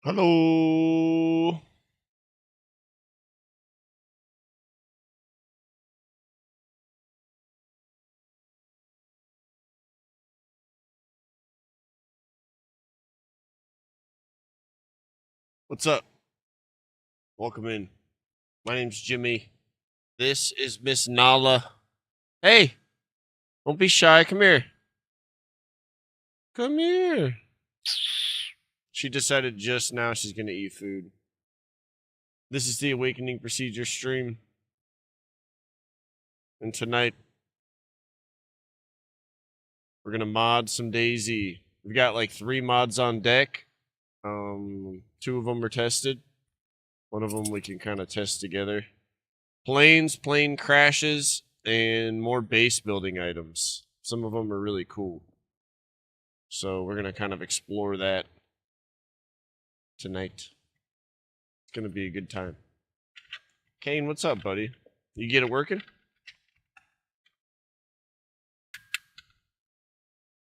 Hello. What's up? Welcome in. My name's Jimmy. This is Miss Nala. Hey, don't be shy. Come here. Come here. She decided just now she's going to eat food. This is the Awakening Procedure stream. And tonight, we're going to mod some DayZ. We've got like 3 mods on deck. 2 of them are tested. One of them we can kind of test together. Planes, plane crashes, and more base building items. Some of them are really cool. So we're going to kind of explore that tonight. It's going to be a good time. Kane, what's up, buddy? You get it working?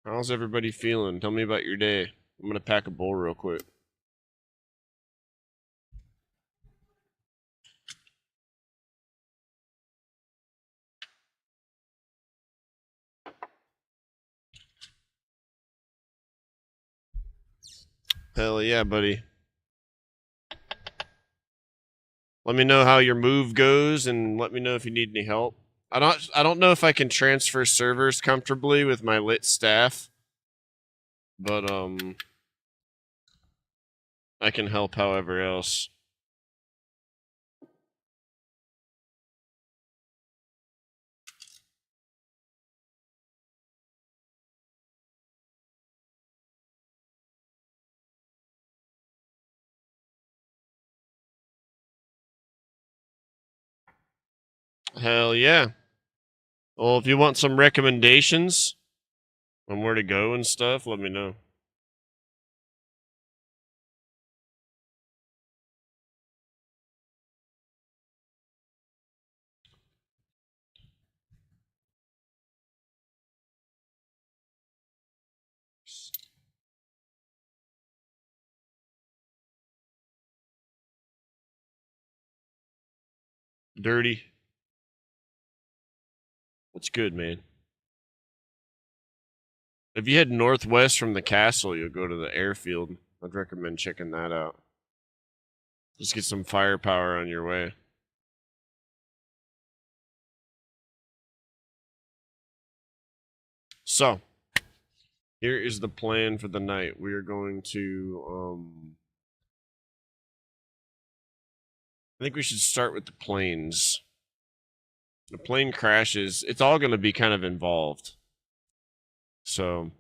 How's everybody feeling? Tell me about your day. I'm going to pack a bowl real quick. Hell yeah, buddy. Let me know how your move goes and let me know if you need any help. I don't know if I can transfer servers comfortably with my lit staff, but I can help however else. Hell yeah. Well, if you want some recommendations on where to go and stuff, let me know. Dirty. What's good, man? If you head northwest from the castle, you'll go to the airfield. I'd recommend checking that out. Just get some firepower on your way. So, here is the plan for the night. We are going to, I think we should start with the planes. The plane crashes. It's all going to be kind of involved. So,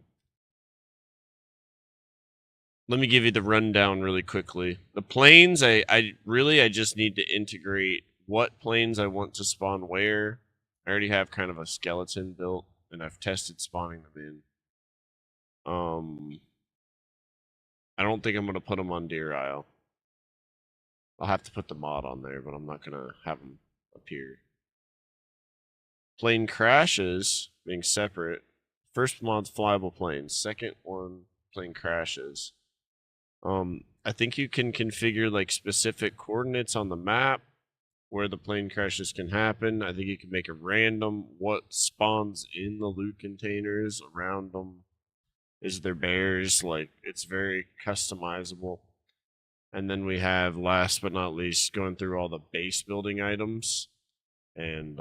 let me give you the rundown really quickly. The planes, I just need to integrate what planes I want to spawn where. I already have kind of a skeleton built, and I've tested spawning them in. I don't think I'm gonna put them on Deer Isle. I'll have to put the mod on there, but I'm not gonna have them appear. Plane crashes being separate. First mod's flyable planes. Second one, plane crashes. I think you can configure like specific coordinates on the map where the plane crashes can happen. I think you can make it random what spawns in the loot containers around them. Is there bears? Like, it's very customizable. And then we have, last but not least, going through all the base building items. And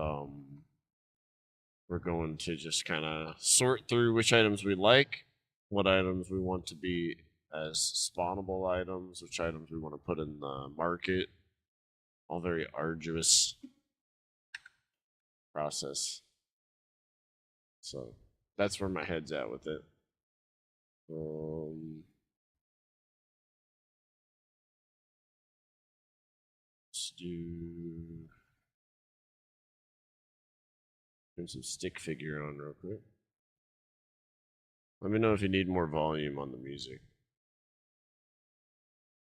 we're going to just kind of sort through which items we like, what items we want to be as spawnable items, which items we want to put in the market. All very arduous process. So that's where my head's at with it. Let's do turn some stick figure on real quick. Let me know if you need more volume on the music.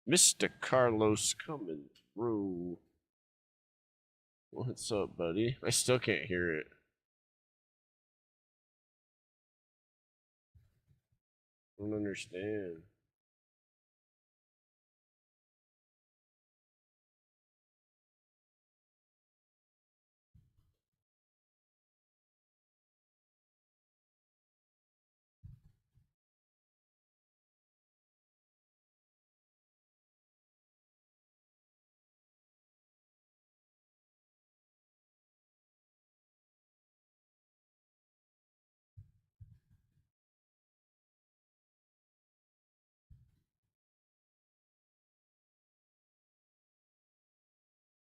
Mr. Carlos coming through. What's up, buddy? I still can't hear it. I don't understand.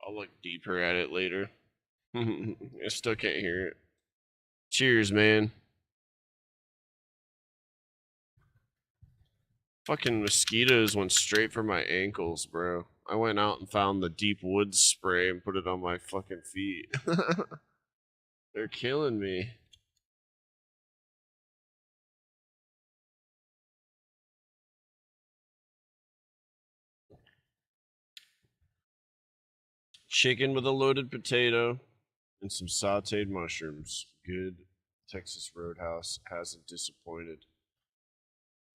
I'll look deeper at it later. I still can't hear it. Cheers, man. Fucking mosquitoes went straight for my ankles, bro. I went out and found the deep woods spray and put it on my fucking feet. They're killing me. Chicken with a loaded potato and some sauteed mushrooms. Good. Texas Roadhouse hasn't disappointed.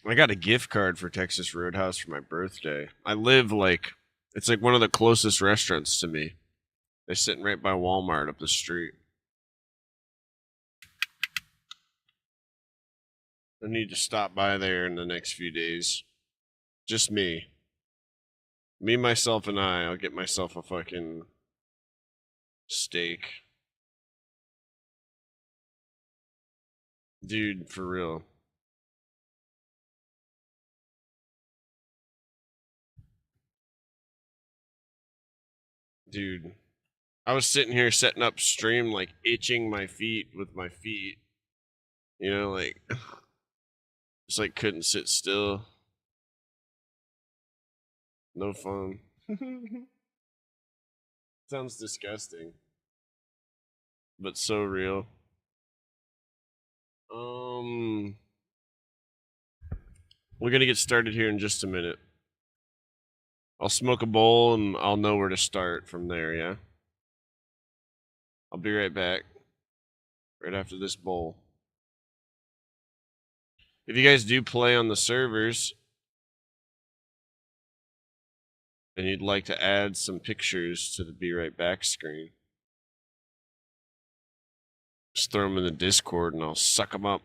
I got a gift card for Texas Roadhouse for my birthday. I live it's like one of the closest restaurants to me. They're sitting right by Walmart up the street. I need to stop by there in the next few days. Just me. Me, myself, and I. I'll get myself a fucking steak. Dude, for real. Dude. I was sitting here setting up stream, like itching my feet with my feet. You know, like just like couldn't sit still. No fun. Sounds disgusting. But so real. We're gonna get started here in just a minute. I'll smoke a bowl and I'll know where to start from there, yeah? I'll be right back. Right after this bowl. If you guys do play on the servers and you'd like to add some pictures to the Be Right Back screen, just throw them in the Discord and I'll suck them up.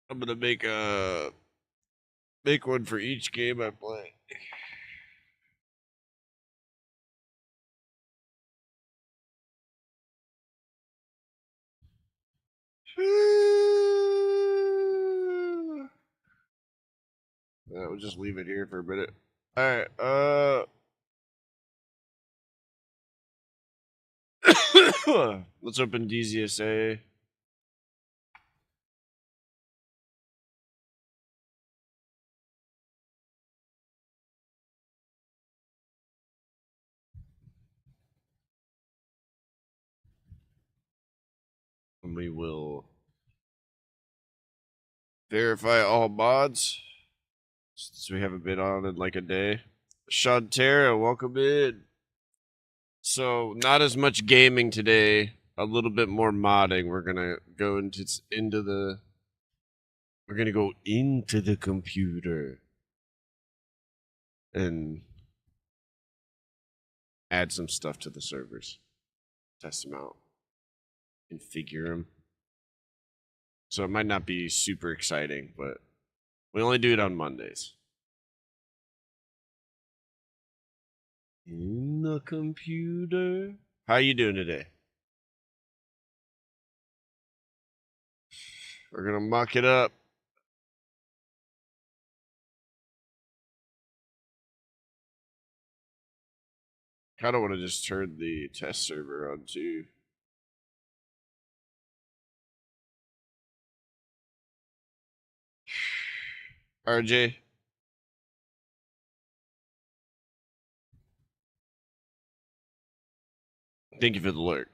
I'm gonna make one for each game I play. We'll just leave it here for a minute. Alright, let's open DZSA. And we will verify all mods. Since we haven't been on in like a day. Shantara, welcome in. So, not as much gaming today. A little bit more modding. We're gonna go into the computer and add some stuff to the servers. Test them out. Configure them. So it might not be super exciting, but we only do it on Mondays. In the computer. How you doing today? We're gonna muck it up. Kinda wanna just turn the test server on too. RJ. Thank you for the alert.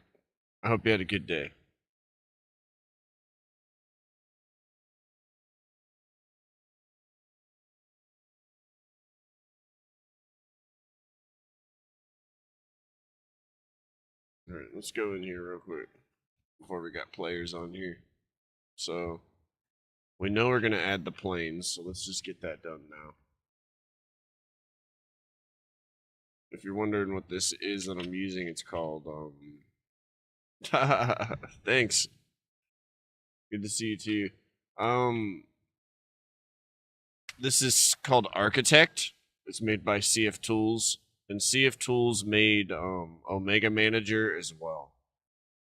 I hope you had a good day. Alright, let's go in here real quick before we got players on here. So, we know we're going to add the planes, so let's just get that done now. If you're wondering what this is that I'm using, it's called, thanks. Good to see you too. This is called Architect. It's made by CF Tools. and Sea of Tools made Omega Manager as well,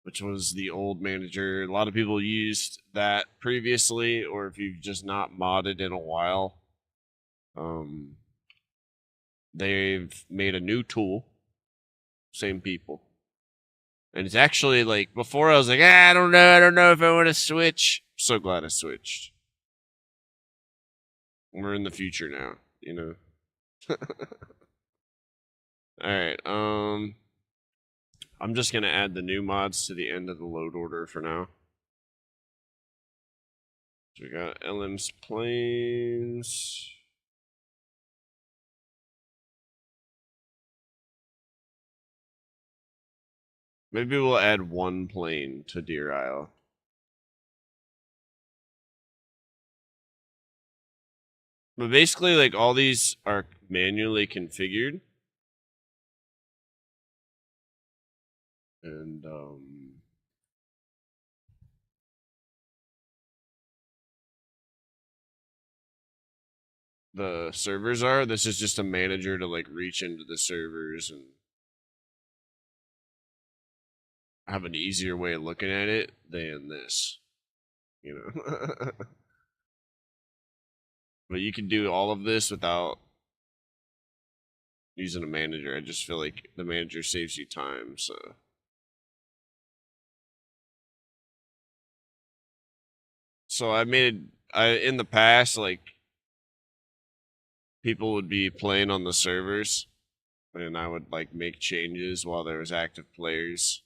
which was the old manager. A lot of people used that previously, or if you've just not modded in a while, they've made a new tool. Same people. And it's actually like, before I was like, I don't know if I want to switch. I'm so glad I switched. We're in the future now, you know. Alright, I'm just gonna add the new mods to the end of the load order for now. So we got LM's planes. Maybe we'll add one plane to Deer Isle. But basically, like, all these are manually configured. And, the servers are. This is just a manager to, like, reach into the servers and have an easier way of looking at it than this, you know. But you can do all of this without using a manager. I just feel like the manager saves you time, so. So I in the past, like, people would be playing on the servers, and I would, like, make changes while there was active players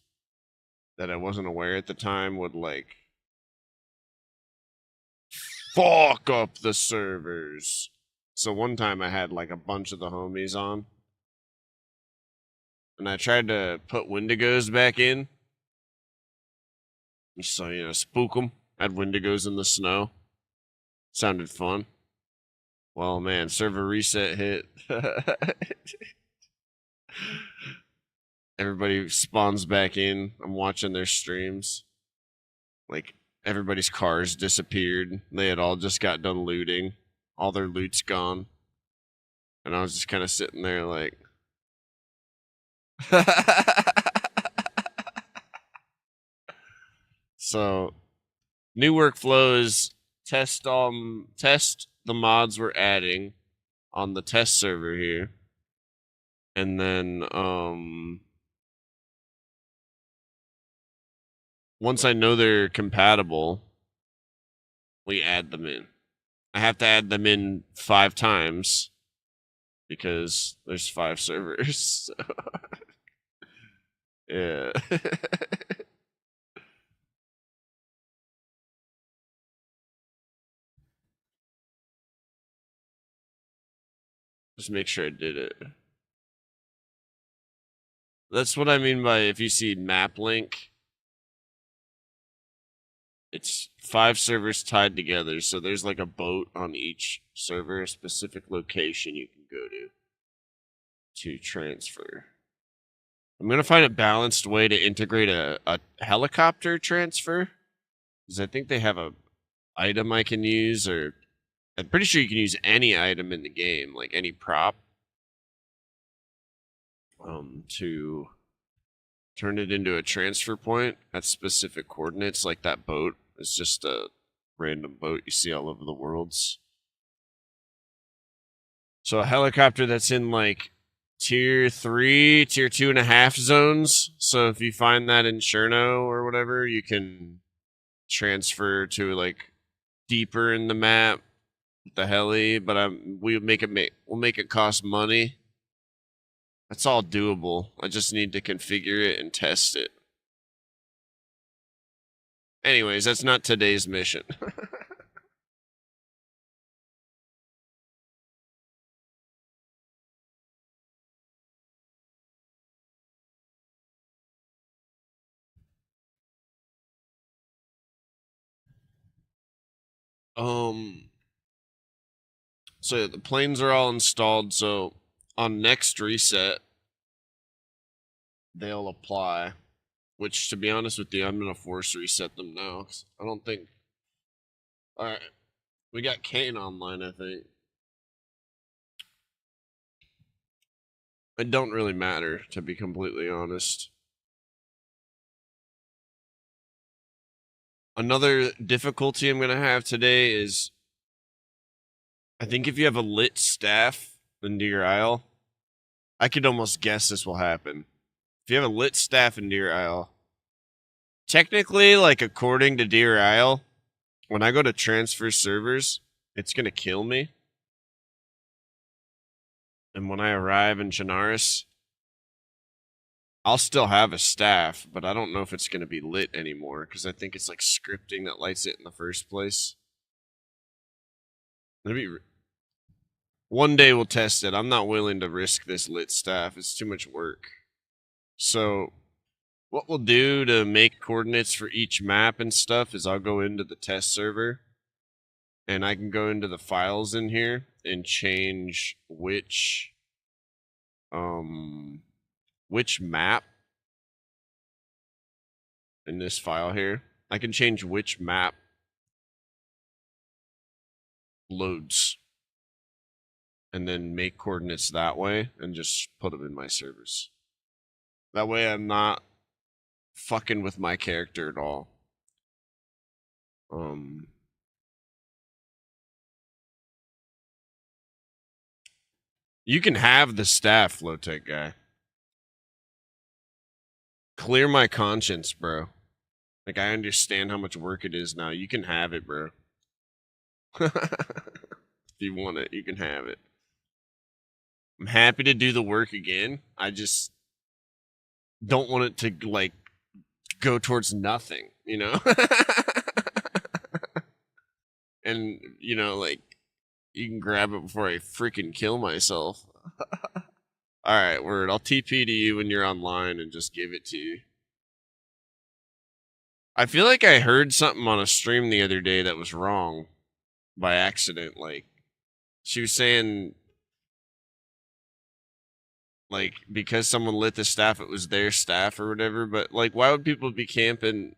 that I wasn't aware at the time would, like, fuck up the servers. So one time I had, like, a bunch of the homies on, and I tried to put Wendigos back in. So, you know, spook them. Had Wendigos in the snow. Sounded fun. Well, man, server reset hit. Everybody spawns back in. I'm watching their streams. Like, everybody's cars disappeared. They had all just got done looting. All their loot's gone. And I was just kind of sitting there like... So, new workflow is test the mods we're adding on the test server here. And then once I know they're compatible, we add them in. I have to add them in 5 times because there's 5 servers. So. Yeah. Just make sure I did it. That's what I mean by if you see map link, it's 5 servers tied together. So there's like a boat on each server, a specific location you can go to transfer. I'm going to find a balanced way to integrate a helicopter transfer. Because I think they have a item I can use, or I'm pretty sure you can use any item in the game, like any prop, to turn it into a transfer point at specific coordinates. Like that boat is just a random boat you see all over the worlds. So a helicopter that's in like tier 3, tier 2.5 zones. So if you find that in Cherno or whatever, you can transfer to like deeper in the map with the heli, but we'll make it cost money. That's all doable. I just need to configure it and test it. Anyways, that's not today's mission. So the planes are all installed, so on next reset they'll apply, which to be honest with you, I'm gonna force reset them now, 'cause I don't think... Alright, we got Kane online, I think. It don't really matter, to be completely honest. Another difficulty I'm going to have today is I think if you have a lit staff in Deer Isle, I could almost guess this will happen. If you have a lit staff in Deer Isle, technically, like according to Deer Isle, when I go to transfer servers, it's going to kill me. And when I arrive in Chernarus, I'll still have a staff, but I don't know if it's going to be lit anymore because I think it's like scripting that lights it in the first place. One day we'll test it. I'm not willing to risk this lit staff. It's too much work. So what we'll do to make coordinates for each map and stuff is I'll go into the test server and I can go into the files in here and change which map in this file here. I can change which map loads and then make coordinates that way and just put them in my servers. That way I'm not fucking with my character at all. You can have the staff, Flowtech guy. Clear my conscience, bro. Like, I understand how much work it is now. You can have it, bro. If you want it, you can have it. I'm happy to do the work again. I just don't want it to, like, go towards nothing, you know? And, you know, like, you can grab it before I freaking kill myself. Alright, word. I'll TP to you when you're online and just give it to you. I feel like I heard something on a stream the other day that was wrong by accident. Like, she was saying, like, because someone lit the staff, it was their staff or whatever. But, like, why would people be camping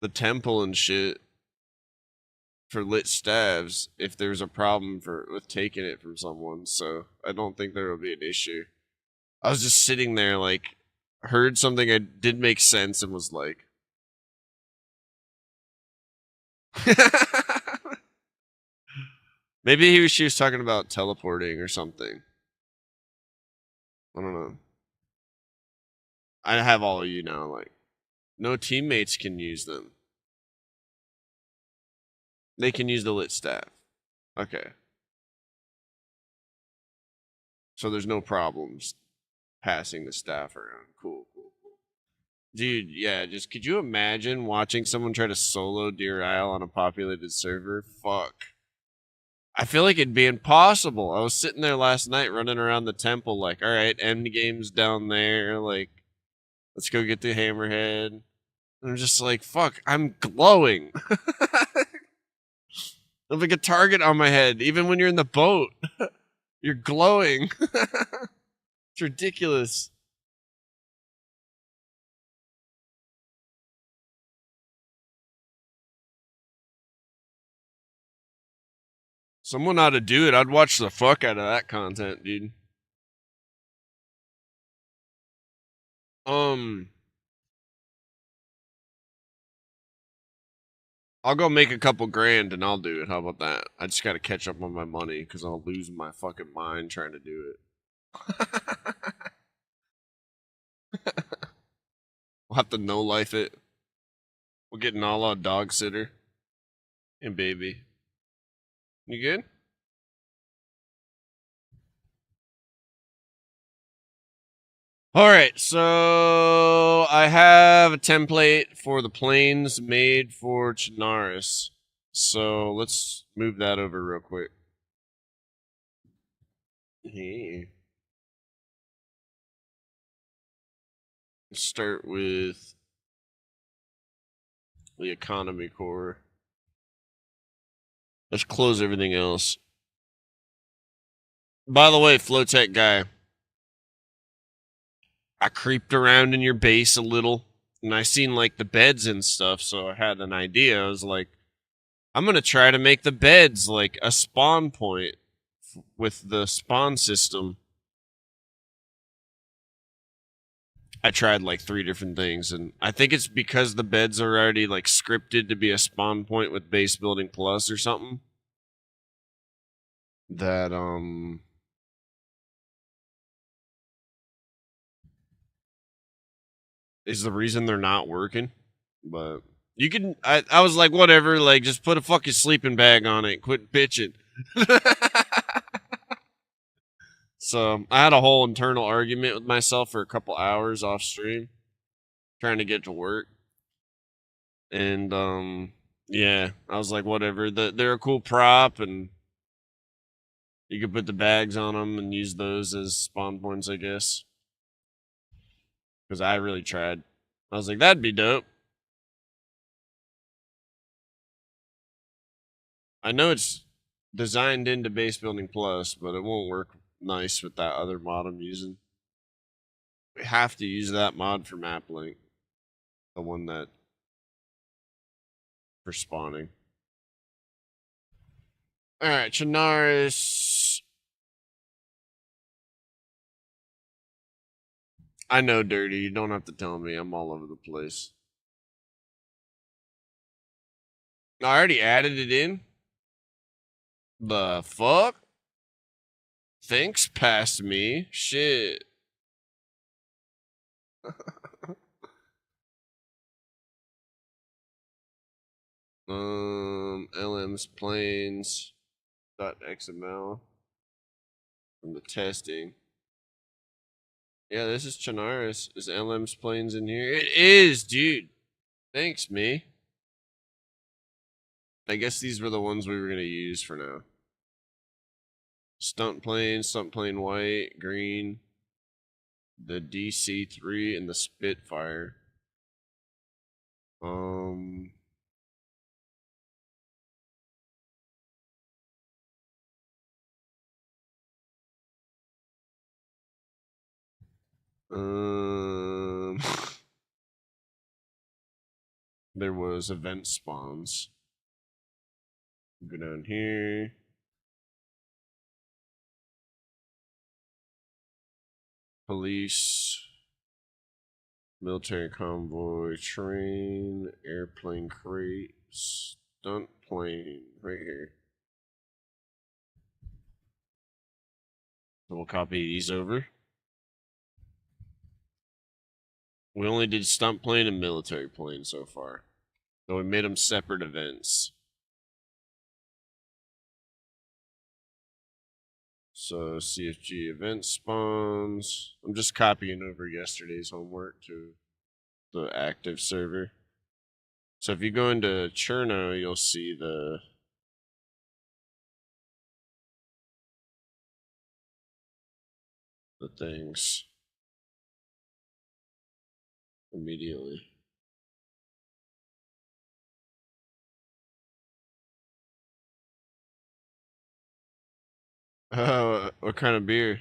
the temple and shit for lit staves if there's a problem with taking it from someone? So I don't think there will be an issue. I was just sitting there, like, heard something that did make sense and was like, maybe she was talking about teleporting or something. I don't know. I have all of you now. Like, no teammates can use them. They can use the lit staff. Okay. So there's no problems passing the staff around. Cool. Dude, yeah, just could you imagine watching someone try to solo Deer Isle on a populated server? Fuck. I feel like it'd be impossible. I was sitting there last night running around the temple like, alright, end game's down there, like, let's go get the hammerhead. And I'm just like, fuck, I'm glowing. I have like a target on my head, even when you're in the boat. You're glowing. It's ridiculous. Someone ought to do it. I'd watch the fuck out of that content, dude. I'll go make a couple grand and I'll do it. How about that? I just gotta catch up on my money because I'll lose my fucking mind trying to do it. We'll have to no life it. We'll get an all-out dog sitter. And baby. You good? Alright, so I have a template for the planes made for Chernarus. So let's move that over real quick. Hey. Let's start with the economy core. Let's close everything else. By the way, Flowtech guy, I creeped around in your base a little, and I seen like the beds and stuff, so I had an idea. I was like, I'm gonna try to make the beds like a spawn point with the spawn system, I tried like 3 different things, and I think it's because the beds are already like scripted to be a spawn point with base building plus or something. That is the reason they're not working. But you can I was like, whatever, like just put a fucking sleeping bag on it, quit bitching. So I had a whole internal argument with myself for a couple hours off stream, trying to get to work. And yeah, I was like, whatever. They're a cool prop, and you could put the bags on them and use those as spawn points, I guess. Because I really tried. I was like, that'd be dope. I know it's designed into Base Building Plus, but it won't work nice with that other mod I'm using. We have to use that mod for map link, the one that for spawning. All right, Chinaris. I know, Dirty. You don't have to tell me. I'm all over the place. I already added it in. The fuck? Thanks, past me. Shit. LM's planes .xml from the testing. Yeah, this is Chinaris. Is LM's planes in here? It is, dude. Thanks, me. I guess these were the ones we were gonna use for now. Stunt plane white, green, the DC-3, and the Spitfire. There was event spawns. Go down here. Police, military convoy, train, airplane crate, stunt plane, right here. So we'll copy these over. We only did stunt plane and military plane so far. So we made them separate events. So CFG event spawns. I'm just copying over yesterday's homework to the active server. So if you go into Cherno, you'll see the things immediately. What kind of beer?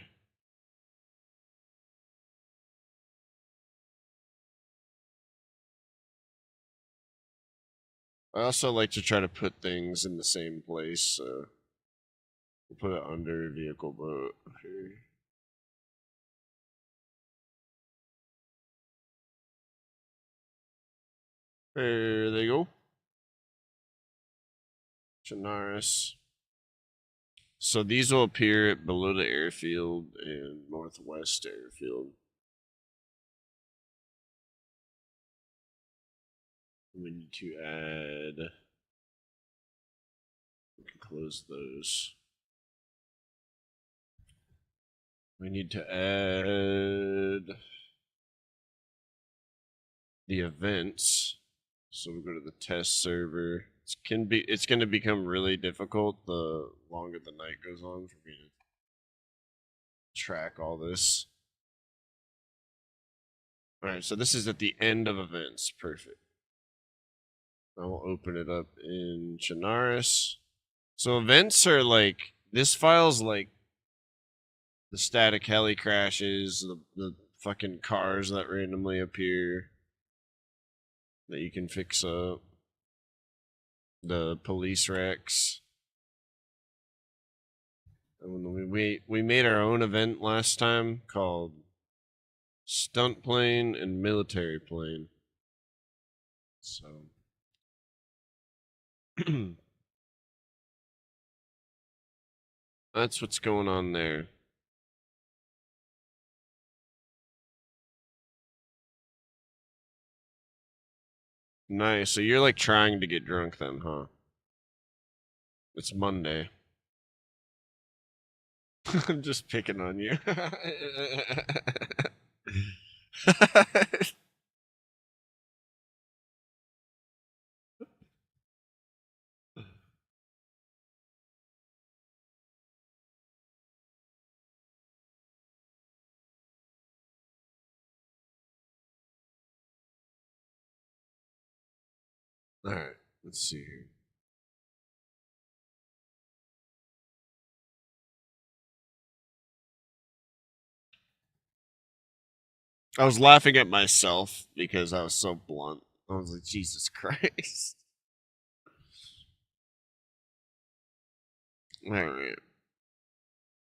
I also like to try to put things in the same place, so we'll put it under vehicle boat here. There they go. Chinaris. So these will appear below the airfield and northwest airfield. We need to add. We can close those. We need to add the events. So we go to the test server. It's going to become really difficult the longer the night goes on for me to track all this. All right, so this is at the end of events. Perfect. I'll open it up in Chinaris. So events are like, this file's like the static heli crashes, the fucking cars that randomly appear that you can fix up, the police wrecks. We made our own event last time called Stunt Plane and Military Plane. So that's what's going on there. Nice. So you're like trying to get drunk then, huh? It's Monday. I'm just picking on you. All right, let's see here. I was laughing at myself because I was so blunt. I was like, Jesus Christ. All right.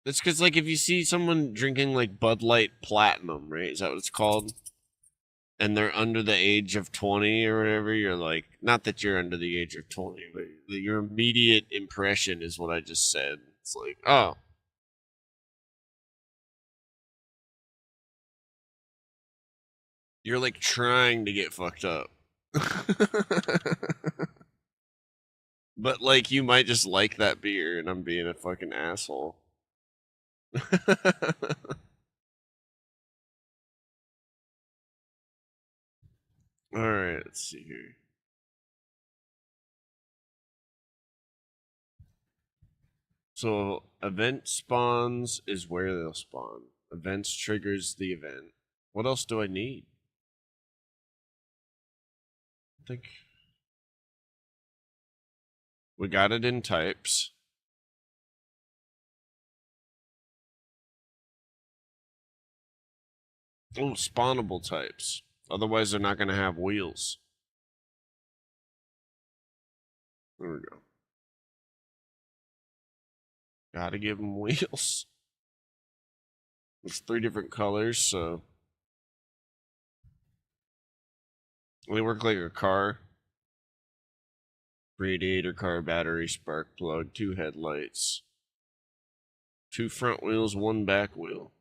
It's because, like, if you see someone drinking, like, Bud Light Platinum, right? Is that what it's called? And they're under the age of 20 or whatever, you're like, not that you're under the age of 20, but your immediate impression is what I just said. It's like, oh, you're like trying to get fucked up. But like you might just like that beer and I'm being a fucking asshole. Alright, let's see here. So event spawns is where they'll spawn. Events triggers the event. What else do I need? I think we got it in types. Oh, spawnable types. Otherwise, they're not going to have wheels. There we go. Gotta give them wheels. It's 3 different colors, so they work like a car. Radiator, car battery, spark plug, 2 headlights, 2 front wheels, 1 back wheel.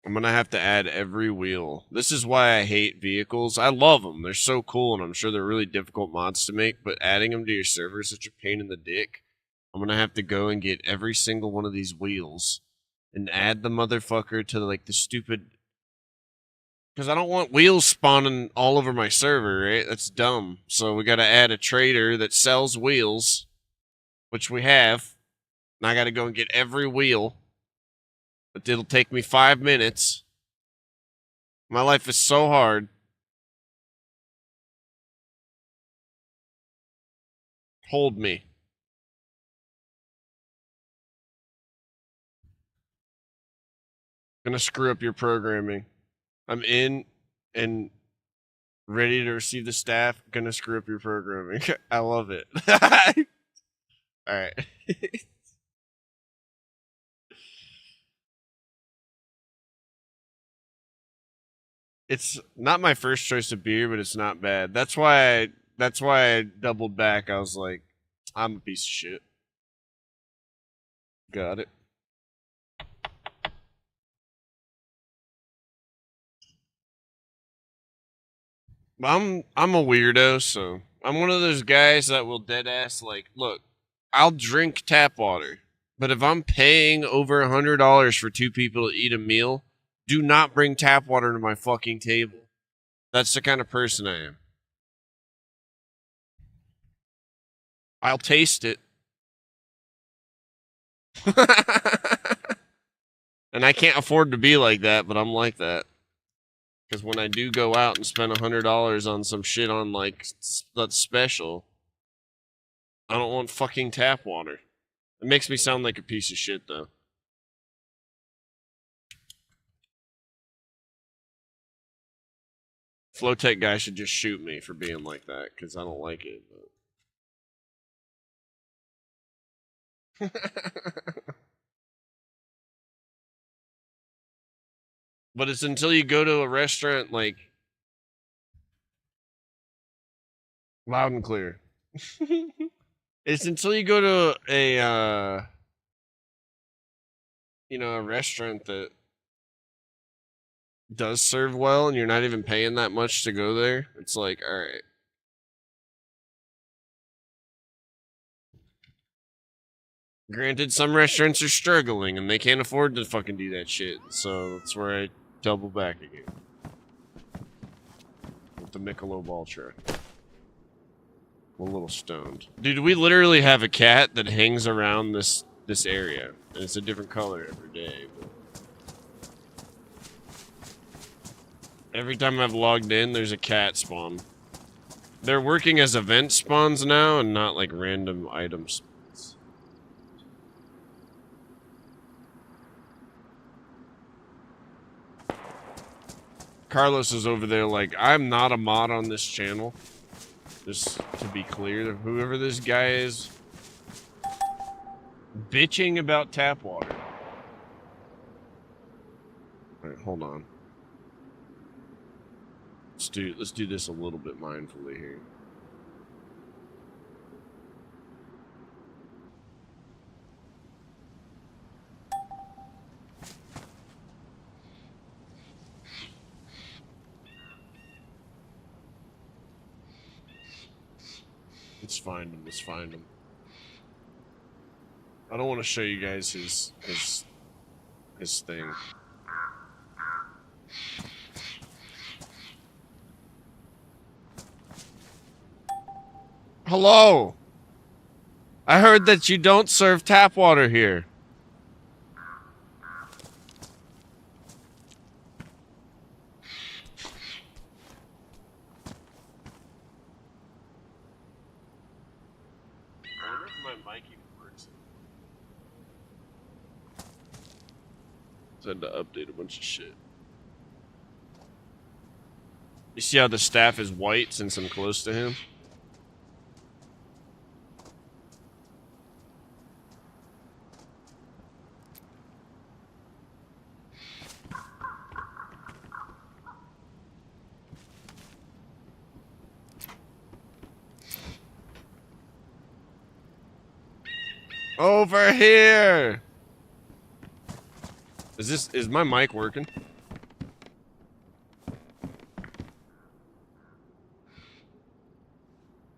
I'm gonna have to add every wheel. This is why I hate vehicles. I love them. They're so cool, and I'm sure they're really difficult mods to make, but adding them to your server is such a pain in the dick. I'm gonna have to go and get every single one of these wheels and add the motherfucker to, like, the stupid... Because I don't want wheels spawning all over my server, right? That's dumb. So we gotta add a trader that sells wheels, which we have. And I gotta go and get every wheel. But it'll take me 5 minutes. My life is so hard. Hold me. Gonna screw up your programming. I'm in and ready to receive the staff. Gonna screw up your programming. I love it. Alright. It's not my first choice of beer, but it's not bad. That's why I doubled back. I was like, I'm a piece of shit. Got it. I'm a weirdo, so I'm one of those guys that will dead ass like, look, I'll drink tap water, but if I'm paying over $100 for 2 people to eat a meal, do not bring tap water to my fucking table. That's the kind of person I am. I'll taste it. And I can't afford to be like that, but I'm like that. Because when I do go out and spend $100 on some shit on like that's special, I don't want fucking tap water. It makes me sound like a piece of shit, though. Flowtech guy should just shoot me for being like that because I don't like it. But... But it's until you go to a restaurant, like, loud and clear. It's until you go to a a restaurant that does serve well and you're not even paying that much to go there. It's like, all right. Granted, some restaurants are struggling and they can't afford to fucking do that shit. So that's where I double back again. With the Michelob Ultra. I'm a little stoned. Dude, we literally have a cat that hangs around this area. And it's a different color every day. But every time I've logged in, there's a cat spawn. They're working as event spawns now and not like random item spawns. Carlos is over there like, I'm not a mod on this channel. Just to be clear, whoever this guy is, bitching about tap water. Alright, hold on. Let's do this a little bit mindfully here. Let's find him. Let's find him. I don't want to show you guys his thing. Hello. I heard that you don't serve tap water here. I wonder if my mic even works. I had to update a bunch of shit. You see how the staff is white since I'm close to him? Over here! Is my mic working?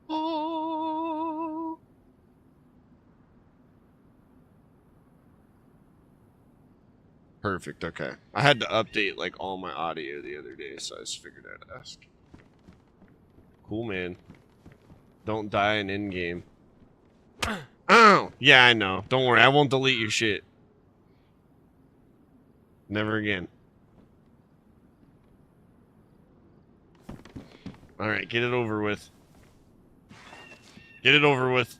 Oh. Perfect, okay. I had to update like all my audio the other day, so I just figured I'd ask. Cool, man. Don't die in in-game. Oh! Yeah, I know. Don't worry, I won't delete your shit. Never again. Alright, get it over with. Get it over with.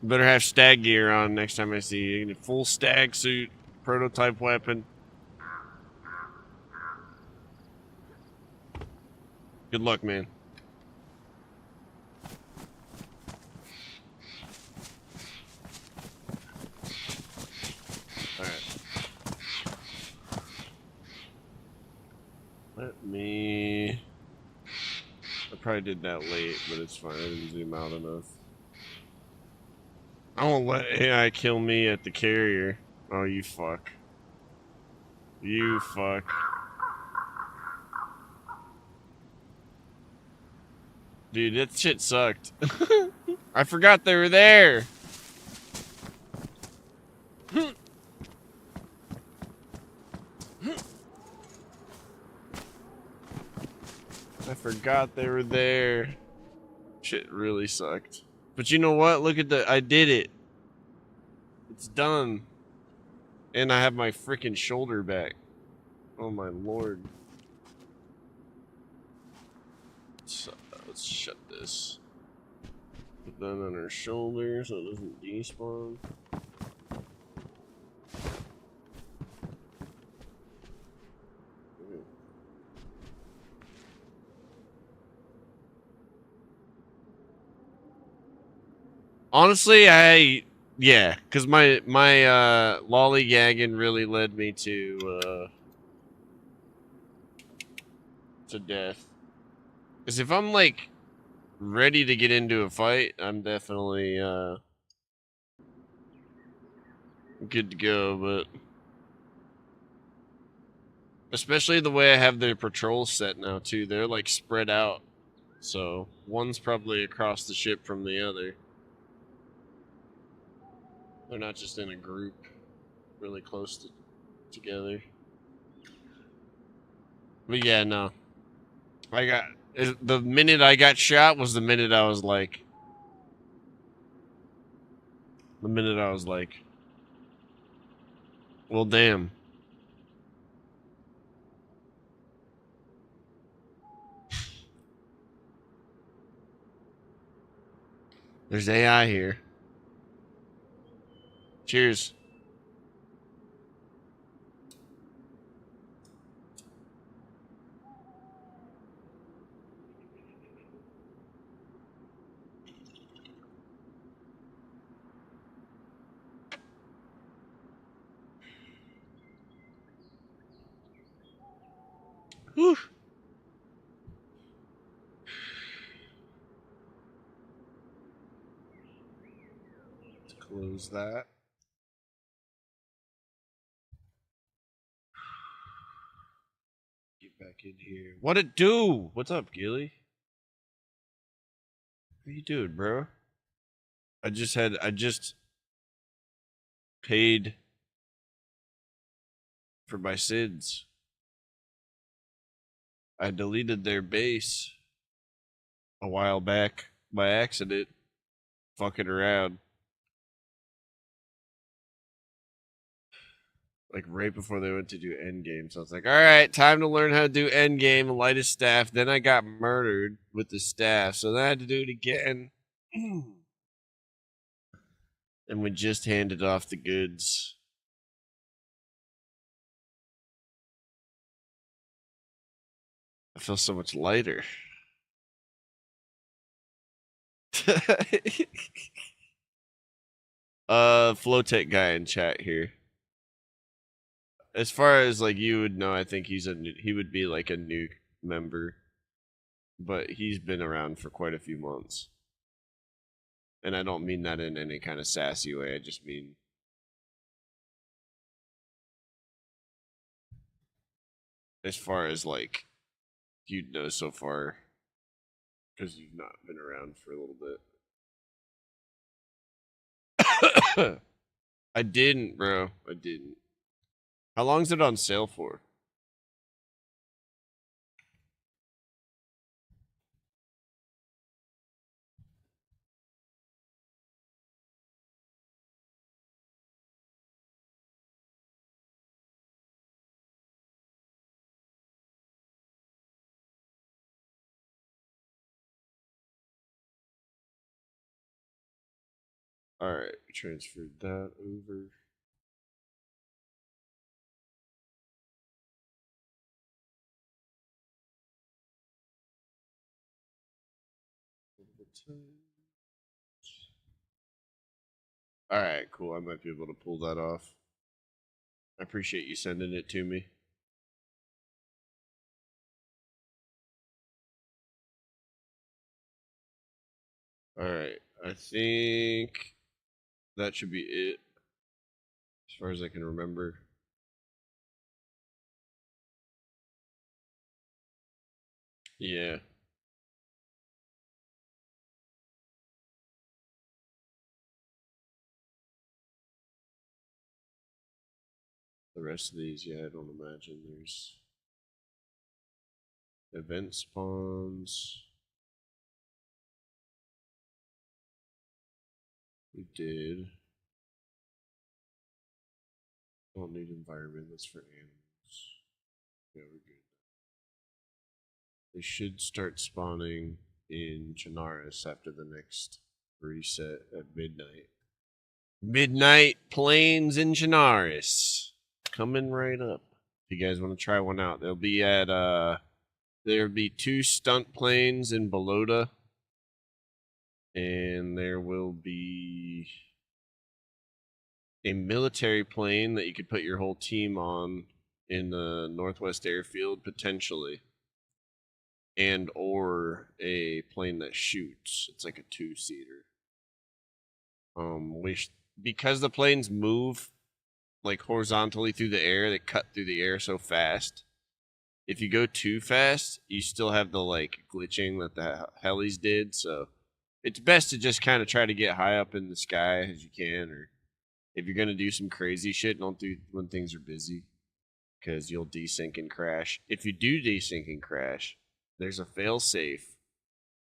Better have stag gear on next time I see you. Full stag suit, prototype weapon. Good luck, man. Alright. Let me... I probably did that late, but it's fine. I didn't zoom out enough. I won't let AI kill me at the carrier. Oh, you fuck. You fuck. Dude, that shit sucked. I forgot they were there. I forgot they were there. Shit really sucked. But you know what? Look at I did it. It's done. And I have my freaking shoulder back. Oh my lord. Let's shut this. Put that on her shoulder so it doesn't despawn. Honestly, yeah, because my lollygagging really led me to death. Because if I'm like ready to get into a fight, I'm definitely good to go. But especially the way I have their patrols set now too, they're like spread out, so one's probably across the ship from the other. They're not just in a group, really close together. But yeah, no. The minute I got shot was the minute I was like, well, damn. There's AI here. Cheers. Whew. Let's close that. Get back in here. What it do? What's up, Gilly? What you doing, bro? I just paid for my sins. I deleted their base a while back by accident, fucking around. Like right before they went to do endgame. So I was like, all right, time to learn how to do endgame, light a staff. Then I got murdered with the staff. So then I had to do it again. And we just handed off the goods. I feel so much lighter. Flowtech guy in chat here. As far as like you would know, I think he would be like a new member, but he's been around for quite a few months. And I don't mean that in any kind of sassy way. I just mean as far as like you'd know so far, because you've not been around for a little bit. I didn't, bro. I didn't. How long's it on sale for? All right, transferred that over. All right, cool. I might be able to pull that off. I appreciate you sending it to me. All right, I think that should be it, as far as I can remember. Yeah. The rest of these, yeah, I don't imagine there's event spawns. We did. Don't need environment, that's for animals. Yeah, we're good. They should start spawning in Chinaris after the next reset at midnight. Midnight planes in Chinaris. Coming right up. If you guys want to try one out, they'll be at there'll be 2 stunt planes in Balota. And there will be a military plane that you could put your whole team on in the Northwest Airfield, potentially. And or a plane that shoots. It's like a 2-seater. Because the planes move like horizontally through the air, they cut through the air so fast. If you go too fast, you still have the like glitching that the helis did. So it's best to just kind of try to get high up in the sky as you can, or if you're gonna do some crazy shit, don't do when things are busy, because you'll desync and crash. If you do desync and crash, there's a failsafe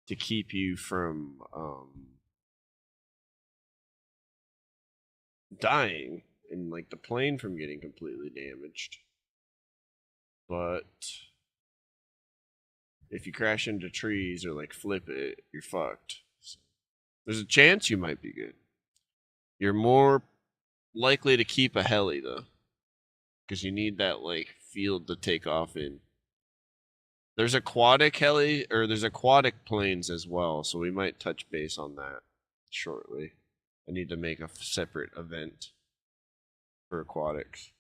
to keep you from dying and like the plane from getting completely damaged. But if you crash into trees or like flip it, you're fucked. So there's a chance you might be good. You're more likely to keep a heli though, because you need that like field to take off in. There's aquatic heli, or there's aquatic planes as well, so we might touch base on that shortly. I need to make a separate event for aquatics.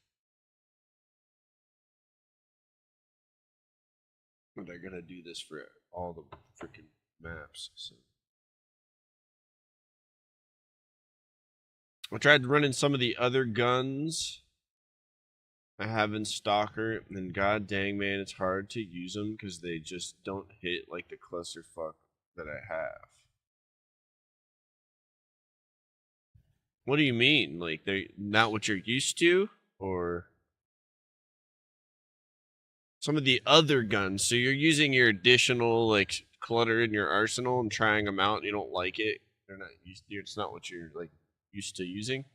But they're gonna do this for all the freaking maps. So I tried running some of the other guns I have in Stalker, and god dang man, it's hard to use them because they just don't hit like the clusterfuck that I have. What do you mean? Like they're not what you're used to, or some of the other guns? So you're using your additional like clutter in your arsenal and trying them out, and you don't like it. They're not used. It's not what you're like used to using.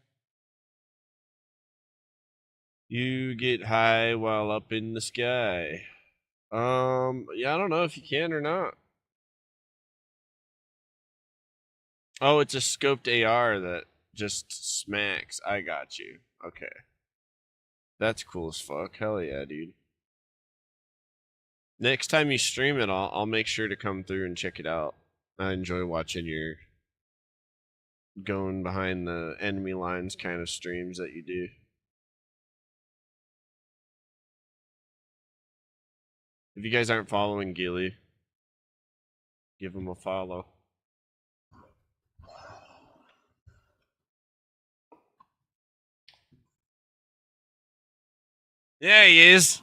You get high while up in the sky. Yeah, I don't know if you can or not. Oh, it's a scoped AR that just smacks. I got you. Okay. That's cool as fuck. Hell yeah, dude. Next time you stream it, I'll make sure to come through and check it out. I enjoy watching your going behind the enemy lines kind of streams that you do. If you guys aren't following Gilly, give him a follow. Yeah, he is.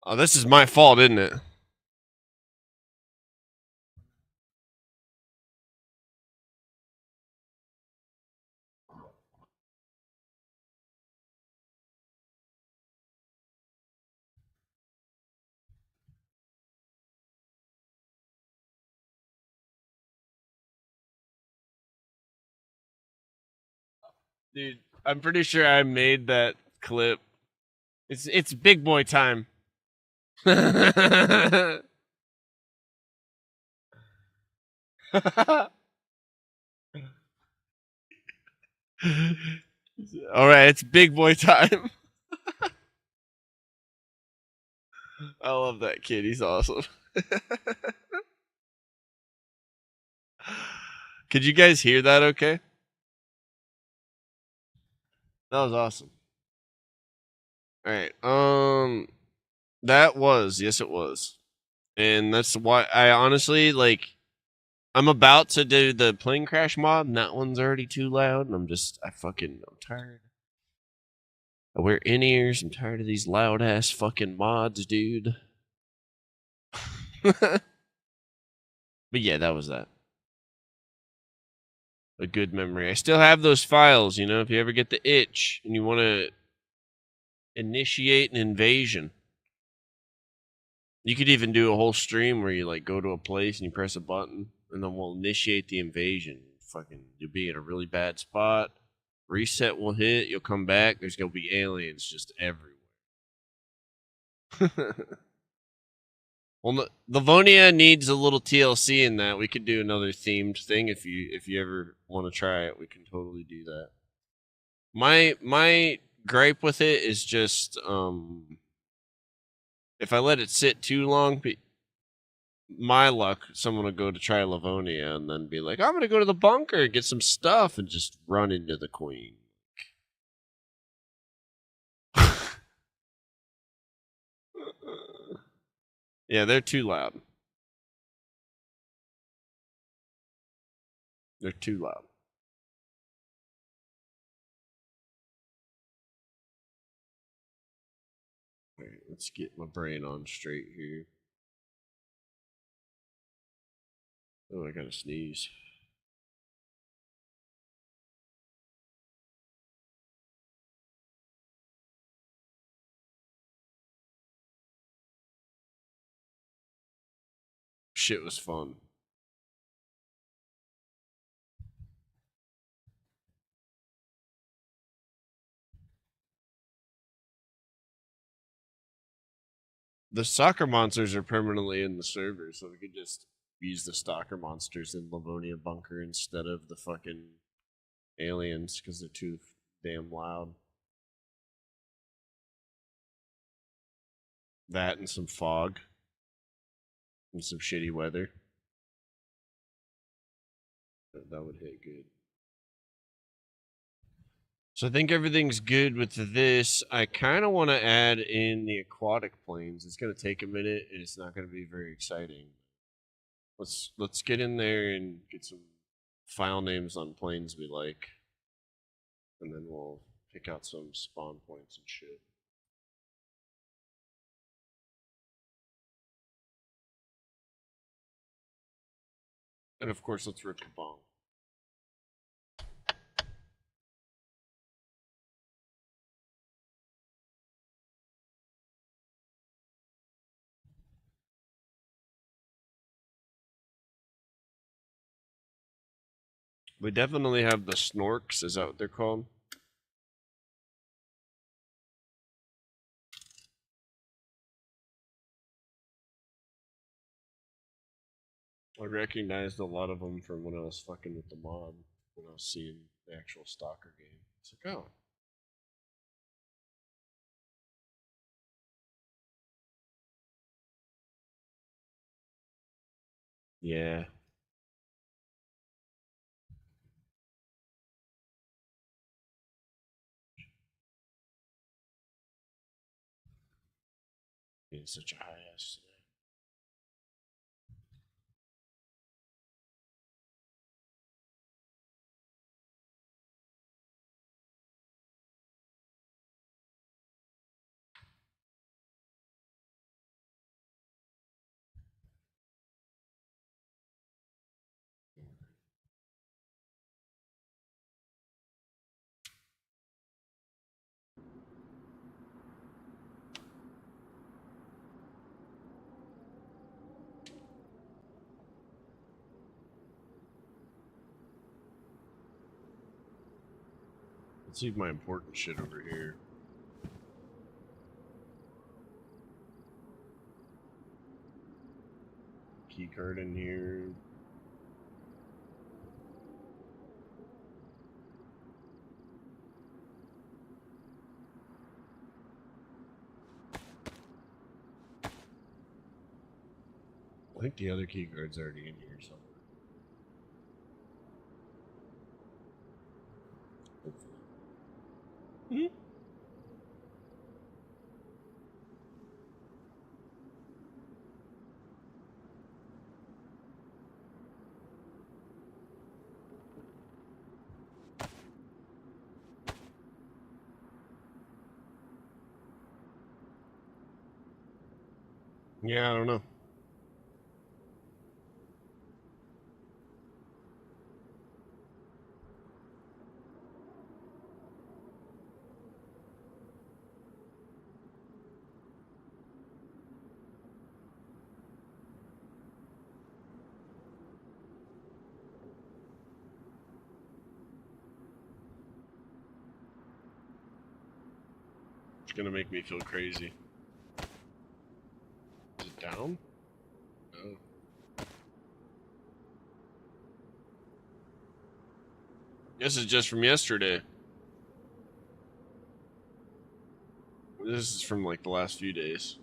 Oh, this is my fault, isn't it? Dude, I'm pretty sure I made that clip. It's big boy time. All right, it's big boy time. I love that kid. He's awesome. Could you guys hear that okay? That was awesome. All right. That was, yes, it was. And that's why I honestly like. I'm about to do the plane crash mod, and that one's already too loud. And I'm tired. I wear in ears. I'm tired of these loud ass fucking mods, dude. But yeah, that was that. A good memory. I still have those files, you know, if you ever get the itch and you want to initiate an invasion. You could even do a whole stream where you like go to a place and you press a button and then we'll initiate the invasion. Fucking, you'll be in a really bad spot. Reset will hit. You'll come back. There's gonna be aliens just everywhere. Well, Livonia needs a little TLC in that. We could do another themed thing if you ever want to try it. We can totally do that. My gripe with it is just if I let it sit too long, my luck, someone will go to try Livonia and then be like, I'm gonna go to the bunker, get some stuff, and just run into the queen. Yeah, they're too loud. They're too loud. All right, let's get my brain on straight here. Oh, I gotta sneeze. Shit was fun. The soccer monsters are permanently in the server, so we could just use the stalker monsters in Livonia Bunker instead of the fucking aliens because they're too damn loud. That and some fog and some shitty weather. That would hit good. So I think everything's good with this. I kind of want to add in the aquatic planes. It's going to take a minute and it's not going to be very exciting. Let's get in there and get some file names on planes we like. And then we'll pick out some spawn points and shit. And of course, let's rip the bomb. We definitely have the snorks. Is that what they're called? I recognized a lot of them from when I was fucking with the mod, when I was seeing the actual stalker game. It's like, oh. Yeah. Being such a high ass today. Let's leave my important shit over here. Key card in here. I think the other key card's already in here somewhere. Hopefully. Mm-hmm. Yeah, I don't know. It's gonna make me feel crazy. down? No. This is just from yesterday. This is from like the last few days.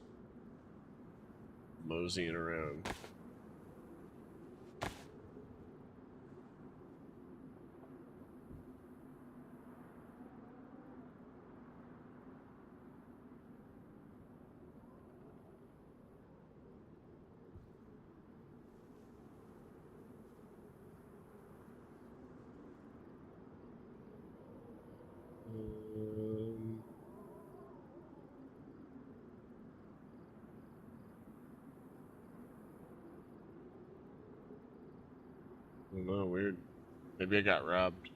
Moseying around. I don't know, weird. Maybe I got robbed.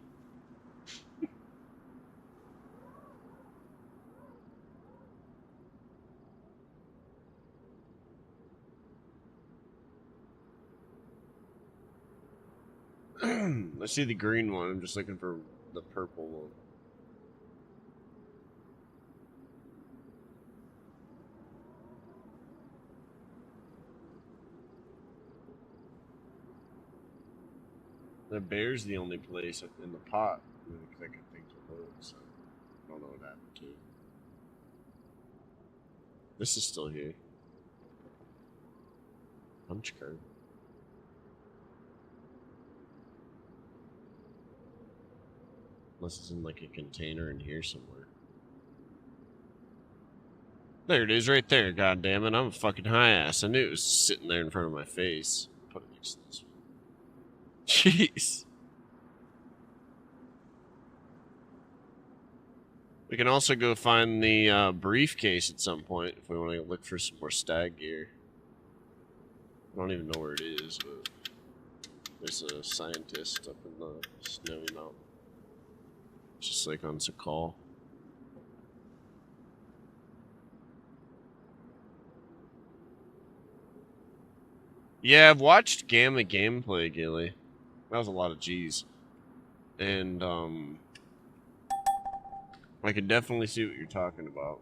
I see the green one. I'm just looking for the purple one. The bear's the only place in the pot that I can think to load, so I don't know what happened to it. This is still here. Punch card. Unless it's in like a container in here somewhere. There it is right there, god damn it. I'm a fucking high ass. I knew it was sitting there in front of my face. Put it next to this one. Jeez. We can also go find the briefcase at some point if we want to look for some more stag gear. I don't even know where it is, but there's a scientist up in the snowy mountain. Just like on Sakal. Yeah, I've watched Gamma gameplay, Gilly. That was a lot of G's. And, I can definitely see what you're talking about.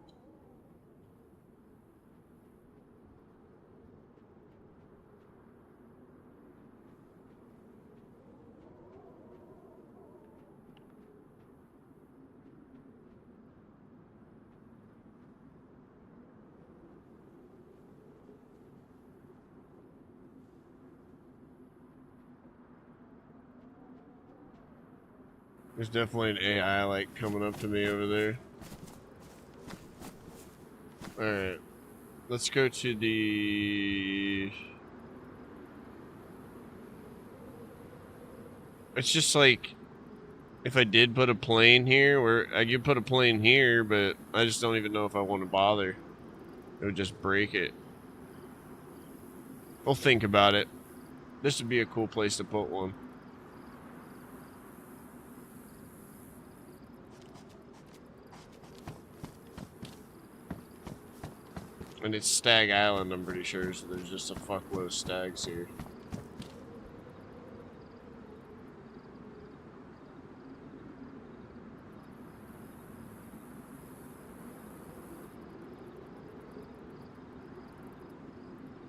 There's definitely an AI like coming up to me over there. Alright. Let's go to the... It's just like... If I did put a plane here, where I could put a plane here, but I just don't even know if I want to bother. It would just break it. We'll think about it. This would be a cool place to put one. And it's Stag Island, I'm pretty sure, so there's just a fuckload of stags here.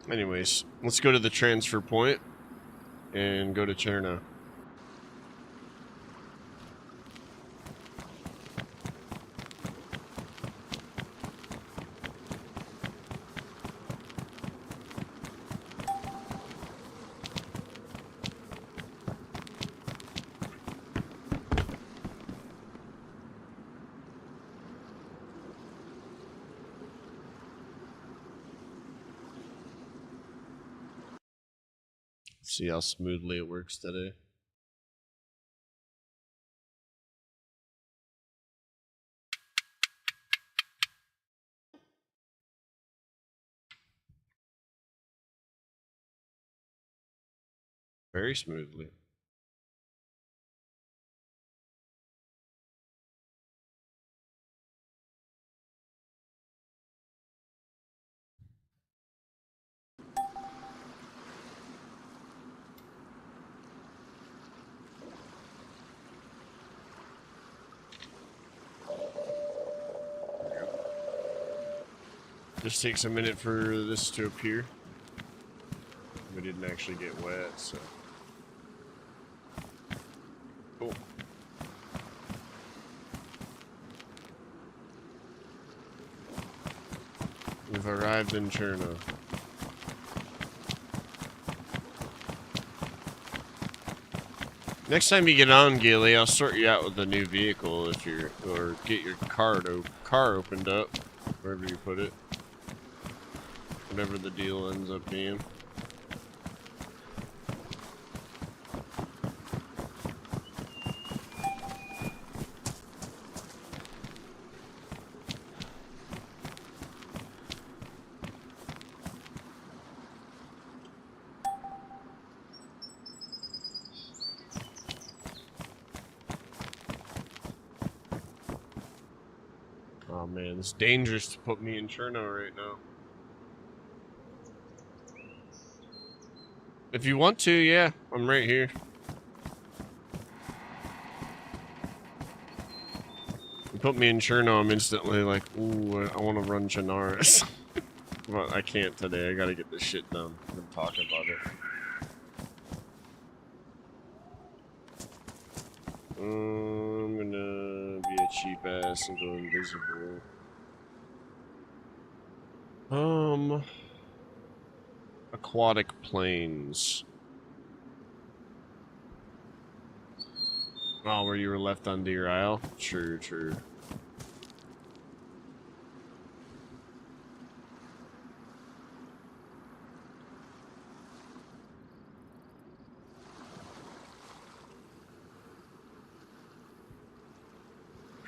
Anyways, let's go to the transfer point and go to Cherna. See how smoothly it works today. Very smoothly. Just takes a minute for this to appear. We didn't actually get wet, so. Cool. We've arrived in Cherno. Next time you get on, Gilly, I'll sort you out with a new vehicle if you're, or get your car opened up, wherever you put it. Whatever the deal ends up being. Oh man, it's dangerous to put me in Cherno right now. If you want to, yeah, I'm right here. You put me in Cherno, I'm instantly like, ooh, I want to run Chinaris. But I can't today, I gotta get this shit done. I'm talking about it. I'm gonna be a cheap ass and go invisible. Aquatic planes. Oh, where you were left on Deer Isle? True, true.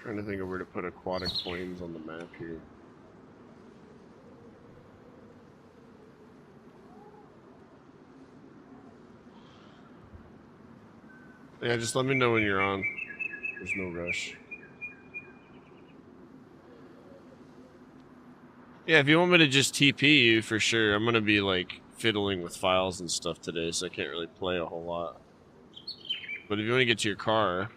Trying to think of where to put aquatic planes on the map here. Yeah, just let me know when you're on. There's no rush. Yeah, if you want me to just TP you, for sure. I'm gonna be, like, fiddling with files and stuff today, so I can't really play a whole lot. But if you want to get to your car,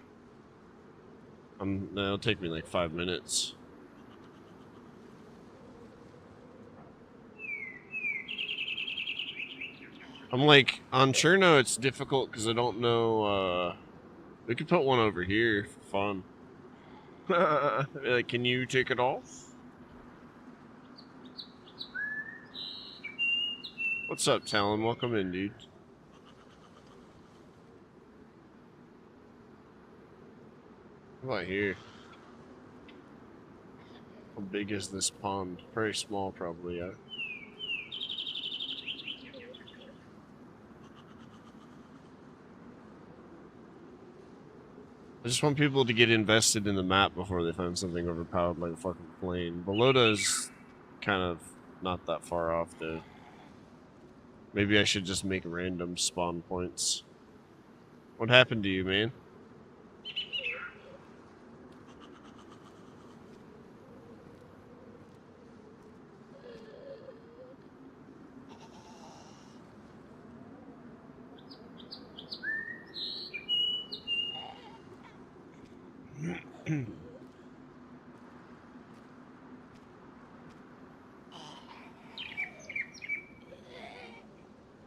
it'll take me like 5 minutes. I'm like, on Cherno it's difficult because I don't know, we could put one over here for fun. Like, can you take it off? What's up, Talon? Welcome in, dude. How about here? How big is this pond? Very small, probably, yeah. I just want people to get invested in the map before they find something overpowered like a fucking plane. Belota's kind of not that far off, though. Maybe I should just make random spawn points. What happened to you, man?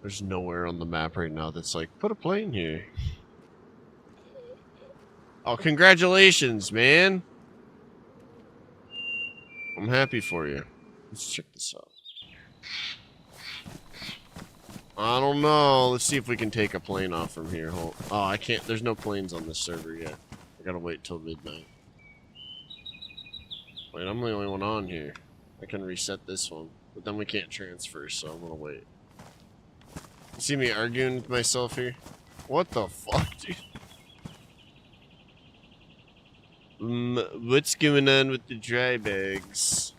There's nowhere on the map right now that's like, put a plane here. Oh, congratulations, man. I'm happy for you. Let's check this out. I don't know. Let's see if we can take a plane off from here. Oh, I can't. There's no planes on this server yet. I gotta wait till midnight. Wait, I'm the only one on here. I can reset this one. But then we can't transfer, so I'm gonna wait. You see me arguing with myself here? What the fuck, dude? What's going on with the dry bags?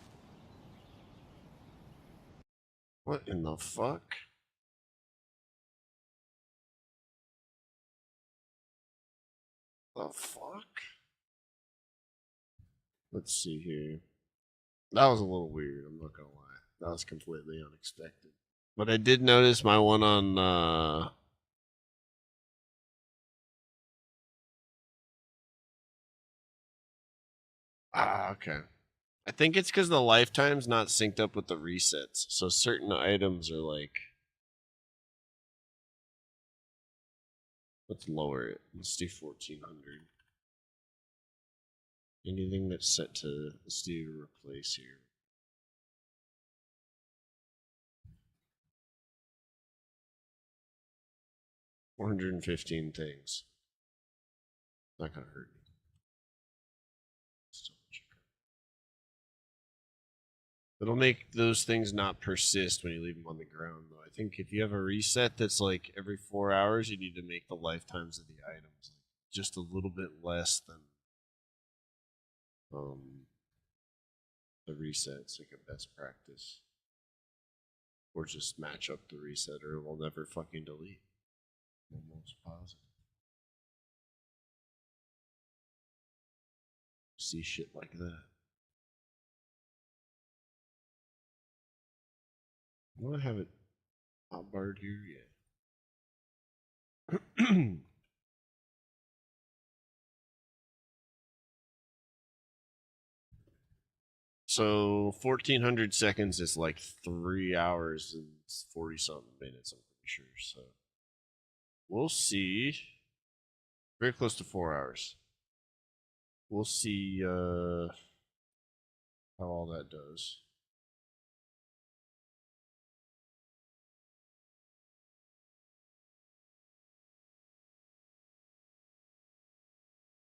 What in the fuck? The fuck? Let's see here. That was a little weird, I'm not gonna lie. That was completely unexpected. But I did notice my one on, okay. I think it's because the lifetime's not synced up with the resets. So certain items are like Let's lower it. Let's do 1400. Anything that's set to, let's do replace here. $415 things. Not gonna hurt me. It'll make those things not persist when you leave them on the ground, though. I think if you have a reset that's like every 4 hours, you need to make the lifetimes of the items just a little bit less than the resets, like a best practice. Or just match up the reset, or it will never fucking delete. I'm almost positive. See shit like that. I want to have it hotbarred here, yeah. So 1400 seconds is like 3 hours and 40 something minutes, I'm pretty sure. So we'll see. Very close to 4 hours. We'll see how all that does.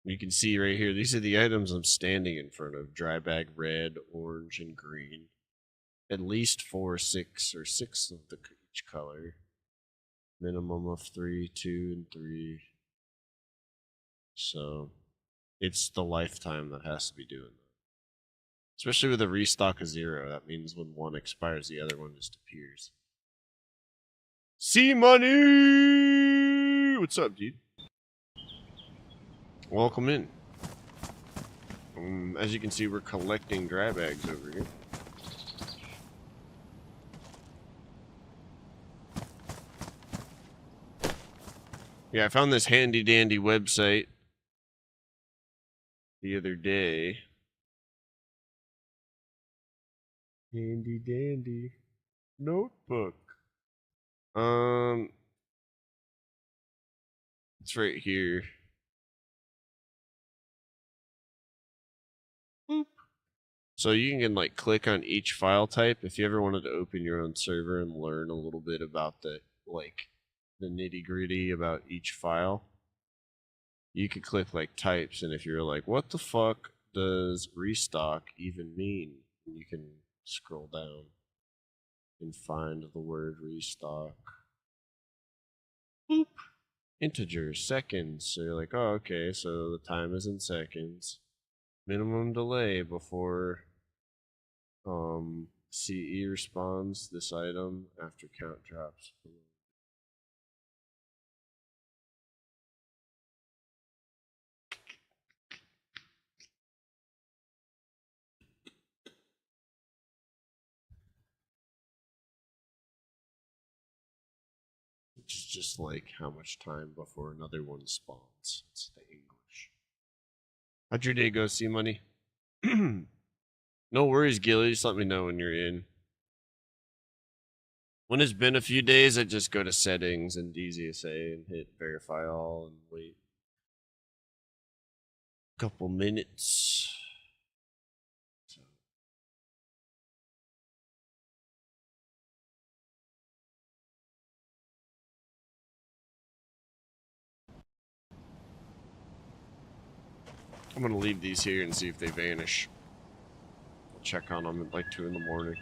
You can see right here, these are the items I'm standing in front of. Dry bag red, orange, and green. At least 4, 6, or 6 of each color. Minimum of 3, 2, and 3. So it's the lifetime that has to be doing that. Especially with a restock of 0. That means when one expires, the other one just appears. C-Money! What's up, dude? Welcome in. As you can see, we're collecting dry bags over here. Yeah, I found this handy dandy website the other day. Handy dandy notebook. It's right here. Boop. So you can like click on each file type if you ever wanted to open your own server and learn a little bit about the nitty gritty about each file. You could click like types, and if you're like, what the fuck does restock even mean? You can scroll down and find the word restock. Boop. Integers, seconds. So you're like, oh, okay, so the time is in seconds. Minimum delay before CE responds this item after count drops. Which is just like how much time before another one spawns. It's the English. How'd your day go, C-Money? No worries, Gilly. Just let me know when you're in. When it's been a few days, I just go to settings and DZSA and hit verify all and wait a couple minutes. I'm gonna leave these here and see if they vanish. I'll check on them at like 2 in the morning.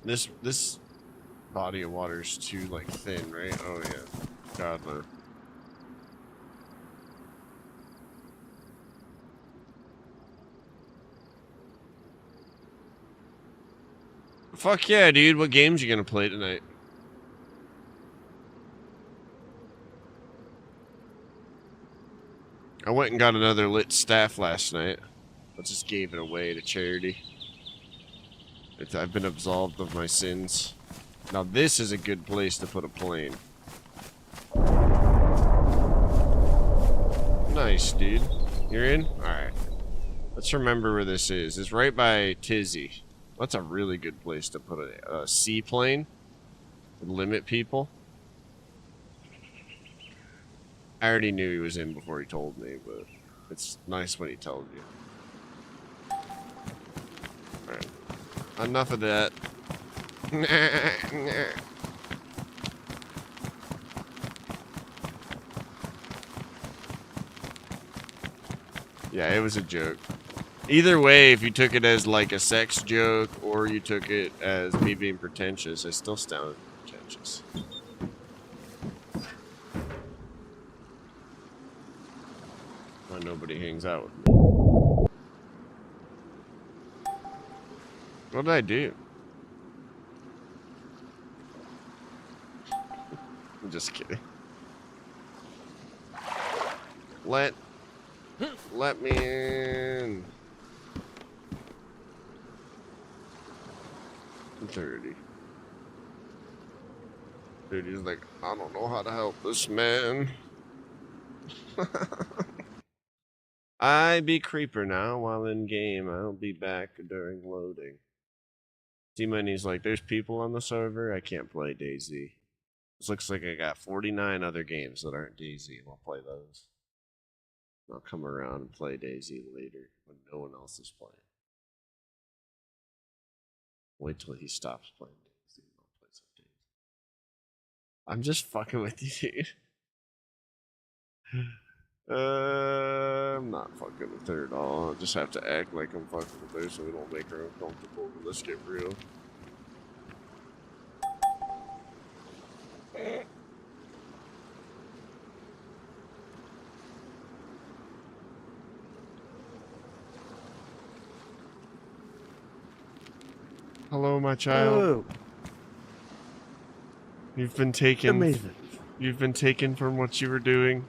This body of water is too like thin, right? Oh yeah. God no. Fuck yeah, dude. What games you gonna play tonight? I went and got another lit staff last night. I just gave it away to charity. I've been absolved of my sins. Now this is a good place to put a plane. Nice, dude. You're in? Alright. Let's remember where this is. It's right by Tizzy. That's a really good place to put a seaplane. limit people. I already knew he was in before he told me, but it's nice when he tells you. Alright. Enough of that. Yeah, it was a joke. Either way, if you took it as like a sex joke or you took it as me being pretentious, I still sound pretentious. Why nobody hangs out with me? What did I do? I'm just kidding. Let me in. 30. Dude, he's like, I don't know how to help this man. I be creeper now while in game. I'll be back during loading. T-Money's like, there's people on the server. I can't play DayZ. This looks like I got 49 other games that aren't DayZ. I'll play those. I'll come around and play DayZ later when no one else is playing. Wait till he stops playing DayZ and I'll play some DayZ. I'm just fucking with you, dude. I'm not fucking with her at all. I'll just have to act like I'm fucking with her so we don't make her uncomfortable. But let's get real. Hello, my child. Hello. You've been taken. Amazing. You've been taken from what you were doing.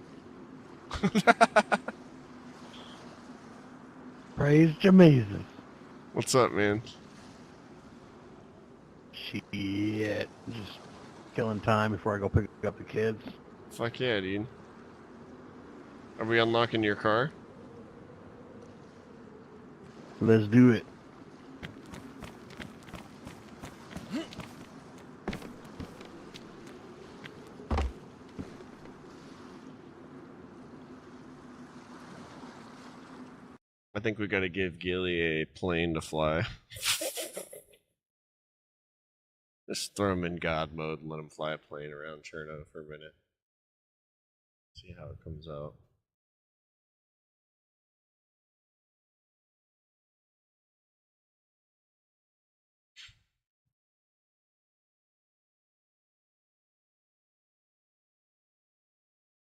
Praise amazing. What's up, man? Shit. Just killing time before I go pick up the kids. Fuck yeah, dude. Are we unlocking your car? Let's do it. I think we gotta give Gilly a plane to fly. Just throw him in God mode and let him fly a plane around Cherno for a minute. See how it comes out.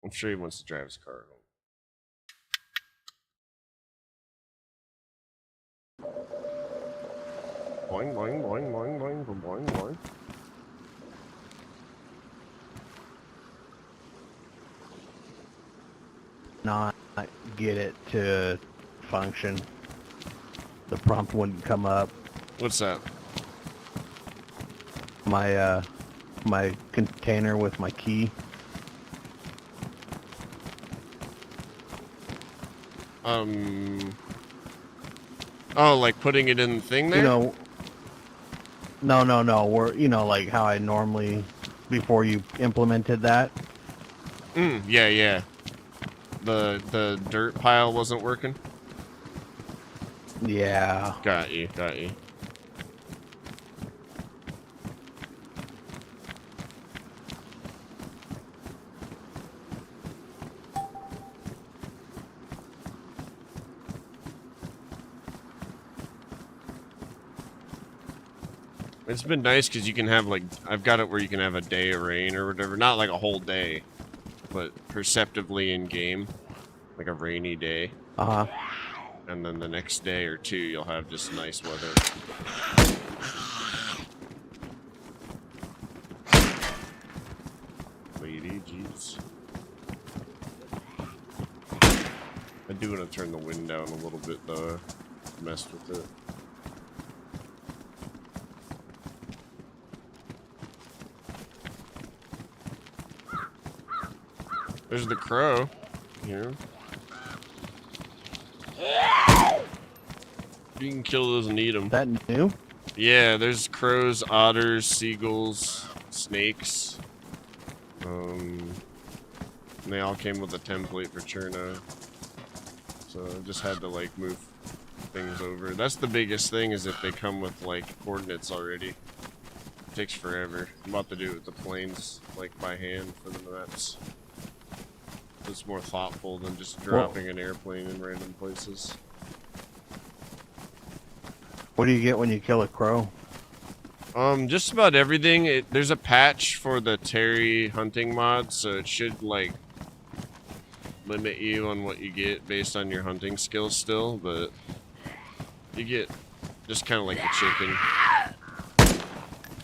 I'm sure he wants to drive his car home. Boing, boing, boing, boing, boing, boing, boing, boing. Not get it to function. The prompt wouldn't come up. What's that? My my container with my key. Oh, like putting it in the thing there? You know. No. We're, you know, like how I normally, before you implemented that. Yeah. The dirt pile wasn't working? Yeah. Got you. It's been nice because you can have, like, I've got it where you can have a day of rain or whatever. Not like a whole day, but perceptively in game. Like a rainy day. Uh-huh. And then the next day or two, you'll have just nice weather. Lady, jeez. I do want to turn the wind down a little bit, though. Messed with it. There's the crow here. You can kill those and eat them. That new? Yeah, there's crows, otters, seagulls, snakes. And they all came with a template for Cherno. So I just had to like move things over. That's the biggest thing, is if they come with like coordinates already. It takes forever. I'm about to do it with the planes, like by hand for the maps. It's more thoughtful than just dropping an airplane in random places. What do you get when you kill a crow? Just about everything. There's a patch for the Terry hunting mod, so it should like limit you on what you get based on your hunting skills still, but you get just kind of like a chicken,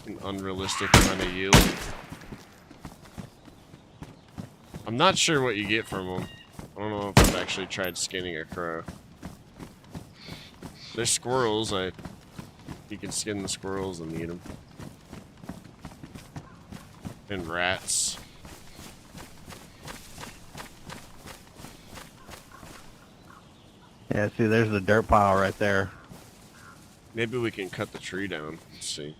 an unrealistic amount of yield. I'm not sure what you get from them. I don't know if I've actually tried skinning a crow. There's squirrels. You can skin the squirrels and eat them. And rats. Yeah, see, there's the dirt pile right there. Maybe we can cut the tree down. Let's see.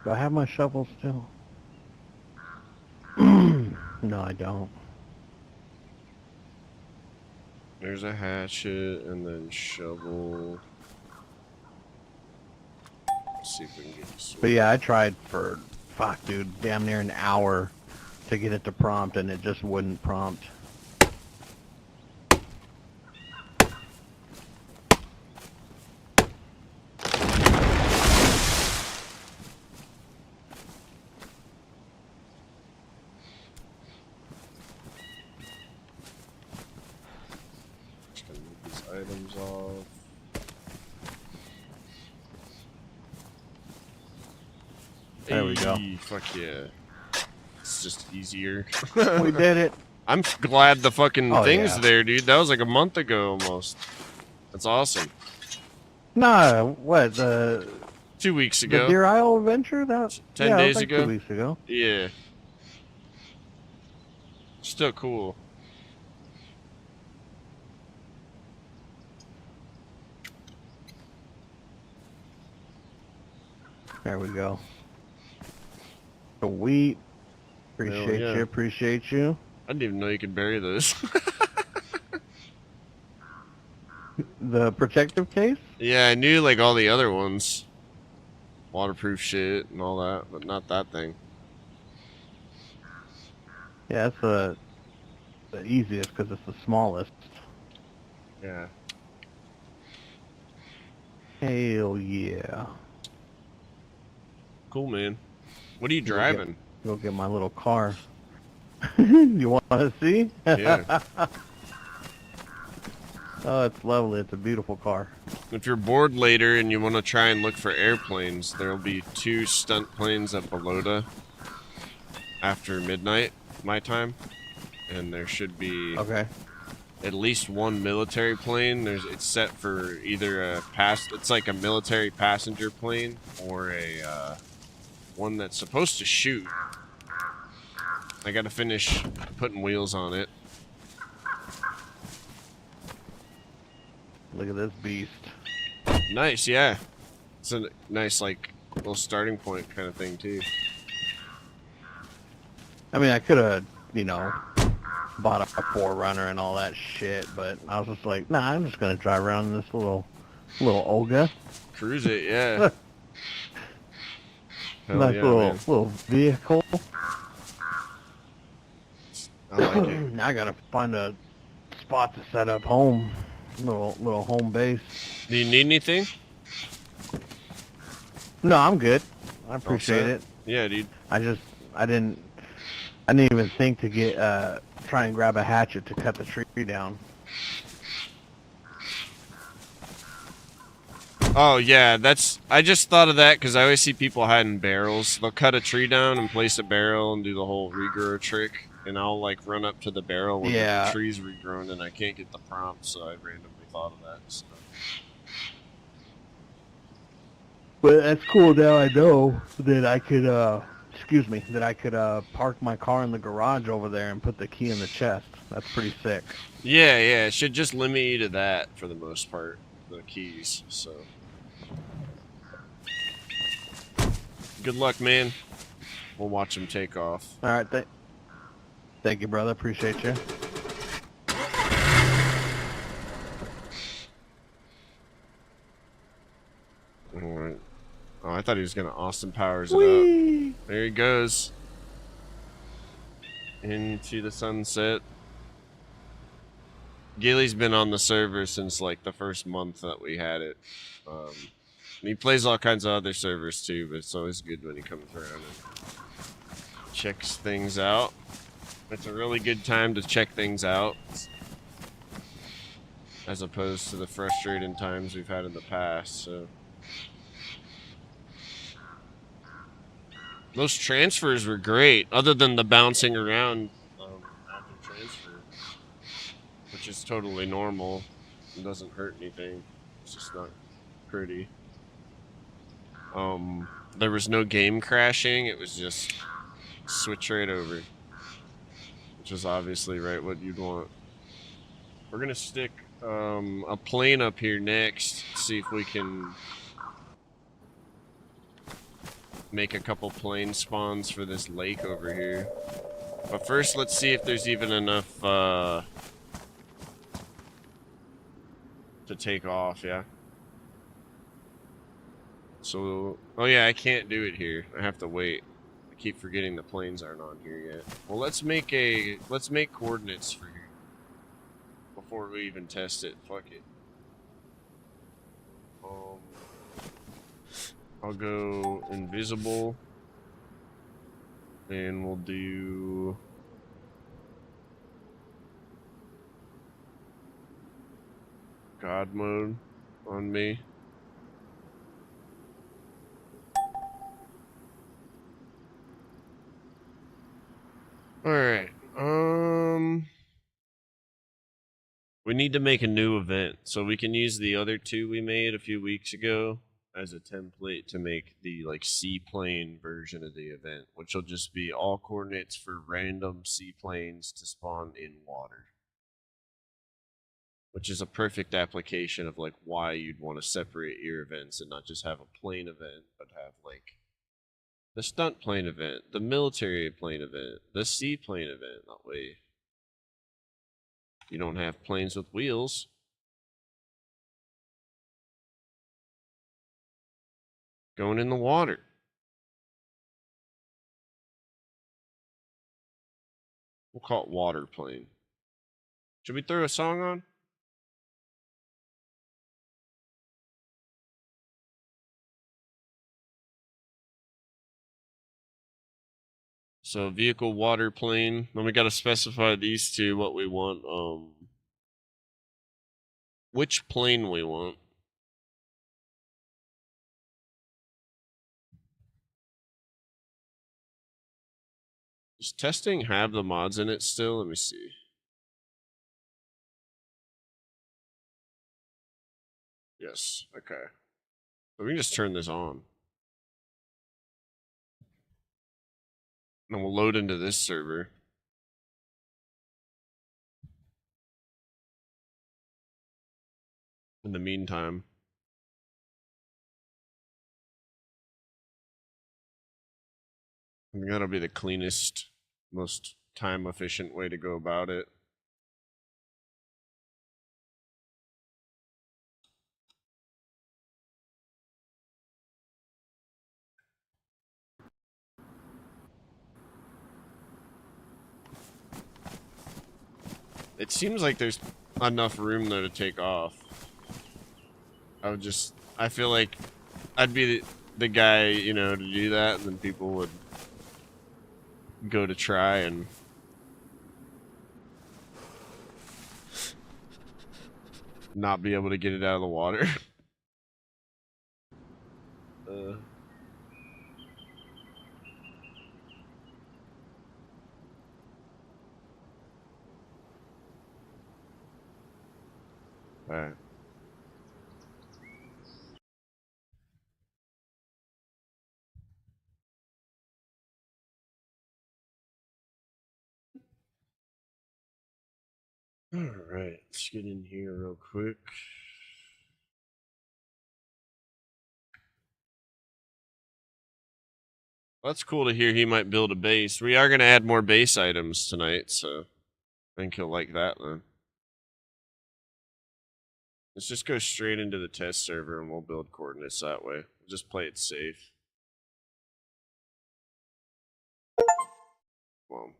Do I have my shovel still? No, I don't. There's a hatchet and then shovel. Let's see if we can get this. But yeah, I tried for, fuck, dude, damn near an hour to get it to prompt, and it just wouldn't prompt. Just gonna move these items off. There we go. Hey, fuck yeah. It's just easier. We did it. I'm glad the fucking thing's yeah. there, dude. That was like a month ago almost. That's awesome. Nah, what, the 2 weeks ago. Deer Isle adventure? That 10 yeah, it was days like ago? 2 weeks ago. Yeah. Still cool. There we go. The wheat. Appreciate yeah. you, appreciate you. I didn't even know you could bury those. The protective case? Yeah, I knew like all the other ones. Waterproof shit and all that, but not that thing. Yeah, that's the easiest because it's the smallest. Yeah. Hell yeah. Cool, man. What are you driving? Go get my little car. You want to see? Yeah. Oh, it's lovely. It's a beautiful car. If you're bored later and you want to try and look for airplanes, there'll be 2 stunt planes at Balota after midnight, my time. And there should be Okay. at least 1 military plane. It's set for either it's like a military passenger plane or a one that's supposed to shoot. I gotta finish putting wheels on it. Look at this beast. Nice, yeah. It's a nice, like, little starting point kind of thing, too. I mean, I could have, you know, bought a 4Runner and all that shit, but I was just like, nah, I'm just gonna drive around in this little Olga. Cruise it, yeah. Hell Nice yeah, little man. little vehicle. I like it. Now I gotta find a spot to set up home. Little home base. Do you need anything? No, I'm good. I appreciate set? it. Yeah, dude. I didn't even think to get try and grab a hatchet to cut the tree down. Oh, yeah, I just thought of that because I always see people hiding barrels. They'll cut a tree down and place a barrel and do the whole regrow trick. And I'll, like, run up to the barrel when the tree's regrown and I can't get the prompt, so I randomly thought of that. So. But that's cool. Now I know that I could, that I could park my car in the garage over there and put the key in the chest. That's pretty sick. Yeah, it should just limit you to that for the most part, the keys, so. Good luck, man. We'll watch him take off. All right, thank you, brother. Appreciate you. Alright. Oh, I thought he was gonna Austin Powers it Whee! up. There he goes. Into the sunset. Gilly's been on the server since like the first month that we had it. And he plays all kinds of other servers too, but it's always good when he comes around and checks things out. It's a really good time to check things out, as opposed to the frustrating times we've had in the past. So those transfers were great, other than the bouncing around after transfer, which is totally normal. It doesn't hurt anything. It's just not pretty. There was no game crashing. It was just switch right over, which is obviously right what you'd want. We're gonna stick a plane up here next. See if we can make a couple plane spawns for this lake over here. But first, let's see if there's even enough to take off. Yeah. So, oh yeah, I can't do it here. I have to wait. I keep forgetting the planes aren't on here yet. Well, let's make coordinates for here before we even test it. Fuck it. I'll go invisible, and we'll do God mode on me. Alright, we need to make a new event, so we can use the other two we made a few weeks ago as a template to make the like seaplane version of the event, which will just be all coordinates for random seaplanes to spawn in water. Which is a perfect application of like why you'd want to separate your events and not just have a plane event, but have like the stunt plane event, the military plane event, the seaplane event. That way you don't have planes with wheels. Going in the water. We'll call it water plane. Should we throw a song on? So vehicle, water plane. Then we got to specify these two what we want. Which plane we want. Does testing have the mods in it still? Let me see. Yes. Okay. So we can just turn this on. And we'll load into this server. In the meantime. I think that'll be the cleanest, most time efficient way to go about it. It seems like there's enough room there to take off. I feel like I'd be the guy, you know, to do that, and then people would go to try and not be able to get it out of the water. Alright. Alright, let's get in here real quick. That's cool to hear he might build a base. We are going to add more base items tonight, so I think he'll like that then. Let's just go straight into the test server and we'll build coordinates that way. We'll just play it safe. Well,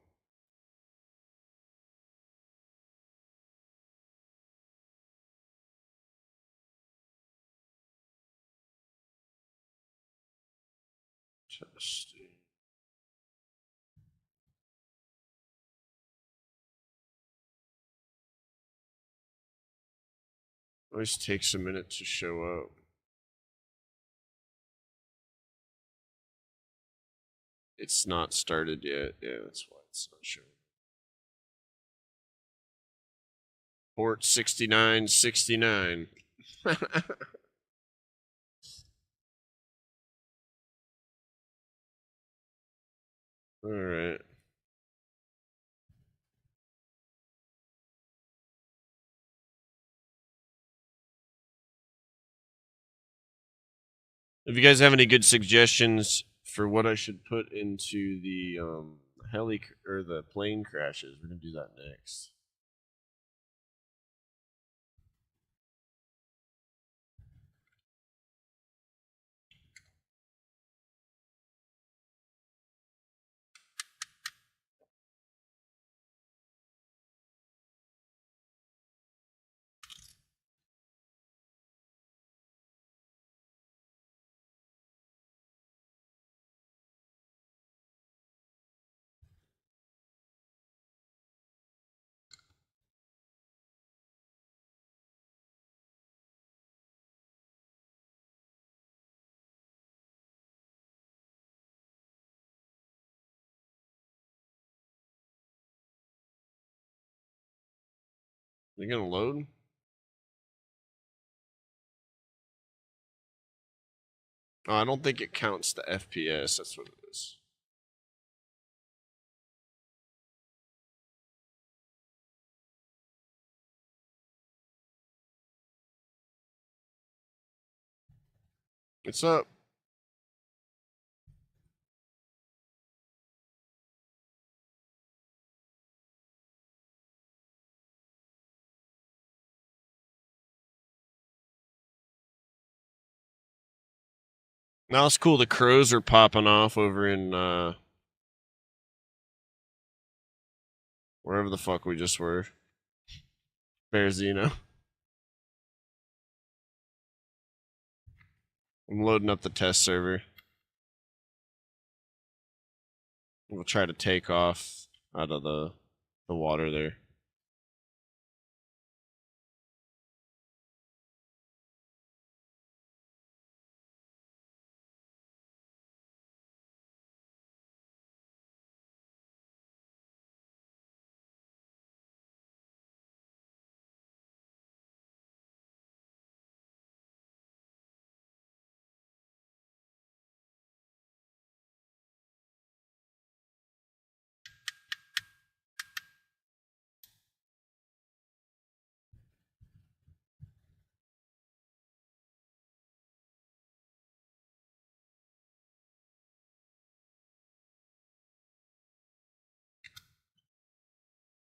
testing. Always takes a minute to show up. It's not started yet. Yeah, that's why it's not showing. Port 6969. Alright. If you guys have any good suggestions for what I should put into the heli or the plane crashes, we're gonna do that next. You gonna load? Oh, I don't think it counts the FPS. That's what it is. What's up? Now it's cool. The crows are popping off over in wherever the fuck we just were. Bearzino. I'm loading up the test server. We'll try to take off out of the water there.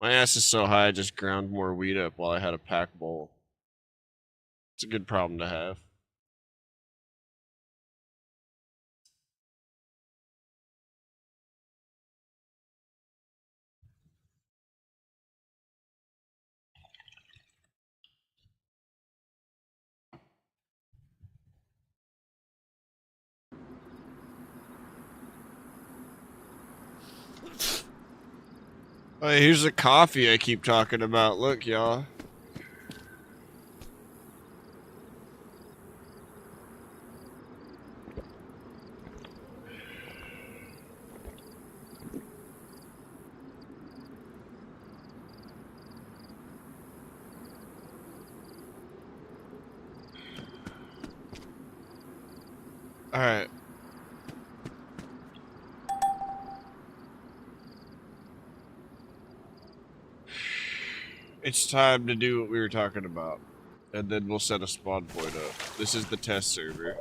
My ass is so high I just ground more weed up while I had a pack bowl. It's a good problem to have. Oh, here's the coffee I keep talking about. Look, y'all. Alright. It's time to do what we were talking about. And then we'll set a spawn point up. This is the test server.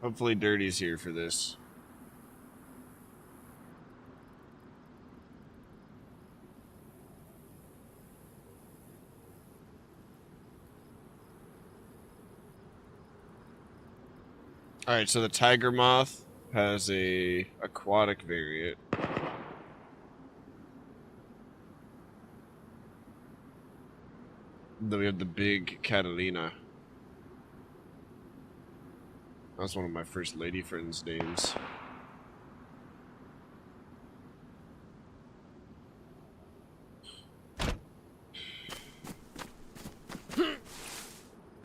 Hopefully Dirty's here for this. Alright, so the tiger moth has a aquatic variant. Then we have the big Catalina. That's one of my first lady friends' names.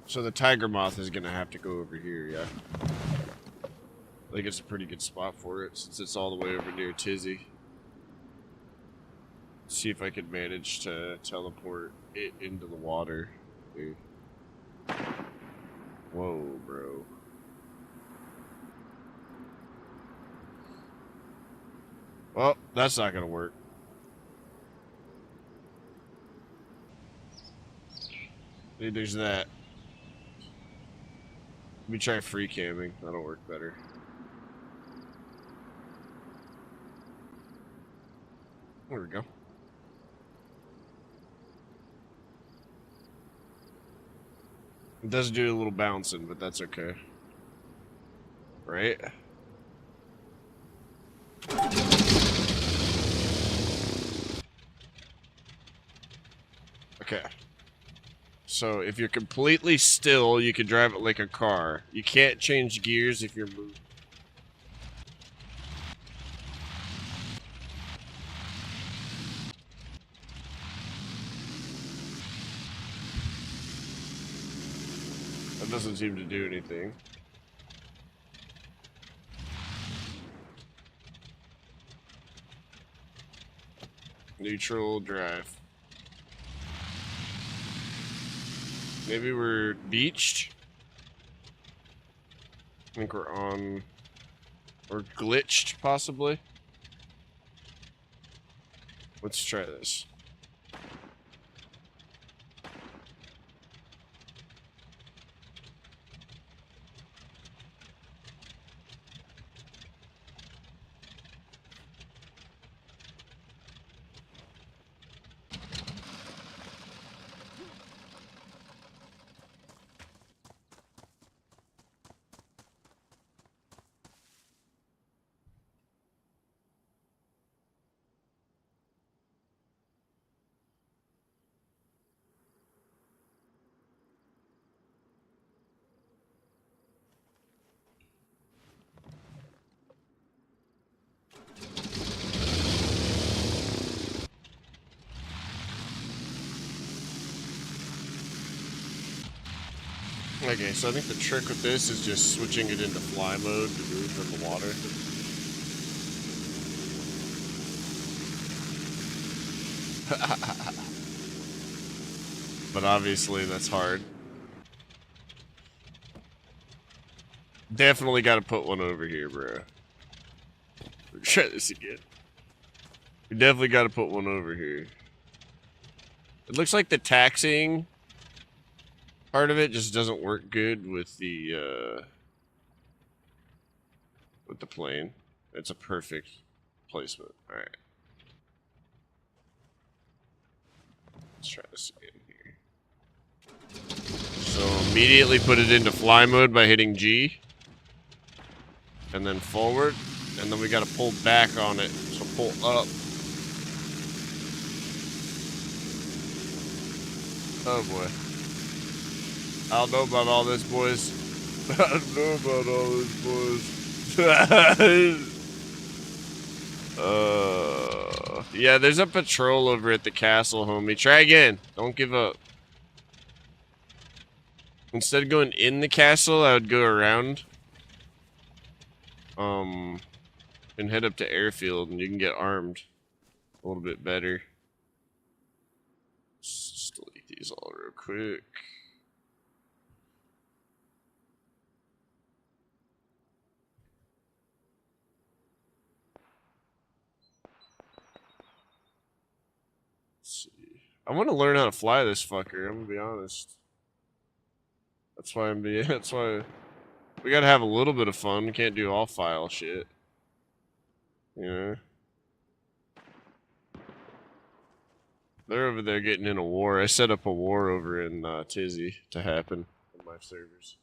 So the tiger moth is gonna have to go over here, yeah? I think it's a pretty good spot for it since it's all the way over near Tizzy. See if I can manage to teleport it into the water. Dude. Whoa, bro. Well, that's not gonna work. Dude, there's that. Let me try free camming. That'll work better. There we go. It does do a little bouncing, but that's okay. Right? Okay. So if you're completely still, you can drive it like a car. You can't change gears if you're moving. That doesn't seem to do anything. Neutral drive. Maybe we're beached. I think we're on... or glitched, possibly. Let's try this. Okay, so I think the trick with this is just switching it into fly mode to move from the water. But obviously that's hard. Definitely got to put one over here, bro. Try this again. We definitely got to put one over here. It looks like the taxiing part of it just doesn't work good with the plane. It's a perfect placement. All right. Let's try this again here. So immediately put it into fly mode by hitting G. And then forward. And then we got to pull back on it. So pull up. Oh boy. I don't know about all this, boys. I don't know about all this, boys. Yeah, there's a patrol over at the castle, homie. Try again. Don't give up. Instead of going in the castle, I would go around. And head up to airfield, and you can get armed a little bit better. Let's just delete these all real quick. Let's see. I want to learn how to fly this fucker. I'm gonna be honest. That's why I'm being. That's why We gotta have a little bit of fun. We can't do all file shit. You know? They're over there getting in a war. I set up a war over in DayZ to happen on my servers.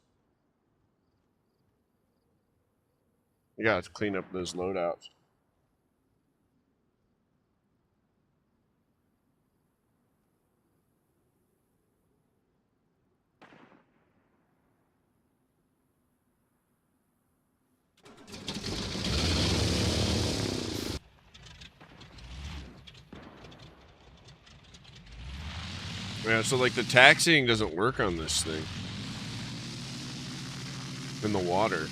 You gotta clean up those loadouts. Yeah, so like the taxiing doesn't work on this thing. In the water.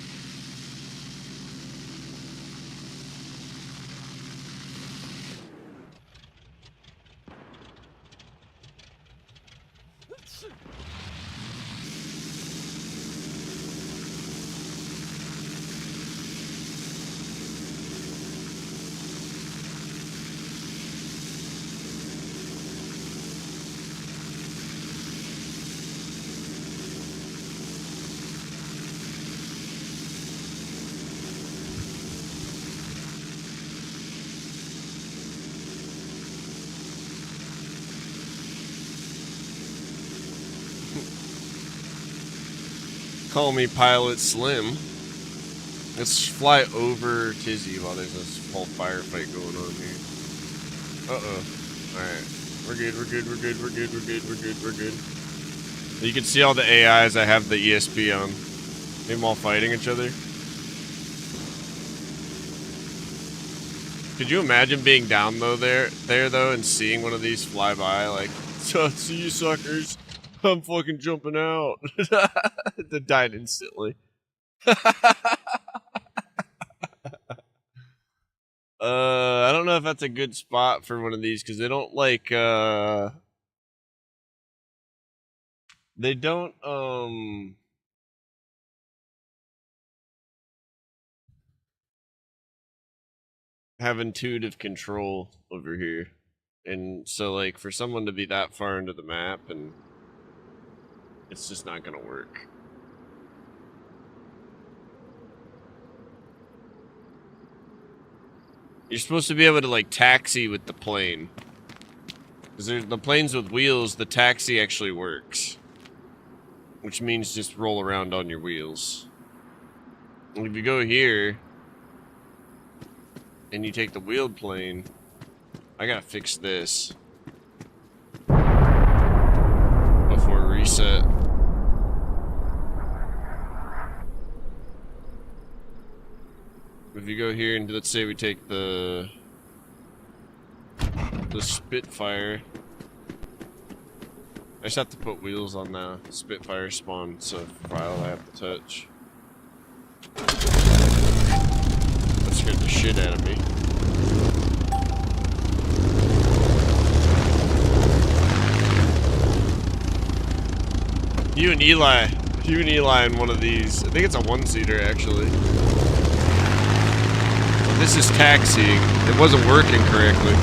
Call me Pilot Slim. Let's fly over DayZ while there's this whole firefight going on here. Uh-oh. Alright. We're good, we're good, we're good, we're good, we're good, we're good, we're good. You can see all the AIs. I have the ESP on. Them all fighting each other. Could you imagine being down though there though and seeing one of these fly by like, so see you suckers. I'm fucking jumping out. They died instantly. I don't know if that's a good spot for one of these because they don't like they don't have intuitive control over here. And so like for someone to be that far into the map, and it's just not gonna work. You're supposed to be able to like taxi with the plane. Because the planes with wheels, the taxi actually works. Which means just roll around on your wheels. And if you go here and you take the wheeled plane, I gotta fix this before reset. If you go here and let's say we take the Spitfire, I just have to put wheels on the Spitfire spawn, so file I have to touch. That scared the shit out of me. You and Eli in one of these. I think it's a one-seater actually. But this is taxiing. It wasn't working correctly.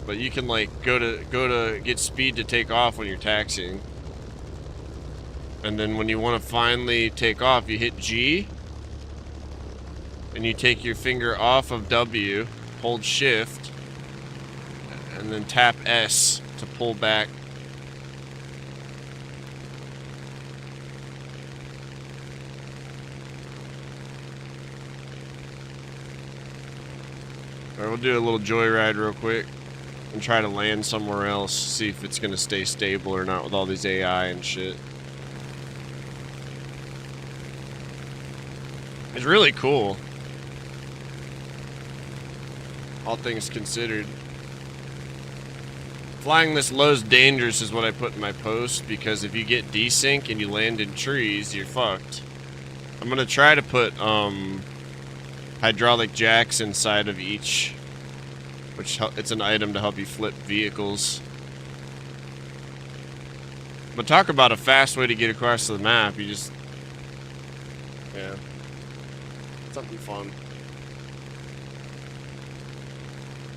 But you can like go to get speed to take off when you're taxiing. And then when you want to finally take off, you hit G. And you take your finger off of W, hold shift, and then tap S to pull back. Alright, we'll do a little joyride real quick and try to land somewhere else, see if it's gonna stay stable or not with all these AI and shit. It's really cool, all things considered. Flying this low is dangerous is what I put in my post, because if you get desync and you land in trees, you're fucked. I'm gonna try to put hydraulic jacks inside of each, which it's an item to help you flip vehicles. But talk about a fast way to get across the map. You just, yeah, something fun.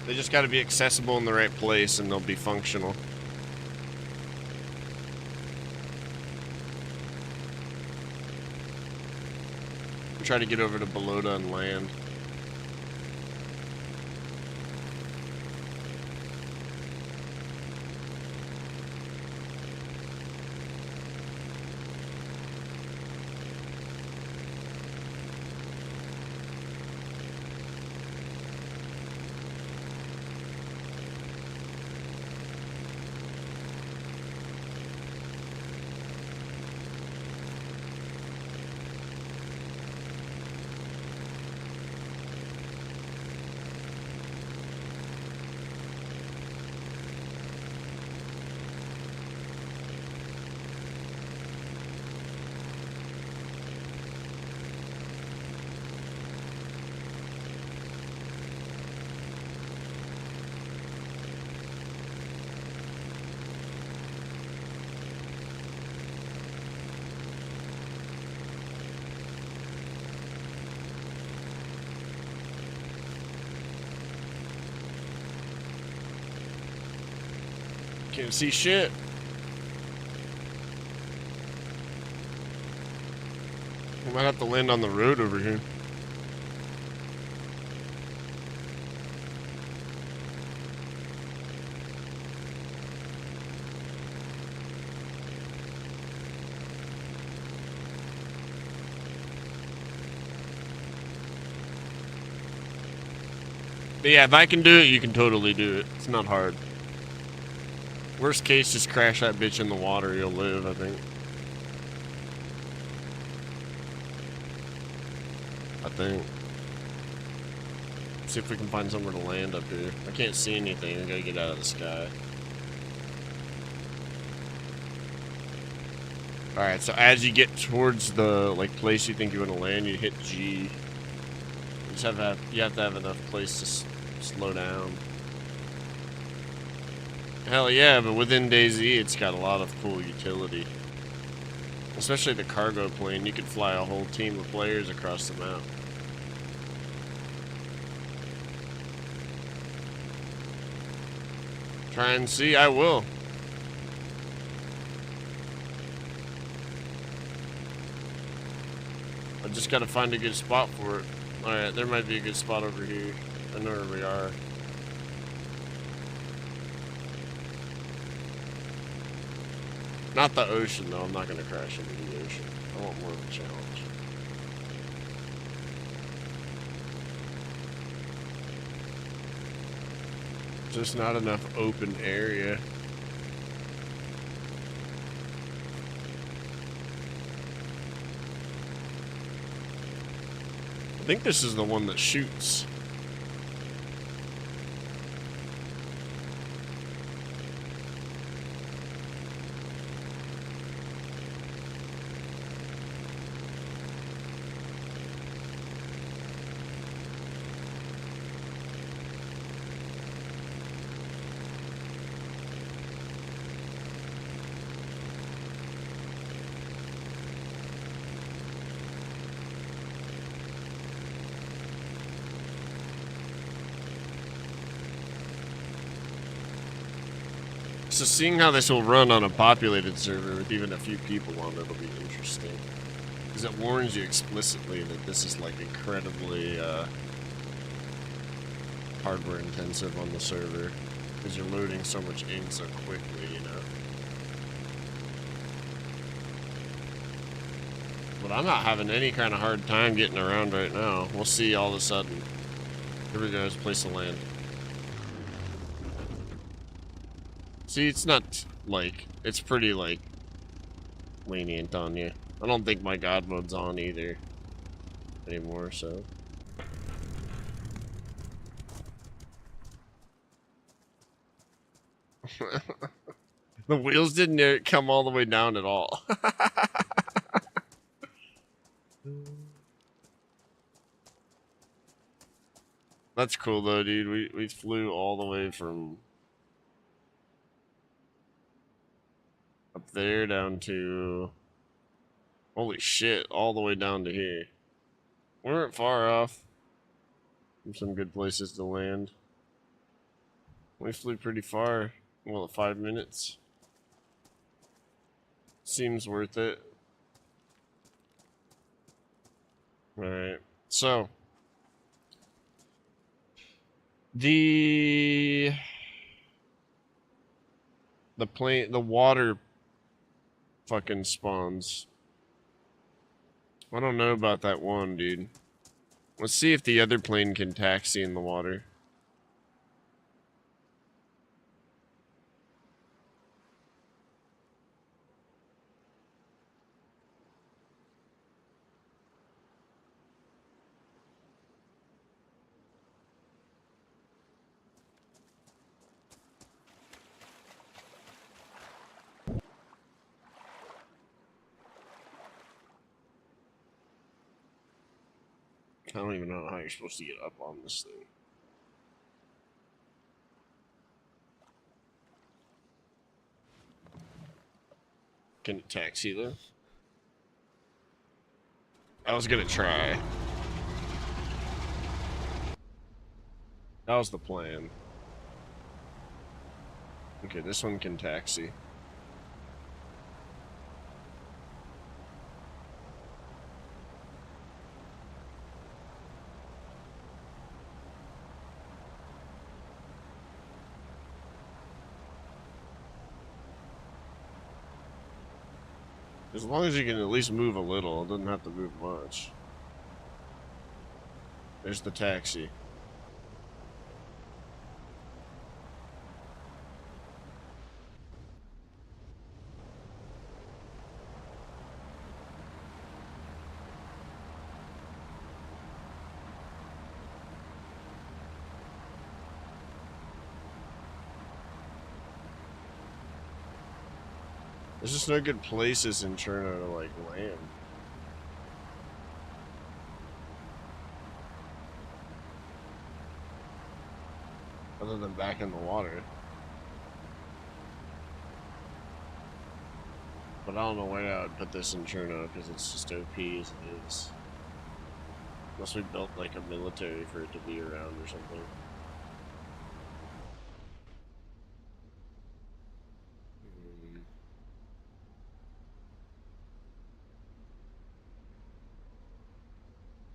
They just got to be accessible in the right place and they'll be functional. Try to get over to Balota and land. Can't see shit. We might have to land on the road over here. But yeah, if I can do it, you can totally do it. It's not hard. Worst case, just crash that bitch in the water. You'll live, I think. See if we can find somewhere to land up here. I can't see anything. I gotta get out of the sky. Alright, so as you get towards the place you think you want to land, you hit G. You just have to have enough place to slow down. Hell yeah, but within DayZ, it's got a lot of cool utility. Especially the cargo plane. You could fly a whole team of players across the map. Try and see, I will. I just gotta find a good spot for it. Alright, there might be a good spot over here. I know where we are. Not the ocean, though. I'm not gonna crash into the ocean. I want more of a challenge. Just not enough open area. I think this is the one that shoots. So seeing how this will run on a populated server with even a few people on it will be interesting. Because it warns you explicitly that this is like incredibly hardware intensive on the server. Because you're loading so much in so quickly, you know. But I'm not having any kind of hard time getting around right now. We'll see all of a sudden. Here we go, let's place to land. See, it's not, it's pretty, lenient on you. I don't think my God mode's on either anymore, so. The wheels didn't come all the way down at all. That's cool, though, dude. We flew all the way from up there down to, holy shit, all the way down to here. We weren't far off from some good places to land. We flew pretty far. Well, 5 minutes. Seems worth it. Alright. So the the water fucking spawns. I don't know about that one, dude. Let's see if the other plane can taxi in the water. I don't even know how you're supposed to get up on this thing. Can it taxi though? I was gonna try. That was the plan. Okay, this one can taxi. As long as you can at least move a little, it doesn't have to move much. There's the taxi. There's just no good places in Cherno to, like, land. Other than back in the water. But I don't know where I would put this in Cherno, because it's just OP as it is. Unless we built, like, a military for it to be around or something.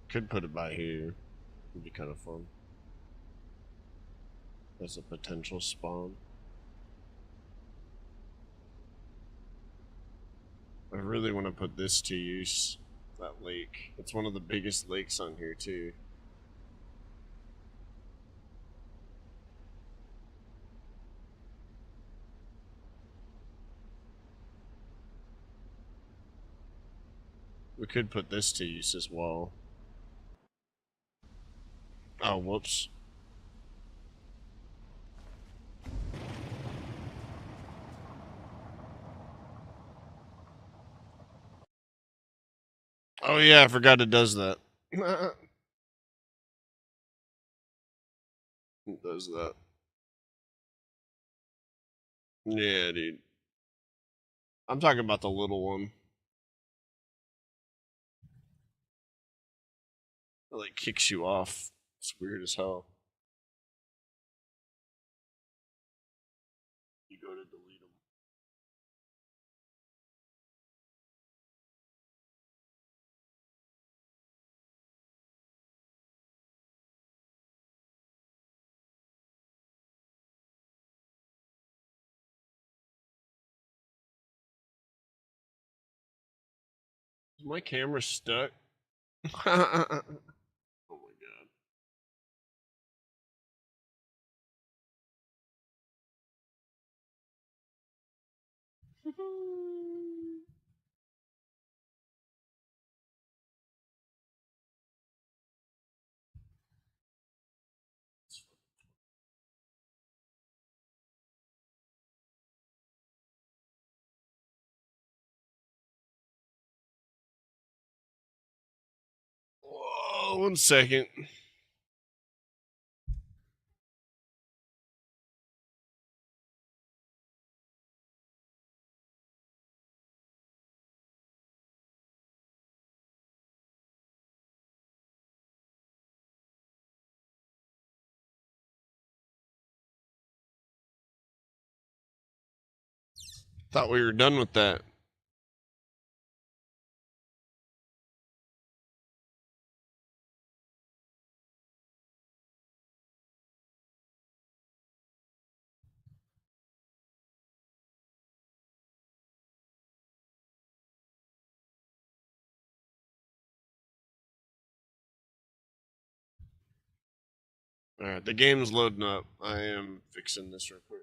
Could put it by here. Would be kind of fun. As a potential spawn. I really want to put this to use. That lake. It's one of the biggest lakes on here too. We could put this to use as well. Oh, whoops. Oh yeah, I forgot it does that. It does that. Yeah, dude. I'm talking about the little one. It like kicks you off. It's weird as hell. You go to delete them. Is my camera stuck? Oh my god. Whoa, 1 second. Thought we were done with that. Alright, the game's loading up. I am fixing this real quick.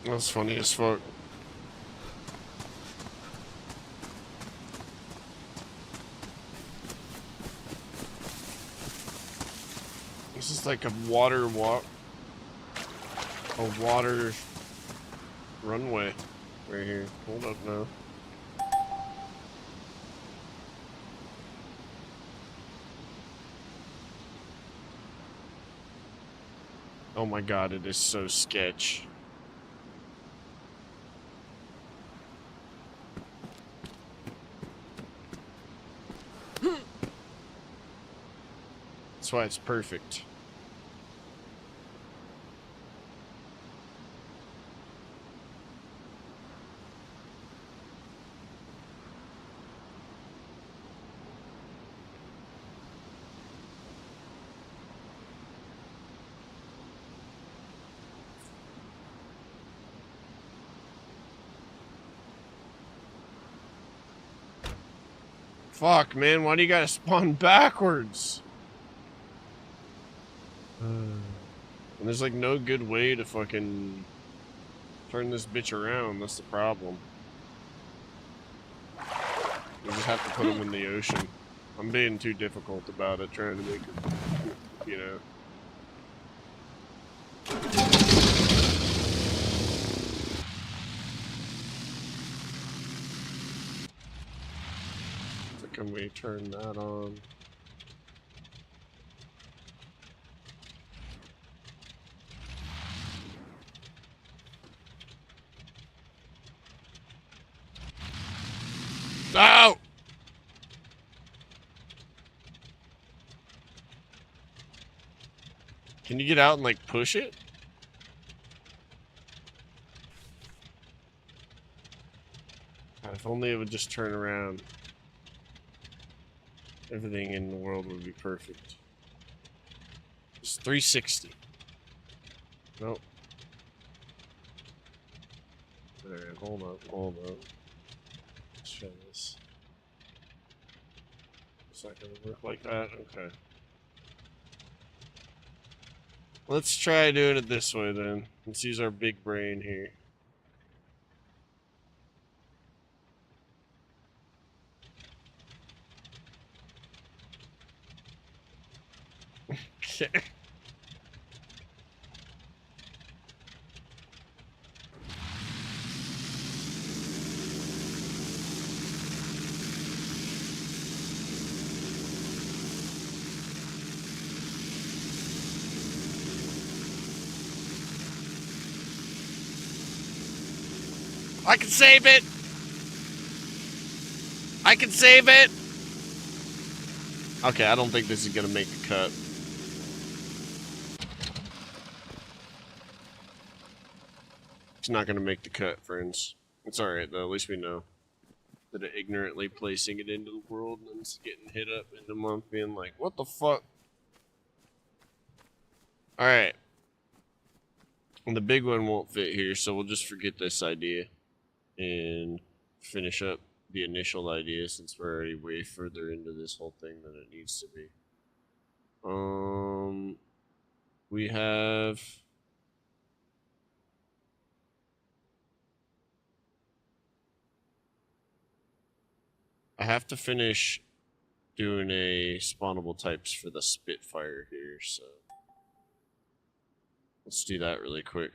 That's funny as fuck. This is like a water runway right here. Hold up now. Oh my god, it is so sketch. That's why it's perfect. Fuck, man, why do you gotta spawn backwards? And there's like no good way to fucking turn this bitch around. That's the problem. We just have to put them in the ocean. I'm being too difficult about it, trying to make it, you know. So can we turn that on? No! Can you get out and like push it? God, if only it would just turn around. Everything in the world would be perfect. It's 360. Nope. Alright, hold up. Let's try this. It's not gonna work like that? Okay. Let's try doing it this way then. Let's use our big brain here. Okay. I can save it! I can save it! Okay, I don't think this is gonna make the cut. It's not gonna make the cut, friends. It's alright though, at least we know. That of ignorantly placing it into the world and then it's getting hit up in the month being like, what the fuck? Alright. And the big one won't fit here, so we'll just forget this idea. And finish up the initial idea since we're already way further into this whole thing than it needs to be. We have I have to finish doing a spawnable types for the Spitfire here, so let's do that really quick.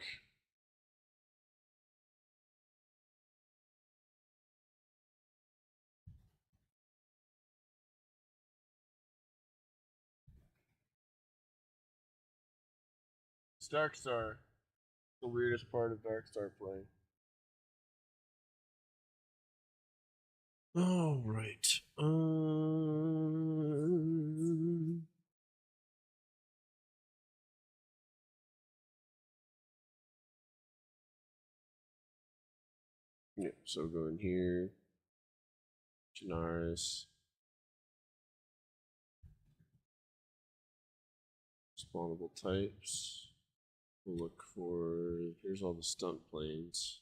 It's Darkstar. The weirdest part of Darkstar playing. All right. Yeah, so go in here. Janaris. Spawnable types. We'll look for. Here's all the stunt planes.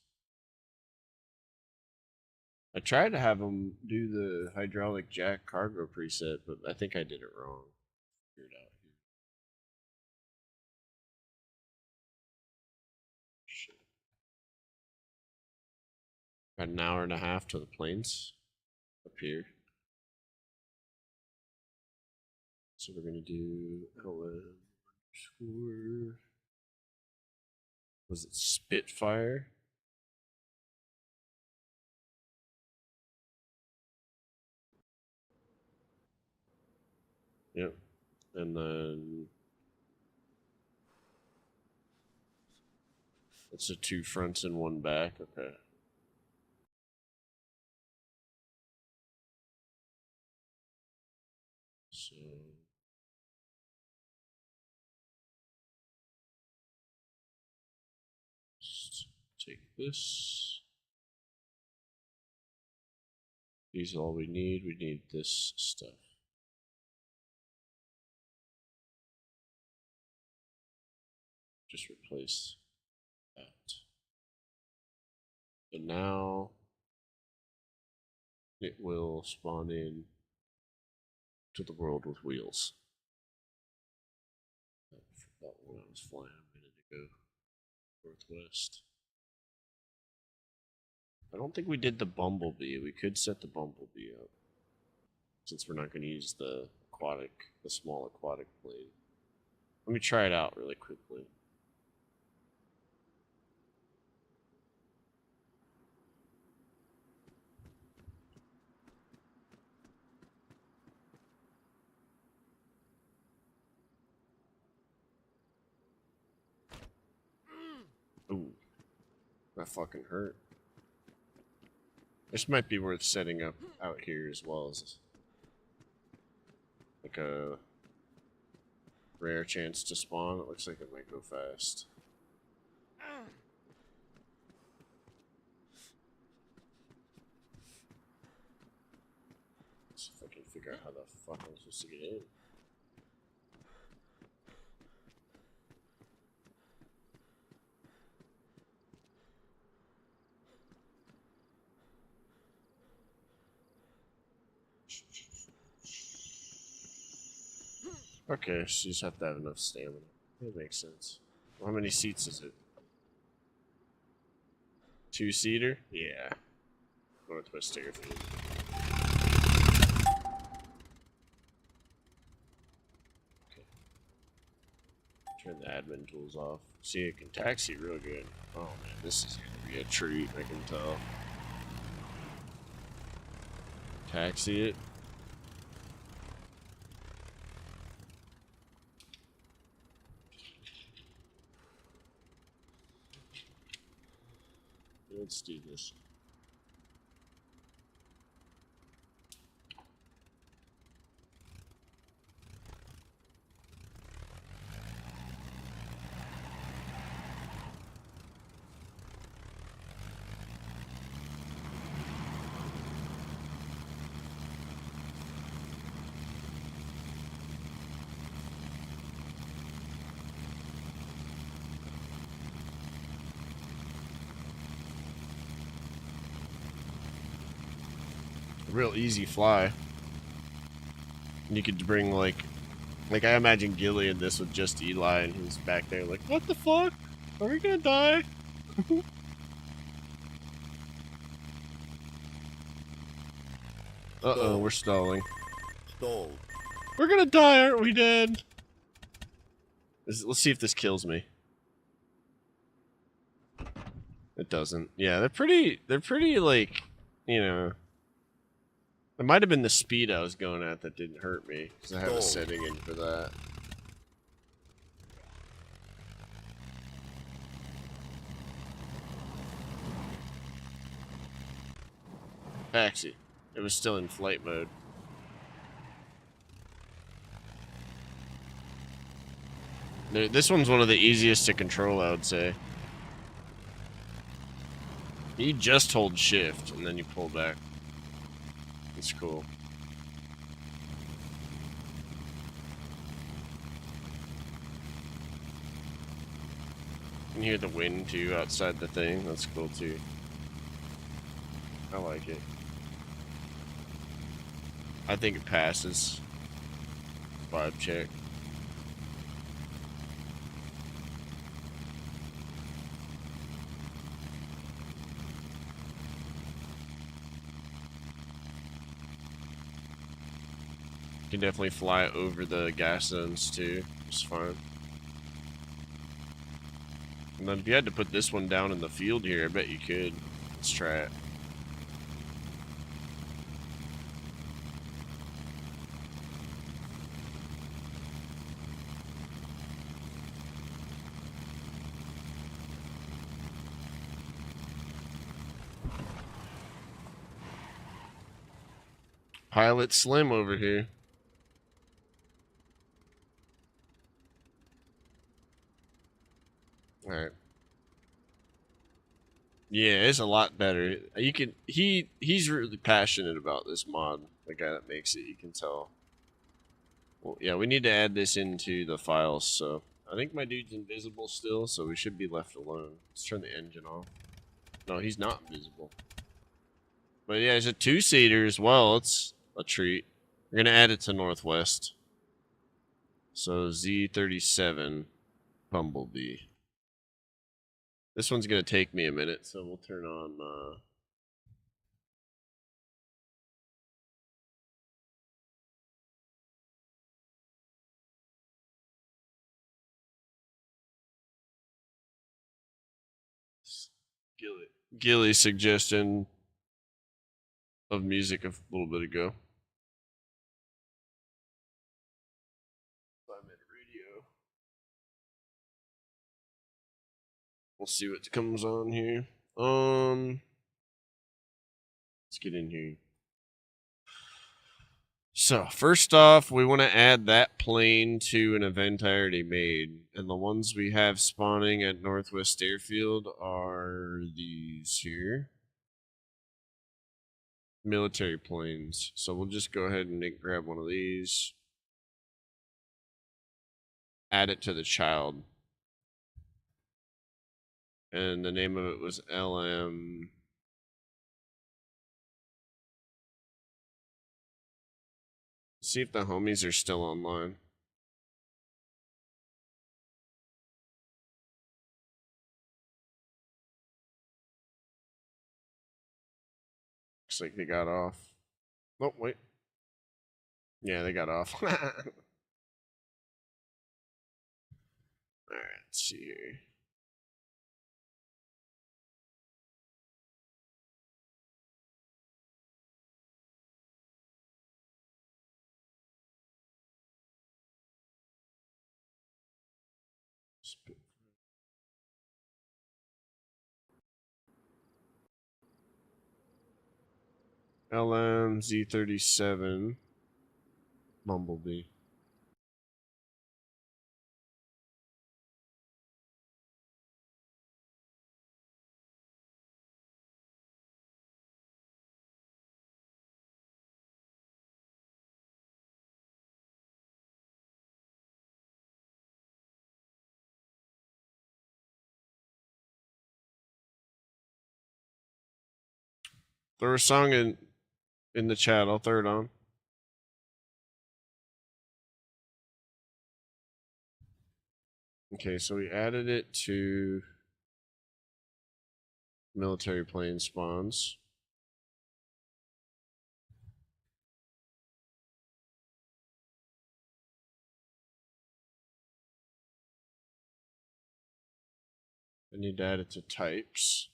I tried to have them do the hydraulic jack cargo preset, but I think I did it wrong. Figure it out here. Shit. Got an hour and a half to the planes up here. So we're gonna do LM underscore. Was it Spitfire? Yep. And then it's a 2 fronts and 1 back. Okay. So just take this. These are all we need. We need this stuff. Just replace that. And now it will spawn in to the world with wheels. I forgot when I was flying a minute ago. Northwest. I don't think we did the bumblebee. We could set the bumblebee up. Since we're not going to use the small aquatic plane. Let me try it out really quickly. Ooh, that fucking hurt. This might be worth setting up out here as well as like a rare chance to spawn. It looks like it might go fast. Let's see if I can figure out how the fuck I'm supposed to get in. Okay, so you just have to have enough stamina. That makes sense. Well, how many seats is it? 2-seater? Yeah. Going with my sticker feed. Okay. Turn the admin tools off. See, it can taxi real good. Oh man, this is gonna be a treat, I can tell. Taxi it. Let's do this. Real easy fly. And you could bring like I imagine Gilly in this with just Eli, and he's back there like, what the fuck? Are we gonna die? Uh-oh, we're stalling. Stalled. We're gonna die, aren't we, Dad? Let's see if this kills me. It doesn't. Yeah, they're pretty like, you know. It might have been the speed I was going at that didn't hurt me, because I have a setting in for that. Taxi. It was still in flight mode. This one's one of the easiest to control, I would say. You just hold shift and then you pull back. It's cool. You can hear the wind too outside the thing. That's cool too. I like it. I think it passes. Vibe check. You can definitely fly over the gas zones too. It's fine. And then if you had to put this one down in the field here, I bet you could. Let's try it. Pilot Slim over here. Alright. Yeah, it's a lot better. You can he's really passionate about this mod. The guy that makes it, you can tell. Well, yeah, we need to add this into the files, so I think my dude's invisible still, so we should be left alone. Let's turn the engine off. No, he's not invisible. But yeah, it's a two-seater as well. It's a treat. We're gonna add it to Northwest. So Z37 Bumblebee. This one's gonna take me a minute, so we'll turn on Gilly's suggestion of music a little bit ago. 5-minute radio. We'll see what comes on here. Let's get in here. So, first off, we want to add that plane to an event I already made. And the ones we have spawning at Northwest Airfield are these here. Military planes. So we'll just go ahead and grab one of these. Add it to the child. And the name of it was LM. See if the homies are still online. Looks like they got off. Oh, wait. Yeah, they got off. Alright, let's see here. LM Z37 Bumblebee. Throw a song in the chat. I'll throw it on. Okay, so we added it to military plane spawns. I need to add it to types.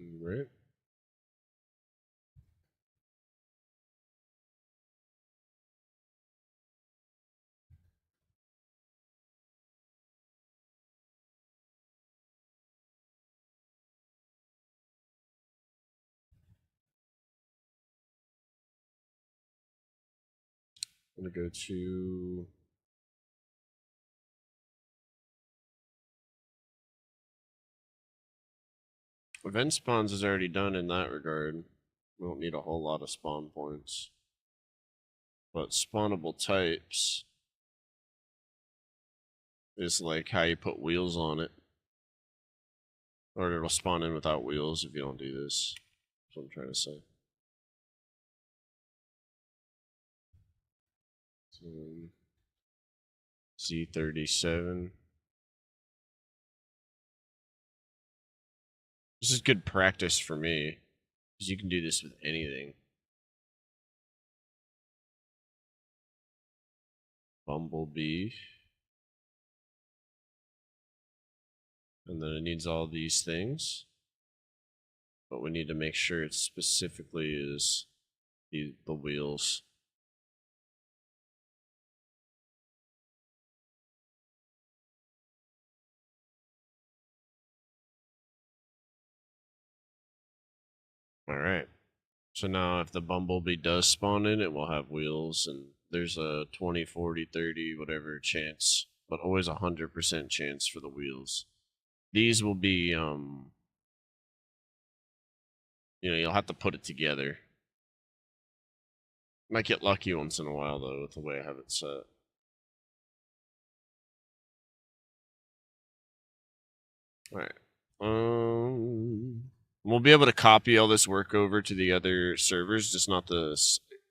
Right. I'm gonna go to event spawns is already done in that regard. We don't need a whole lot of spawn points. But spawnable types is like how you put wheels on it. Or it'll spawn in without wheels if you don't do this. That's what I'm trying to say. So, Z37. This is good practice for me. Because you can do this with anything. Bumblebee. And then it needs all these things. But we need to make sure it specifically is the wheels. Alright. So now if the Bumblebee does spawn in, it will have wheels, and there's a 20, 40, 30, whatever chance, but always 100% chance for the wheels. These will be, you'll have to put it together. Might get lucky once in a while, though, with the way I have it set. Alright. We'll be able to copy all this work over to the other servers, just not the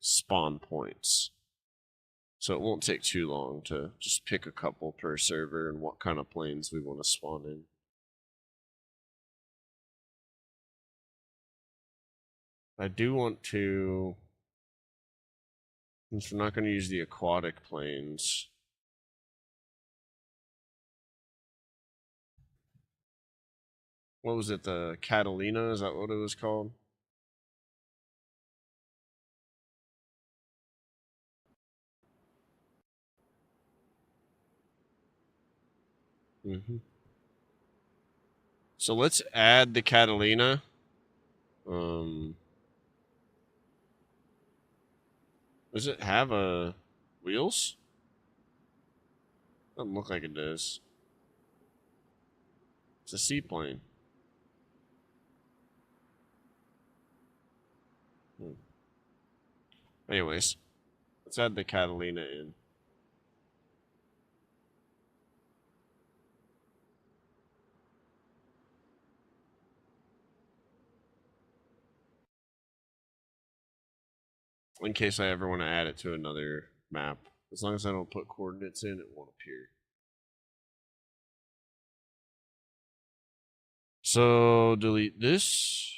spawn points. So it won't take too long to just pick a couple per server and what kind of planes we want to spawn in. I do want to, since we're not going to use the aquatic planes, what was it, the Catalina? Is that what it was called? So let's add the Catalina. Does it have a wheels? Doesn't look like it does. It's a seaplane. Anyways, let's add the Catalina in. In case I ever want to add it to another map. As long as I don't put coordinates in, it won't appear. So delete this.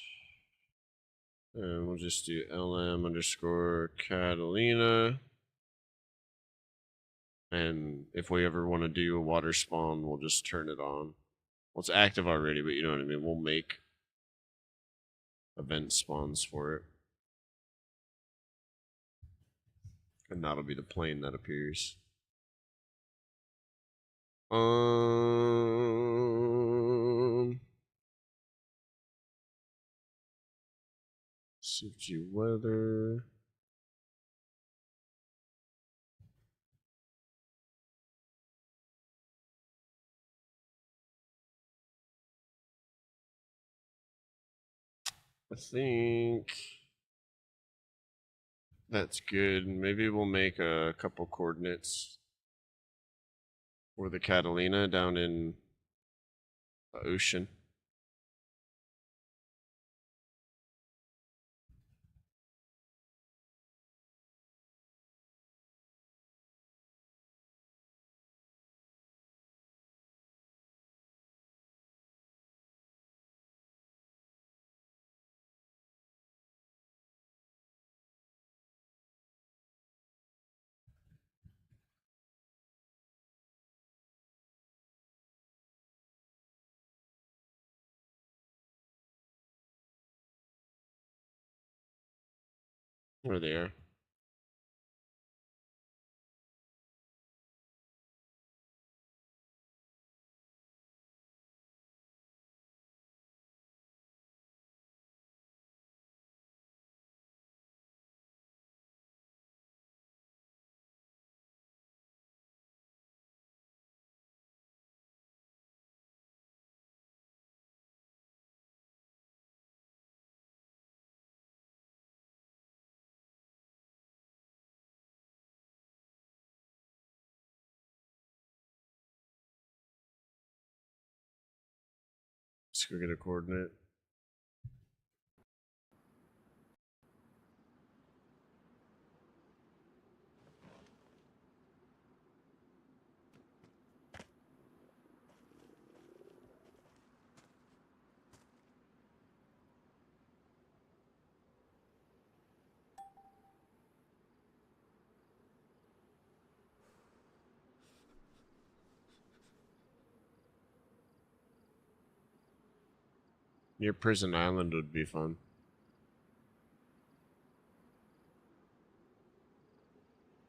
And we'll just do lm underscore Catalina. And if we ever want to do a water spawn, we'll just turn it on. Well, it's active already, but you know what I mean. We'll make event spawns for it. And that'll be the plane that appears. CFG weather. I think that's good. Maybe we'll make a couple coordinates for the Catalina down in the ocean. There they are. Let's go get a coordinate. Near Prison Island would be fun.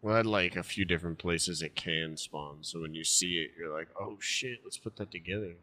Well, I'd like a few different places it can spawn, so when you see it, you're like, oh shit, let's put that together.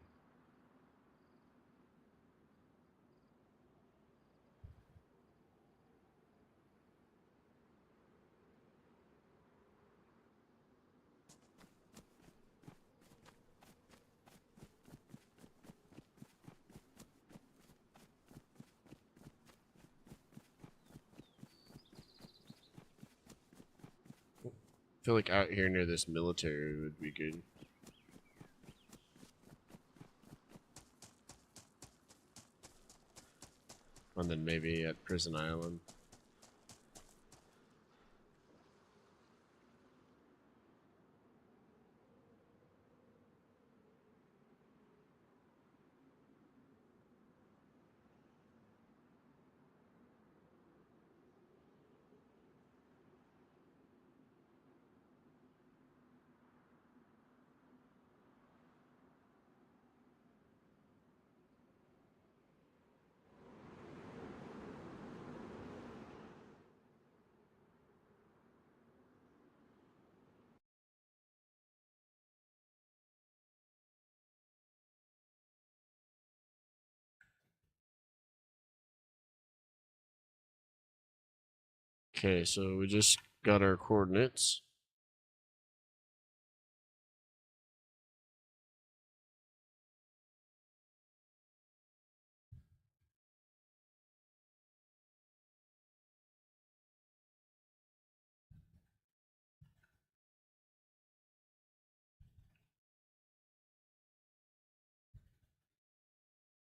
I feel like out here near this military would be good. And then maybe at Prison Island. Okay, so we just got our coordinates.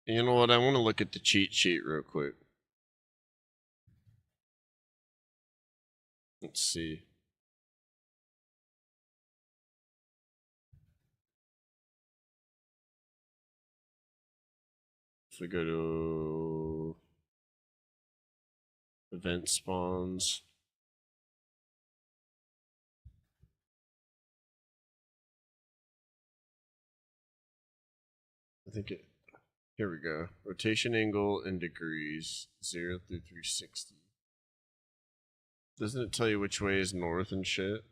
You know what? I want to look at the cheat sheet real quick. Let's see. If we go to event spawns, I think it. Here we go. Rotation angle in degrees, 0 through 360. Doesn't it tell you which way is north and shit?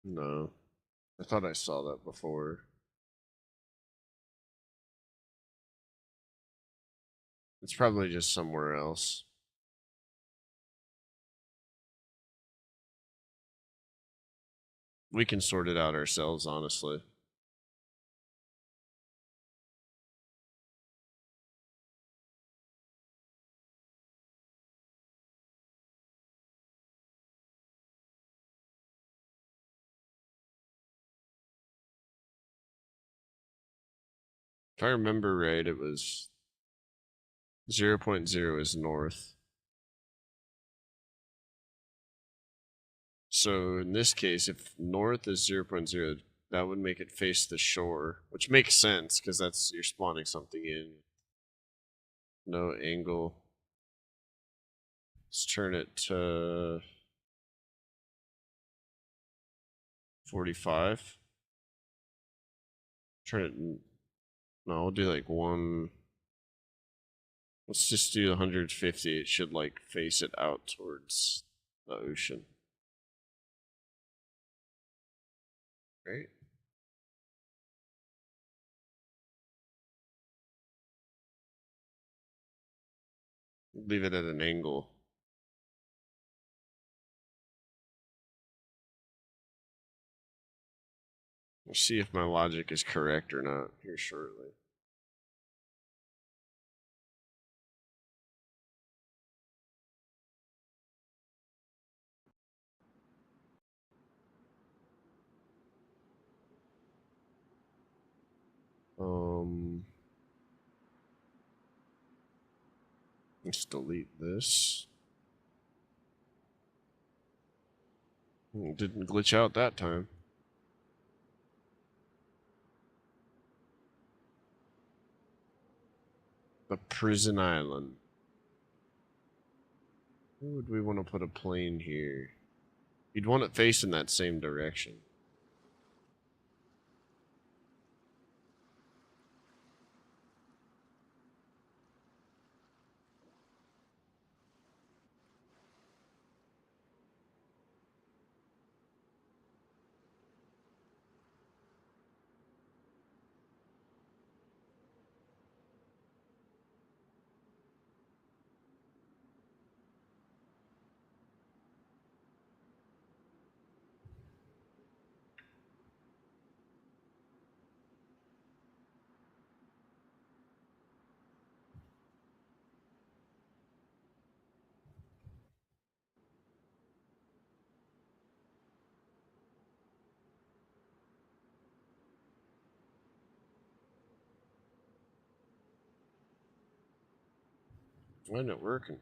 No. I thought I saw that before. It's probably just somewhere else. We can sort it out ourselves, honestly. If I remember right, it was 0.0 is north. So in this case, if north is 0.0, that would make it face the shore, which makes sense because that's you're spawning something in. No angle. Let's turn it to 45. Turn it. No, we'll do like one. Let's just do 150. It should like face it out towards the ocean. Right? Leave it at an angle. We'll see if my logic is correct or not here shortly. Let's delete this. Didn't glitch out that time. The prison island. Where would we want to put a plane here? You'd want it facing that same direction. Why isn't it working?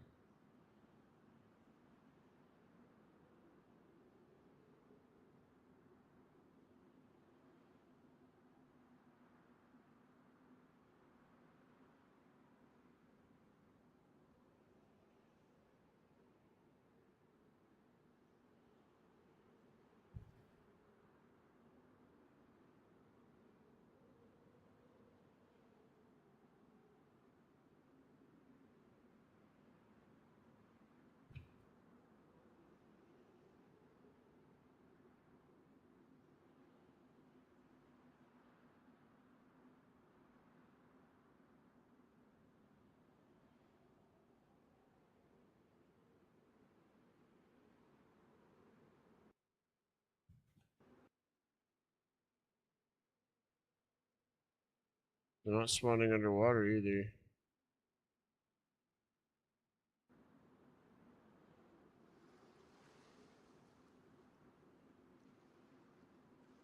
They're not spawning underwater either.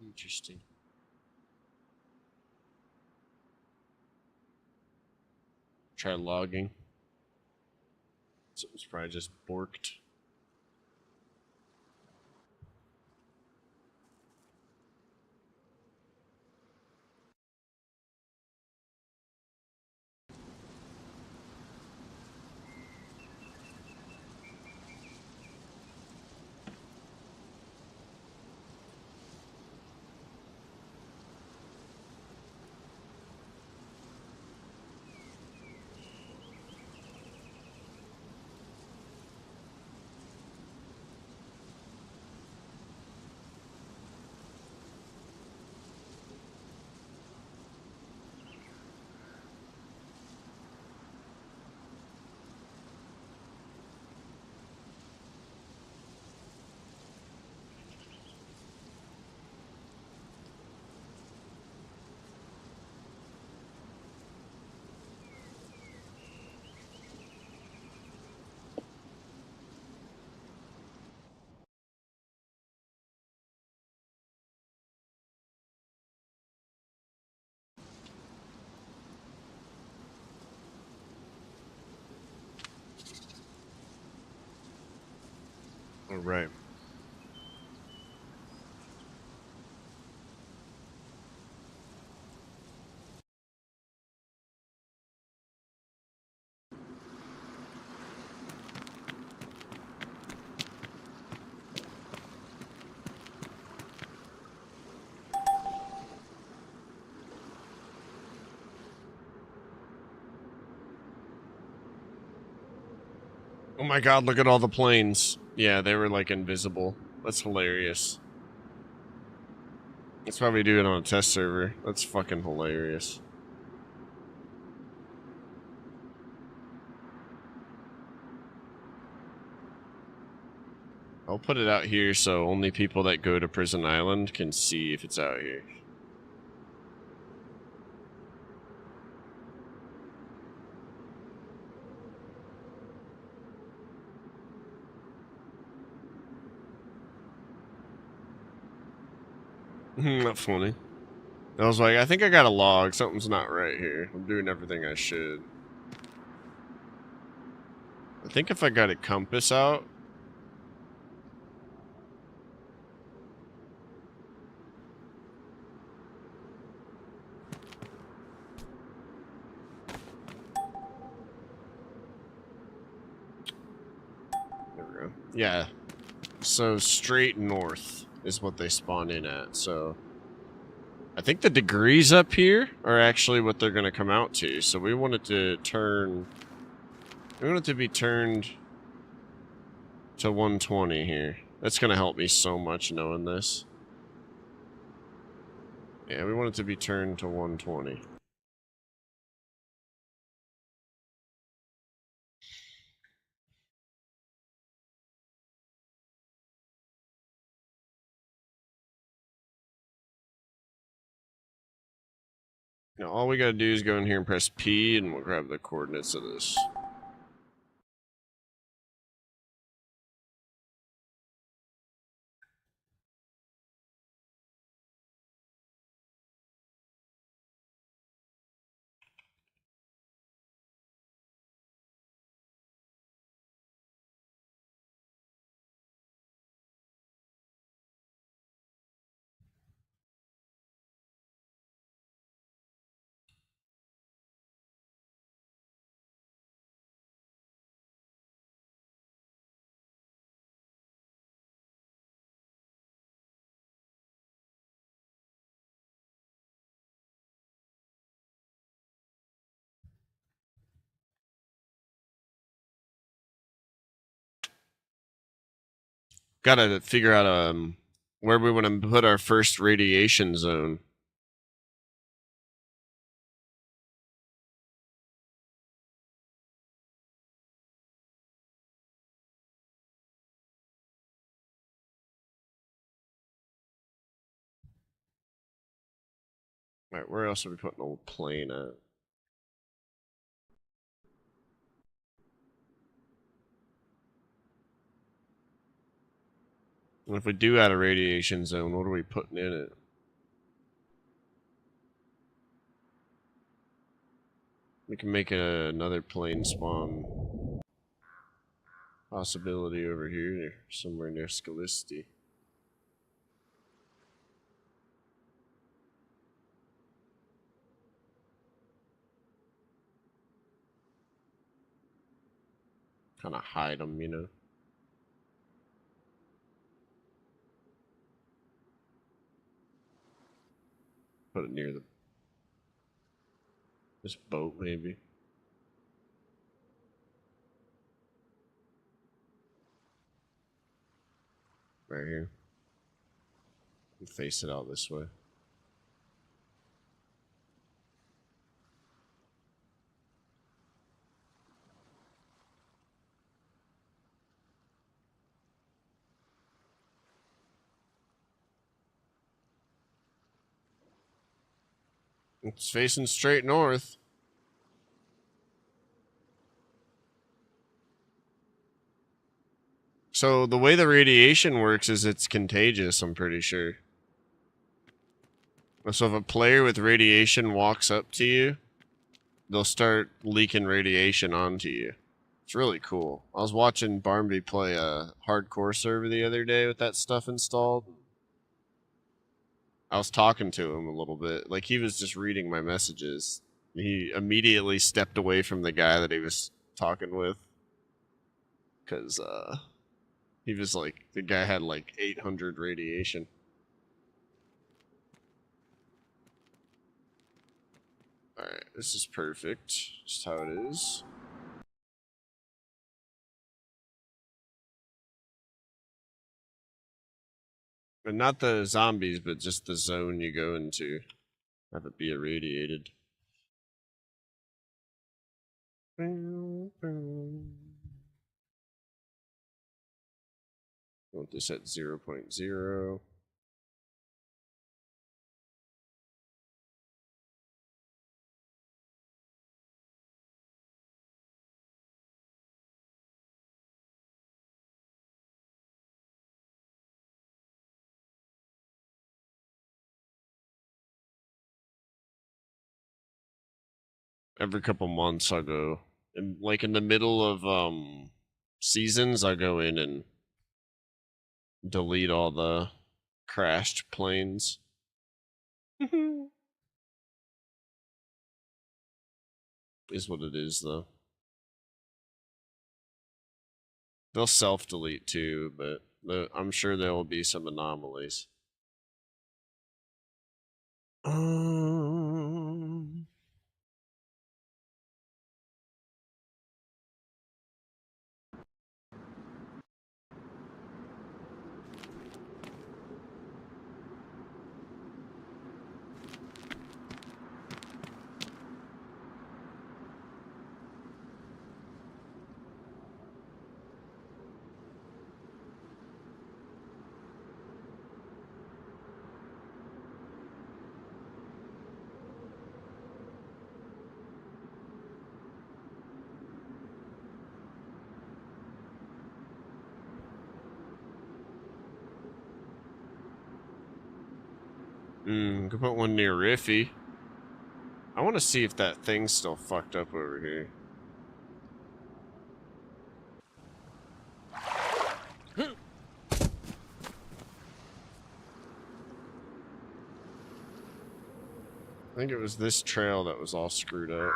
Interesting. Try logging. So it's probably just borked. All right. Oh my god, look at all the planes. Yeah, they were like invisible. That's hilarious. That's why we do it on a test server. That's fucking hilarious. I'll put it out here so only people that go to Prison Island can see if it's out here. Not funny. I was like, I think I got a log. Something's not right here. I'm doing everything I should. I think if I got a compass out. There we go. Yeah. So straight north is what they spawn in at. So I think the degrees up here are actually what they're going to come out to. So we want it to turn... We want it to be turned to 120 here. That's going to help me so much knowing this. Yeah, we want it to be turned to 120. Now all we gotta do is go in here and press P and we'll grab the coordinates of this. Gotta figure out where we want to put our first radiation zone. Alright, where else are we putting a plane at? And if we do add a radiation zone, what are we putting in it? We can make another plane spawn possibility over here, somewhere near Scalisti. Kind of hide them, you know. Put it near this boat, maybe. Right here. And face it out this way. It's facing straight north. So the way the radiation works is it's contagious, I'm pretty sure. So if a player with radiation walks up to you, they'll start leaking radiation onto you. It's really cool. I was watching Barmby play a hardcore server the other day with that stuff installed. I was talking to him a little bit. Like, he was just reading my messages. He immediately stepped away from the guy that he was talking with. Because, he was like, the guy had like 800 radiation. Alright, this is perfect. Just how it is. And not the zombies, but just the zone you go into. Have it be irradiated. Want this at 0.0. Every couple months I'll go, and like in the middle of seasons, I go in and delete all the crashed planes. Is what it is, though. They'll self-delete too, but I'm sure there will be some anomalies. Um, could put one near Riffy. I want to see if that thing's still fucked up over here. I think it was this trail that was all screwed up.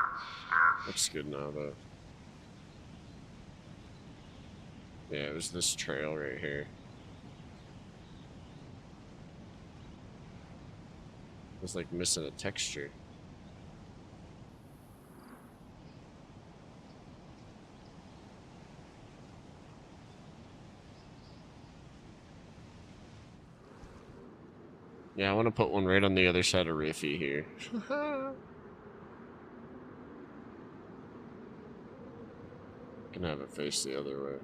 Looks good now, though. Yeah, it was this trail right here. It was like missing a texture. Yeah, I want to put one right on the other side of Riffy here. Can have it face the other way.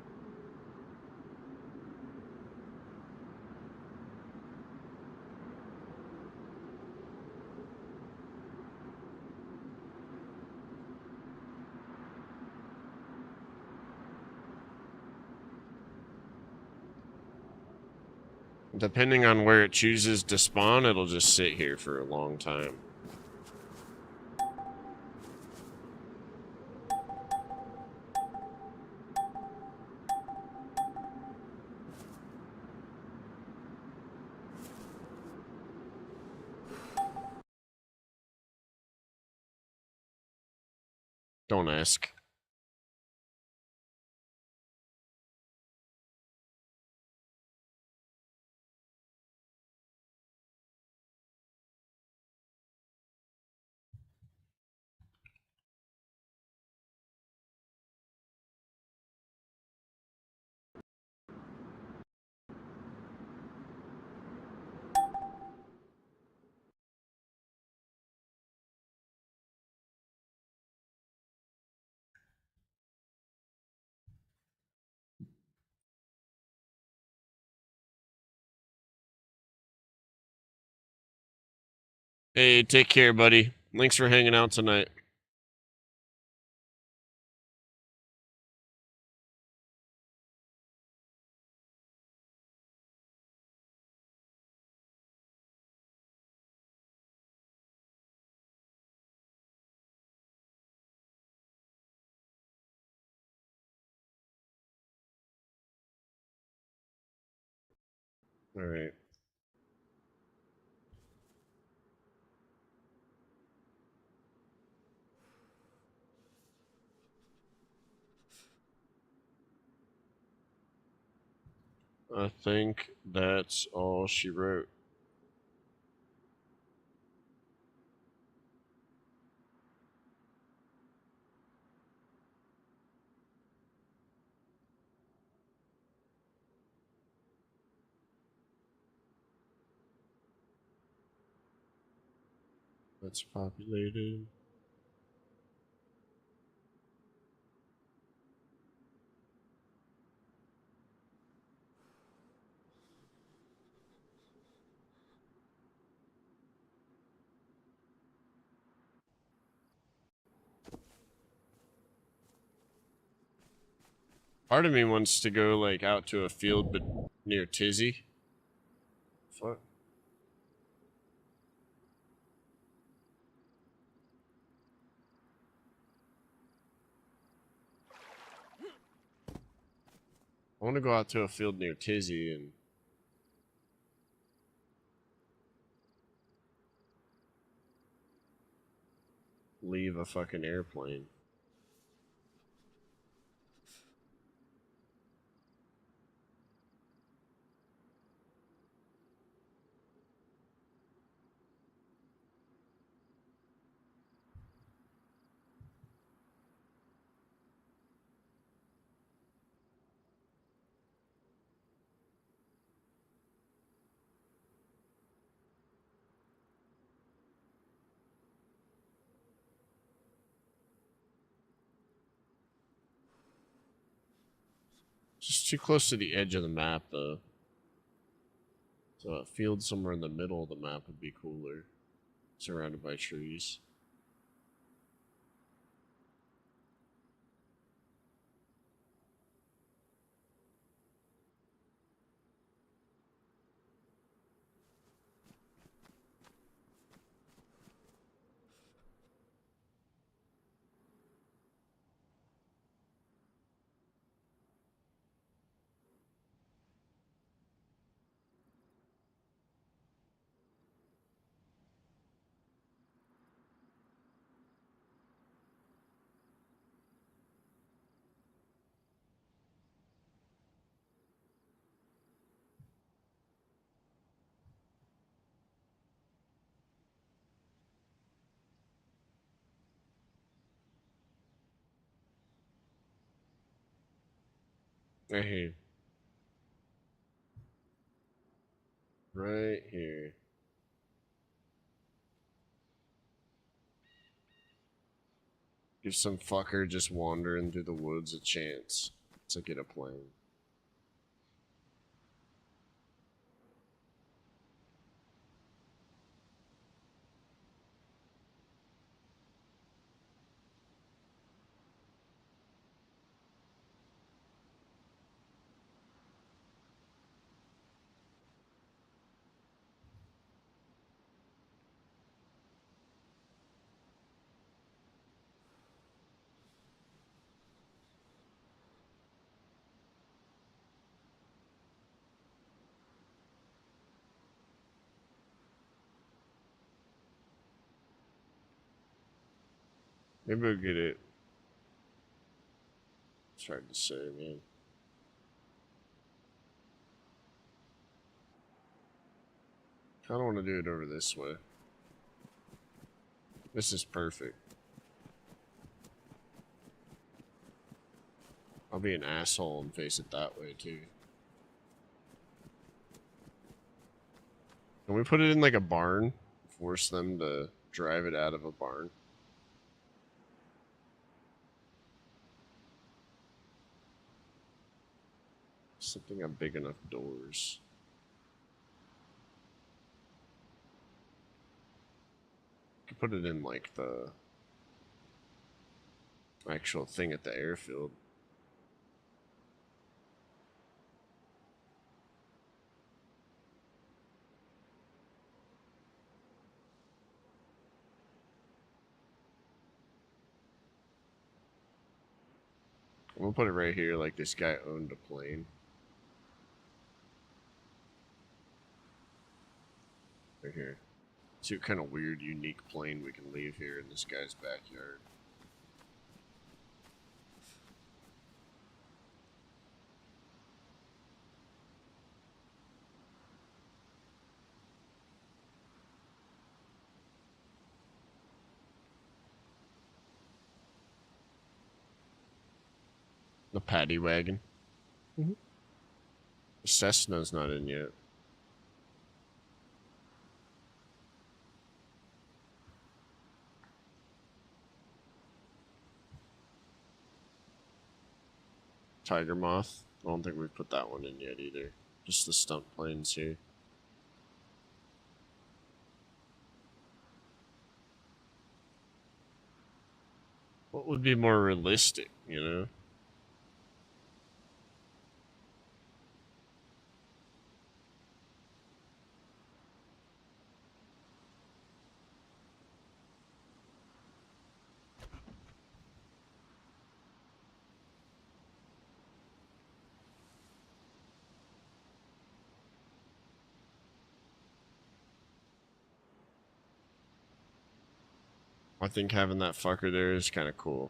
Depending on where it chooses to spawn, it'll just sit here for a long time. Don't ask. Hey, take care, buddy. Thanks for hanging out tonight. All right. I think that's all she wrote. That's populated. Part of me wants to go like out to a field but near Tizzy. Fuck. I want to go out to a field near Tizzy and leave a fucking airplane. Just too close to the edge of the map, though. So a field somewhere in the middle of the map would be cooler. Surrounded by trees. Right here. Right here. Give some fucker just wandering through the woods a chance to get a plane. Maybe we'll get it. It's hard to say, man. I don't want to do it over this way. This is perfect. I'll be an asshole and face it that way, too. Can we put it in like a barn? Force them to drive it out of a barn? Something on big enough doors. Could put it in like the actual thing at the airfield. We'll put it right here like this guy owned a plane. Right here. See what kind of weird, unique plane we can leave here in this guy's backyard. The paddy wagon. The Cessna's not in yet. Tiger Moth. I don't think we've put that one in yet either. Just the stunt planes here. What would be more realistic, you know? I think having that fucker there is kind of cool.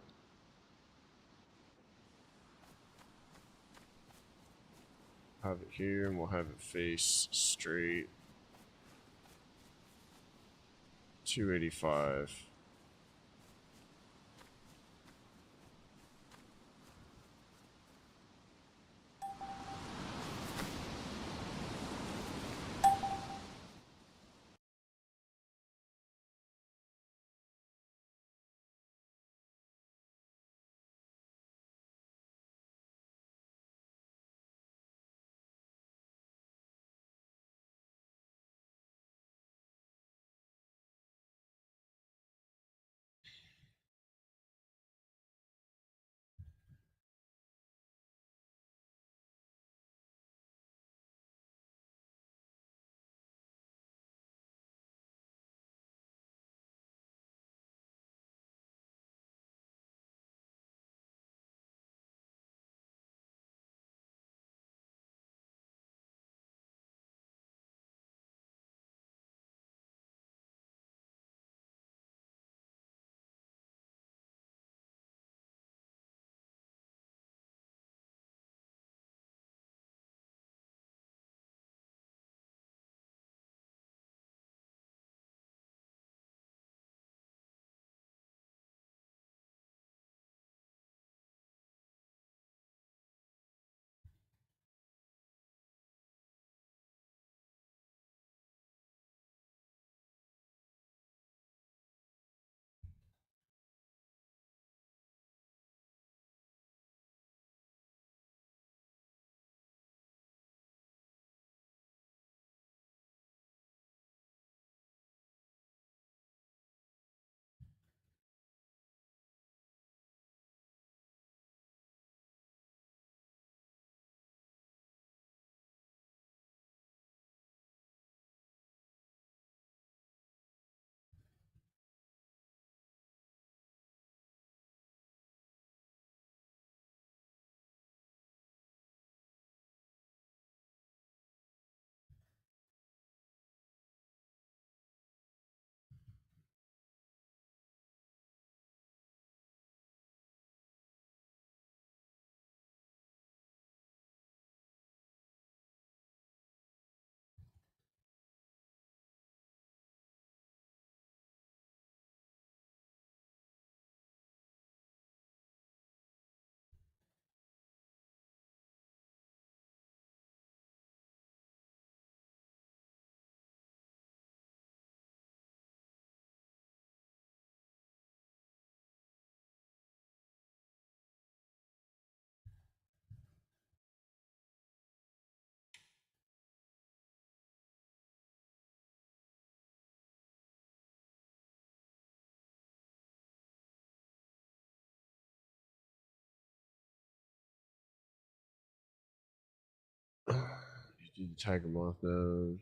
Have it here, and we'll have it face straight. 285. You do the Tiger Moth now.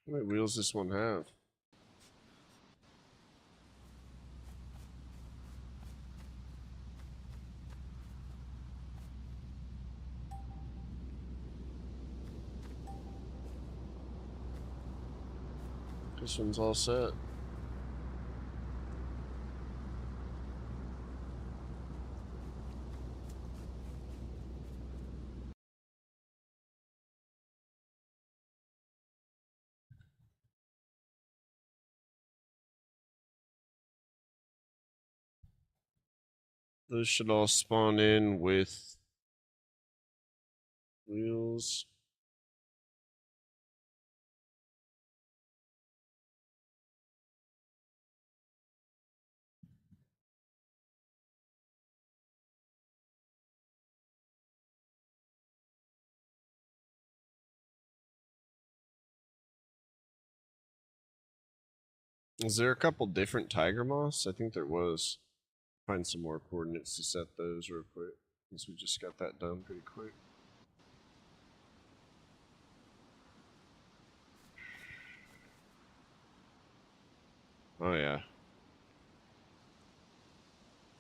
How many wheels does this one have? This one's all set. Those should all spawn in with wheels. Is there a couple different tiger moths? I think there was. Find some more coordinates to set those real quick, since we just got that done pretty quick. Oh yeah.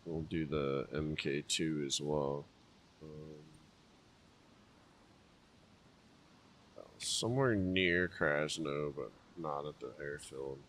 We'll do the MK2 as well. Somewhere near Krasno, but not at the airfield.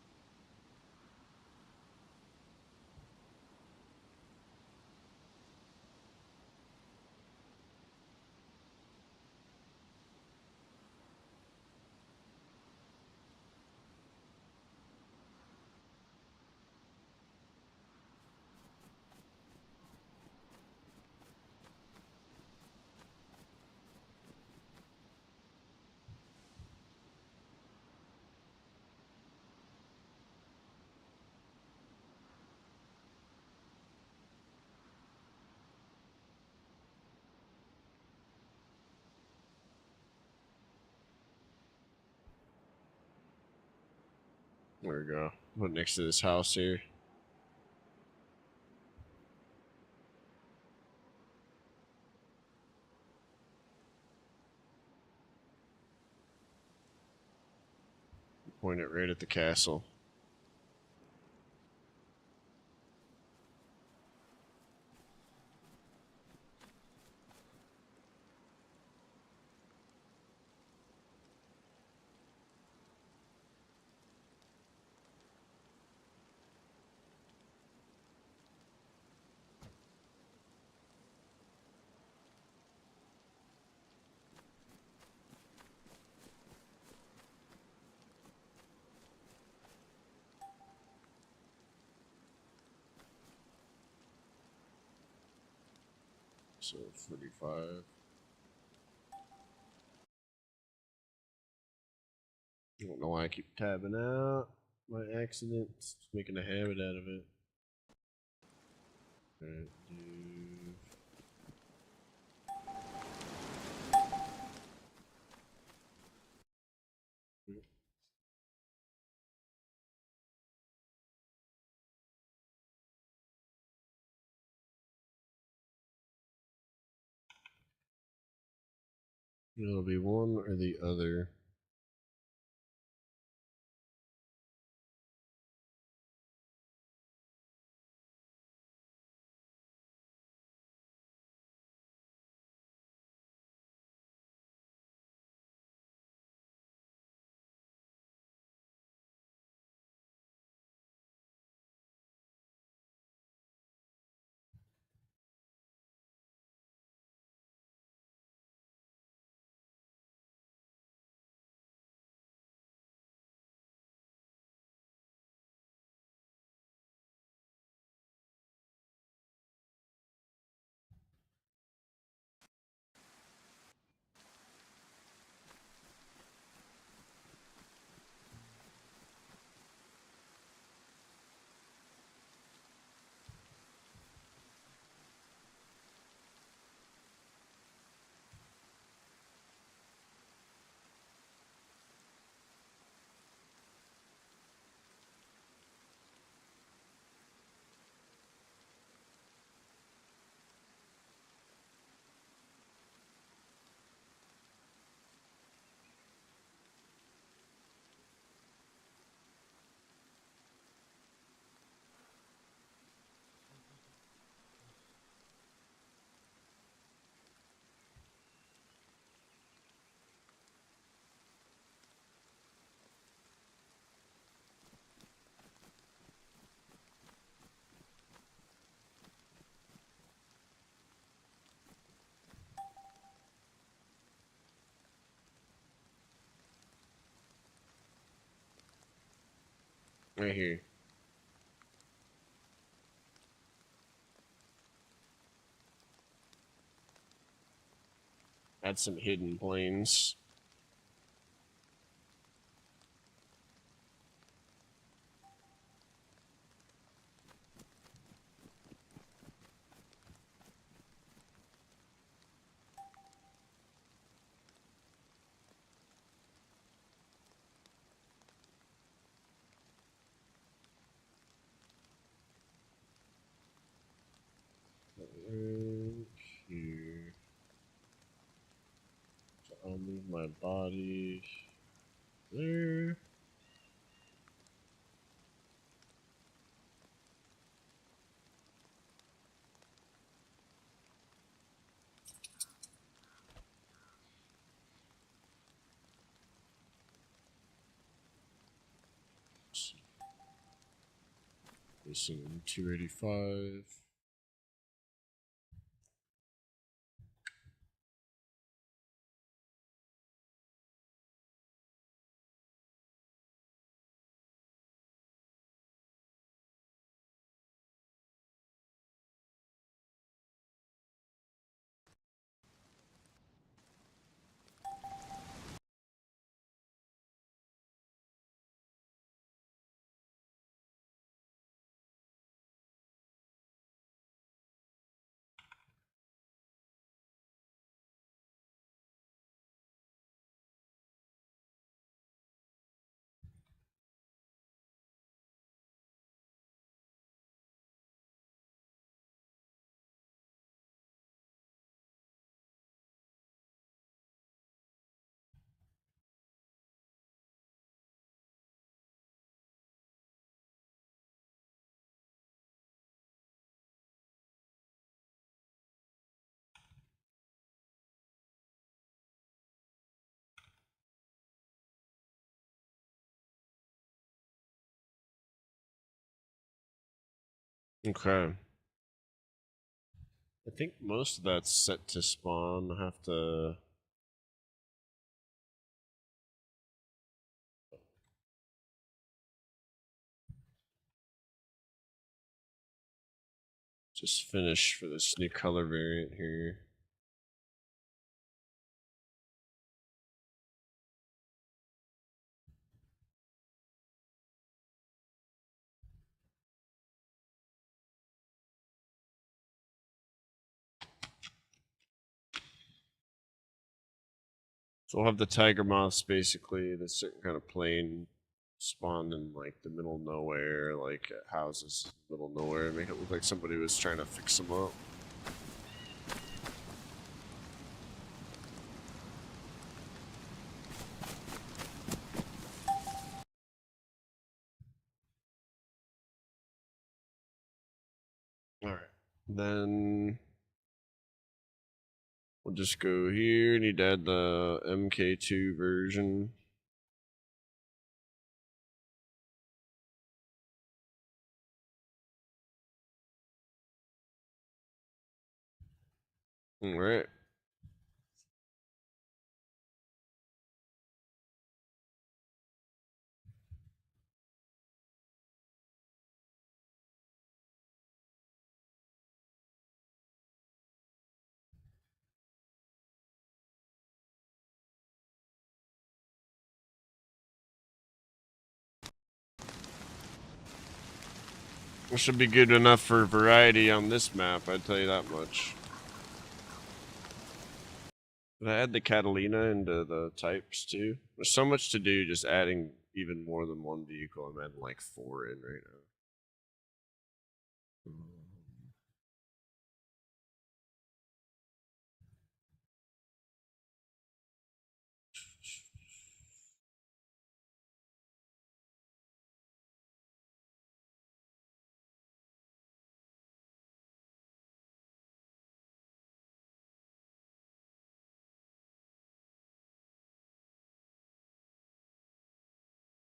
There we go. Put next to this house here. Point it right at the castle. So 45. I don't know why I keep tabbing out by accident. Just making a habit out of it. Alright, it'll be one or the other. Right here. add some hidden planes. Here. So I'll move my body there. Missing 285. Okay. I think most of that's set to spawn. I have to. Just finish for this new color variant here. So we'll have the tiger moths basically, the certain kind of plane spawned in like the middle of nowhere, like at houses, middle of nowhere, make it look like somebody was trying to fix them up. Alright. Then we'll just go here. Need to add the MK2 version. Alright. It should be good enough for variety on this map, I'd tell you that much. Did I add the Catalina into the types too? There's so much to do just adding even more than one vehicle. I'm adding like 4 in right now.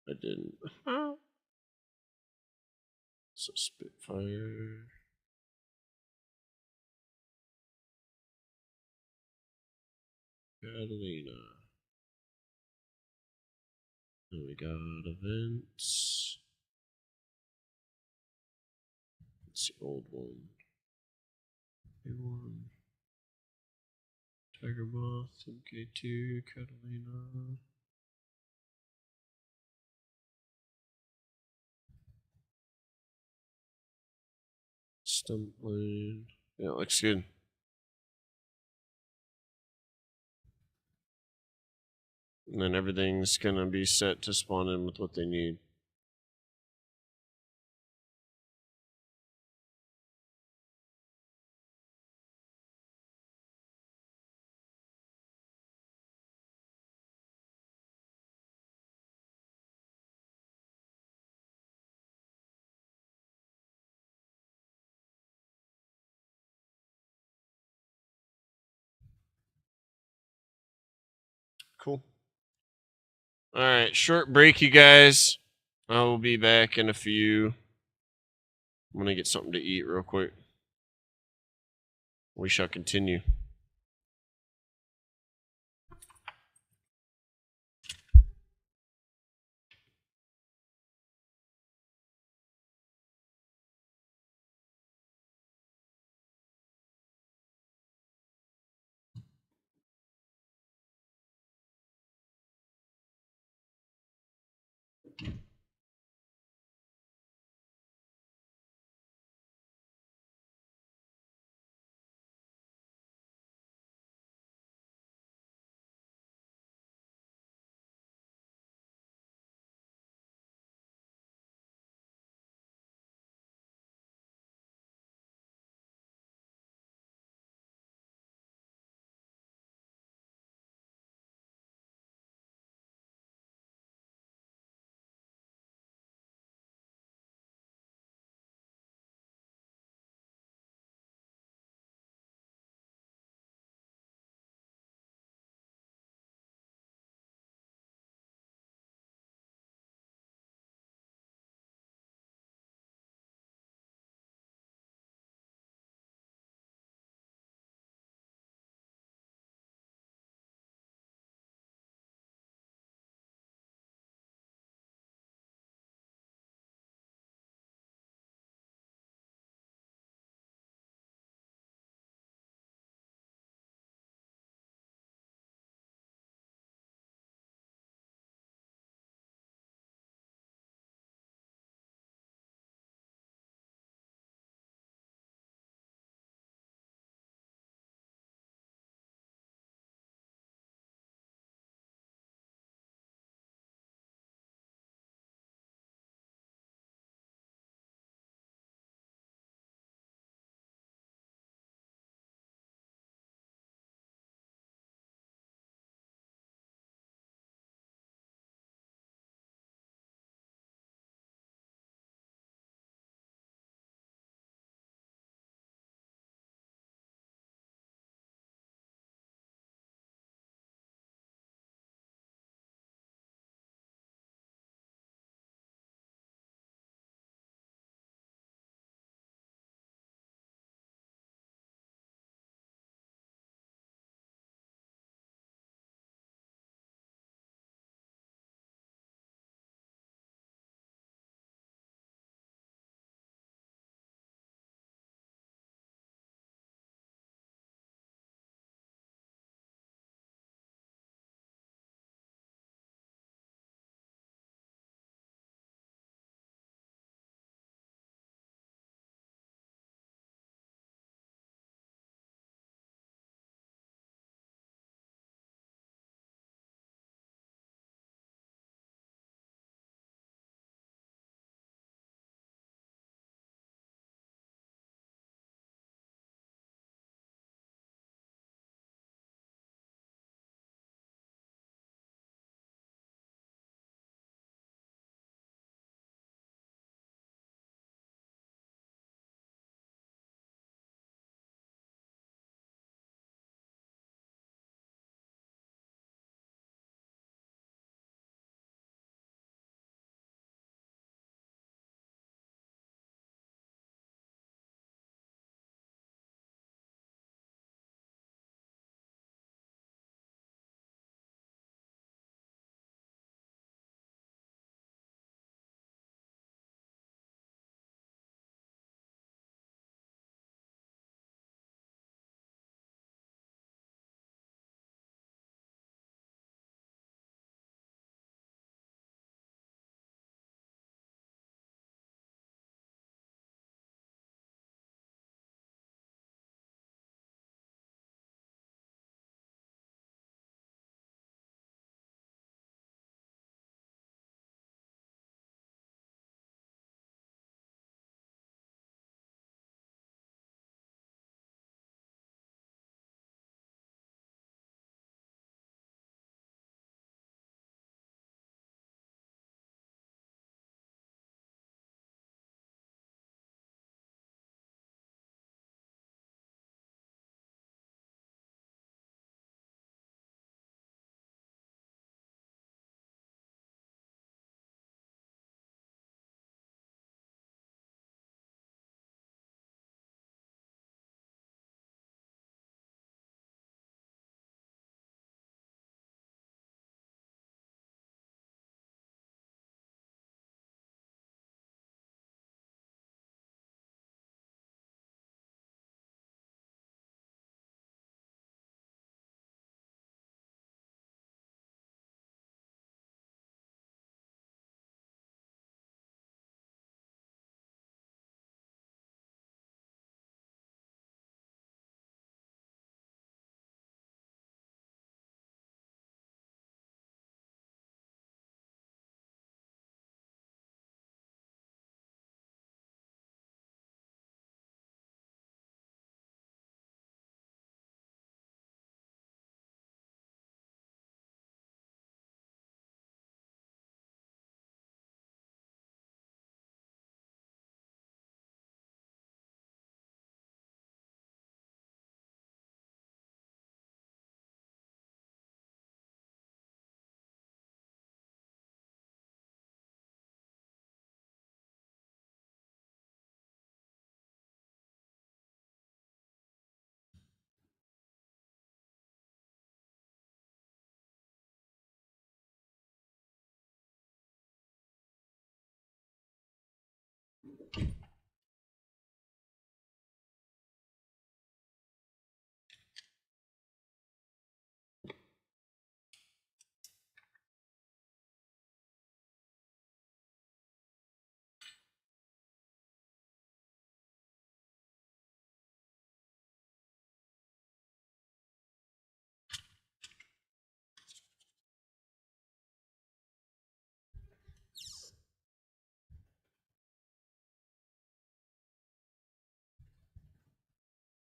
I didn't. So Spitfire. Catalina. Then we got events. It's the old one. New one. Tiger Moth, MK2, Catalina. Stumpland. Yeah, looks good. And then everything's gonna be set to spawn in with what they need. Cool. All right, short break, you guys. I will be back in a few. I'm gonna get something to eat real quick. We shall continue.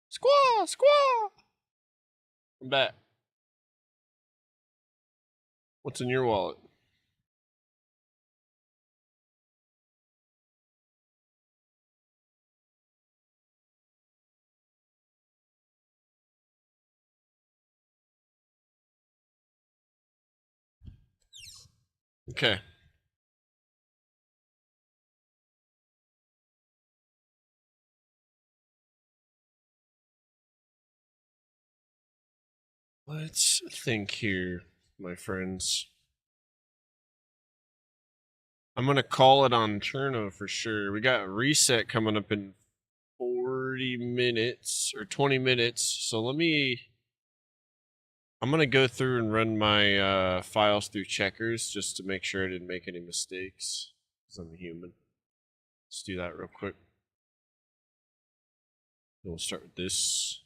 Squaw, squaw. I'm back. What's in your wallet? Okay. Let's think here, my friends. I'm gonna call it on Cherno for sure. We got reset coming up in 40 minutes or 20 minutes. So I'm gonna go through and run my files through checkers just to make sure I didn't make any mistakes. Because I'm a human. Let's do that real quick. Then we'll start with this.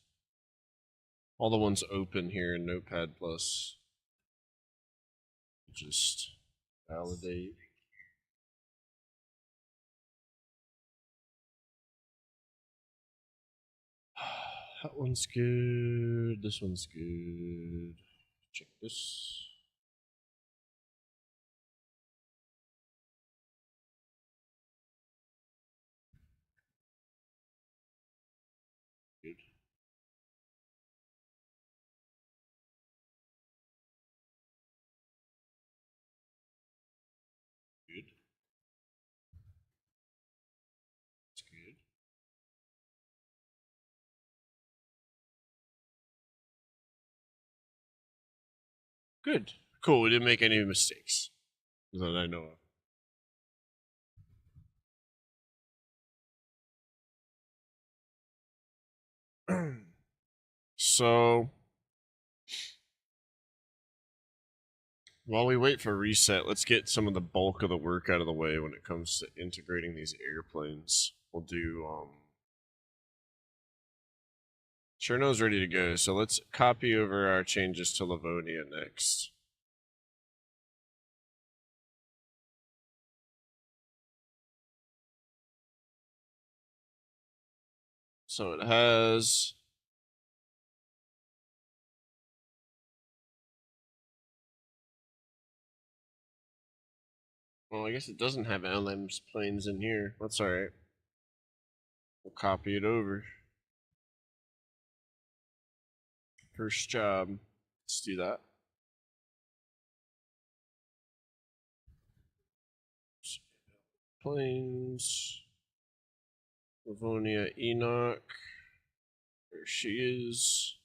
All the ones open here in Notepad Plus. Just validate. That one's good. This one's good. Check this. Good. Good. That's good. Good. Cool. We didn't make any mistakes that I know of. So, while we wait for reset, let's get some of the bulk of the work out of the way when it comes to integrating these airplanes. We'll do, Cherno's ready to go, so let's copy over our changes to Livonia next. So it has well, I guess it doesn't have LM's planes in here. That's alright. We'll copy it over. First job. Let's do that. Planes. Livonia Enoch. There she is.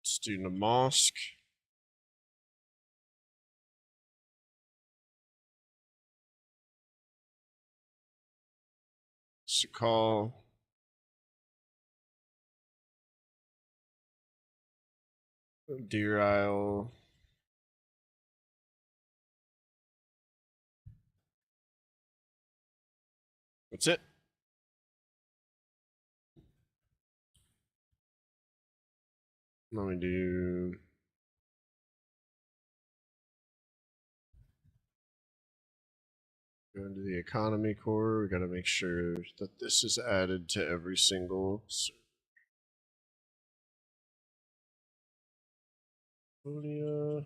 Let's do Namask. Sakal. Deer Isle. That's it. Let me do go into the economy core. We gotta make sure that this is added to every single Livonia.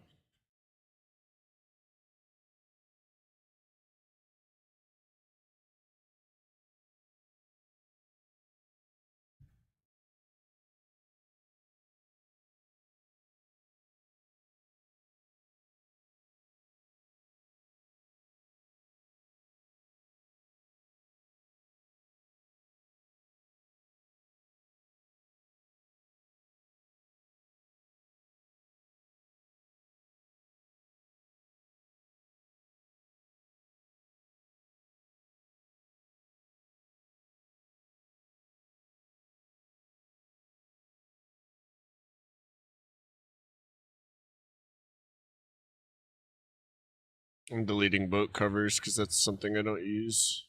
I'm deleting boat covers because that's something I don't use.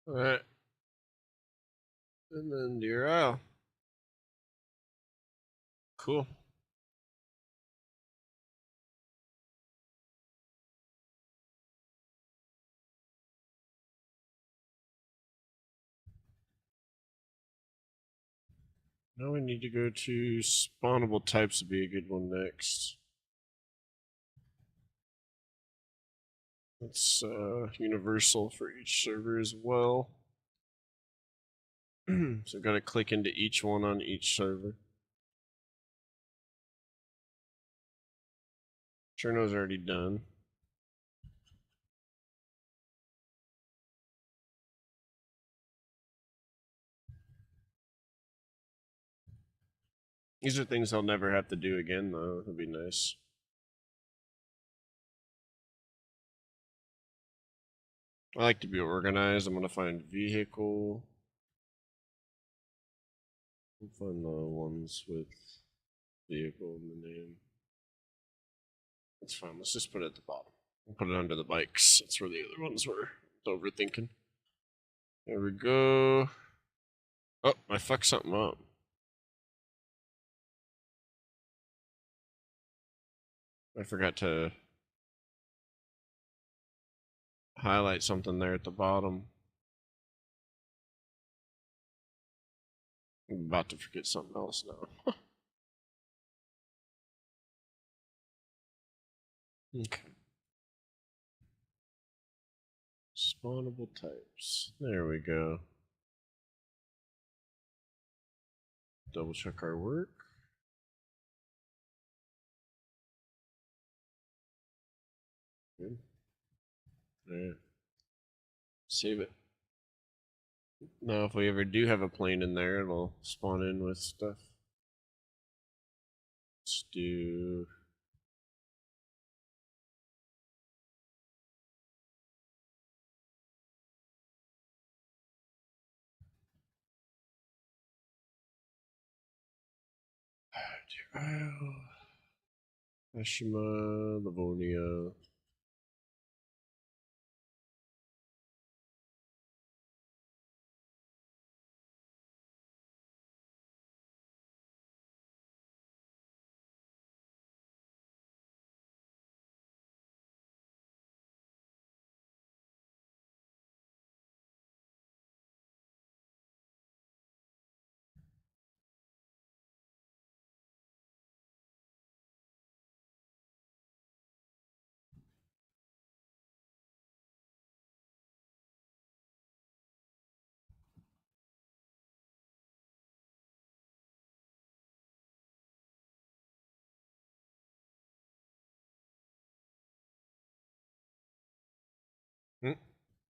Alright. And then you're out. Cool. Now we need to go to spawnable types would be a good one next. That's universal for each server as well. So gotta click into each one on each server. Cherno's already done. These are things I'll never have to do again, though. It'll be nice. I like to be organized. I'm gonna find vehicle. I'll find the ones with vehicle in the name. That's fine. Let's just put it at the bottom. We'll put it under the bikes. That's where the other ones were. Overthinking. There we go. Oh, I fucked something up. I forgot to highlight something there at the bottom. I'm about to forget something else now. Okay. Spawnable types. There we go. Double check our work. Good. Yeah. Save it. Now, if we ever do have a plane in there, it'll spawn in with stuff. Let's do. Ashima, Livonia.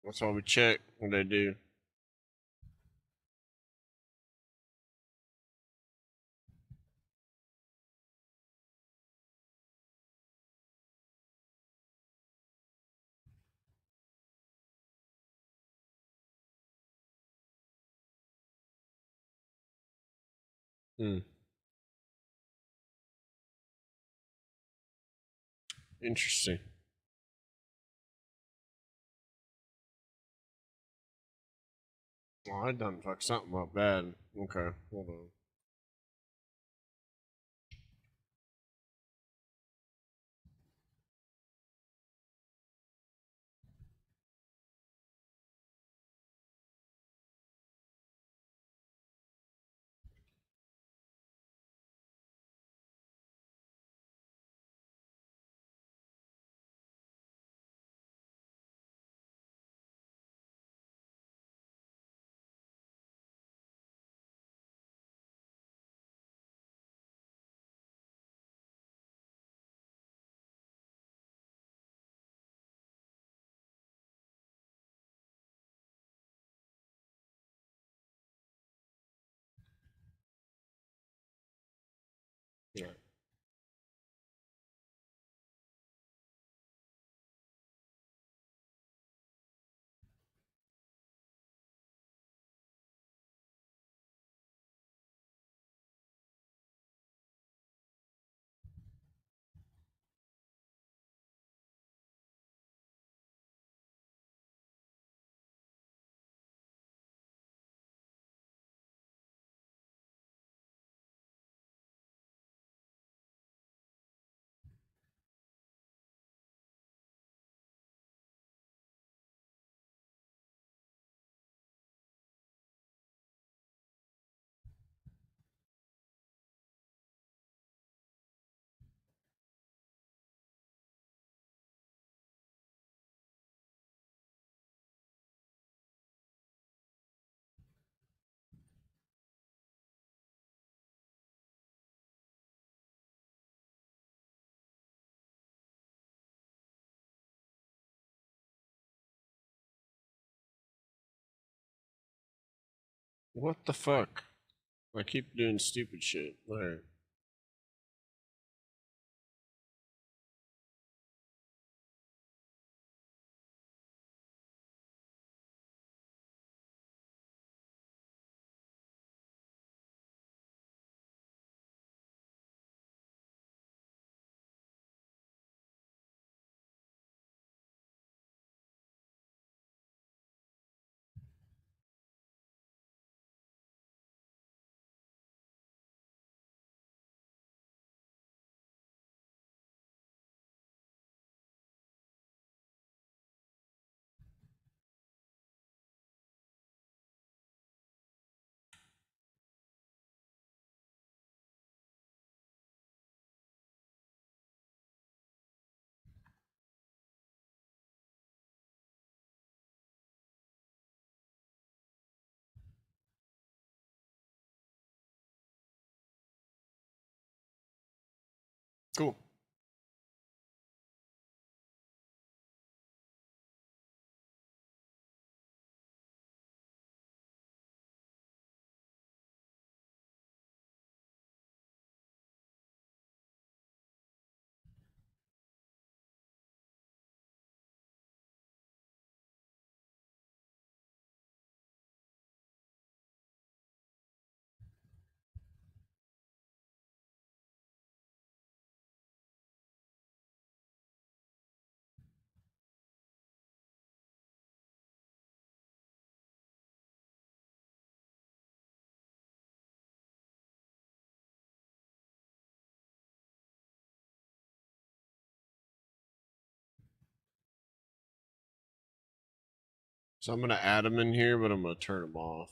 That's why we check what they do. Interesting. Oh, I done fucked something up bad. Okay, hold on. What the fuck? I keep doing stupid shit. Alright. Cool. So I'm gonna add them in here, but I'm gonna turn them off.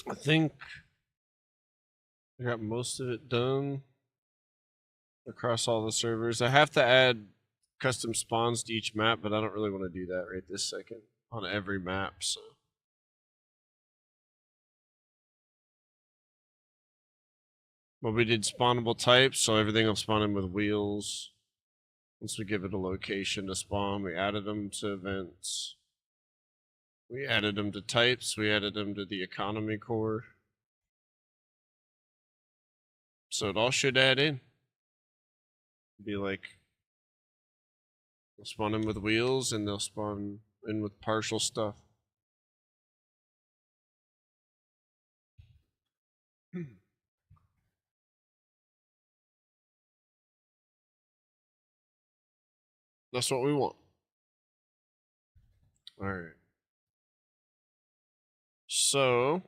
I think I got most of it done across all the servers. I have to add custom spawns to each map, but I don't really want to do that right this second on every map. So. But we did spawnable types, so everything will spawn in with wheels. Once we give it a location to spawn, we added them to events. We added them to types. We added them to the economy core. So it all should add in. Be like, they'll spawn in with wheels and they'll spawn in with partial stuff. That's what we want. All right. So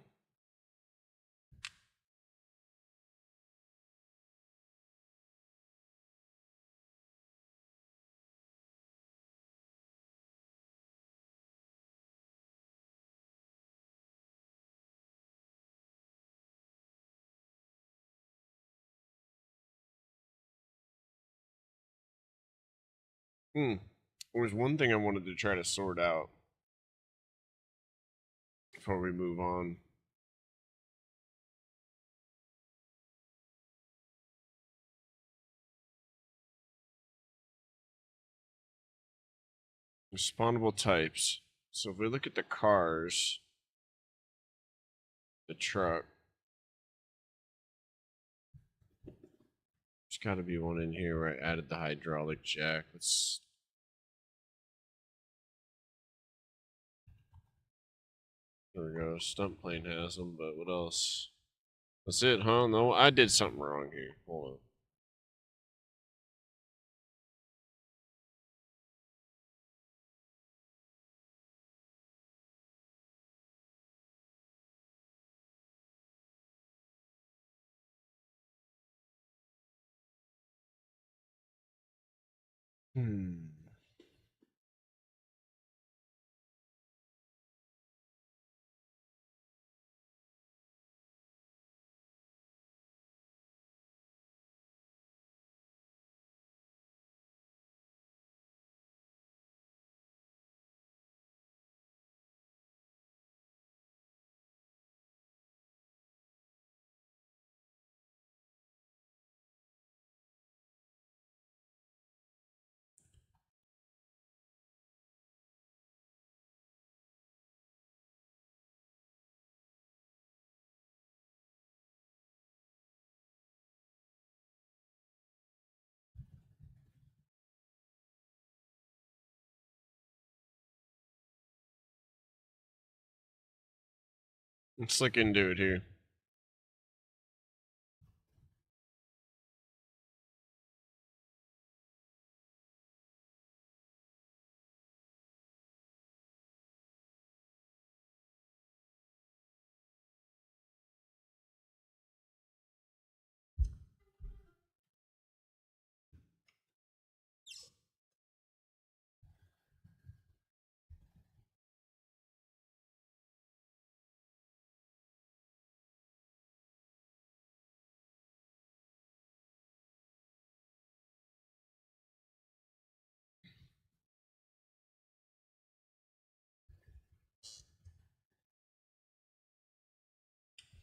there was one thing I wanted to try to sort out before we move on. Spawnable types. So if we look at the cars, the truck, there's got to be one in here where I added the hydraulic jack. Let's. There we go. Stunt plane has them, but what else? That's it, huh? No, I did something wrong here. Hold on. Let's look into it here.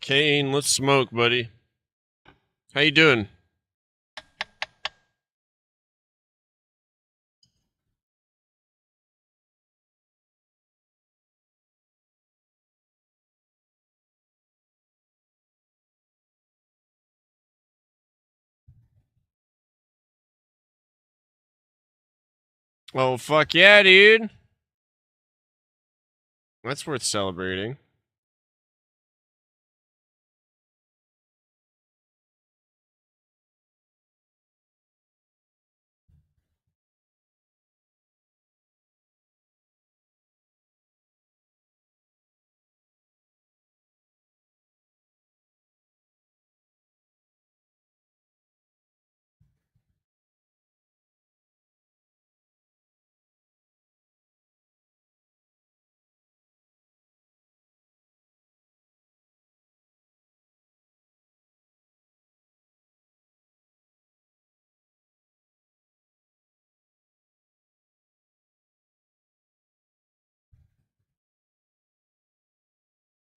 Kane, let's smoke, buddy. How you doing? Oh, fuck yeah, dude. That's worth celebrating.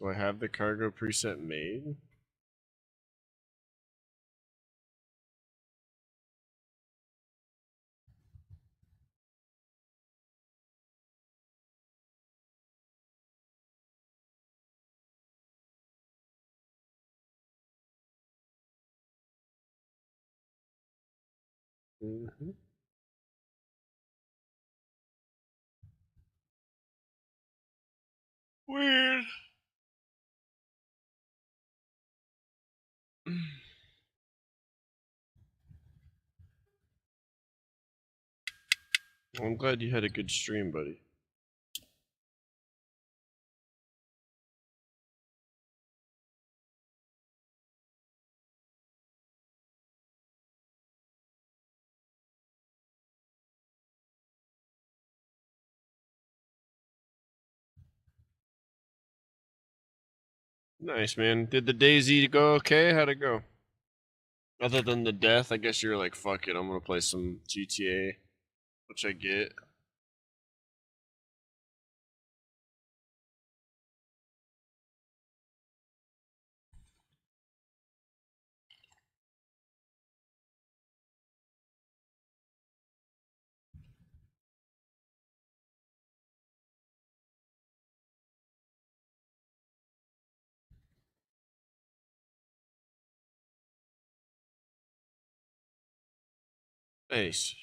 Do I have the cargo preset made? Mm-hmm. Weird. Well, I'm glad you had a good stream, buddy. Nice, man. Did the DayZ go okay? How'd it go? Other than the death, I guess you're like, fuck it, I'm gonna play some GTA, which I get. Nice.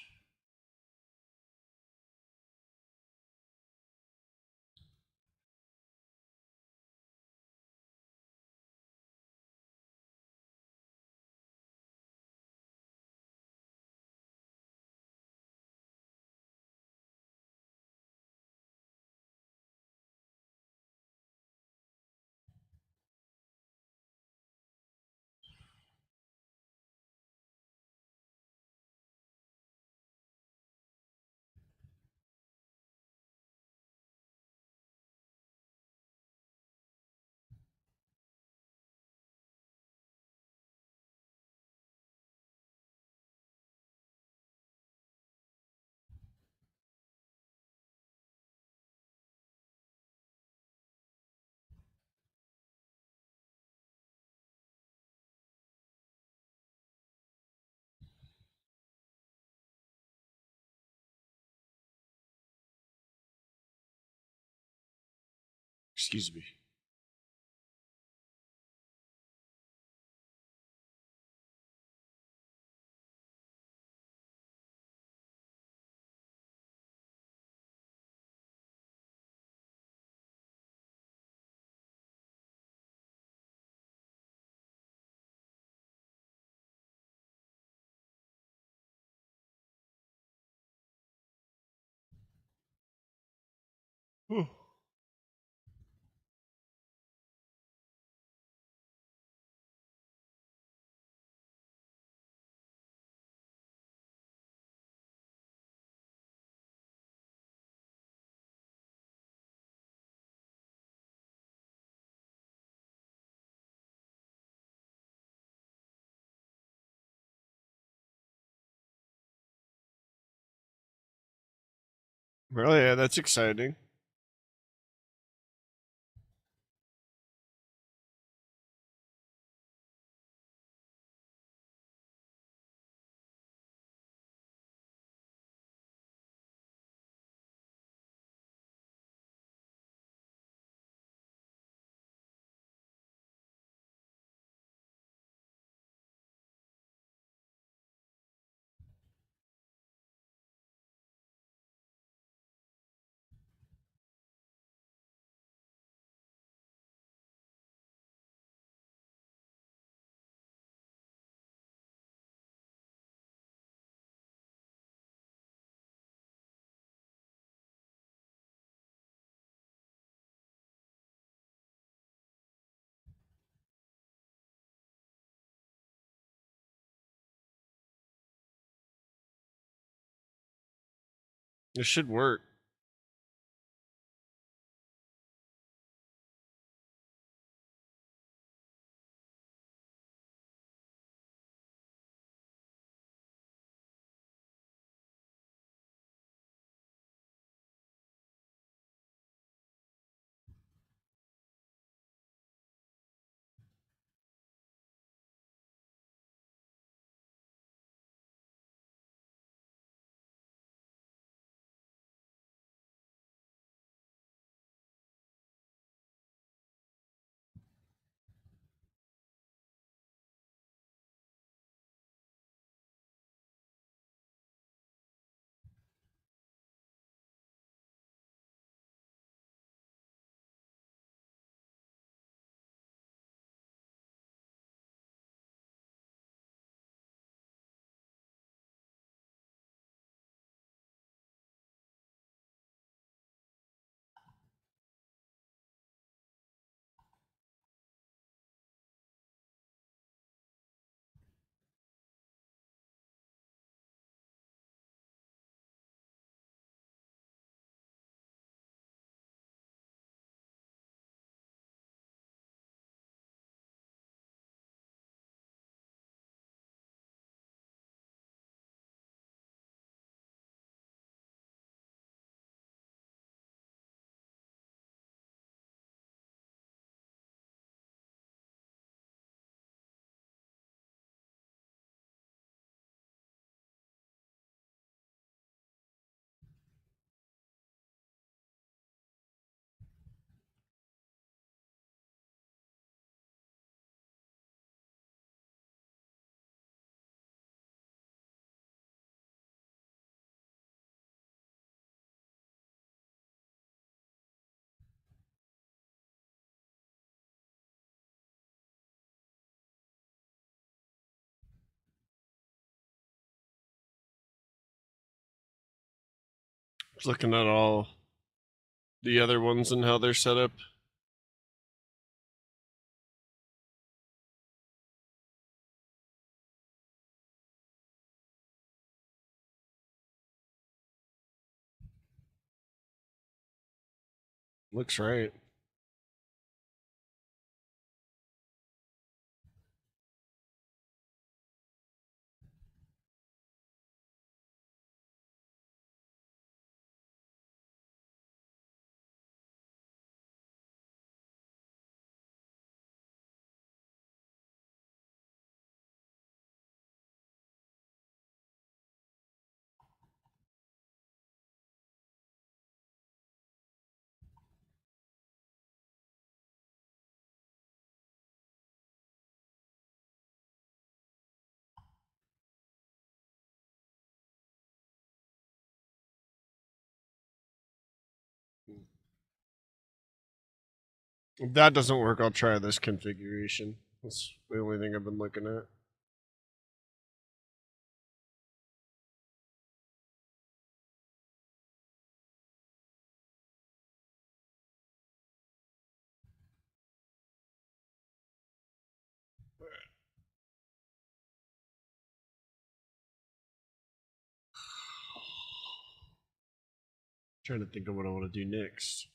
Excuse me. Whew. Well, yeah, that's exciting. It should work. Just looking at all the other ones and how they're set up. Looks right. If that doesn't work, I'll try this configuration. That's the only thing I've been looking at. Trying to think of what I want to do next.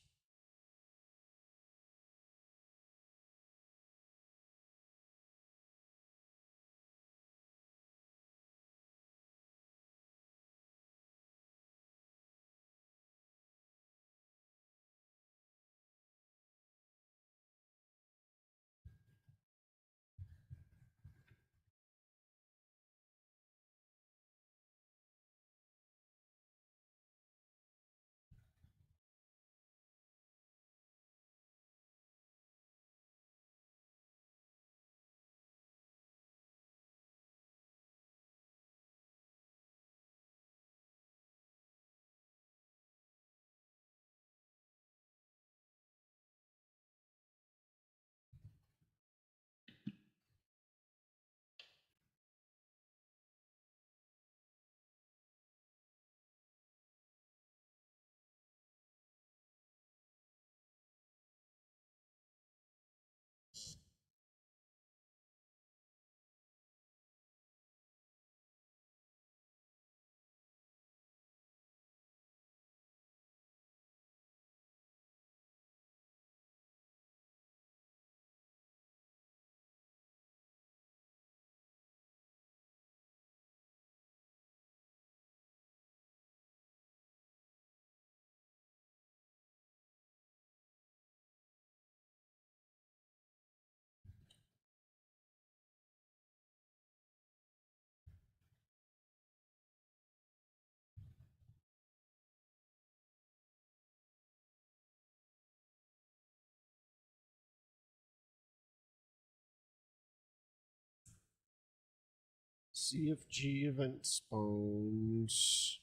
CFG event spawns.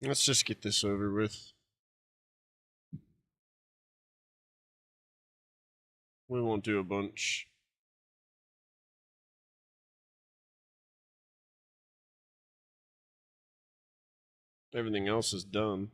Let's just get this over with. We won't do a bunch. Everything else is done.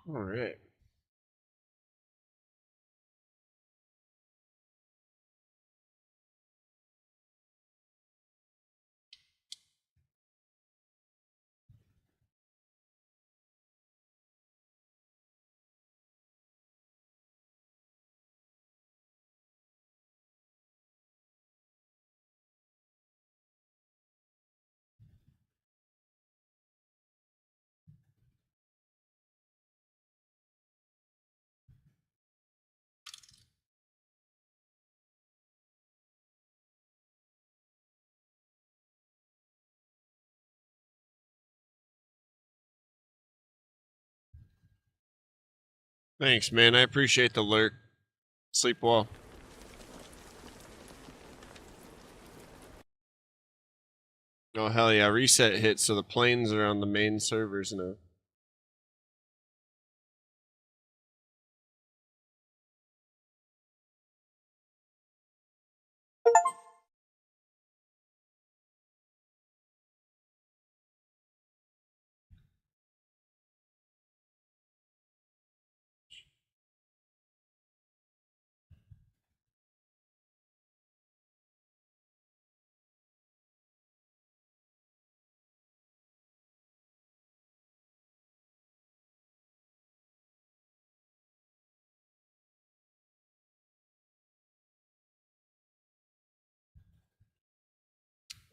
All right. Thanks, man. I appreciate the lurk. Sleep well. Oh, hell yeah. Reset hit, so the planes are on the main servers now.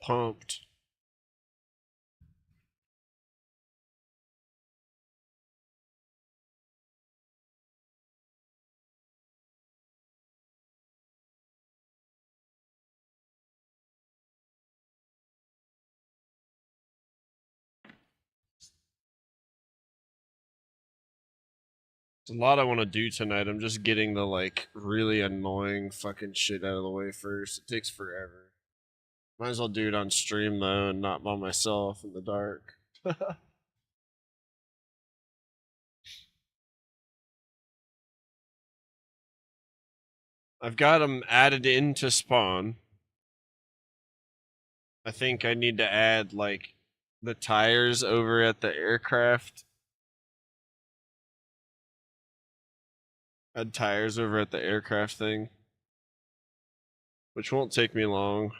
Pumped. There's a lot I want to do tonight. I'm just getting the, like, really annoying fucking shit out of the way first. It takes forever. Might as well do it on stream, though, and not by myself in the dark. I've got them added into spawn. I think I need to add, like, the tires over at the aircraft. Add tires over at the aircraft thing. Which won't take me long.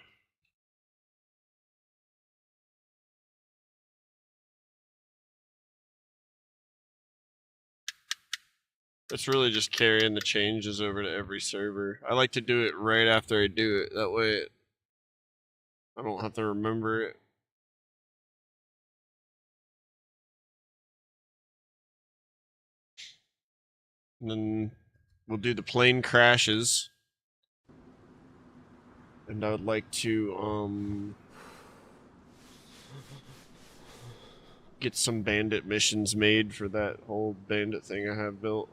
It's really just carrying the changes over to every server. I like to do it right after I do it. That way I don't have to remember it. And then we'll do the plane crashes. And I would like to get some bandit missions made for that whole bandit thing I have built.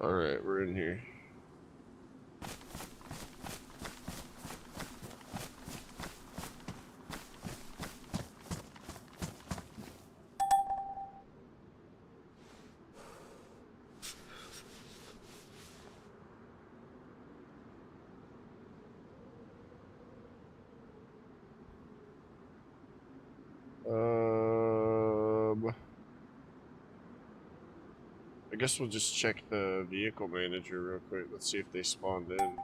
Alright, we're in here. I guess we'll just check the vehicle manager real quick. Let's see if they spawned in.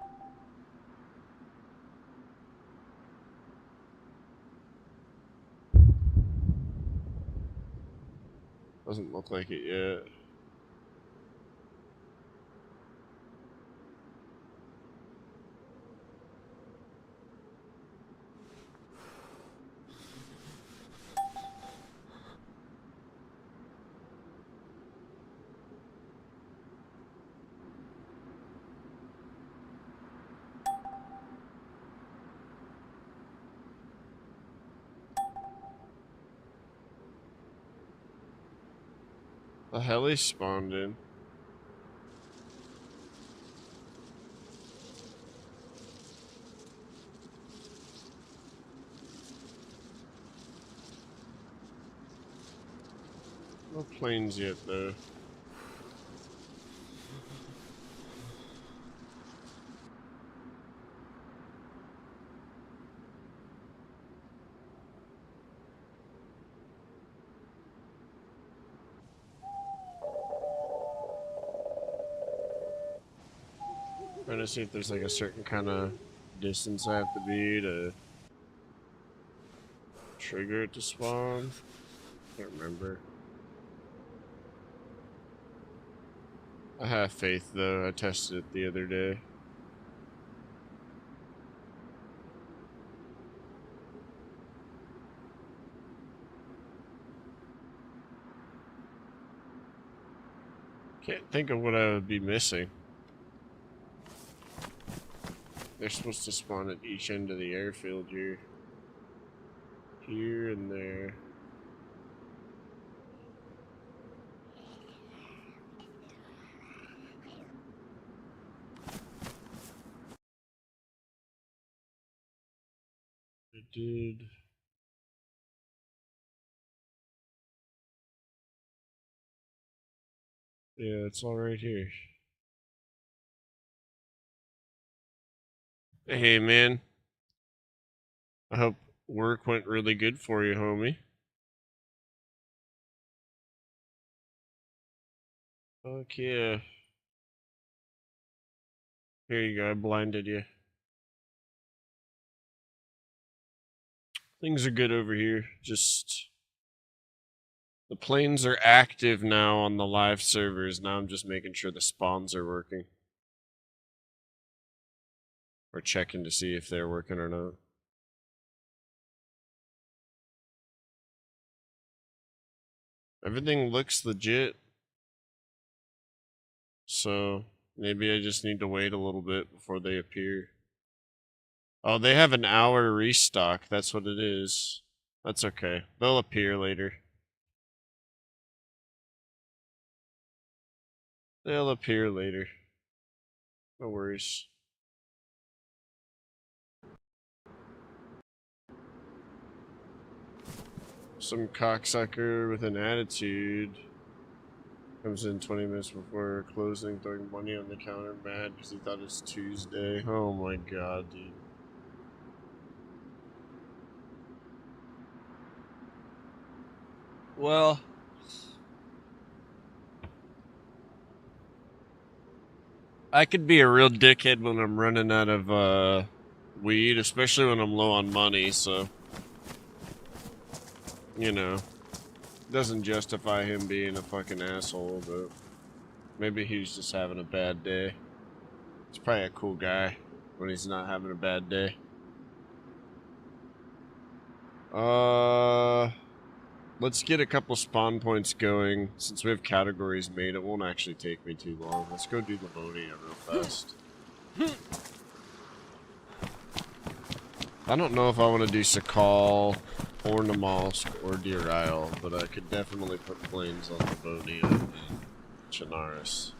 Doesn't look like it yet. The heli spawned in. No planes yet, though. Trying to see if there's like a certain kind of distance I have to be to trigger it to spawn. Can't remember. I have faith though. I tested it the other day. Can't think of what I would be missing. They're supposed to spawn at each end of the airfield here. Here and there. It did. Yeah, it's all right here. Hey, man. I hope work went really good for you, homie. Fuck yeah. Here you go, I blinded you. Things are good over here. Just the planes are active now on the live servers. Now I'm just making sure the spawns are working. Or checking to see if they're working or not. Everything looks legit. So maybe I just need to wait a little bit before they appear. Oh, they have an hour restock. That's what it is. That's okay. They'll appear later. They'll appear later. No worries. Some cocksucker with an attitude comes in 20 minutes before closing, throwing money on the counter, mad because he thought it's Tuesday. Oh my god, dude. Well, I could be a real dickhead when I'm running out of weed, especially when I'm low on money, so you know, doesn't justify him being a fucking asshole, but maybe he's just having a bad day. He's probably a cool guy when he's not having a bad day. Let's get a couple spawn points going. Since we have categories made, it won't actually take me too long. Let's go do the Livonia real fast. I don't know if I want to do Sakal or Namalsk or Deer Isle, but I could definitely put planes on Livonia and Chinaris.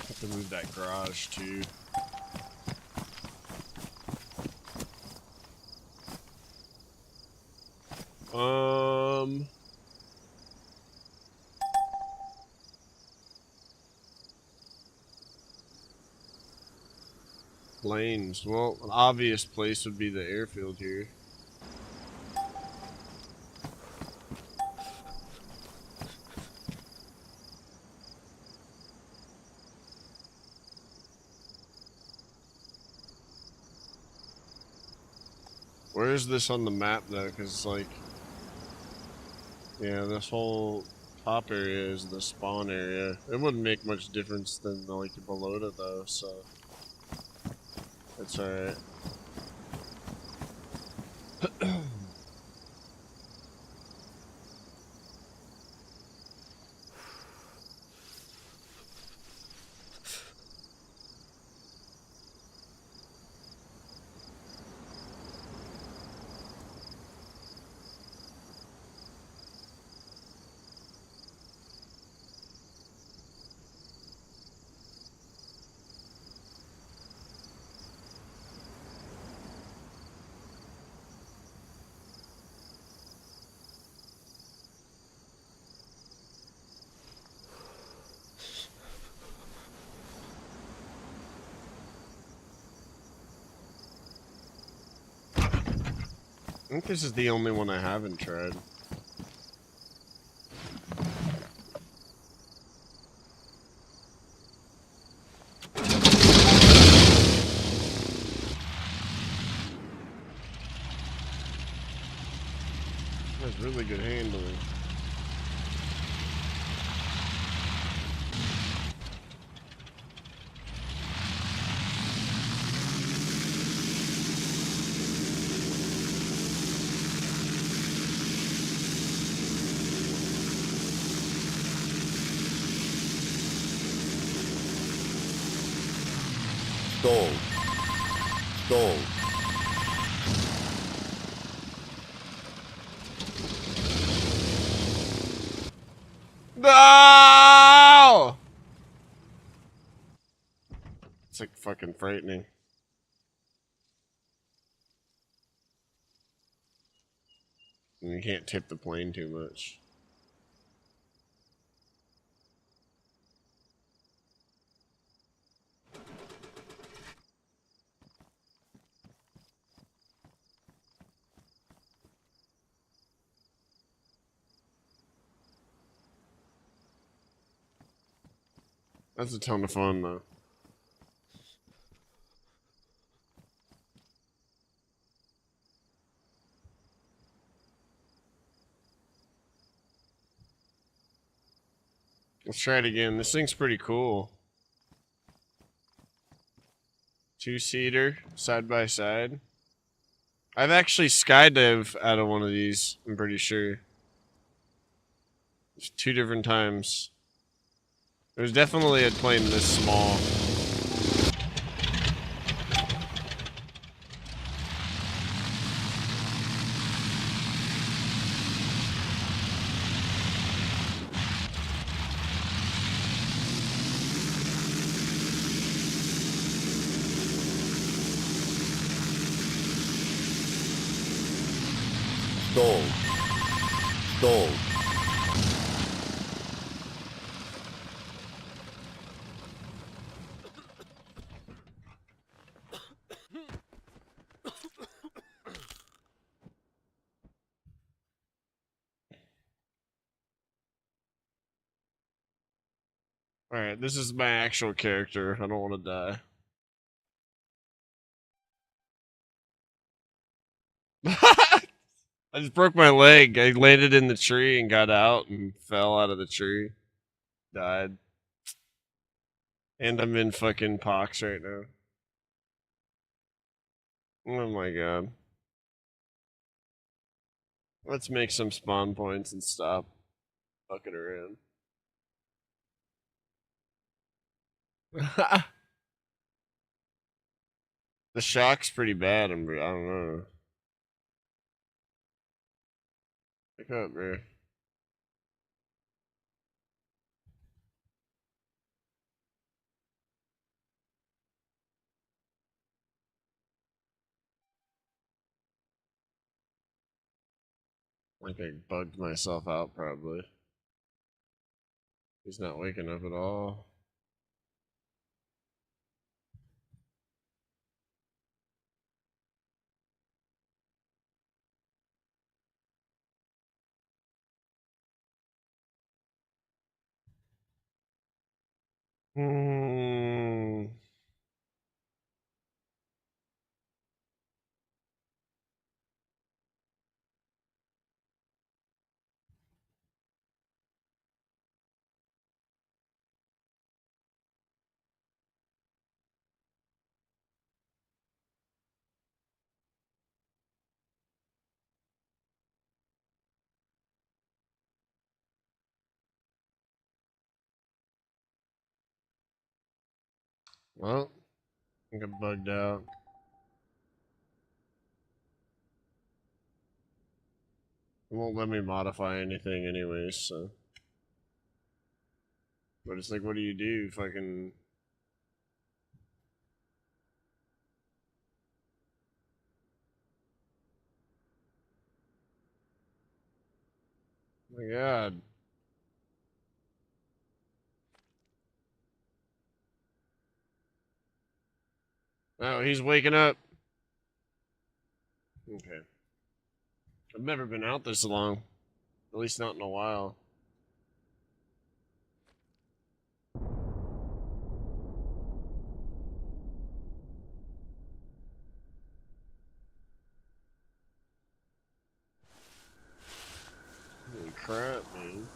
Have to move that garage too. Planes. Well, an obvious place would be the airfield here. Where is this on the map though? Because like, yeah, this whole top area is the spawn area. It wouldn't make much difference than like below it though, so it's alright. think this is the only one I haven't tried. That's really good handling. Stalled. Stalled. No! It's like fucking frightening. And you can't tip the plane too much. That's a ton of fun, though. Let's try it again. This thing's pretty cool. Two-seater, side by side. I've actually skydived out of one of these, I'm pretty sure. It's 2 different times. There's definitely a plane this small. Stalled. Stalled. Alright, this is my actual character. I don't want to die. I just broke my leg. I landed in the tree and got out and fell out of the tree. Died. And I'm in fucking pox right now. Oh my god. Let's make some spawn points and stop fucking around. The shock's pretty bad. I don't know. Pick up, bro. Like I bugged myself out, probably. He's not waking up at all. Hmm. Well, I think I'm bugged out. It won't let me modify anything anyways, so. But it's like, what do you do? Fucking. Oh my god. Oh, he's waking up. Okay. I've never been out this long. At least not in a while. Holy crap, man.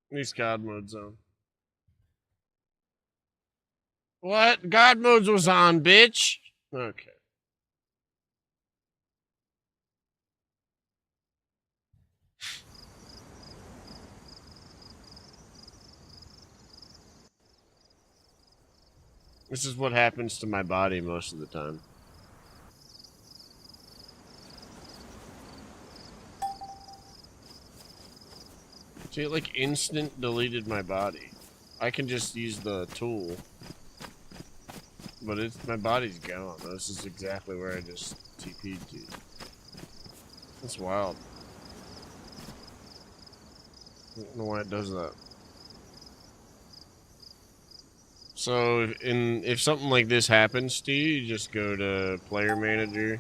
These God mode's on. What? God modes was on, bitch. Okay. This is what happens to my body most of the time. See, it like instant deleted my body. I can just use the tool. But it's my body's gone. This is exactly where I just TP'd to. That's wild. I don't know why it does that. So if something like this happens to you, you just go to player manager.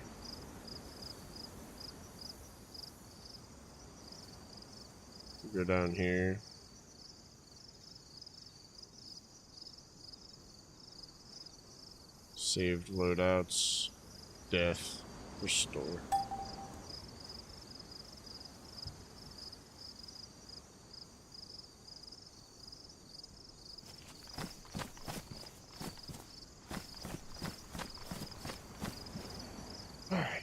Go down here. Saved loadouts. Death. Restore. Alright,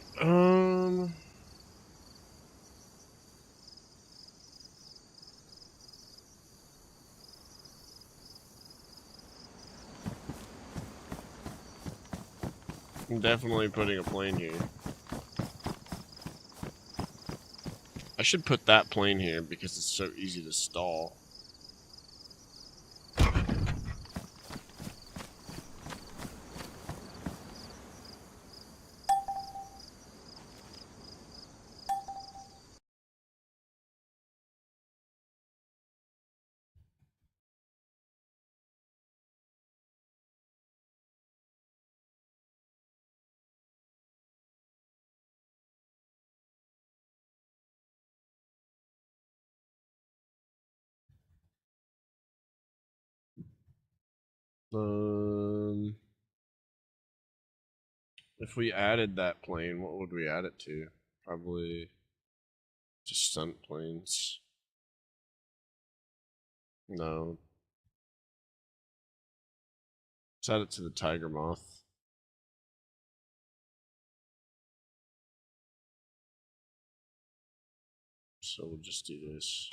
I'm definitely putting a plane here. I should put that plane here because it's so easy to stall. If we added that plane, what would we add it to? Probably just stunt planes. No. Let's add it to the Tiger Moth. So we'll just do this.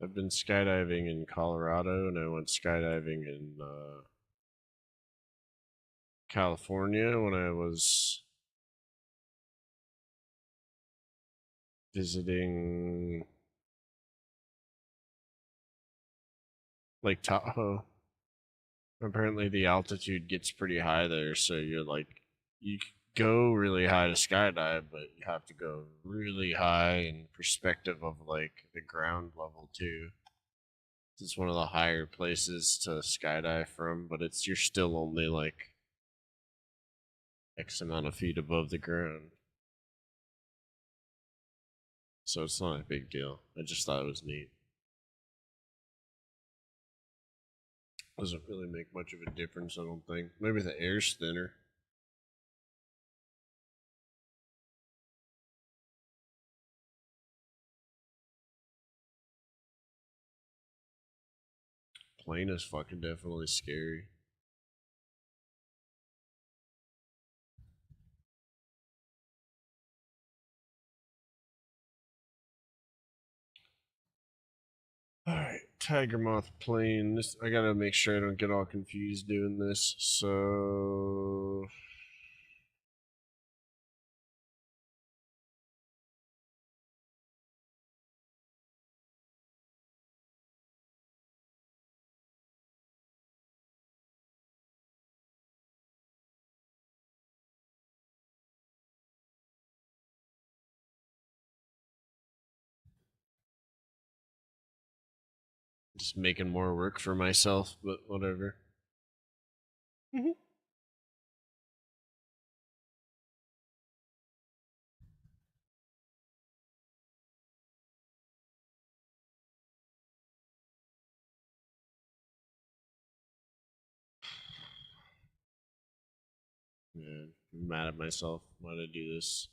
I've been skydiving in Colorado, and I went skydiving in California when I was visiting Lake Tahoe. Apparently the altitude gets pretty high there, so you're like, you go really high to skydive, but you have to go really high in perspective of like the ground level too. It's one of the higher places to skydive from, but you're still only like X amount of feet above the ground. So it's not a big deal. I just thought it was neat. Doesn't really make much of a difference, I don't think. Maybe the air's thinner. Plane is fucking definitely scary. Alright, Tiger Moth plane. This, I gotta make sure I don't get all confused doing this. So Just making more work for myself, but whatever. Yeah, I'm mad at myself. Why did I do this?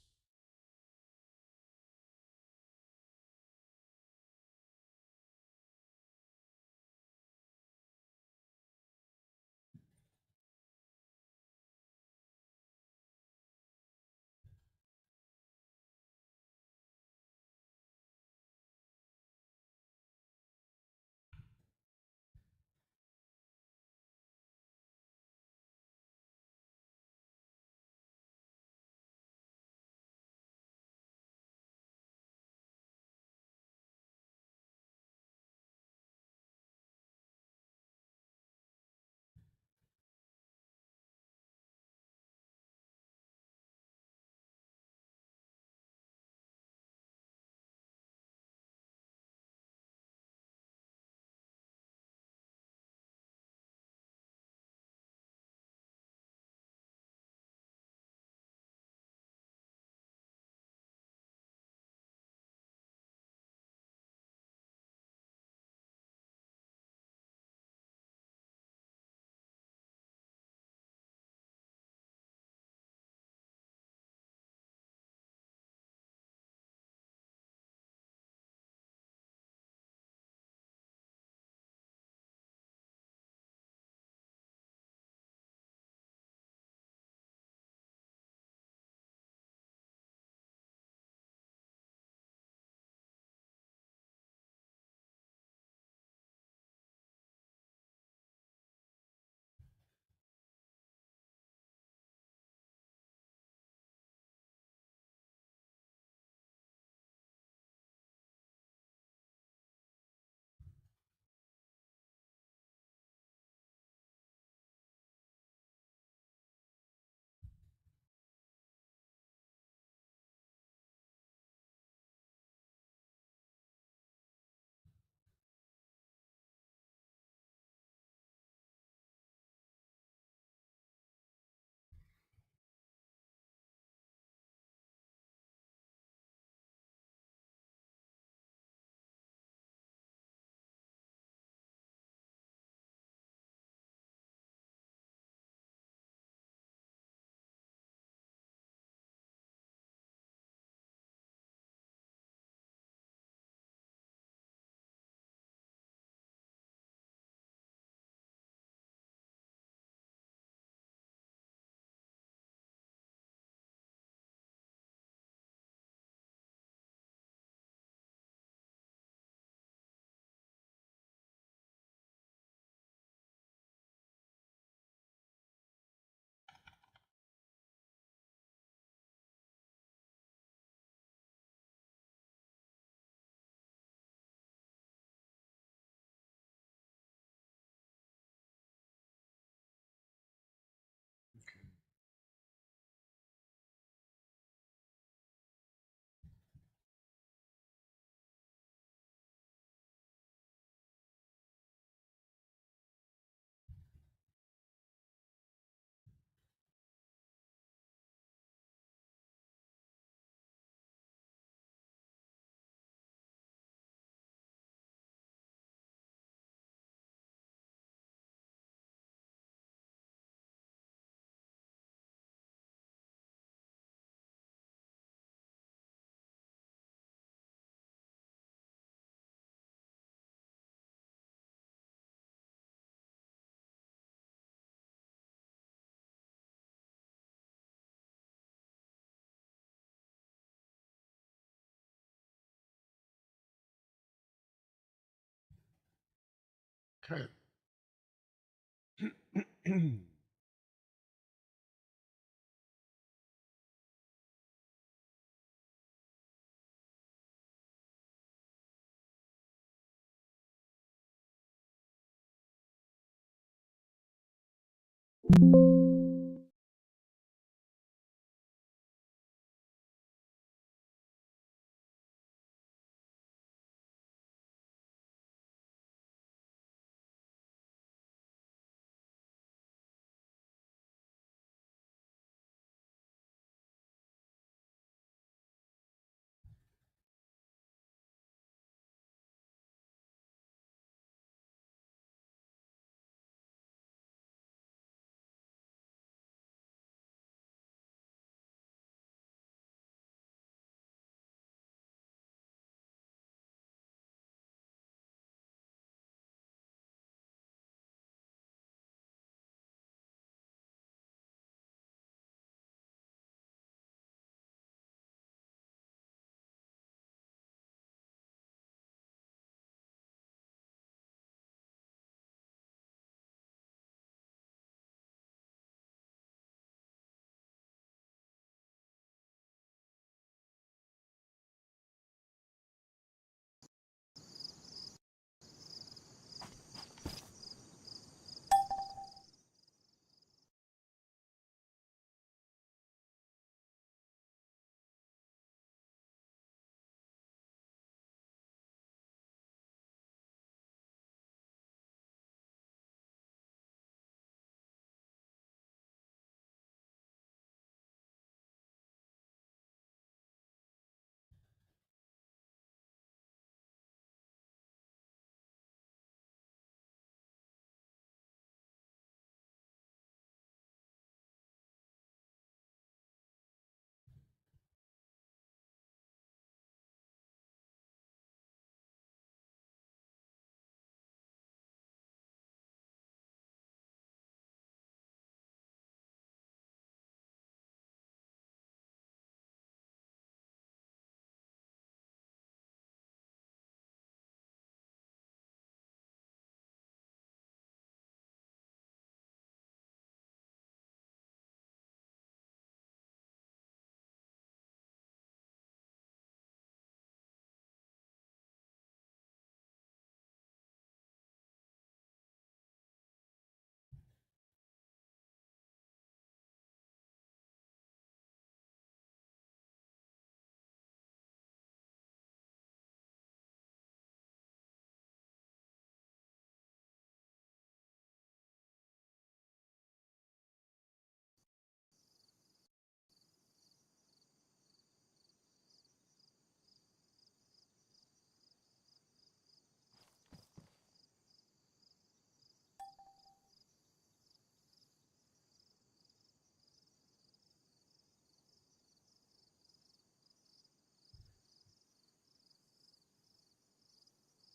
Okay.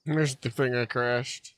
There's the thing I crashed.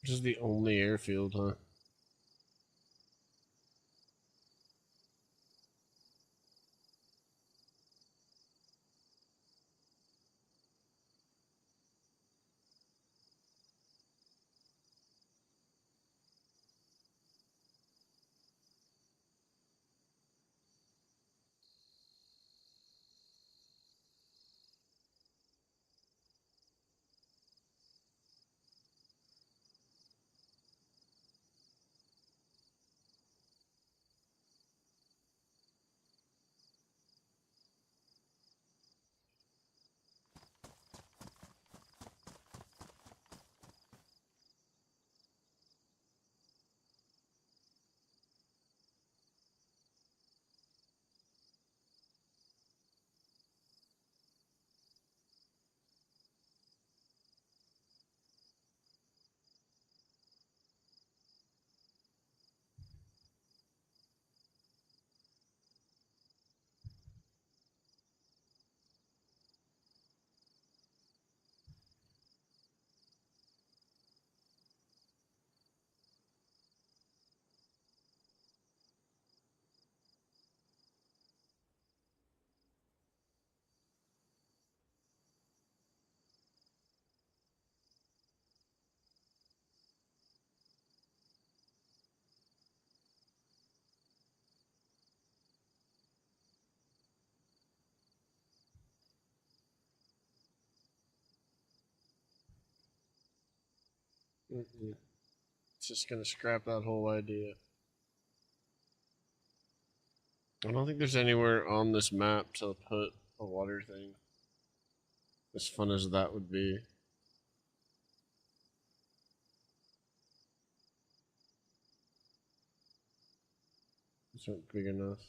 This is the only airfield, huh? Mm-mm. It's just gonna scrap that whole idea. I don't think there's anywhere on this map to put a water thing. As fun as that would be. These aren't big enough.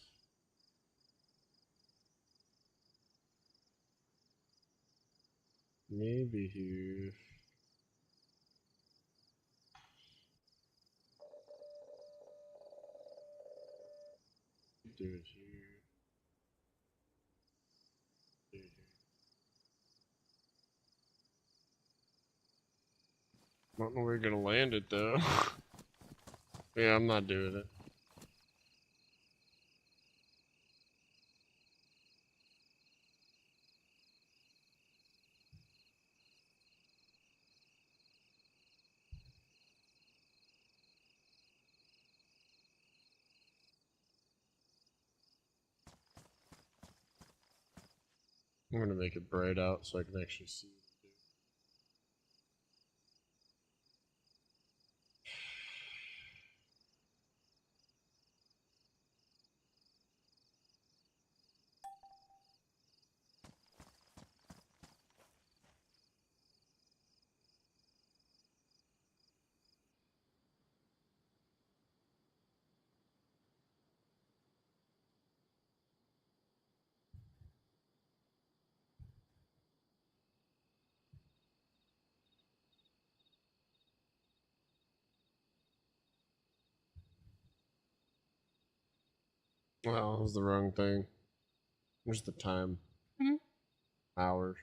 Maybe here. Do it here. Do it here. I don't know where you're gonna land it though. Yeah, I'm not doing it. I'm gonna make it bright out so I can actually see what to do. Wow, that was the wrong thing. Where's the time? Hours.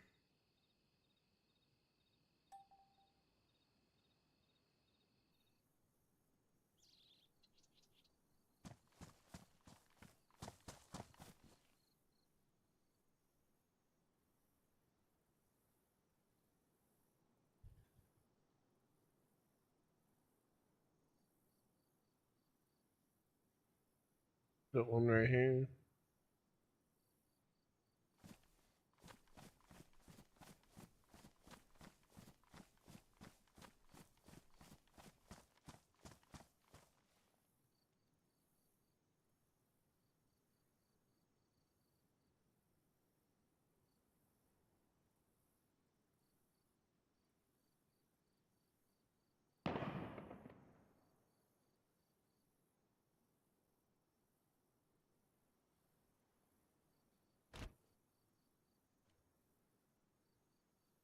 Put one right here.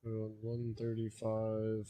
We're on 135.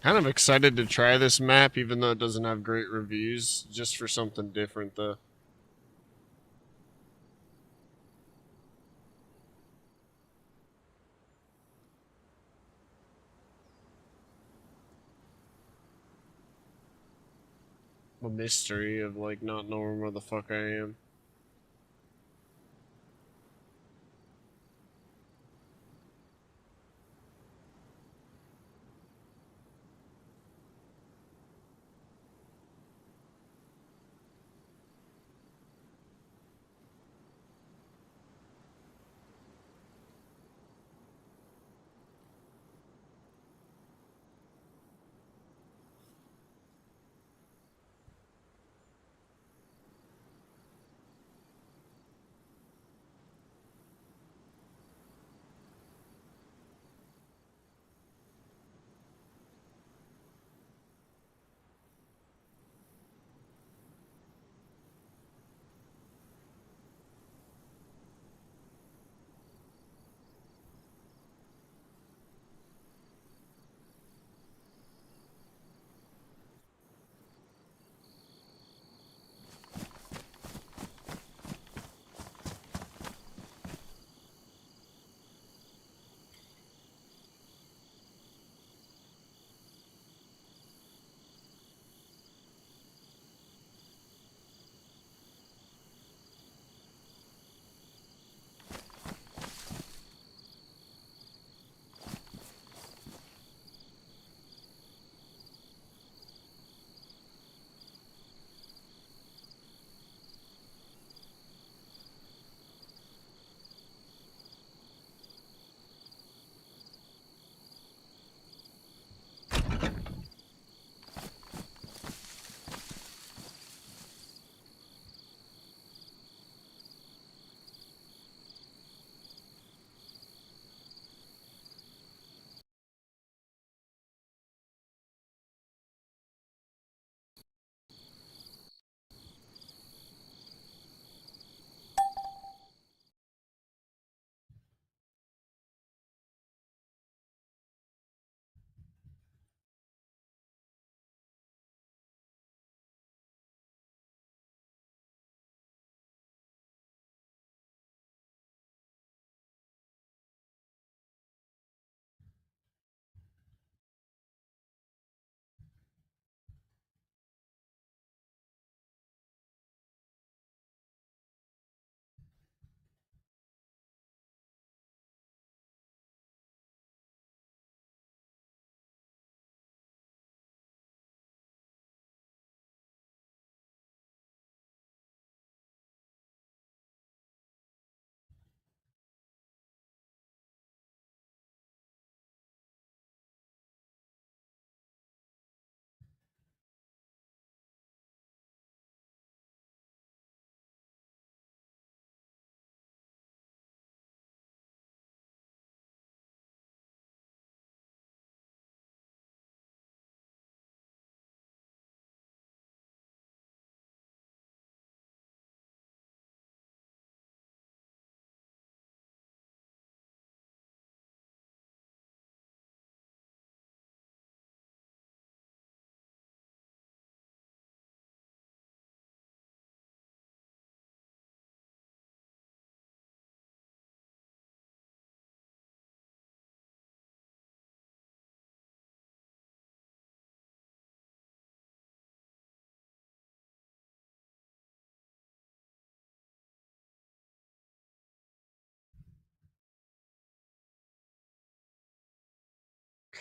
Kind of excited to try this map, even though it doesn't have great reviews, just for something different, though. A mystery of, like, not knowing where the fuck I am.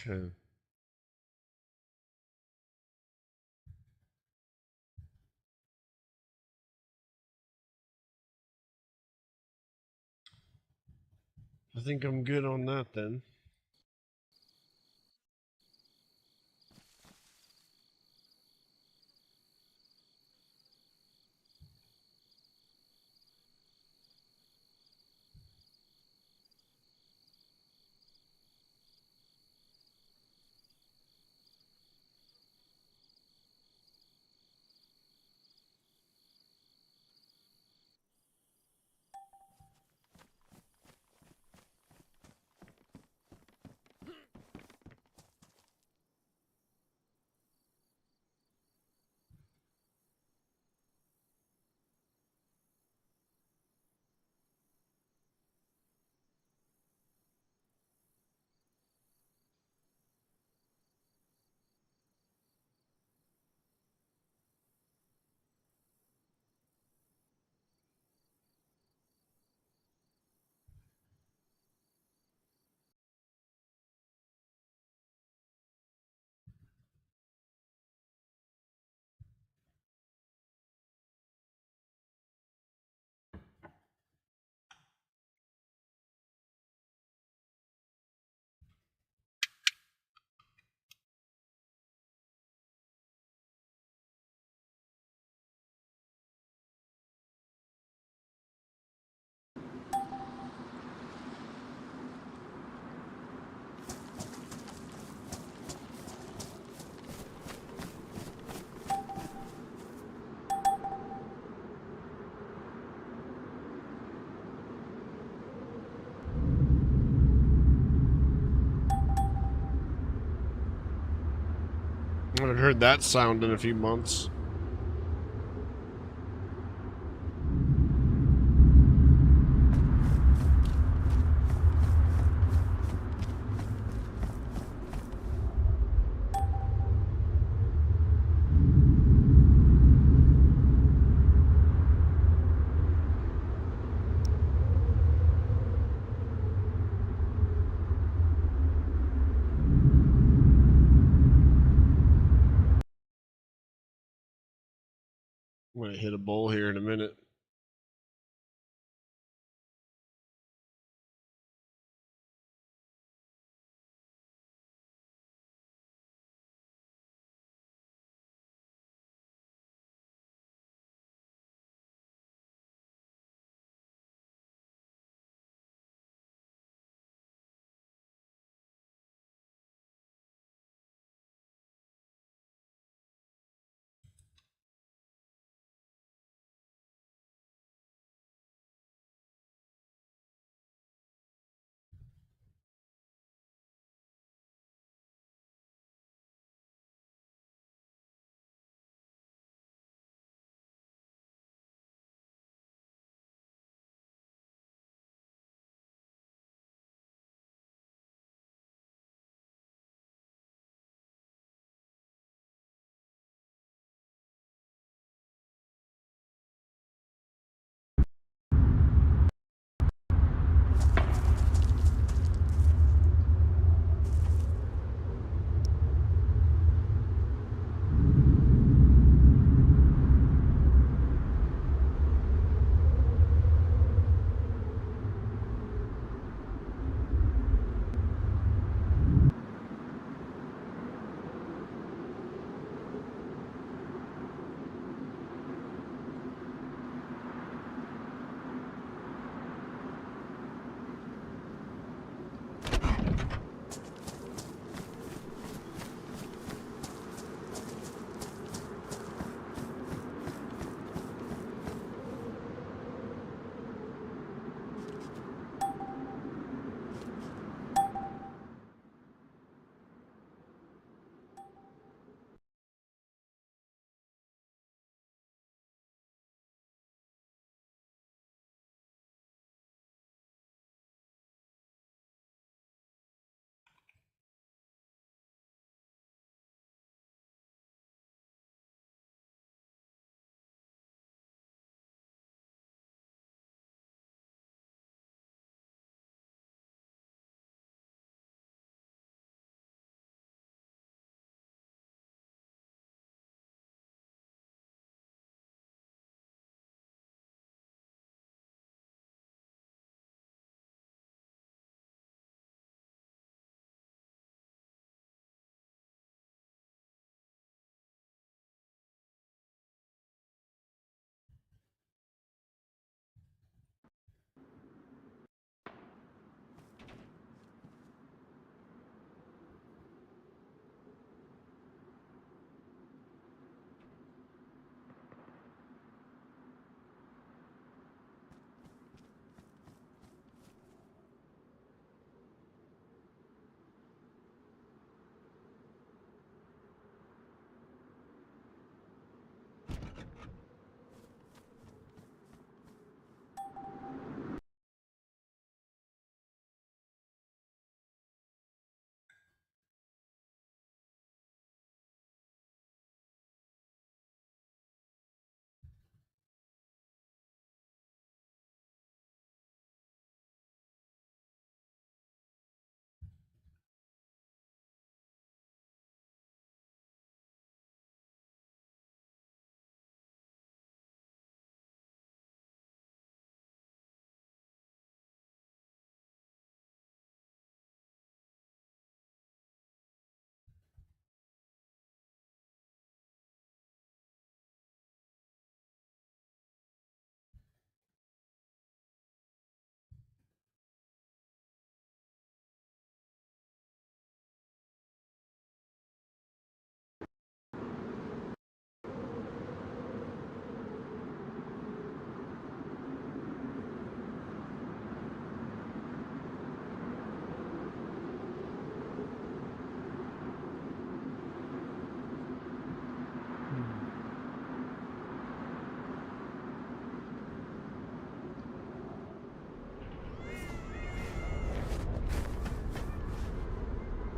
Okay. I think I'm good on that then. Haven't heard that sound in a few months. I'm gonna hit a bowl here in a minute.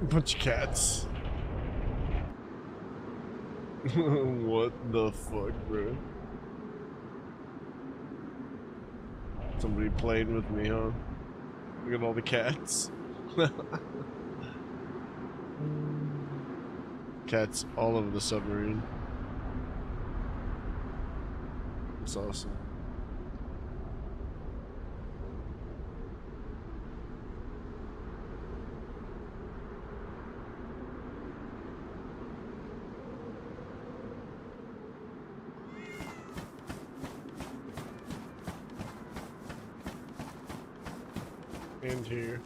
Bunch of cats. What the fuck, bro? Somebody playing with me, huh? Look at all the cats. Cats all over the submarine. It's awesome. And here.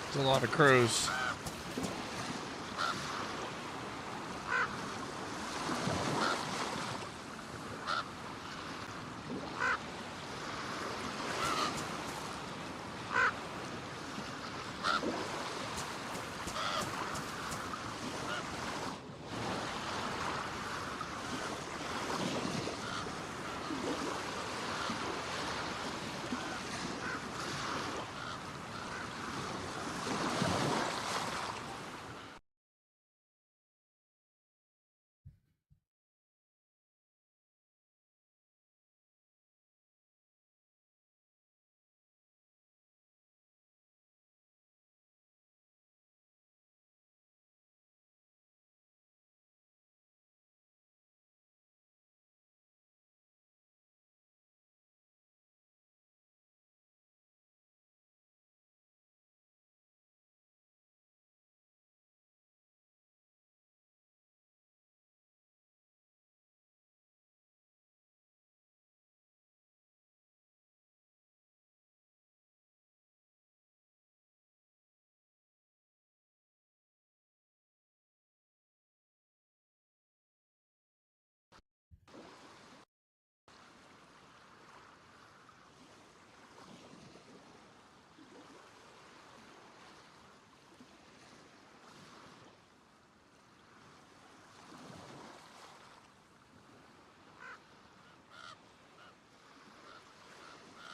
It's a lot of crows.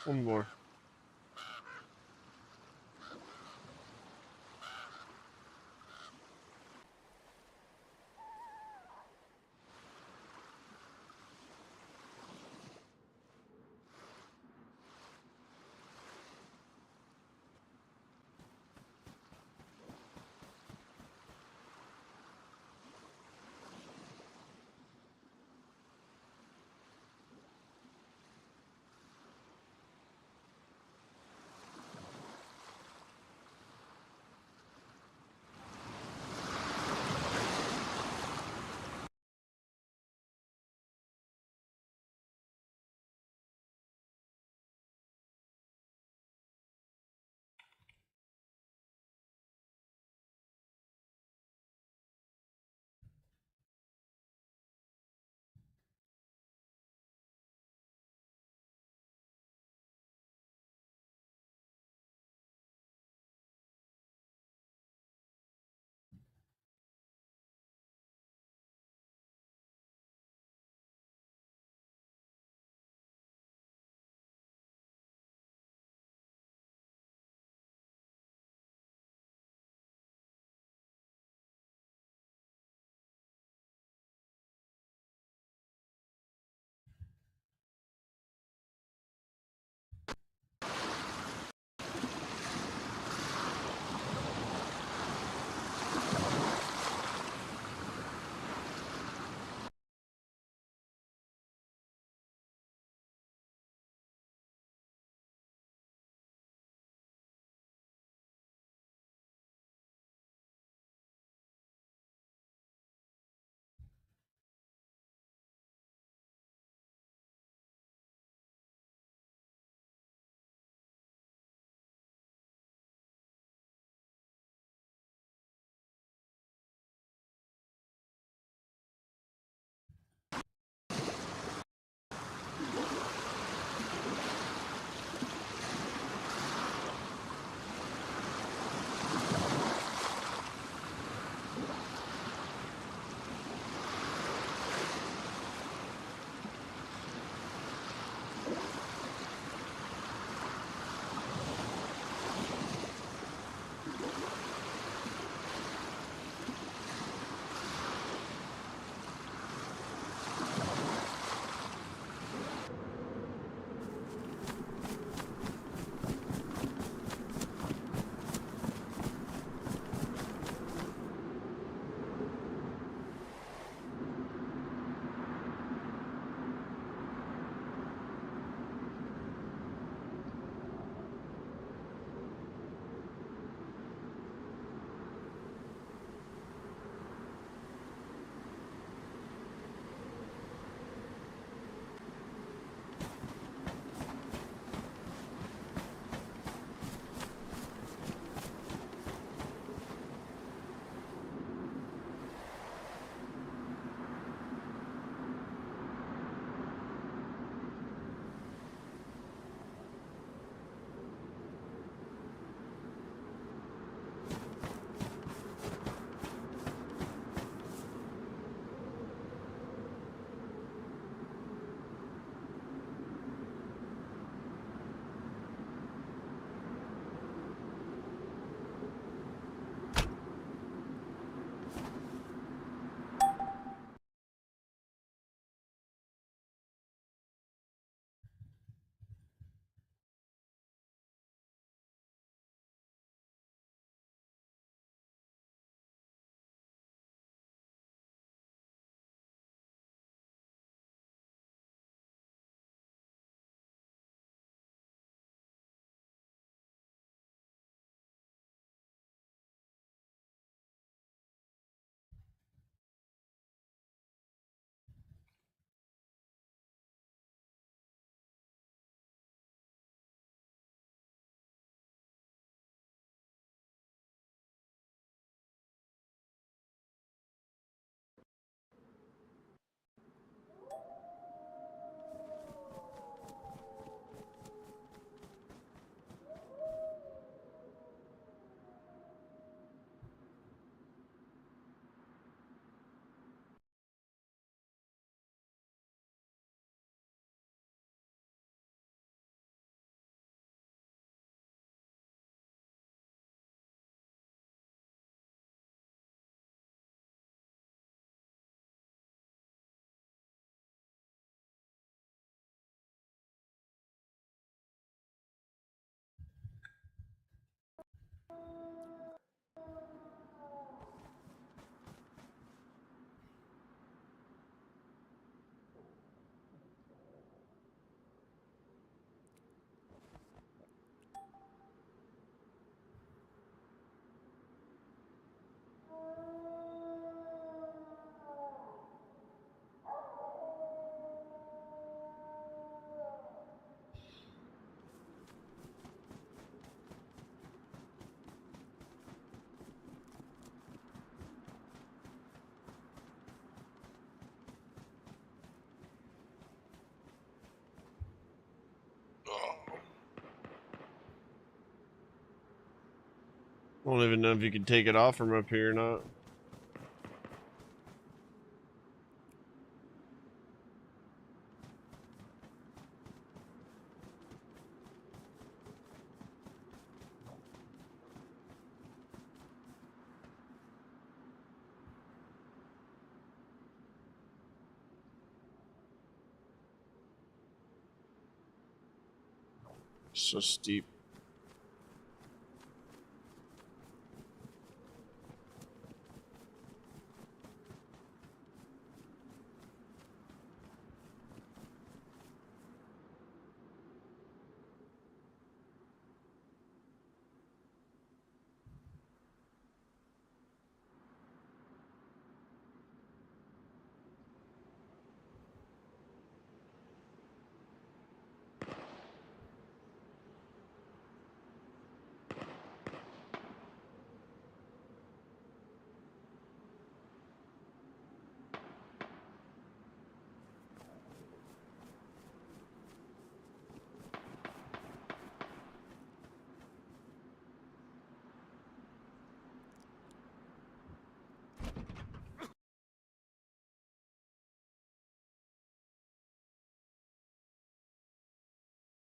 One more. I don't even know if you can take it off from up here or not. So steep.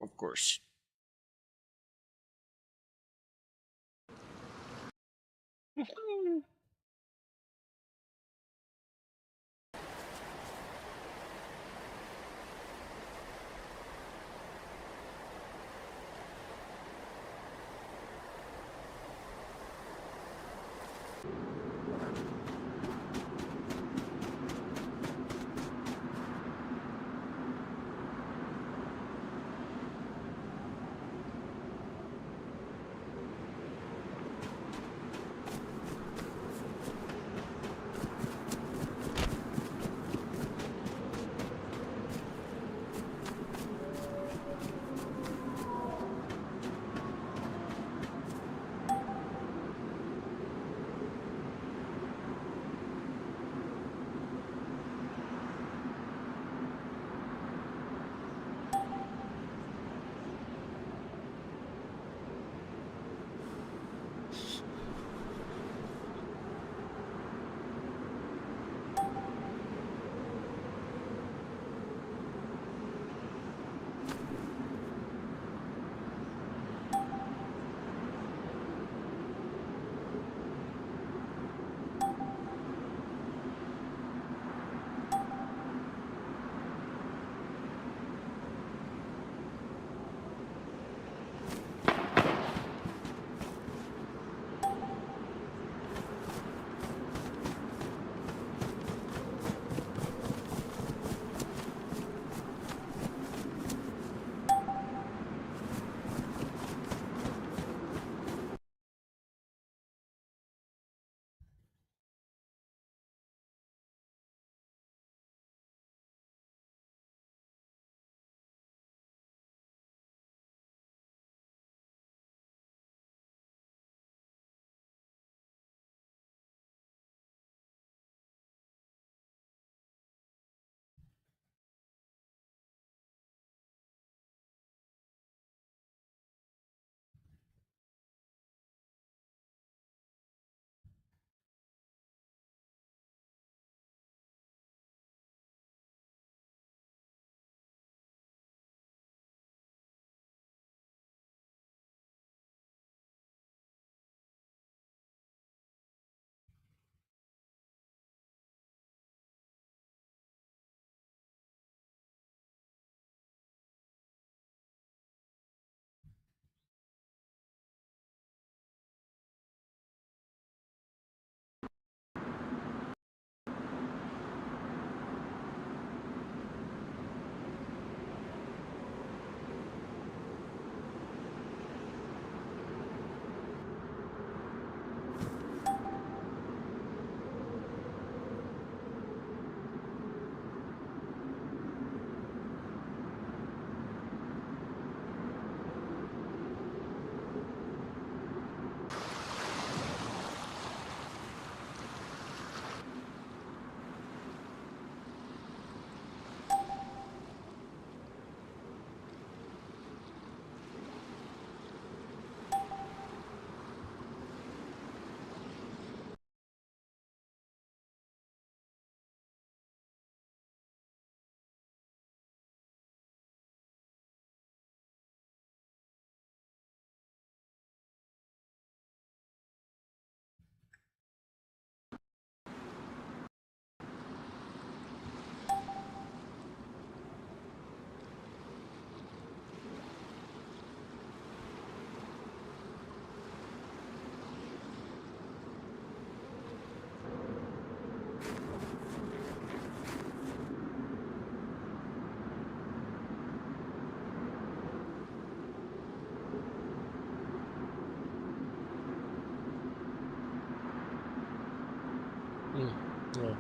Of course. Yeah.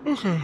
Okay.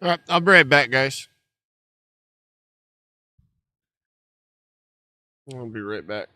All right, I'll be right back, guys. I'll be right back.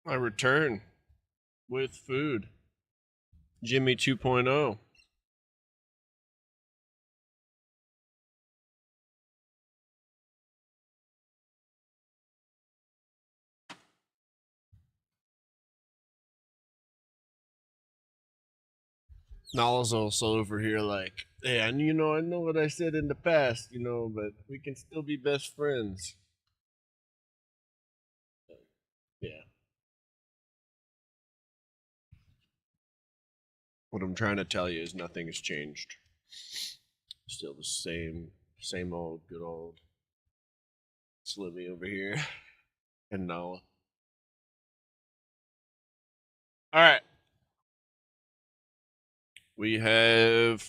I return with food. Jimmy 2.0. Nala's also over here like, hey, I know what I said in the past, but we can still be best friends. Yeah. What I'm trying to tell you is nothing has changed. Still the same old, good old Slimmy over here and Nala. All right. We have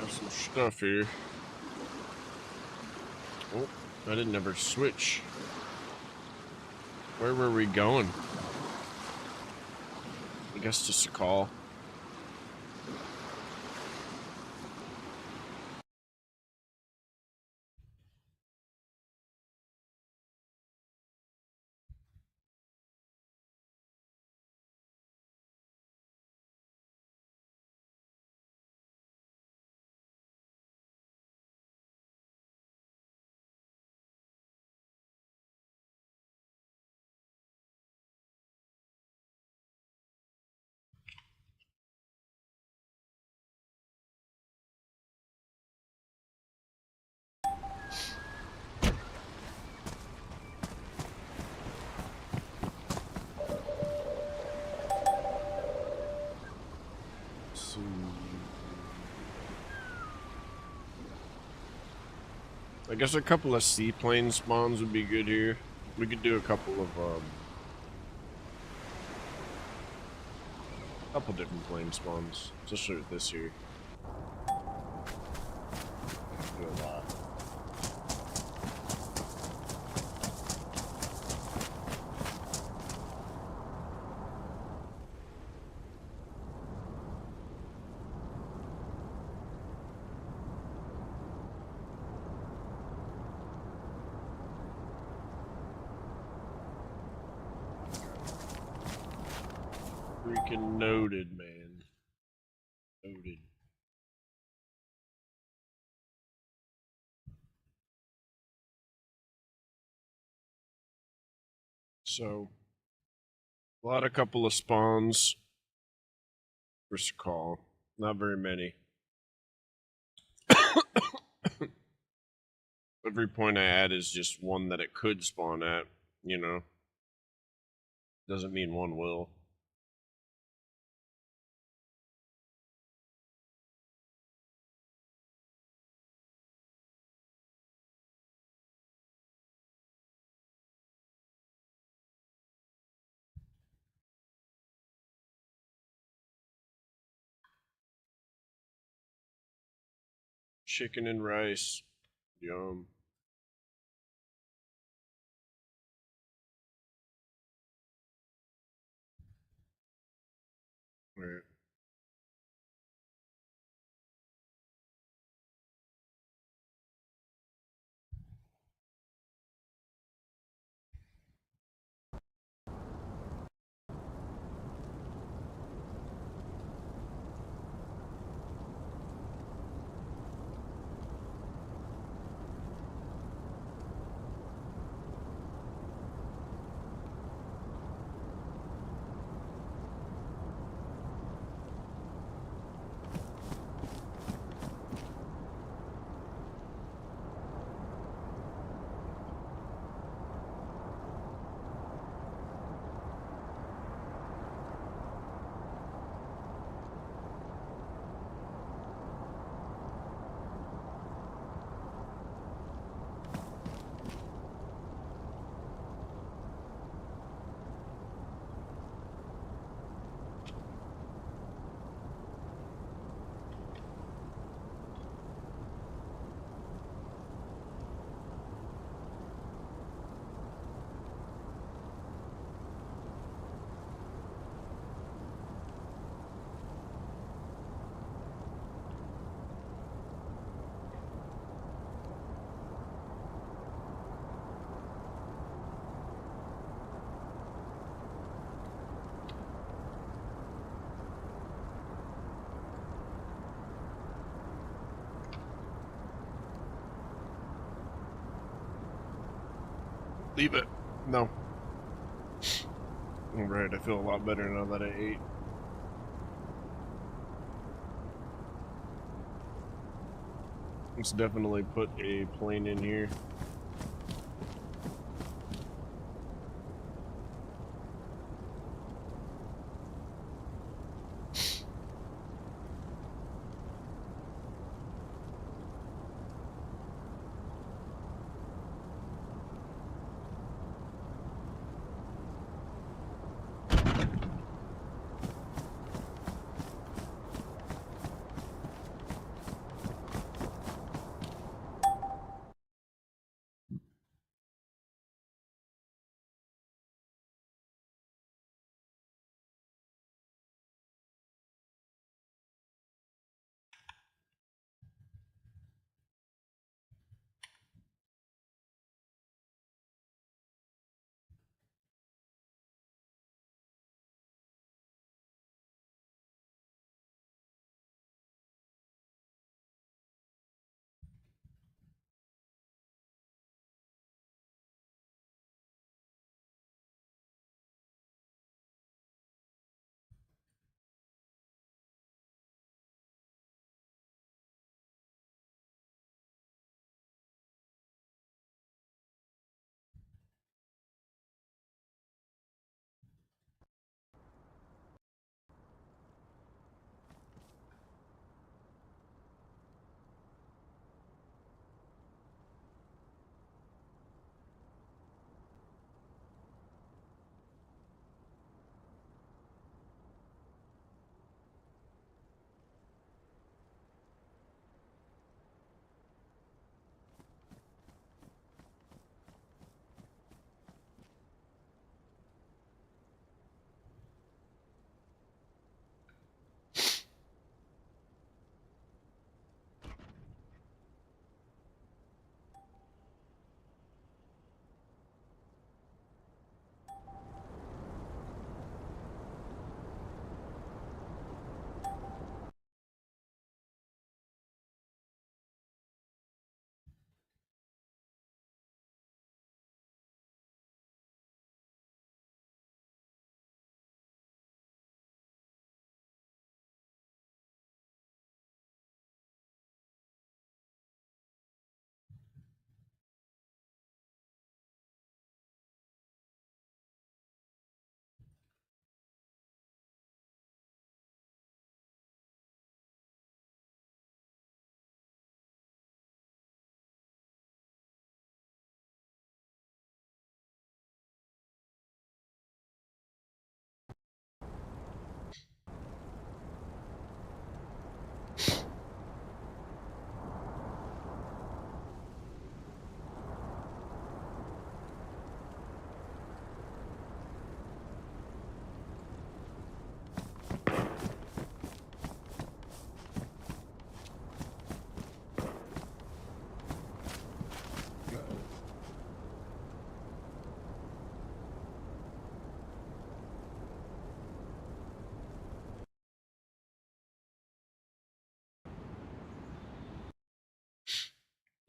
some stuff here. Oh, I didn't ever switch. Where were we going? I guess just a call. I guess a couple of seaplane spawns would be good here. We could do a couple different plane spawns, especially with this here. Do a lot. Freaking noted, man. Noted. So, a couple of spawns. First call. Not very many. Every point I add is just one that it could spawn at, Doesn't mean one will. Chicken and rice. Yum. Right. Leave it. No. Alright, I feel a lot better now that I ate. Let's definitely put a plane in here.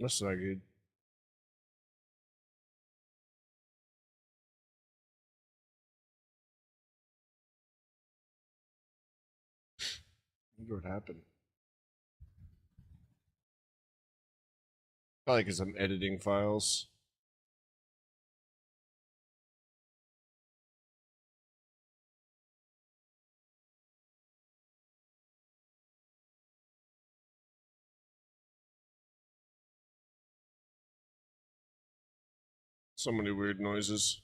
That's not good. I wonder what happened. Probably because I'm editing files. So many weird noises.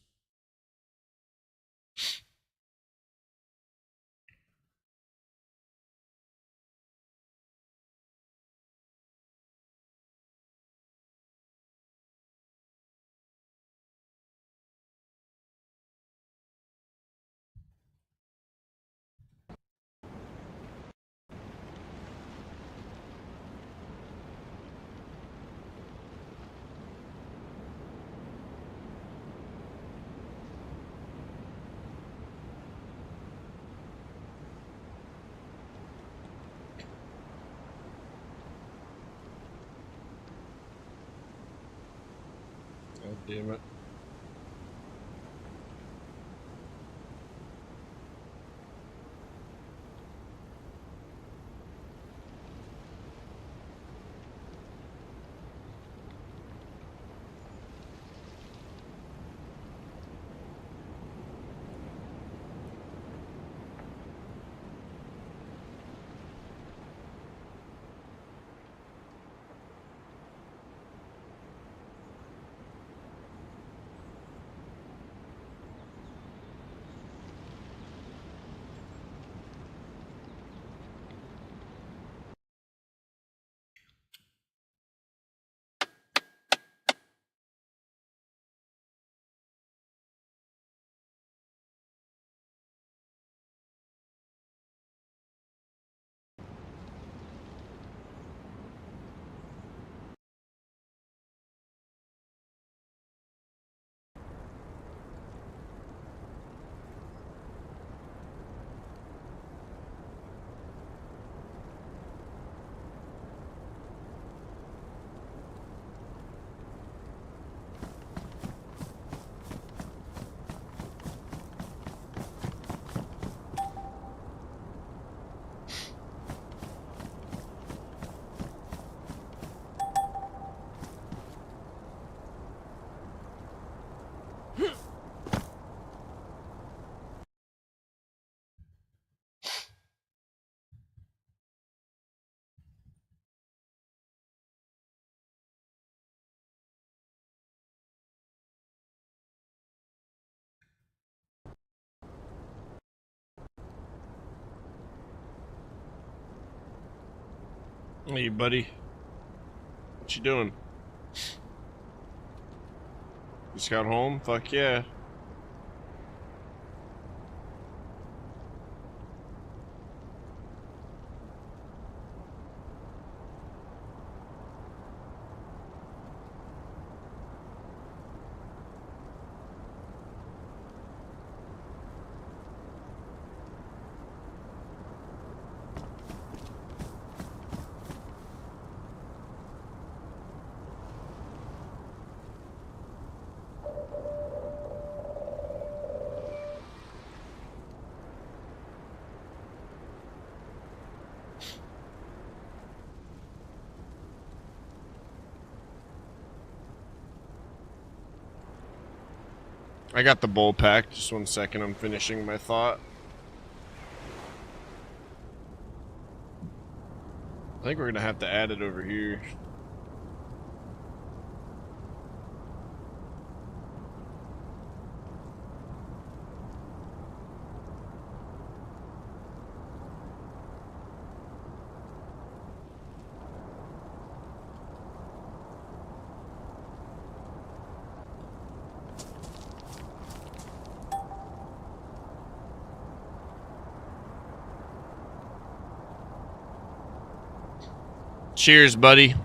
God damn it. Hey, buddy. What you doing? Just got home? Fuck yeah. I got the bowl pack. Just 1 second, I'm finishing my thought. I think we're gonna have to add it over here. Cheers, buddy.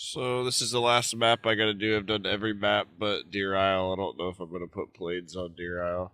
So this is the last map I gotta do. I've done every map but Deer Isle. I don't know if I'm gonna put Blades on Deer Isle.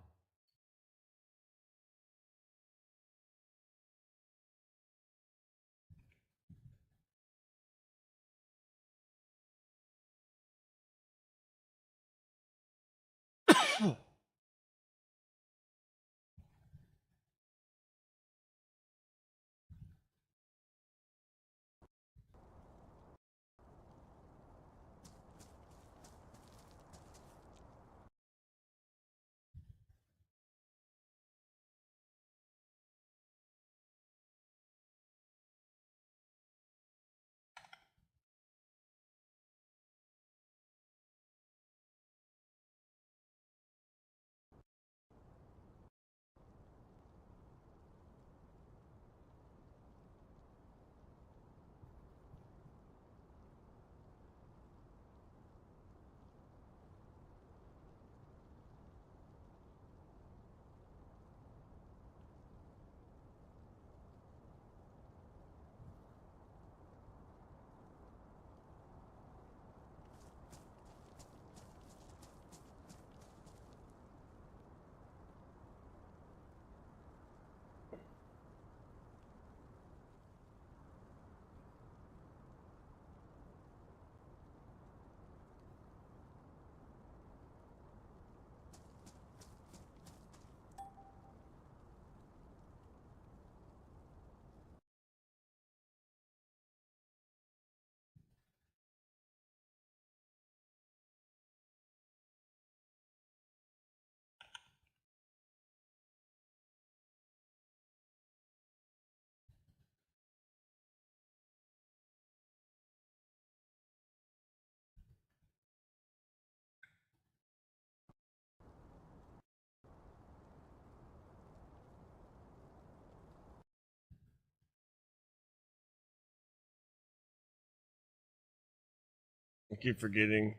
I keep forgetting.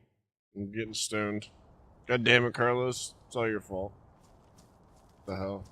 I'm getting stoned. God damn it, Carlos. It's all your fault. The hell?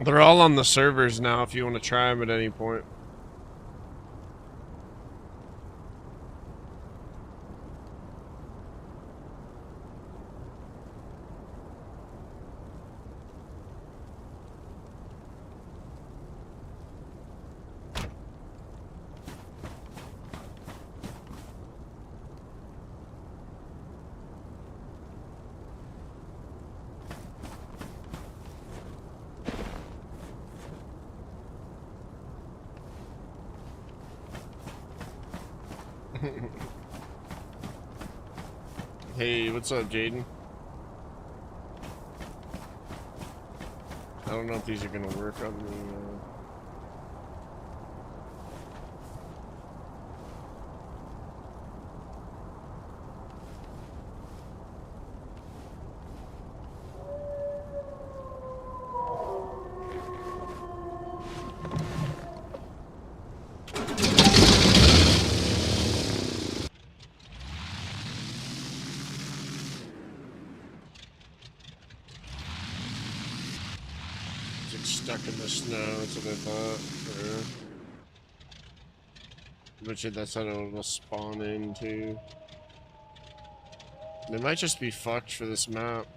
They're all on the servers now if you want to try them at any point. Hey, what's up, Jaden? I don't know if these are gonna work on me. It's like stuck in the snow, that's what I thought. Yeah. Bet you that's how it'll spawn into. They might just be fucked for this map.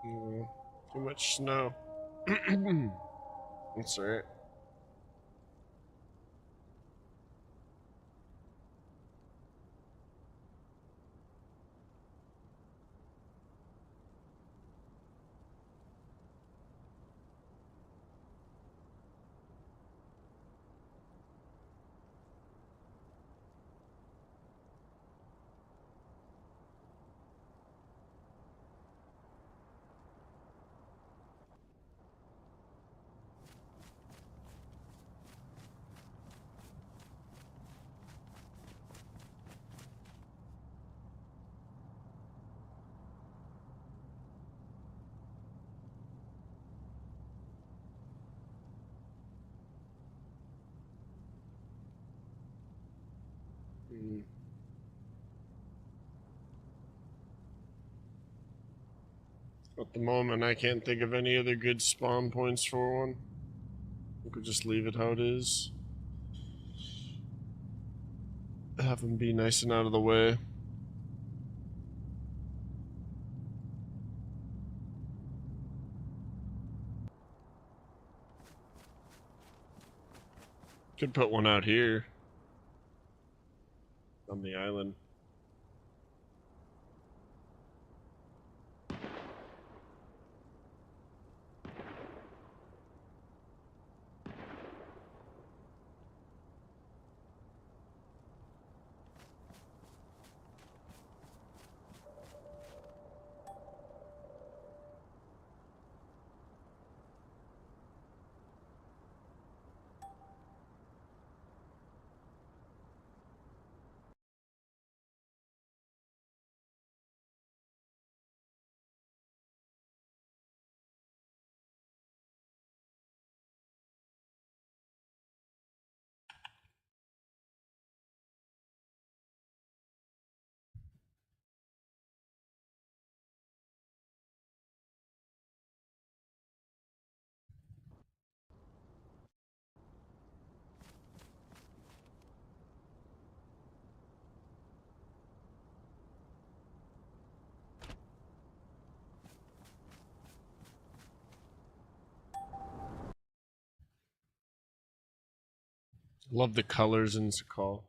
Yeah, too much snow. That's right. Mm. At the moment, I can't think of any other good spawn points for one. We could just leave it how it is. Have them be nice and out of the way. Could put one out here on the island. Love the colors in Sakal.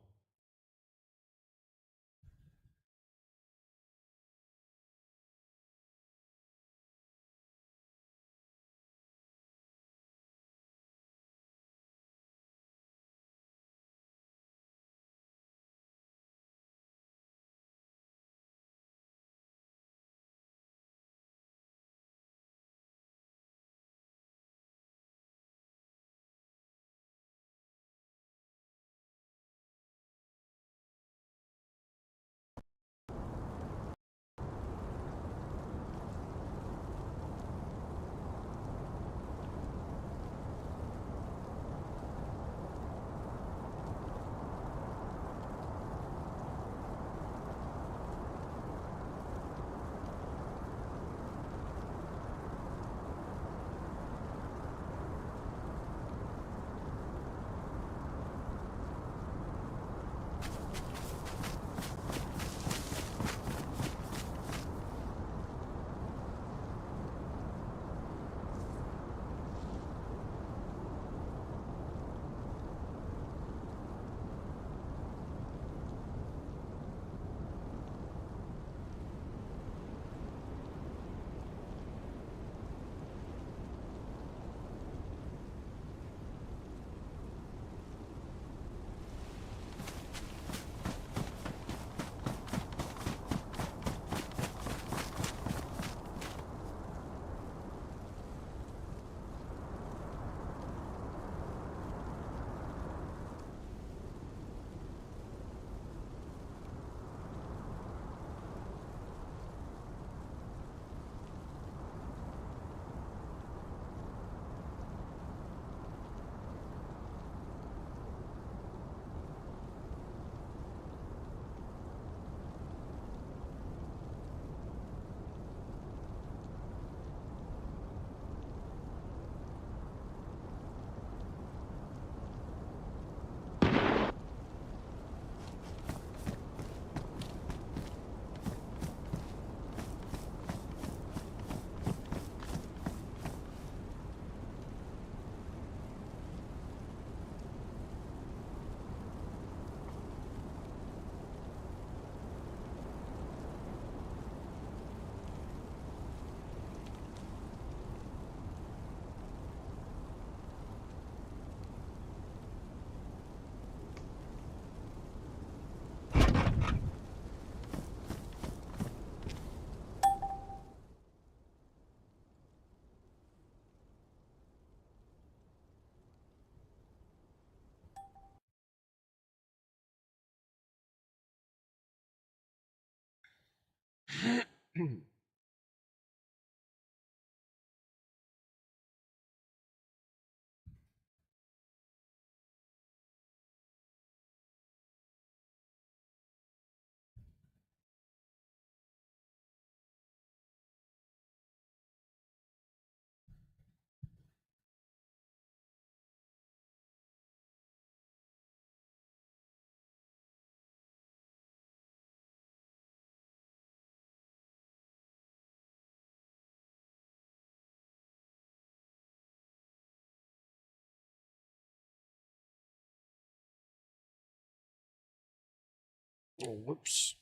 Oh, whoops.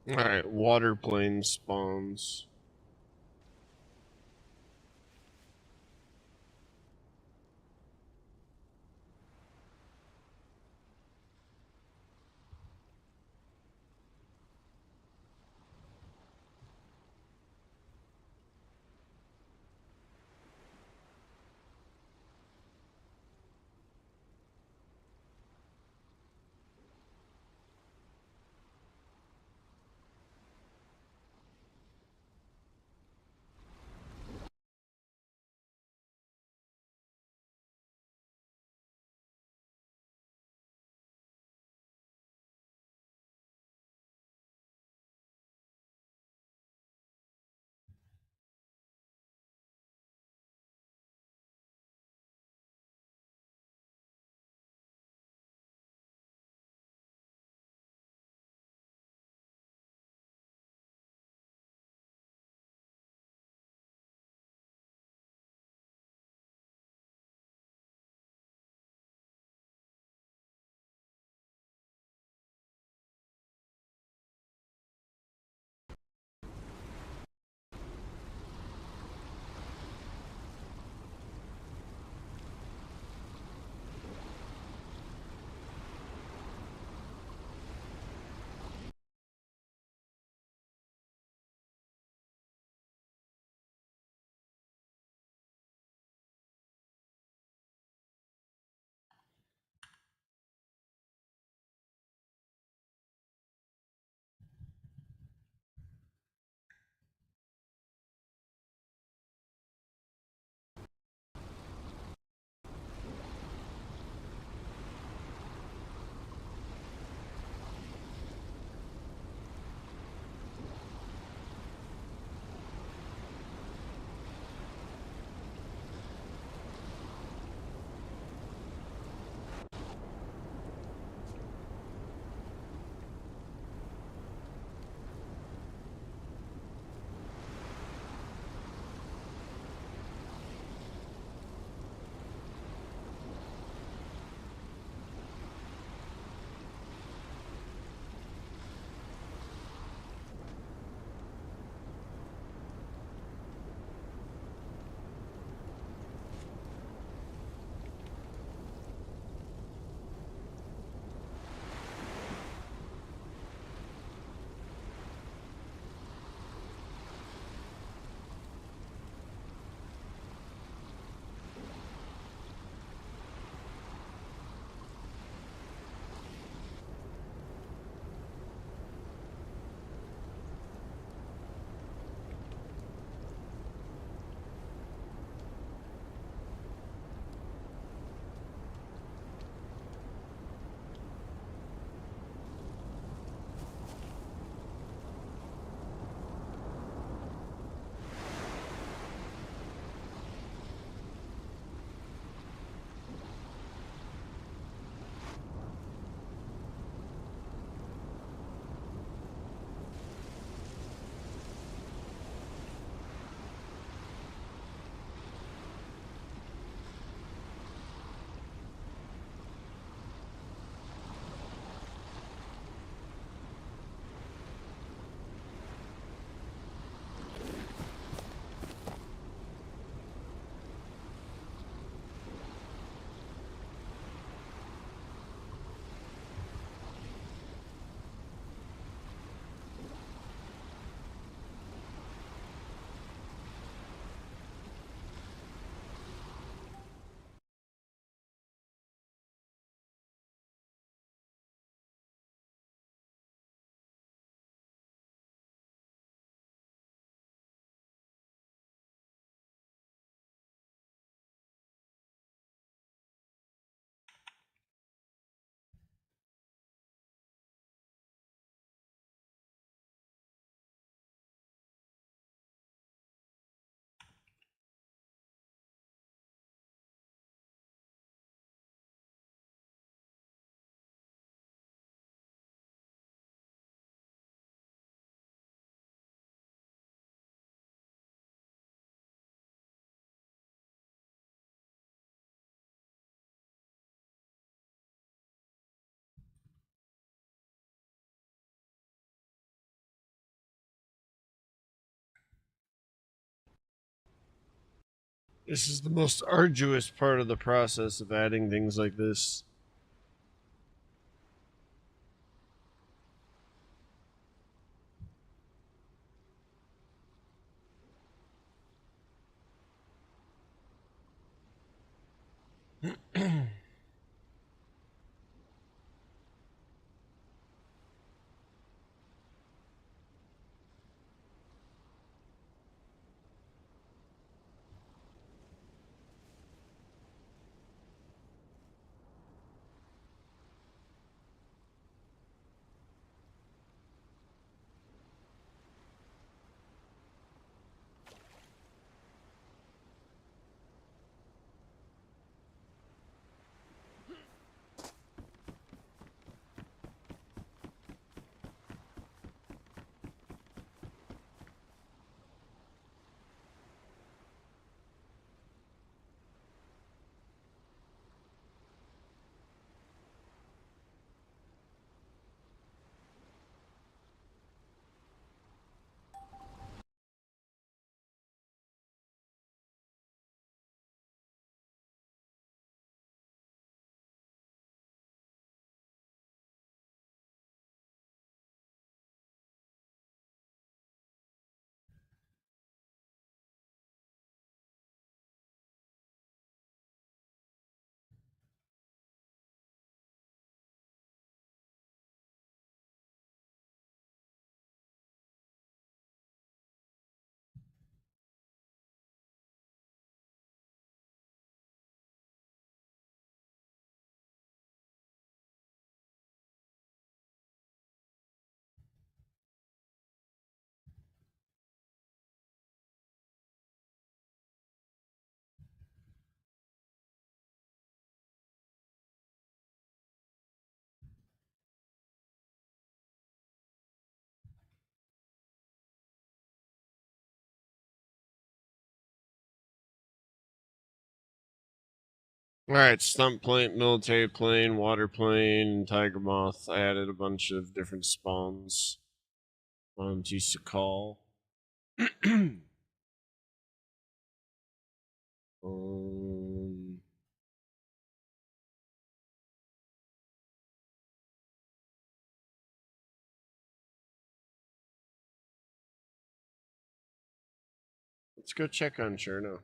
Alright, water plane spawns. This is the most arduous part of the process of adding things like this. Alright, stump plane, military plane, water plane, tiger moth. I added a bunch of different spawns onto Sakal. um, let's go check on Cherno.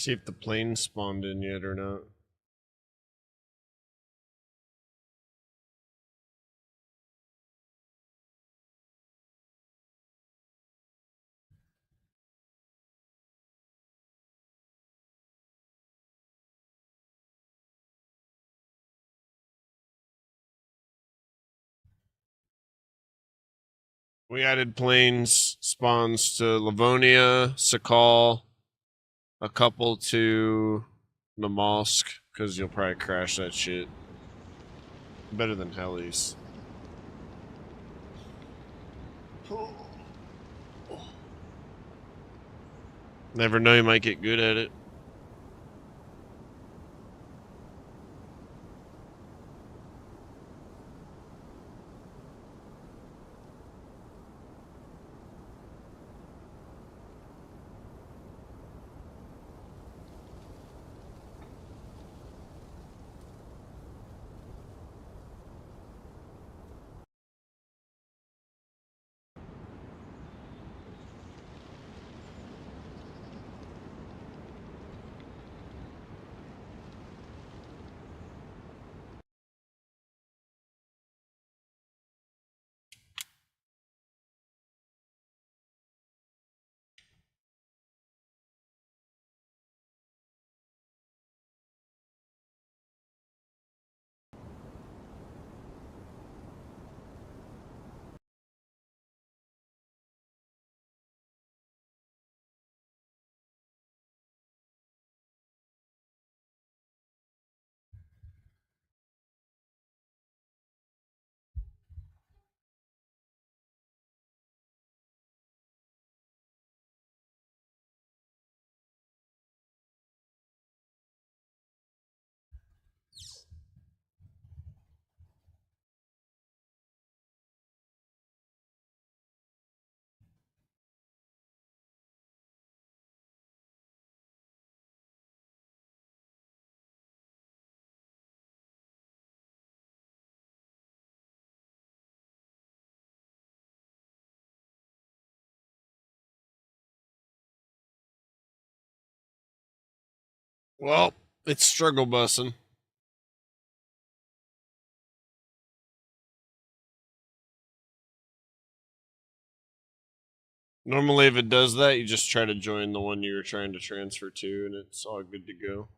See if the plane spawned in yet or not. We added planes spawns to Livonia, Sakal, a couple to Namalsk, because you'll probably crash that shit. Better than helis. Never know, you might get good at it. Well, it's struggle bussing. Normally, if it does that, you just try to join the one you were trying to transfer to, and it's all good to go.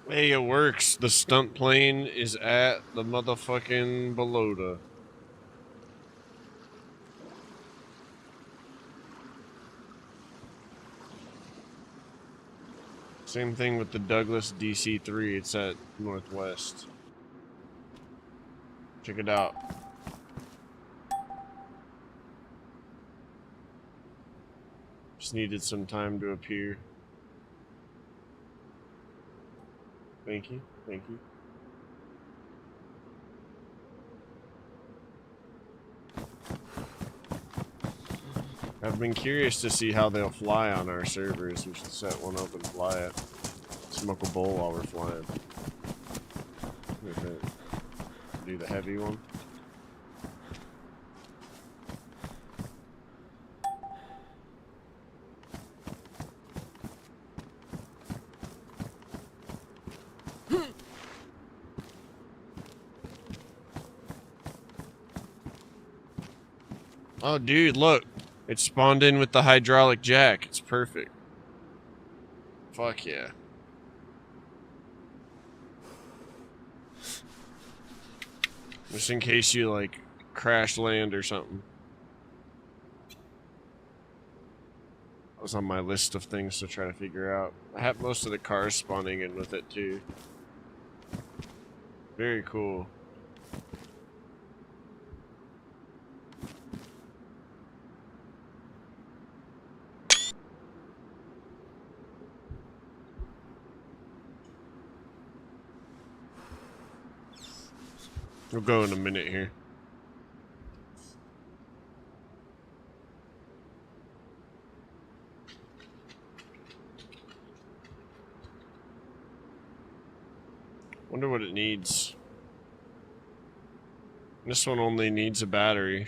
Hey, it works. The stunt plane is at the motherfucking Belota. Same thing with the Douglas DC-3. It's at Northwest. Check it out. Just needed some time to appear. Thank you. Thank you. I've been curious to see how they'll fly on our servers. We should set one up and fly it. Smoke a bowl while we're flying. Do the heavy one. Oh, dude, look. It spawned in with the hydraulic jack. It's perfect. Fuck yeah. Just in case you, like, crash land or something. That was on my list of things to try to figure out. I have most of the cars spawning in with it, too. Very cool. We'll go in a minute here. Wonder what it needs. This one only needs a battery.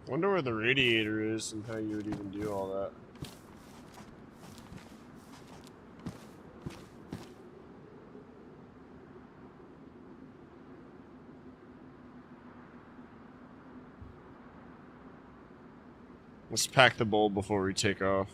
Wonder where the radiator is and how you would even do all that. Let's pack the bowl before we take off.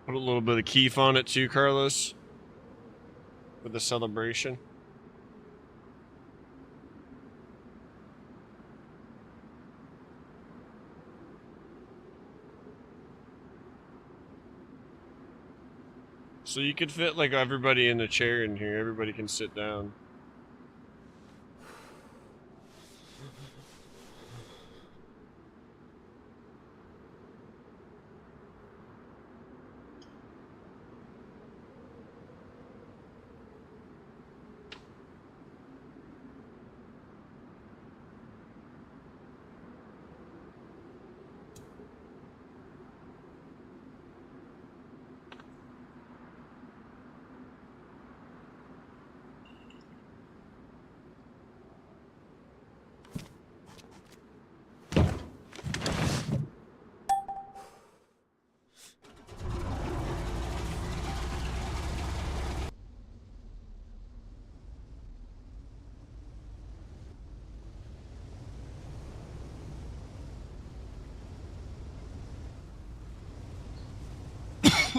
Put a little bit of keef on it too, Carlos, for the celebration. So you could fit like everybody in a chair in here. Everybody can sit down.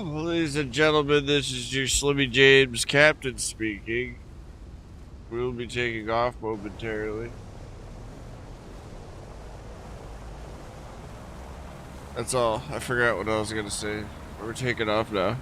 Ladies and gentlemen, this is your Slimmy James captain speaking. We'll be taking off momentarily. That's all. I forgot what I was gonna say. We're taking off now.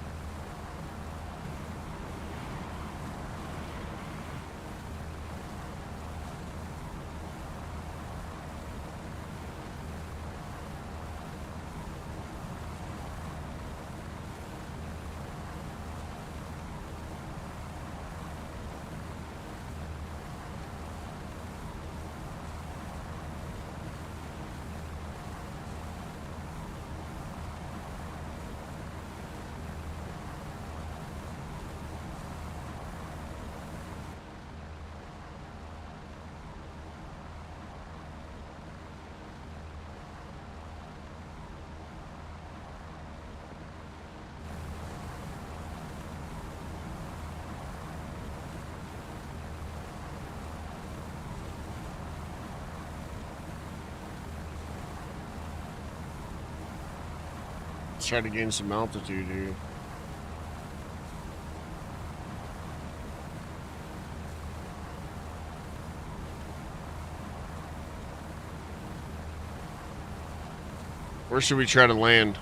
Let's try to gain some altitude here. Where should we try to land?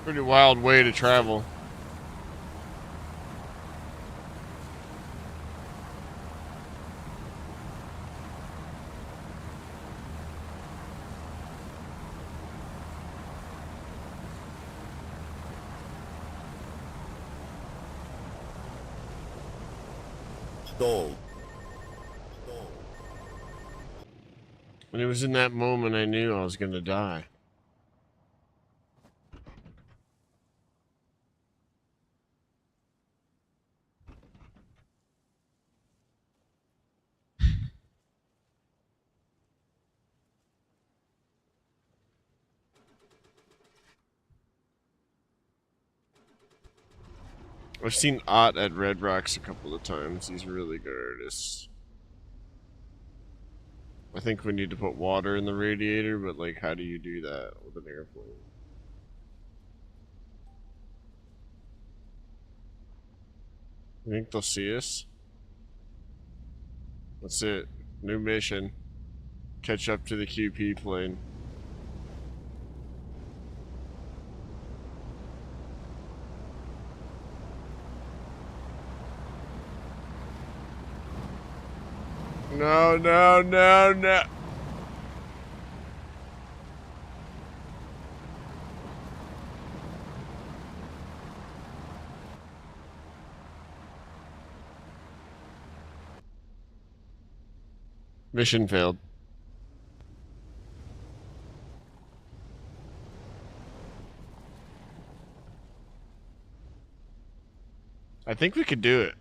Pretty wild way to travel. Stalled. When it was in that moment, I knew I was gonna die. I've seen Ott at Red Rocks a couple of times. He's a really good artist. I think we need to put water in the radiator, but like, how do you do that with an airplane? You think they'll see us? That's it. New mission. Catch up to the QP plane. No, no, no, no. Mission failed. I think we could do it.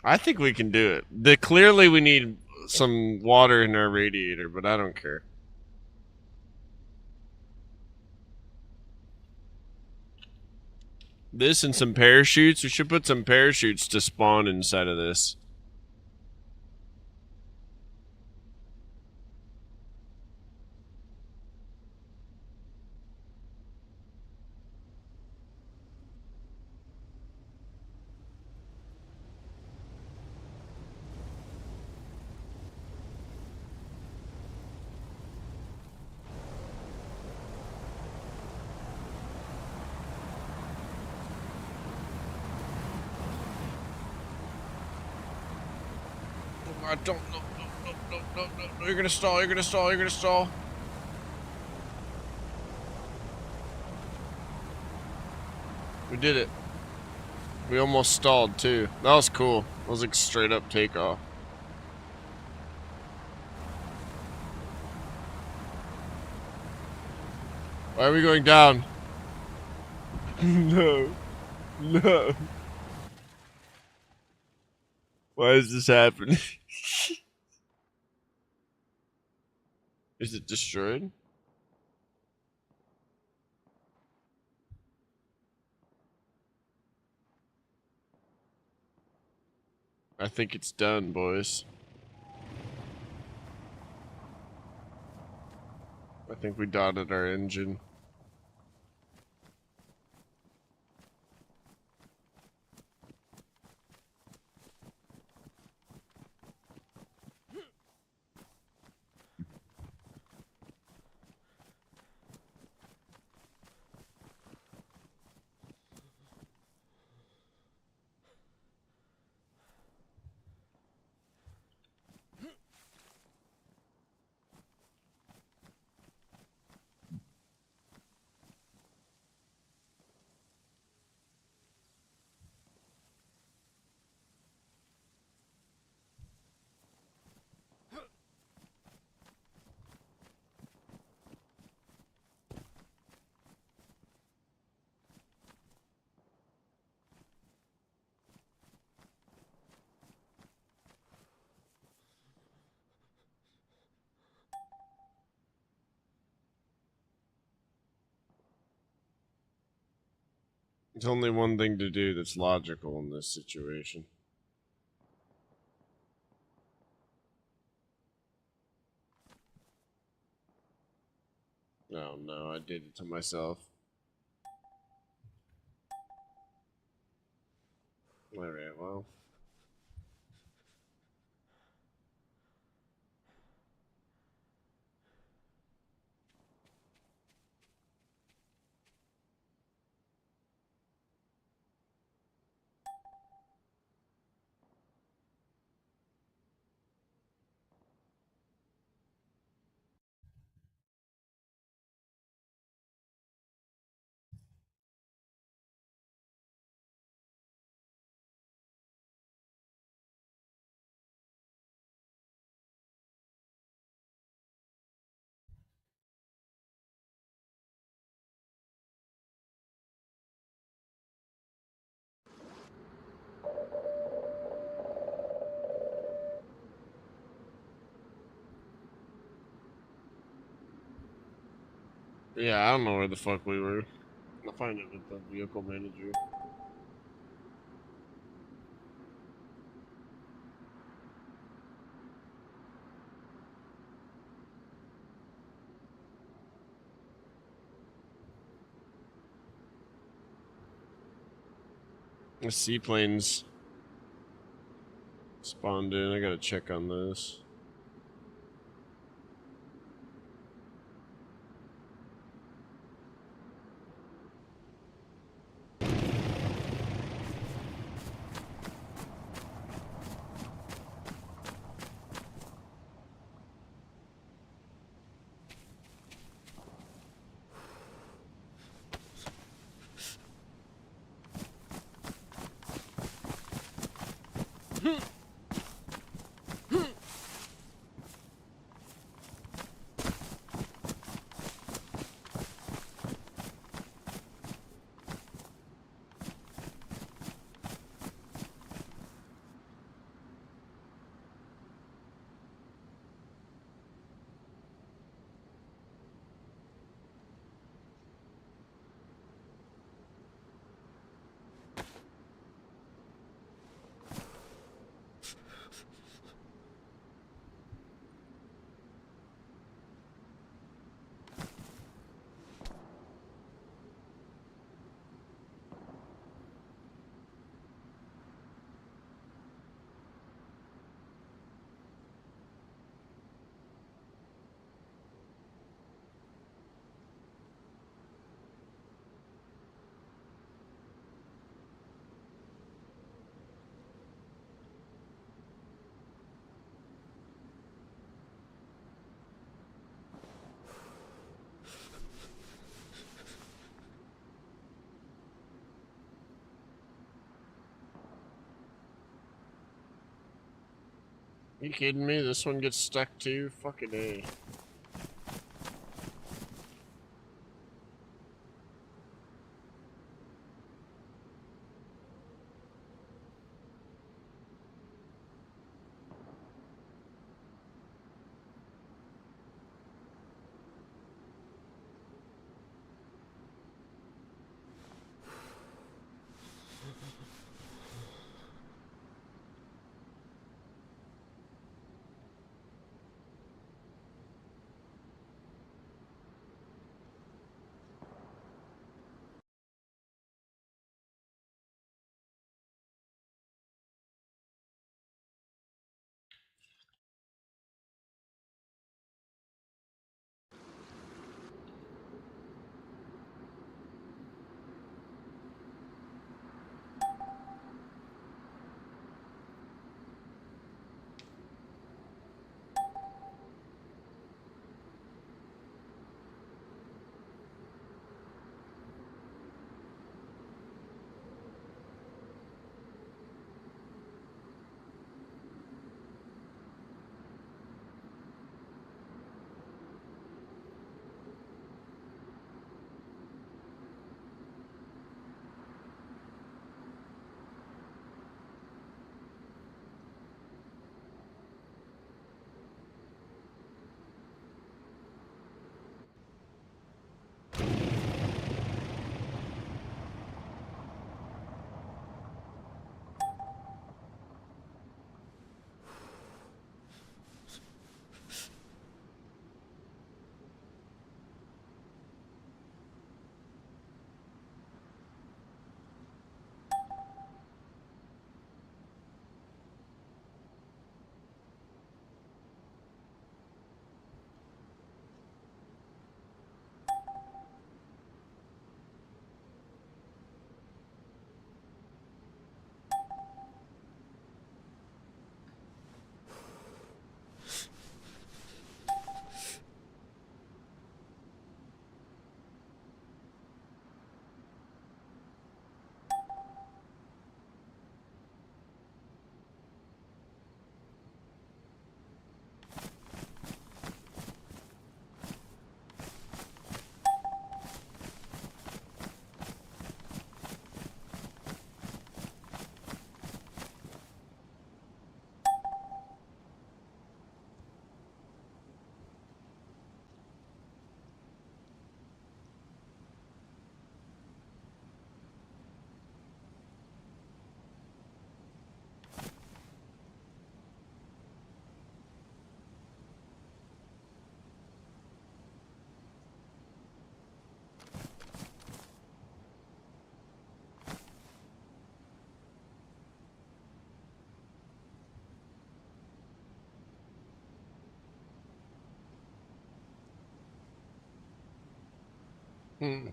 I think we can do it. Clearly we need some water in our radiator, but I don't care. This and some parachutes. We should put some parachutes to spawn inside of this. I don't know. No. You're gonna stall. You're gonna stall. You're gonna stall. We did it. We almost stalled too. That was cool. That was like straight up takeoff. Why are we going down? No. No. Why is this happening? Is it destroyed? I think it's done, boys. I think we dotted our engine. There's only one thing to do that's logical in this situation. Oh no, I did it to myself. Alright, well. Yeah, I don't know where the fuck we were. I'll find it with the vehicle manager. The seaplanes spawned in. I gotta check on this. You kidding me? This one gets stuck too? Fucking A. Hmm.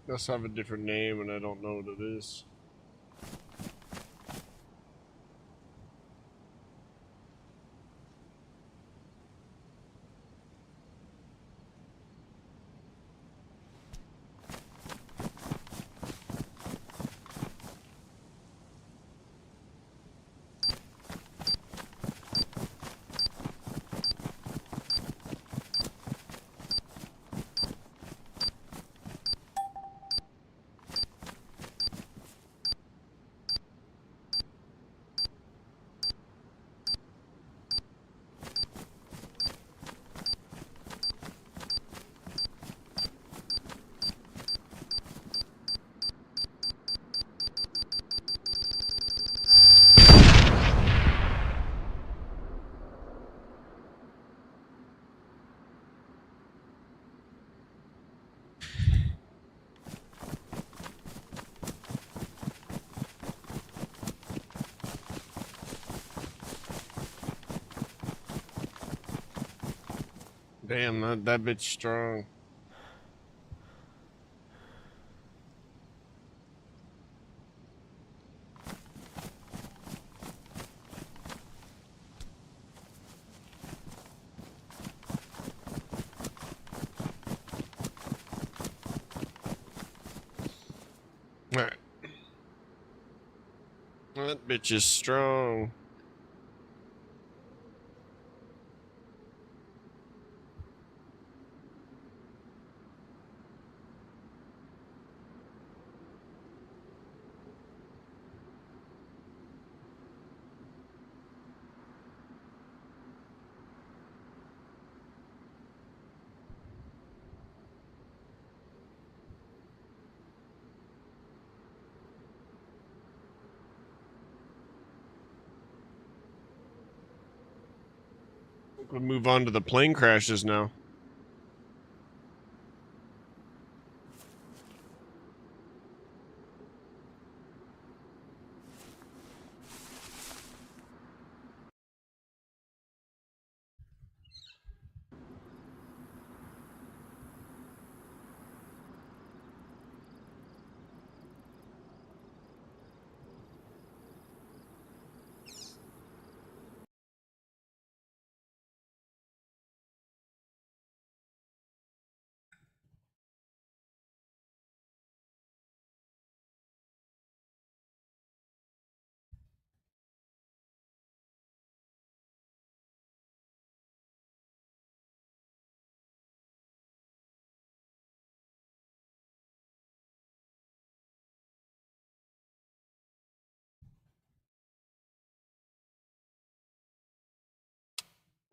Must have a different name and I don't know what it is. Damn, that bitch strong. Alright. That bitch is strong. We'll move on to the plane crashes now.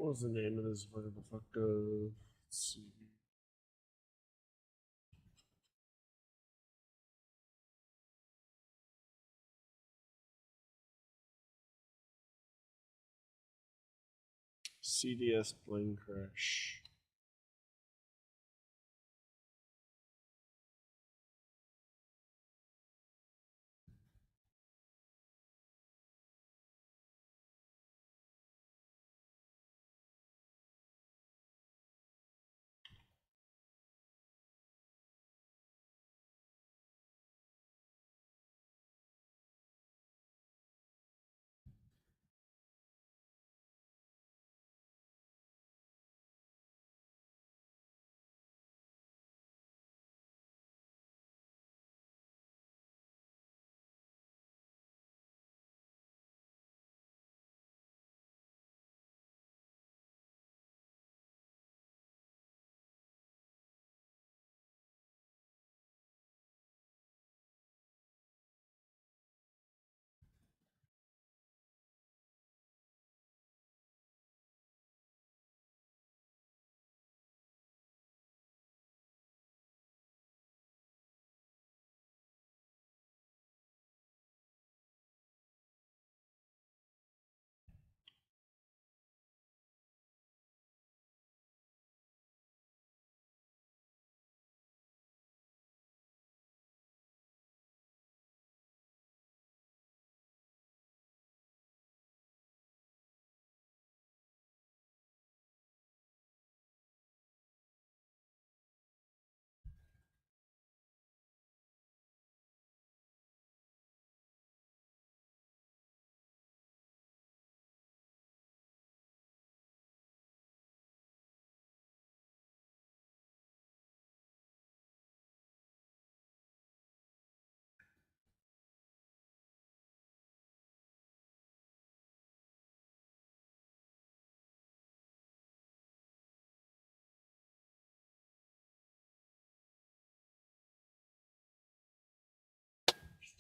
What was the name of this motherfucker? Let's see. CDS plane crash.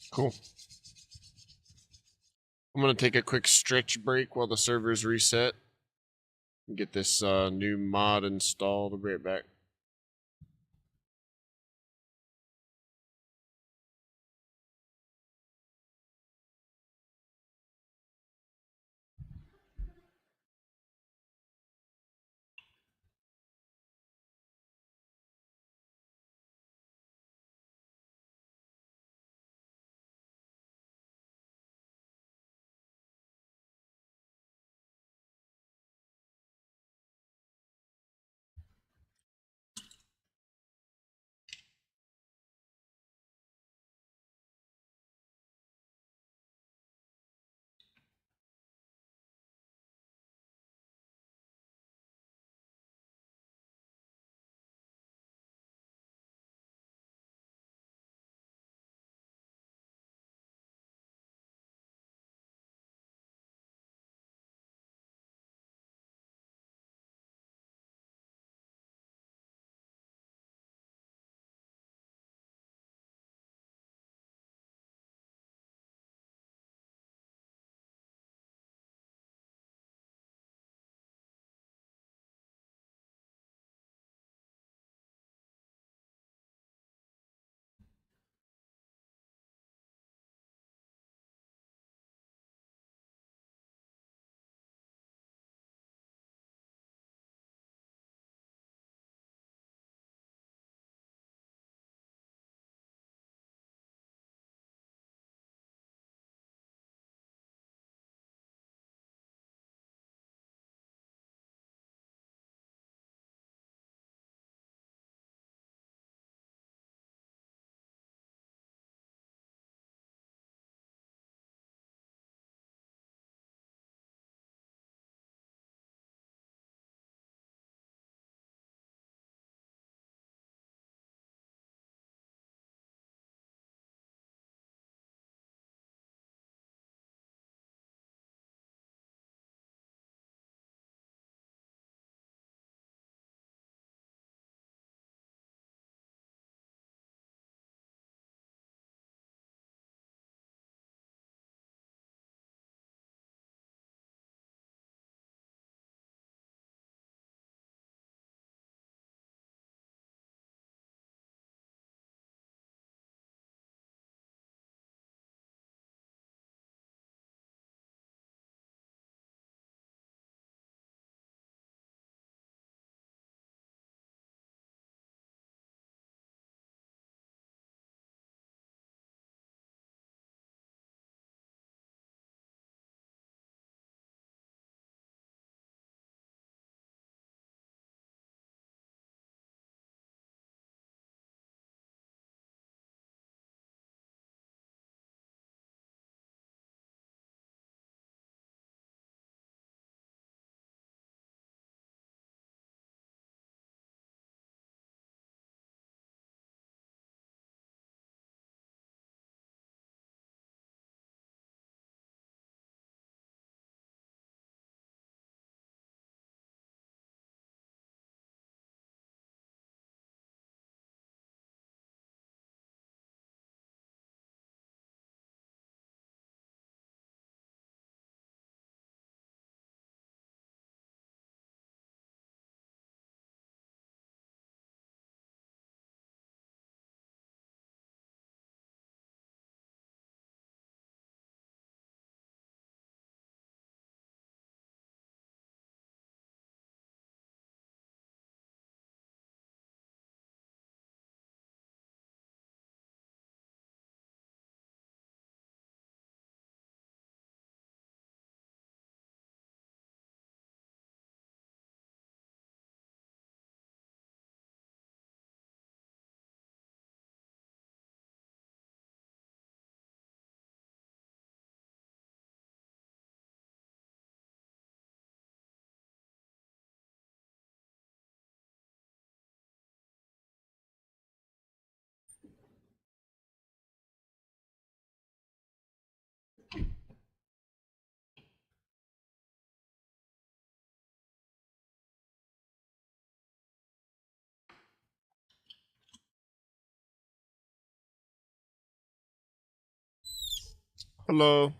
Cool. I'm going to take a quick stretch break while the servers reset. Get this new mod installed. I'll be right back. Hello.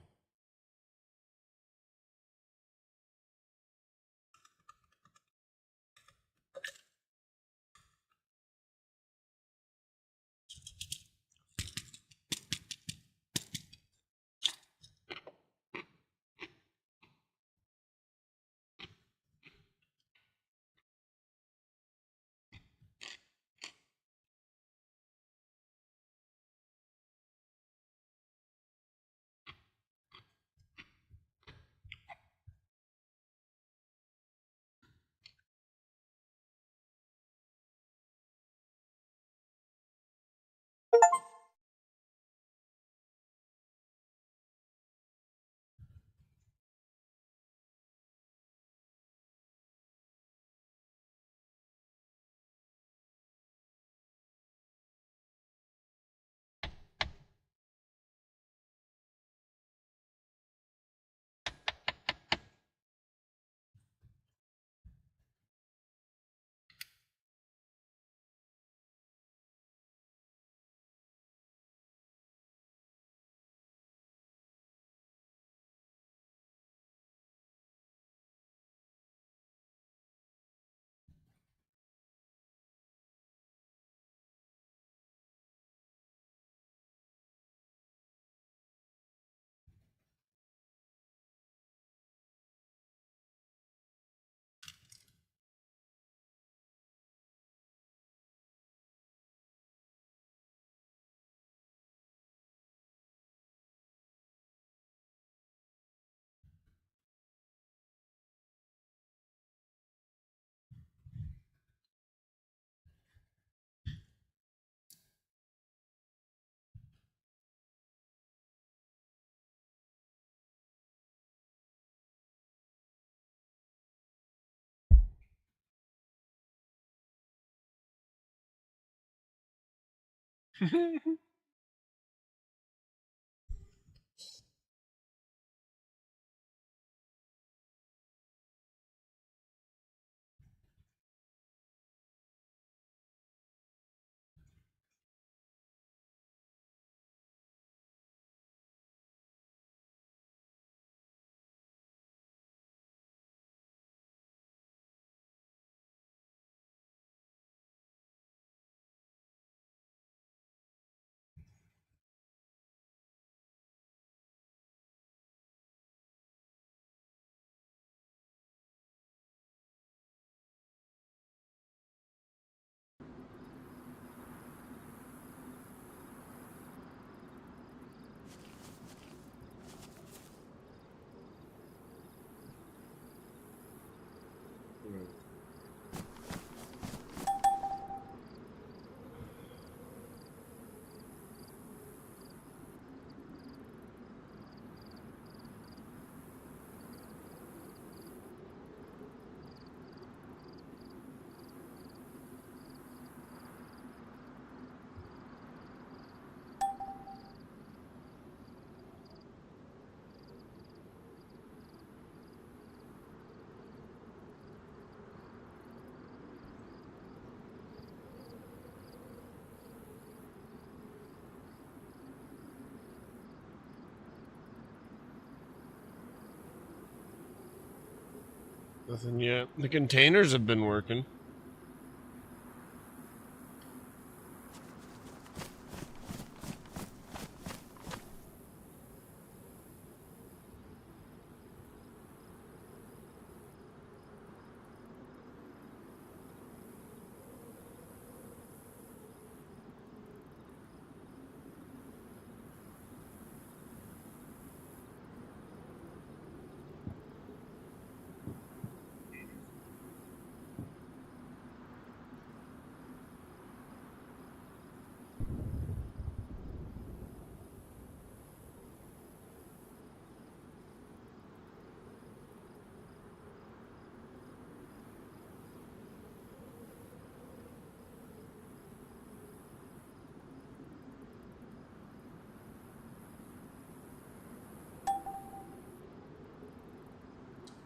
Nothing yet. The containers have been working.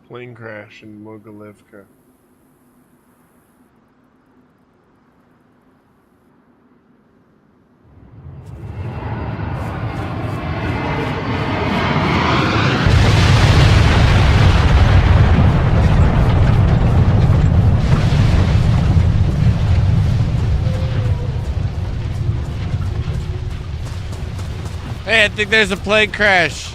Plane crash in Mogilevka. Hey, I think there's a plane crash.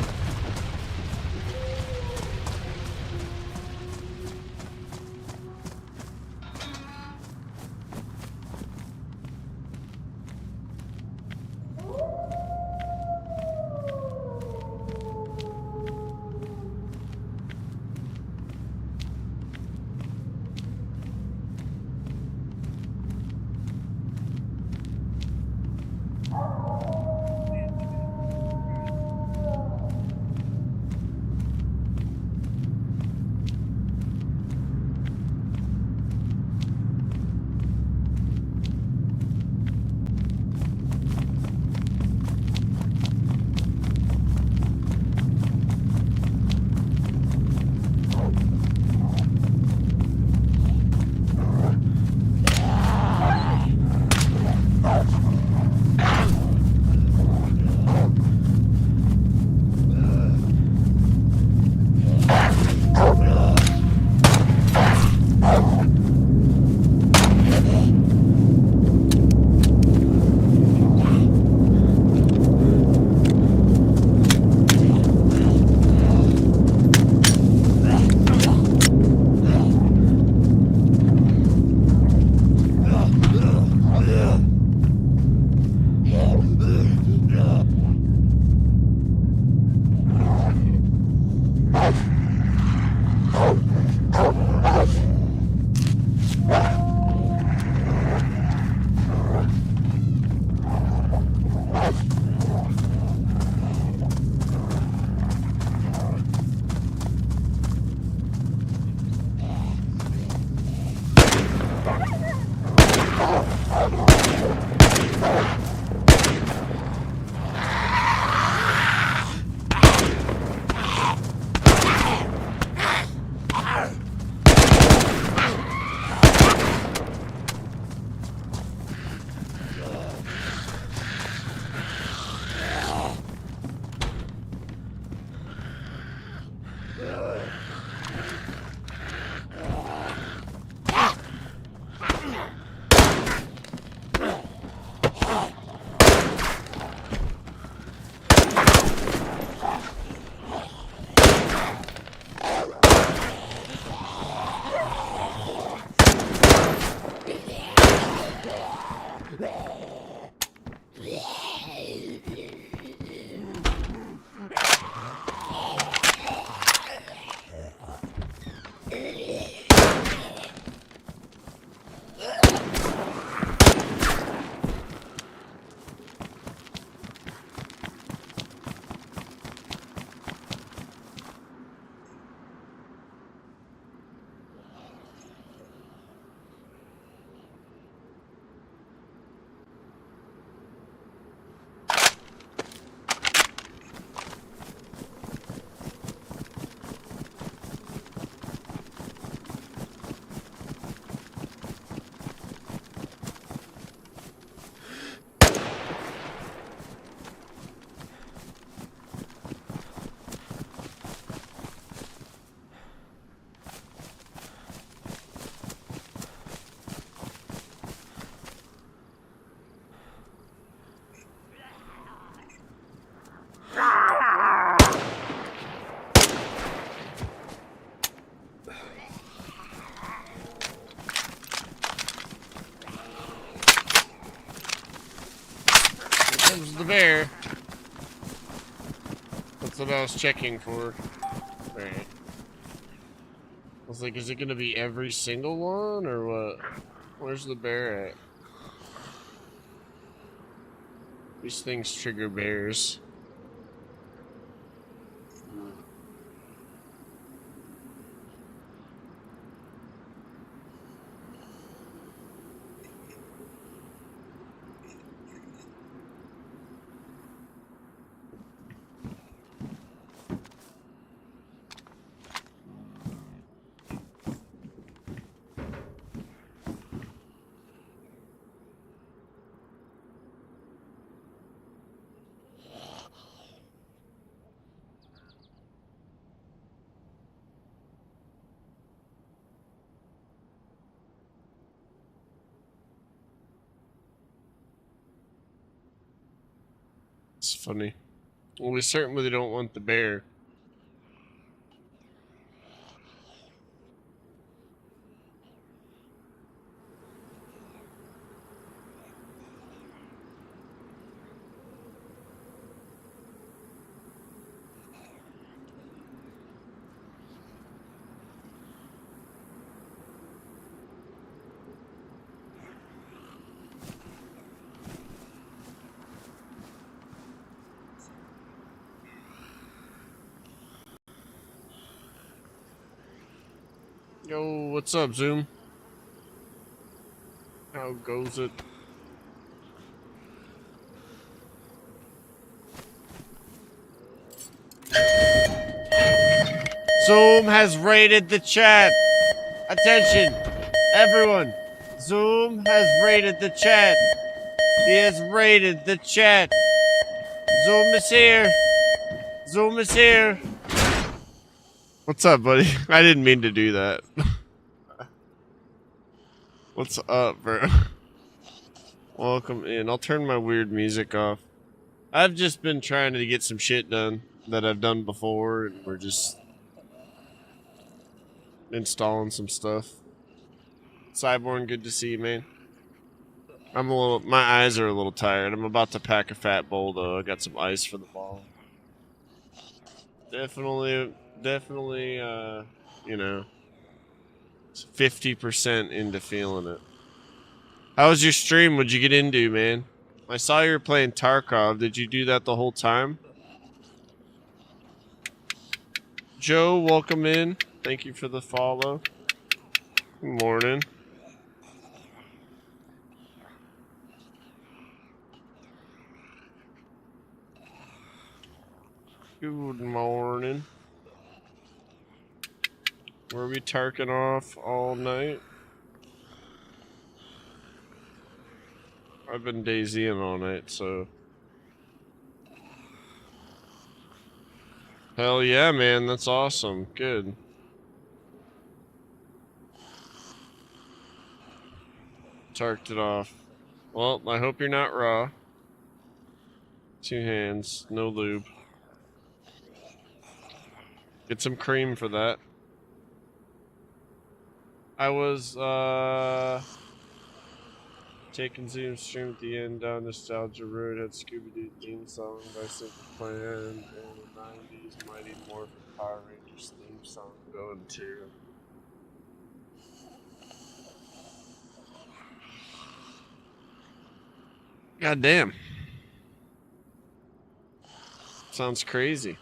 Comes the bear. That's what I was checking for. Alright. I was like, is it gonna be every single one, or what? Where's the bear at? These things trigger bears. It's funny. Well, we certainly don't want the bear. Yo, what's up, Zoom? How goes it? Zoom has raided the chat. Attention, everyone. Zoom has raided the chat. He has raided the chat. Zoom is here. Zoom is here. What's up, buddy? I didn't mean to do that. What's up, bro? Welcome in. I'll turn my weird music off. I've just been trying to get some shit done that I've done before, and we're just installing some stuff. Cyborn, good to see you, man. My eyes are a little tired. I'm about to pack a fat bowl, though. I got some ice for the ball. Definitely, you know, 50% into feeling it. How was your stream? What'd you get into, man? I saw you were playing Tarkov. Did you do that the whole time? Joe, welcome in. Thank you for the follow. Good morning. Good morning. Were we tarking off all night? I've been DayZing all night, so. Hell yeah, man. That's awesome. Good. Tarked it off. Well, I hope you're not raw. 2 hands, no lube. Get some cream for that. I was, taking Zoom stream at the end down Nostalgia Road, had Scooby-Doo theme song by Simple Plan, and the 90s Mighty Morphin Power Rangers theme song going too. God damn. Sounds crazy.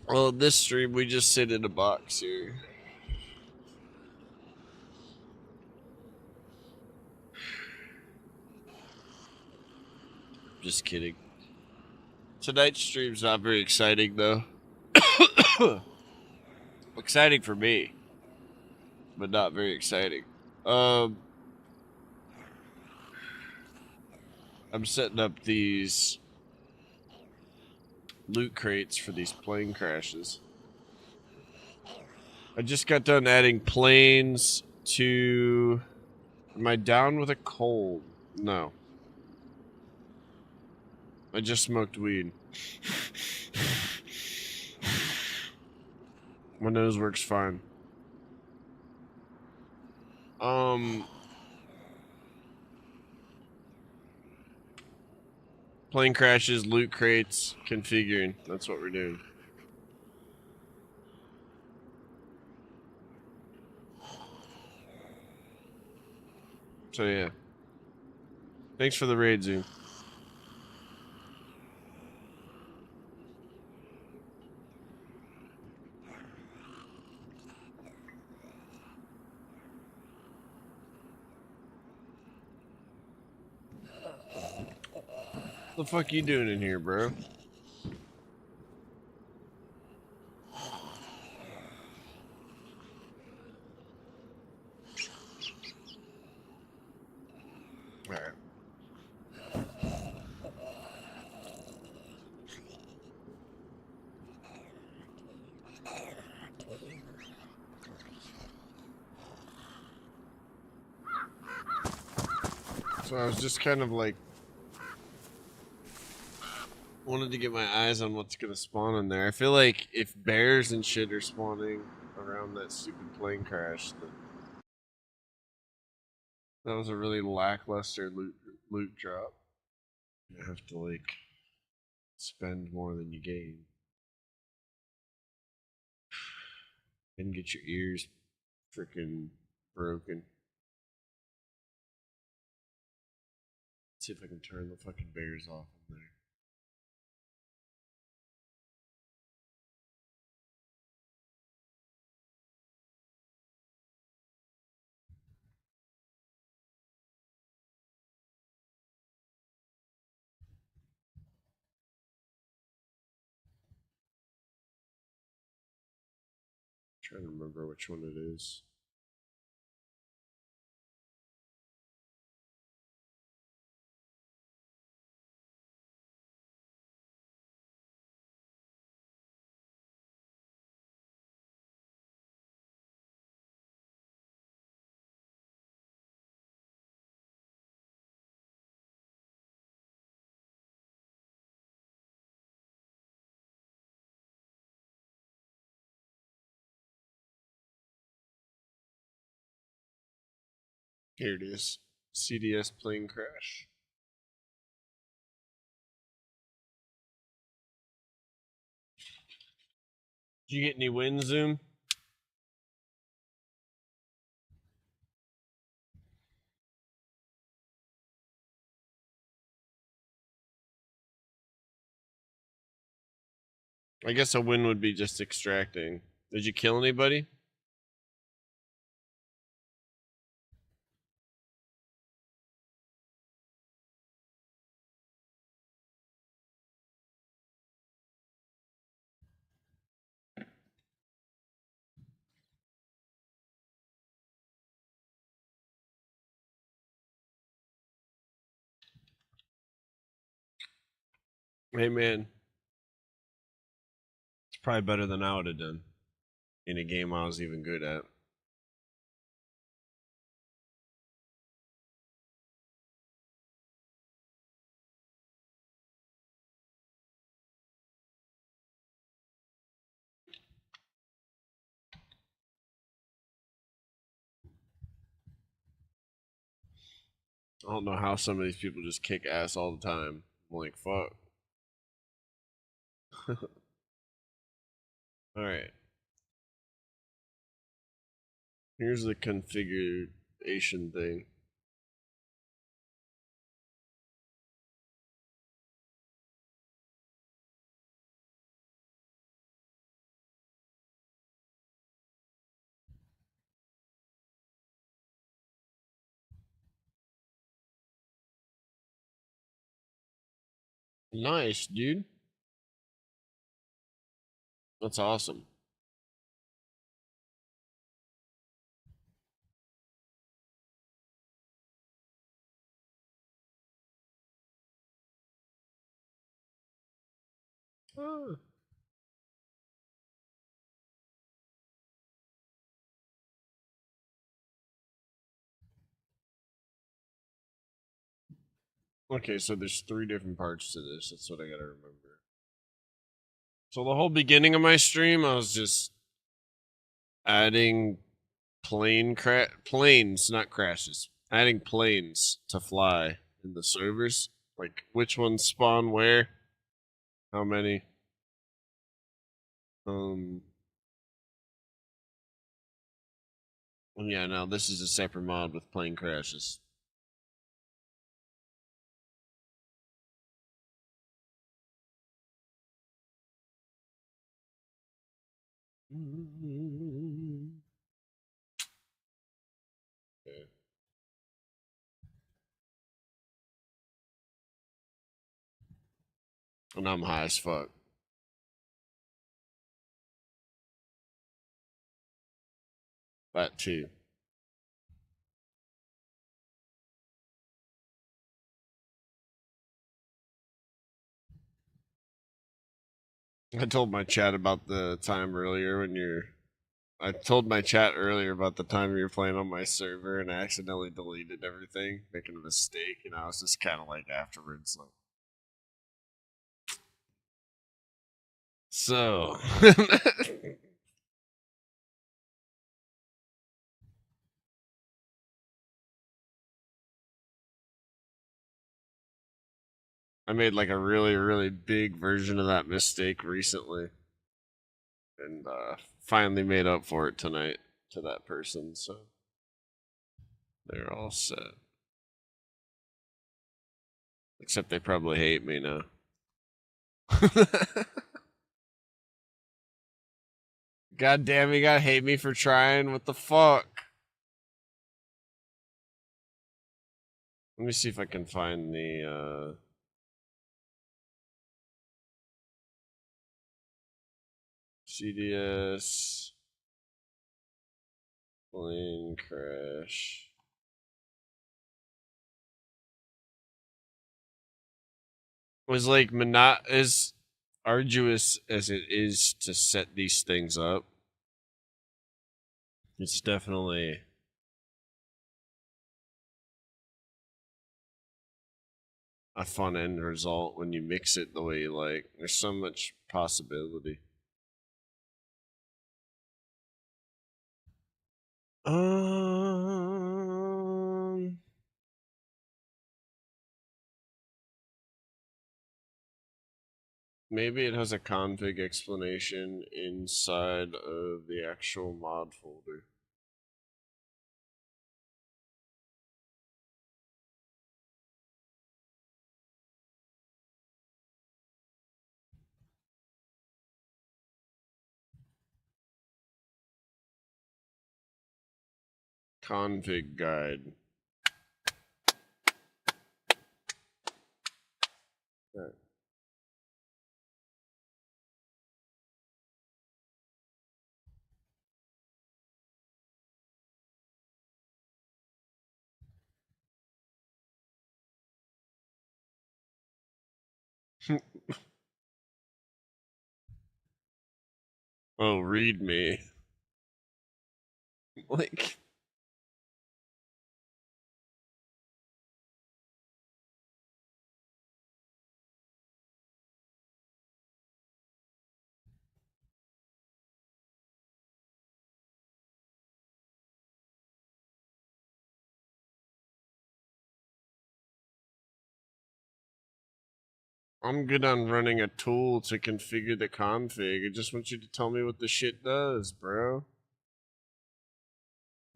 Well, this stream, we just sit in a box here. Just kidding. Tonight's stream's not very exciting, though. Exciting for me, but not very exciting. I'm setting up these loot crates for these plane crashes. I just got done adding planes to... Am I down with a cold? No. I just smoked weed. My nose works fine. Plane crashes, loot crates, configuring. That's what we're doing. So yeah. Thanks for the raid, Zoom. What the fuck you doing in here, bro? So I was just kind of like wanted to get my eyes on what's gonna spawn in there. I feel like if bears and shit are spawning around that stupid plane crash, then that was a really lackluster loot drop. You have to like spend more than you gain. And get your ears freaking broken. Let's see if I can turn the fucking bears off in there. Trying to remember which one it is. Here it is. CDS plane crash. Did you get any wins, Zoom? I guess a win would be just extracting. Did you kill anybody? Hey man, it's probably better than I would have done in a game I was even good at. I don't know how some of these people just kick ass all the time. I'm like, fuck. Alright. Here's the configuration thing. Nice, dude. That's awesome. Oh. Okay, so there's 3 different parts to this. That's what I gotta remember. So the whole beginning of my stream, I was just adding planes, not crashes. Adding planes to fly in the servers. Like which ones spawn where, how many. Yeah, no, this is a separate mod with plane crashes. Okay. And I'm high as fuck. That too. I told my chat about the time earlier when your I told my chat earlier about the time you were playing on my server and I accidentally deleted everything, making a mistake, and I was just kind of like afterwards, like. So. I made like a really, really big version of that mistake recently. And finally made up for it tonight to that person, so they're all set. Except they probably hate me now. God damn, you gotta hate me for trying. What the fuck? Let me see if I can find the CDS plane crash. Was like as arduous as it is to set these things up. It's definitely a fun end result when you mix it the way you like. There's so much possibility. Maybe it has a config explanation inside of the actual mod folder. Config guide. Right. Oh, read me. Like, I'm good on running a tool to configure the config. I just want you to tell me what the shit does, bro.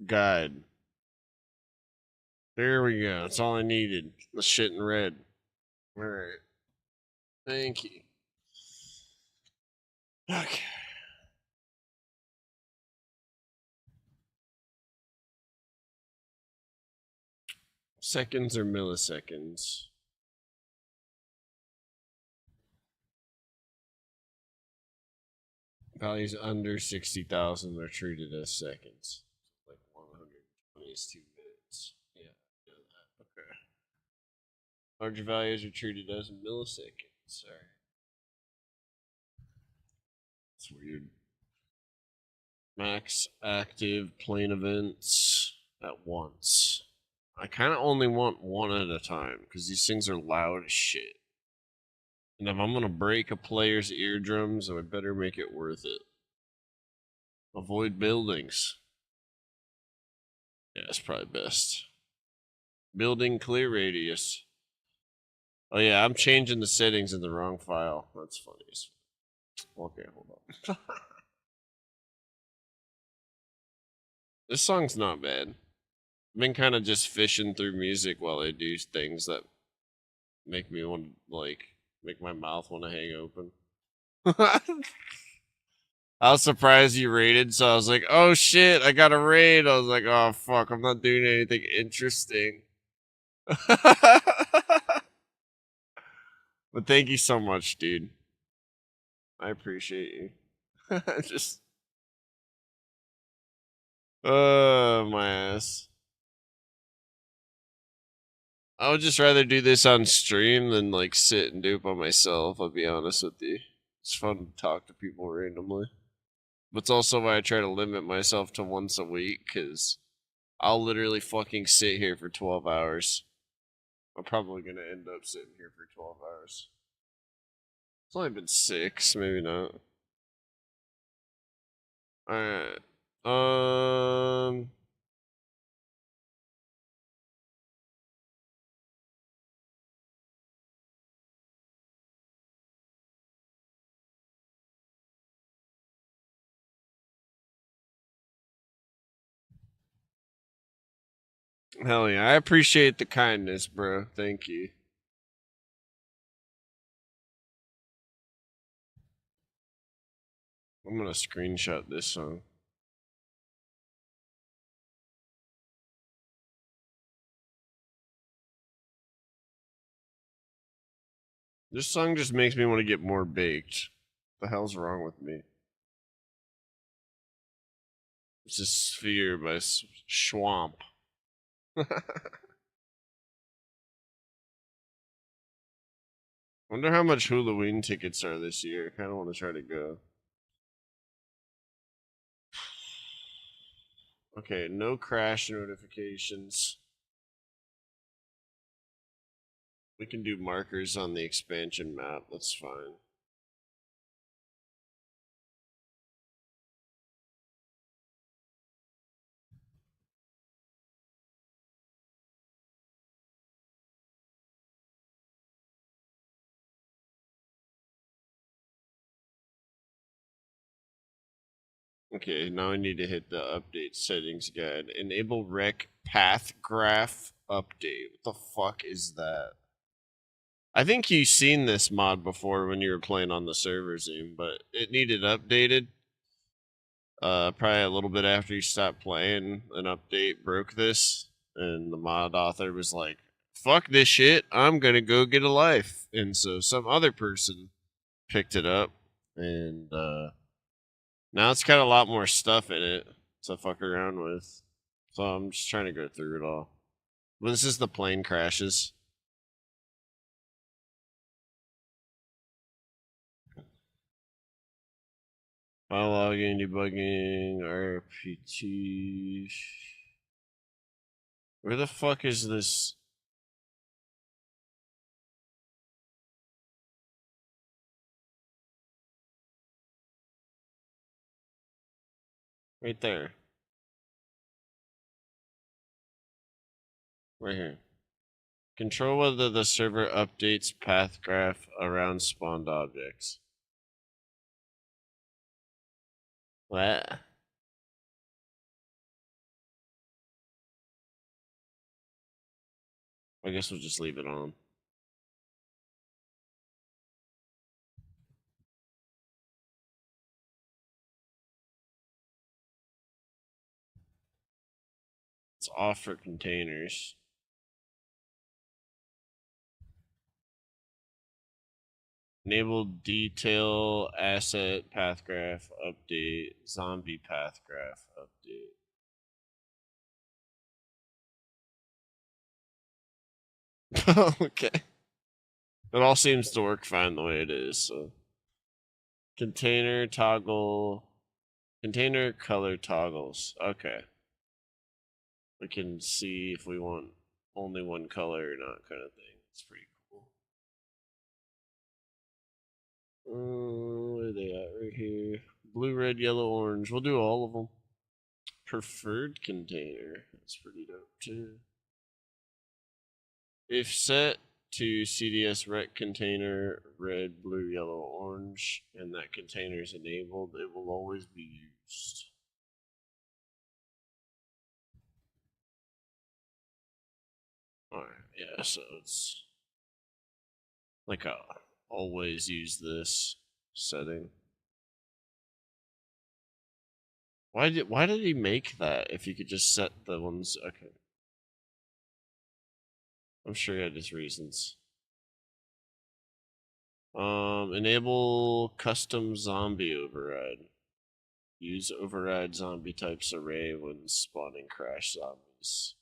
Guide. There we go. That's all I needed. The shit in red. Alright. Thank you. Okay. Seconds or milliseconds? Values under 60,000 are treated as seconds. Like 120 is 2 minutes. Yeah, I know that. Okay. Larger values are treated as milliseconds. Sorry. It's weird. Max active plane events at once. I kind of only want one at a time because these things are loud as shit. And if I'm going to break a player's eardrums, I better make it worth it. Avoid buildings. Yeah, it's probably best. Building clear radius. Oh yeah, I'm changing the settings in the wrong file. That's funny. Okay, hold on. This song's not bad. I've been kind of just fishing through music while I do things that make me want to, like, make my mouth want to hang open. I was surprised you raided, so I was like, oh shit, I got a raid. I was like, oh fuck, I'm not doing anything interesting. But thank you so much, dude. I appreciate you. Just my ass. I would just rather do this on stream than like sit and do it by myself, I'll be honest with you. It's fun to talk to people randomly. That's also why I try to limit myself to once a week, because I'll literally fucking sit here for 12 hours. I'm probably going to end up sitting here for 12 hours. It's only been 6, maybe not. Alright. Hell yeah. I appreciate the kindness, bro. Thank you. I'm gonna screenshot this song. This song just makes me want to get more baked. What the hell's wrong with me? It's a Sphere by Schwamp. Wonder how much Halloween tickets are this year. I kind of want to try to go. Okay, no crash notifications. We can do markers on the expansion map. That's fine. Okay, now I need to hit the update settings guide. Enable rec path graph update. What the fuck is that? I think you've seen this mod before when you were playing on the server Zoom, but it needed updated. Probably a little bit after you stopped playing, an update broke this, and the mod author was like, fuck this shit, I'm gonna go get a life. And so some other person picked it up, and now it's got a lot more stuff in it to fuck around with. So I'm just trying to go through it all. But this is the plane crashes. File logging, debugging, RPT. Where the fuck is this? Right there. Right here. Control whether the server updates path graph around spawned objects. What? I guess we'll just leave it on. It's off for containers. Enable detail asset path graph update, zombie path graph update. Okay. It all seems to work fine the way it is, so. Container toggle. Container color toggles. Okay. We can see if we want only one color or not, kind of thing. It's pretty cool. Where are they at? Right here. Blue, red, yellow, orange. We'll do all of them. Preferred container. That's pretty dope too. If set to CDS rec container red, blue, yellow, orange, and that container is enabled, it will always be used. Alright, yeah, so it's like a always use this setting. Why did he make that if you could just set the ones? Okay. I'm sure he had his reasons. Enable custom zombie override. Use override zombie types array when spawning crash zombies.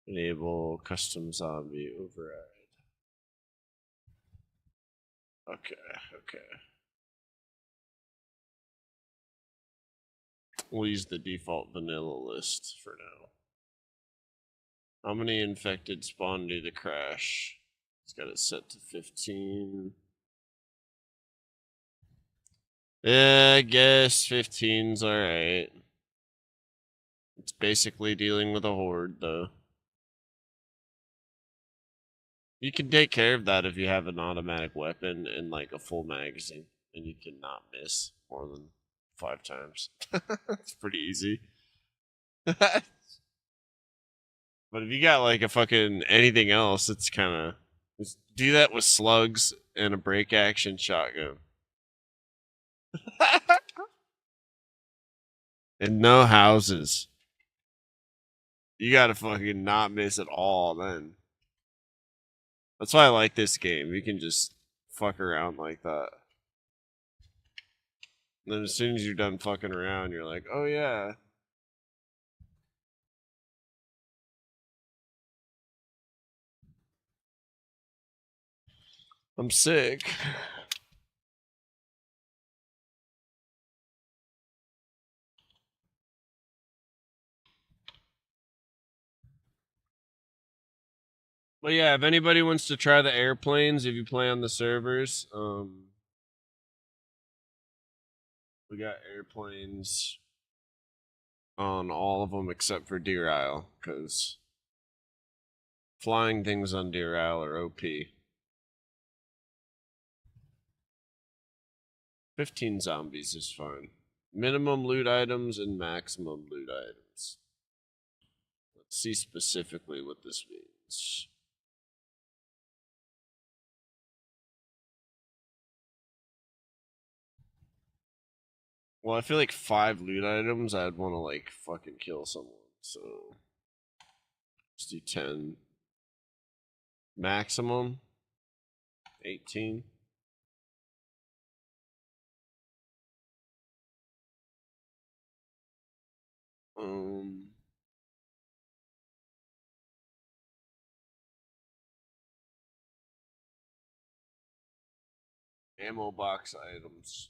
Enable custom zombie override. Okay. We'll use the default vanilla list for now. How many infected spawn due to crash? It's got it set to 15. Yeah, I guess 15's alright. It's basically dealing with a horde, though. You can take care of that if you have an automatic weapon and like a full magazine, and you cannot miss more than 5 times. It's pretty easy. But if you got like a fucking anything else, it's kind of do that with slugs and a break action shotgun. And no houses. You gotta fucking not miss at all then. That's why I like this game. You can just fuck around like that. And then as soon as you're done fucking around, you're like, oh yeah. I'm sick. But yeah, if anybody wants to try the airplanes, if you play on the servers, we got airplanes on all of them except for Deer Isle, because flying things on Deer Isle are OP. 15 zombies is fine. Minimum loot items and maximum loot items. Let's see specifically what this means. Well, I feel like 5 loot items, I'd want to like fucking kill someone. So let's do 10. Maximum 18. Um, Ammo box items.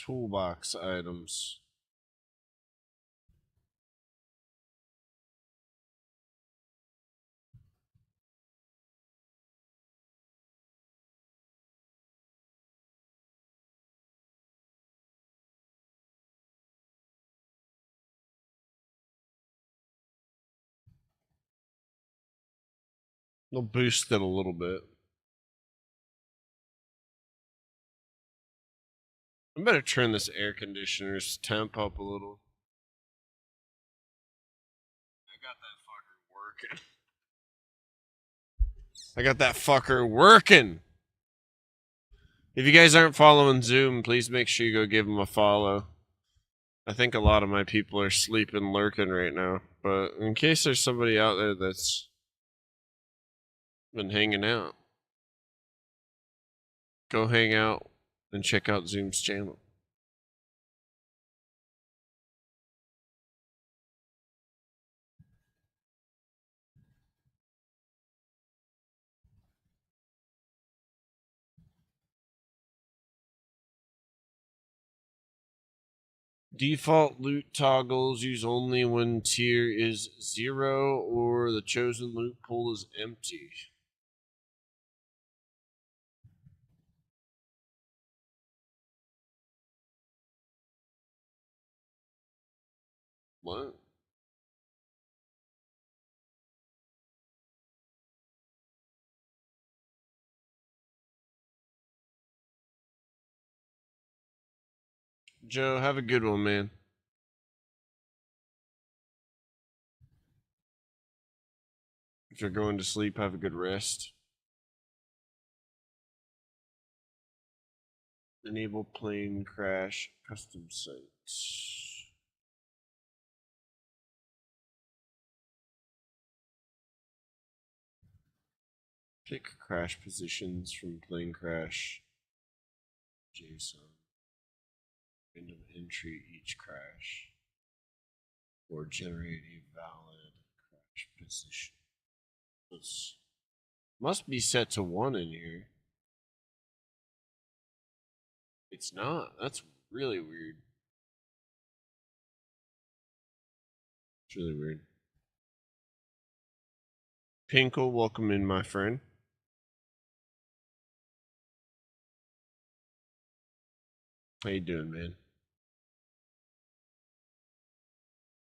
Toolbox items. They'll boost it a little bit. I better turn this air conditioner's temp up a little. I got that fucker working. I got that fucker working. If you guys aren't following Zoom, please make sure you go give him a follow. I think a lot of my people are sleeping, lurking right now. But in case there's somebody out there that's been hanging out, go hang out and check out Zoom's channel. Default loot toggles use only when tier is 0 or the chosen loot pool is empty. What? Joe, have a good one, man. If you're going to sleep, have a good rest. Enable plane crash custom sites. Pick crash positions from plane crash JSON. Random entry each crash. Or generate a valid crash position. This must be set to 1 in here. It's not. That's really weird. It's really weird. Pinkle, welcome in, my friend. How you doing, man?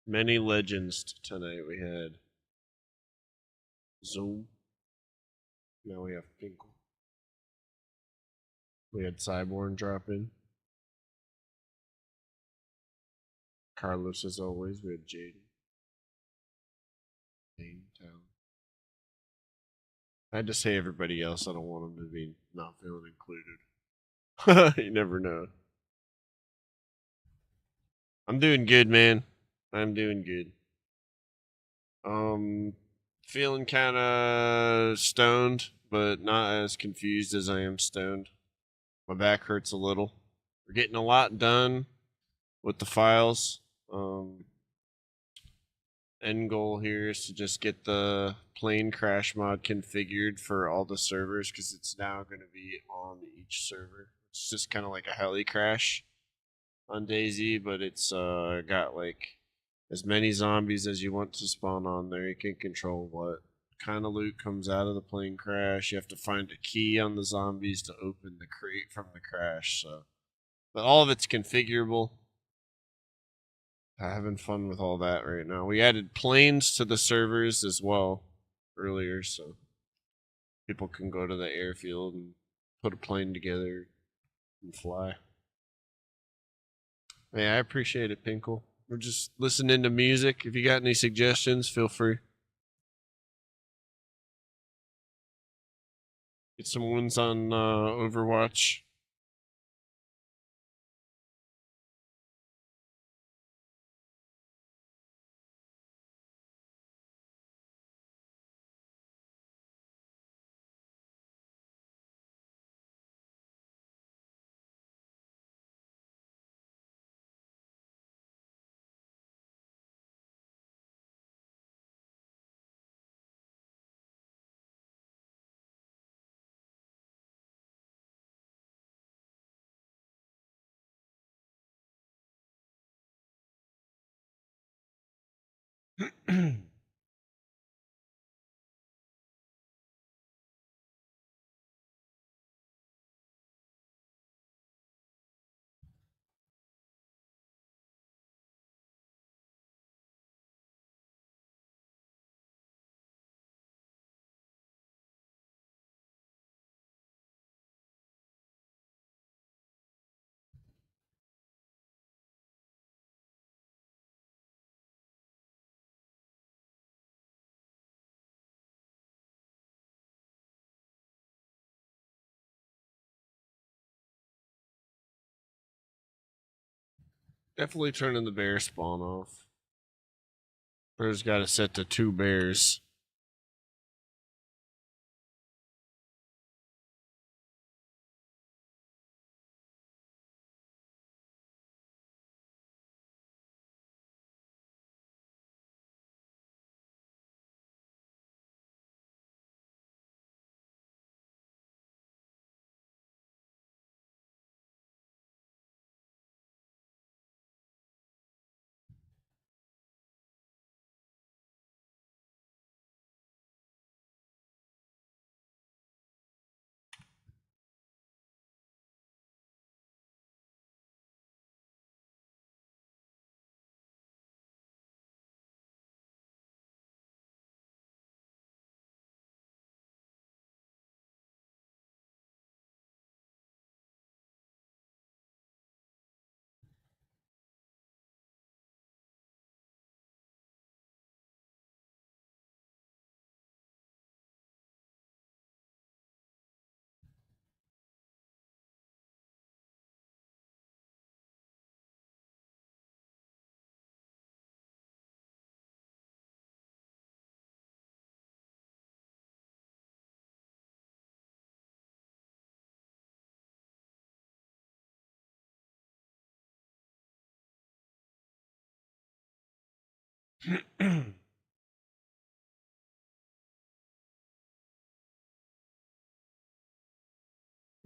Many legends tonight. We had Zoom. Now we have Pinkle. We had Cyborn drop in. Carlos, as always. We had Jaden. Town. I had to say everybody else. I don't want them to be not feeling included. You never know. I'm doing good, man. I'm doing good. Feeling kind of stoned, but not as confused as I am stoned. My back hurts a little. We're getting a lot done with the files. End goal here is to just get the plane crash mod configured for all the servers, because it's now going to be on each server. It's just kind of like a heli crash on DayZ, but it's got like as many zombies as you want to spawn on there. You can control what kind of loot comes out of the plane crash. You have to find a key on the zombies to open the crate from the crash. So, but all of it's configurable. Having fun with all that right now. We added planes to the servers as well earlier, so people can go to the airfield and put a plane together and fly. Yeah, I appreciate it, Pinkle. We're just listening to music. If you got any suggestions, feel free. Get some ones on Overwatch. Definitely turning the bear spawn off. Bear's got it set to 2 bears.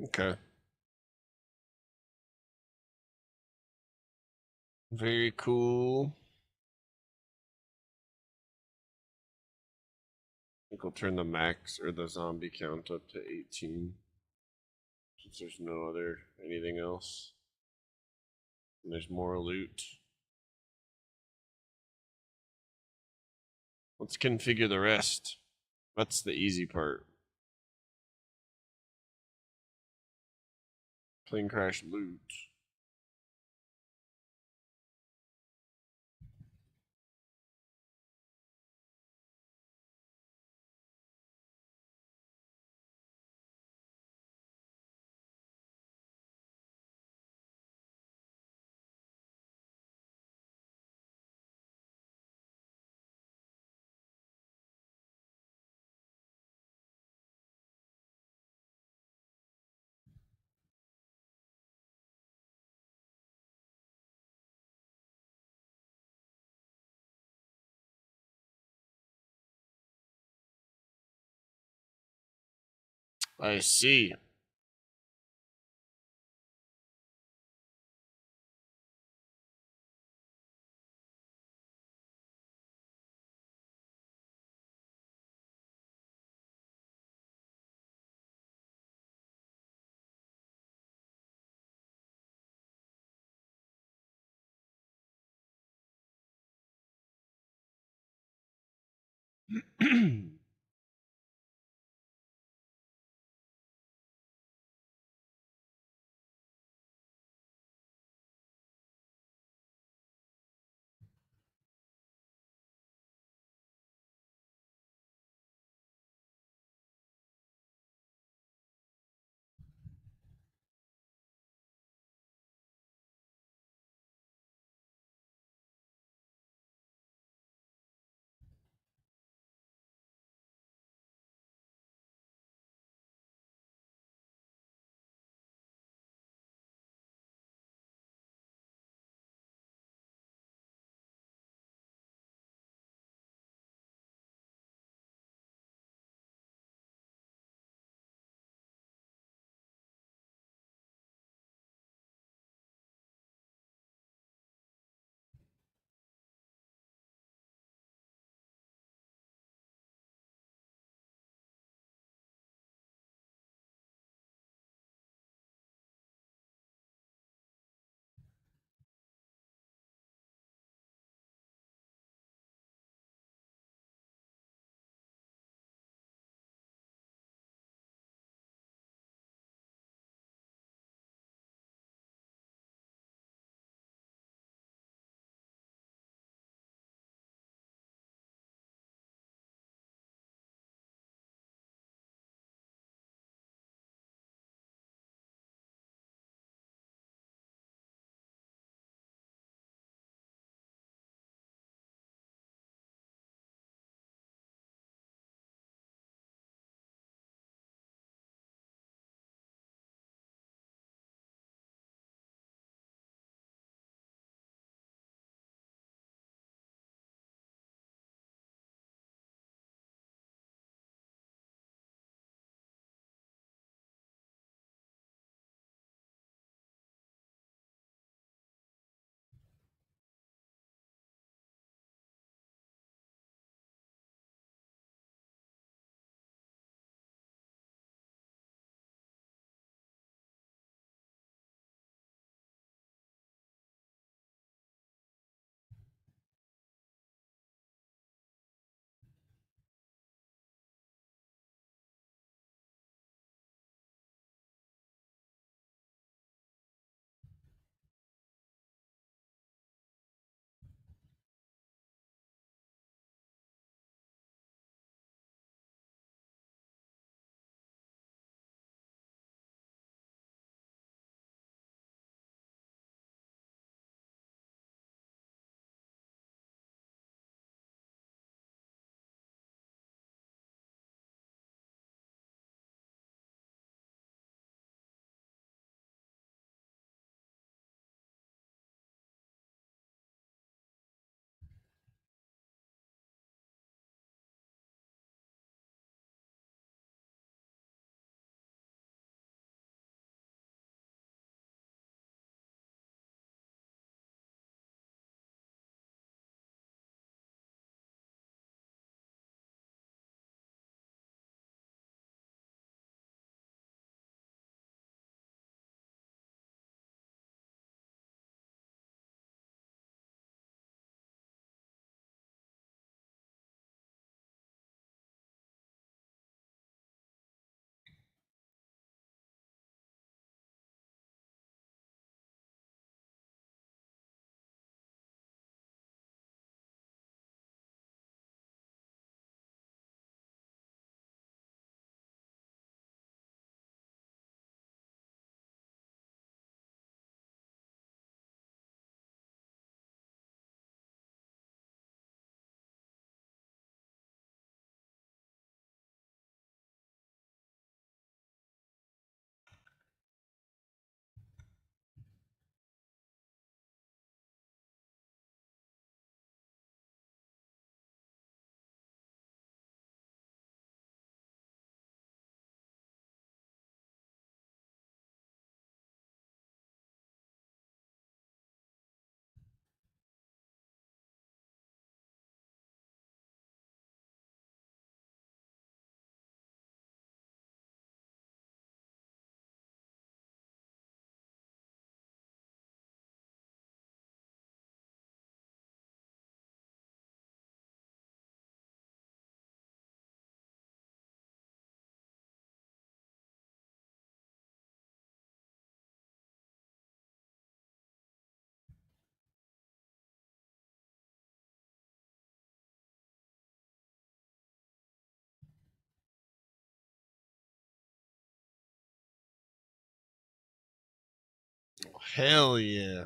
Okay. Very cool. I think I'll turn the max or the zombie count up to 18. Since there's no other anything else. And there's more loot. Let's configure the rest. That's the easy part. Plane crash loot. I see. hell yeah.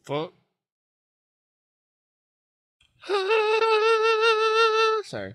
Fuck. Sorry.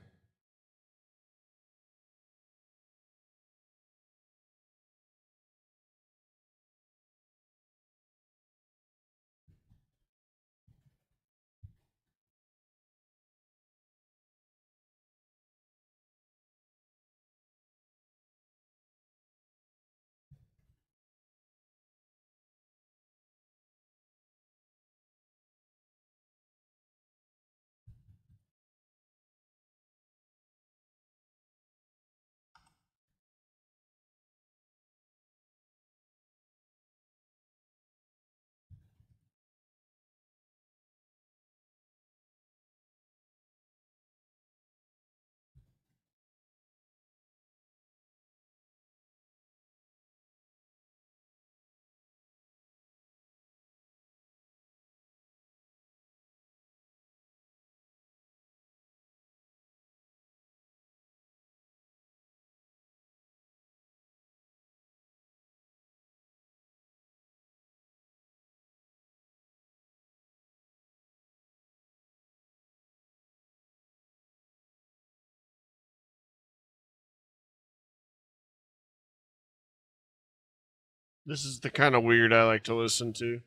This is the kind of weird I like to listen to.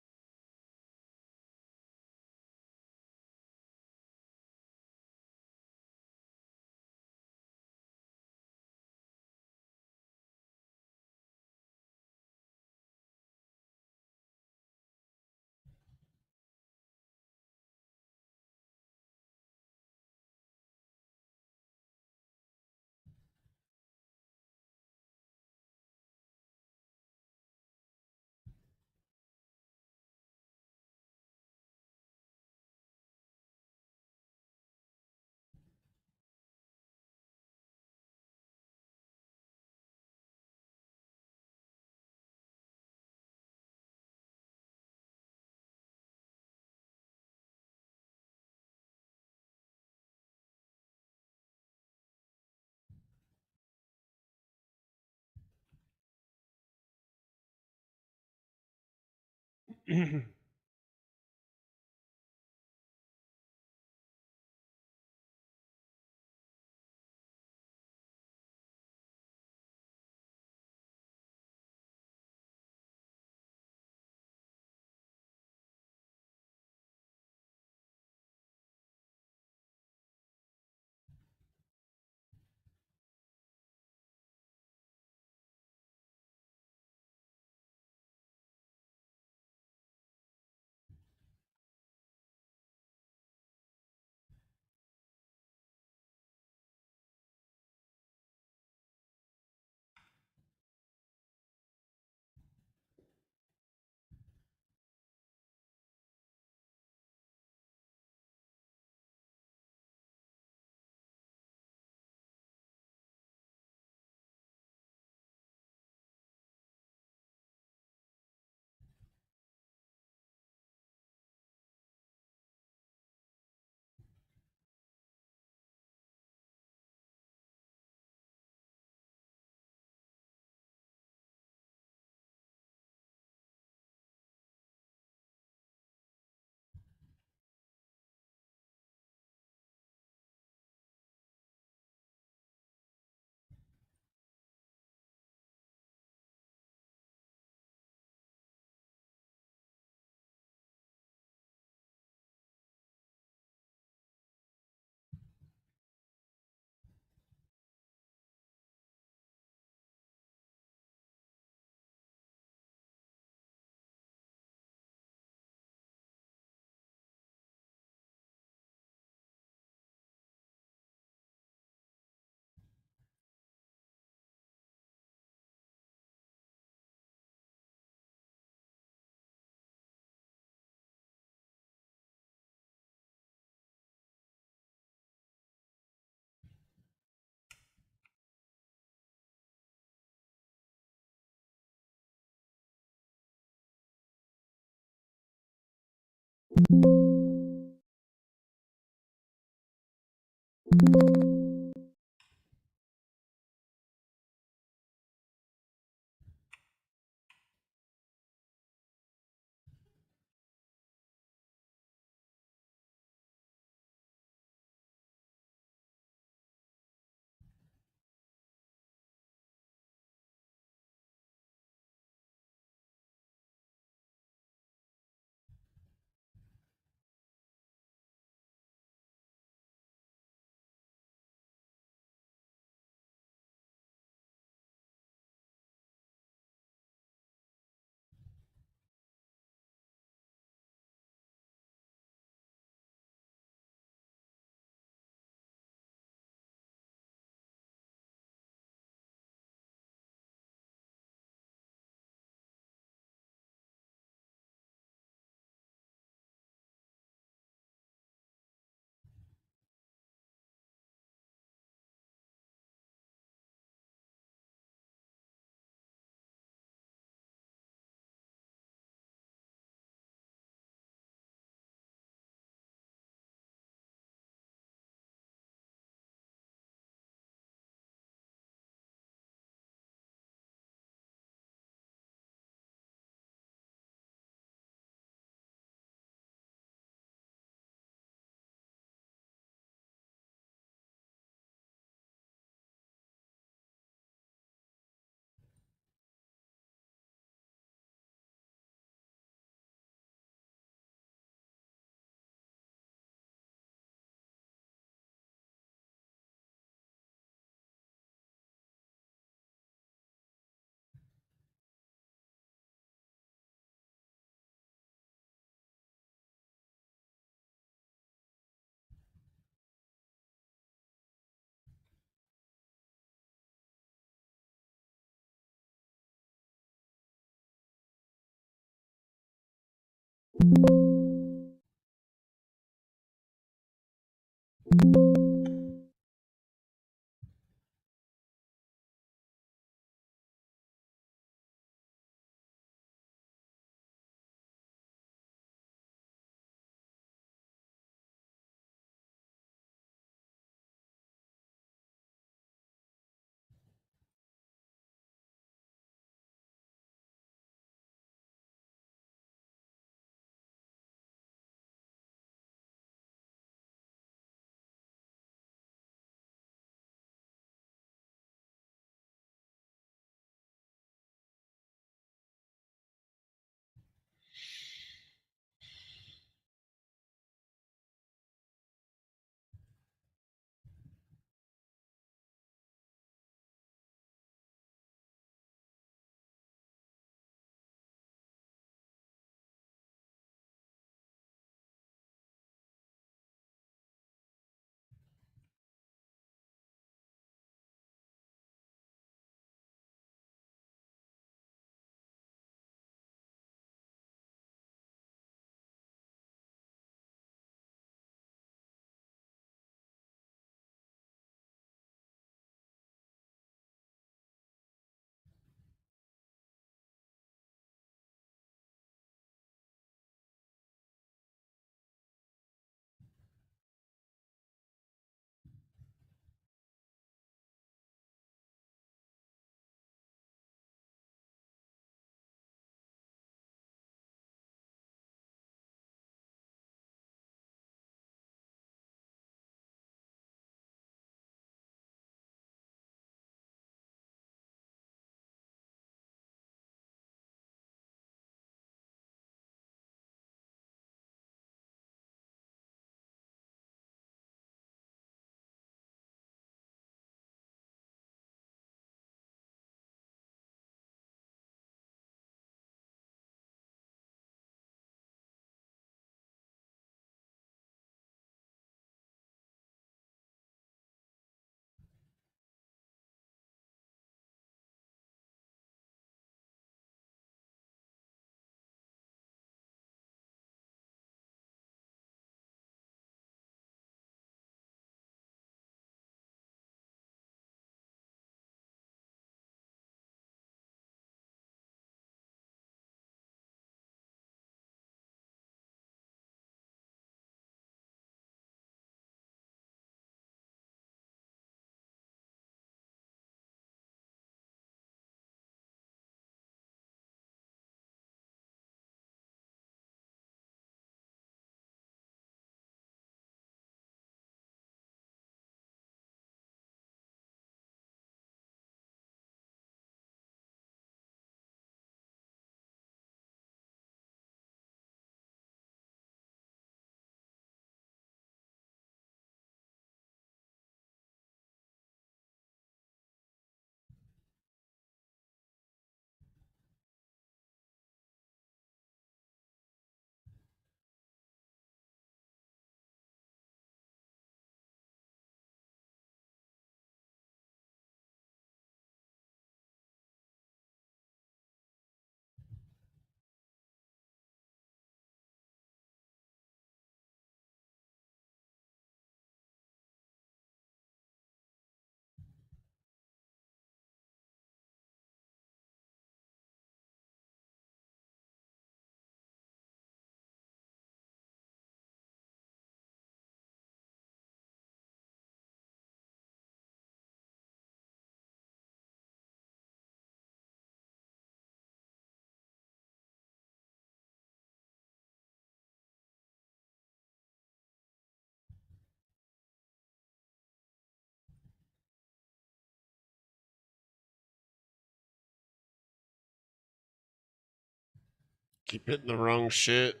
Keep hitting the wrong shit.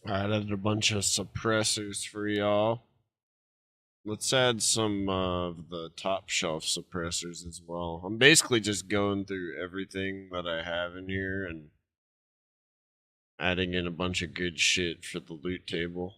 I added a bunch of suppressors for y'all. Let's add some of the top shelf suppressors as well. I'm basically just going through everything that I have in here and adding in a bunch of good shit for the loot table.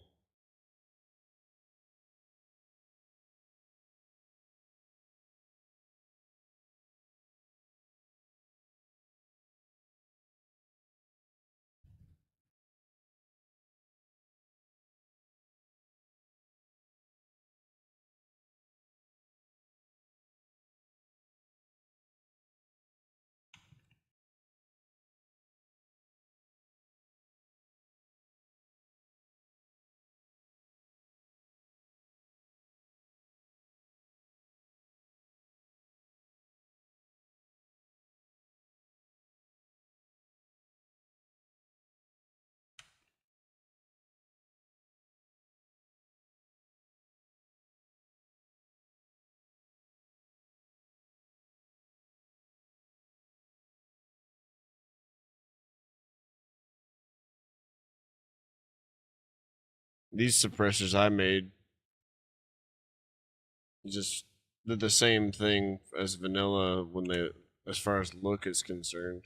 These suppressors I made just did the same thing as vanilla when they, as far as look is concerned.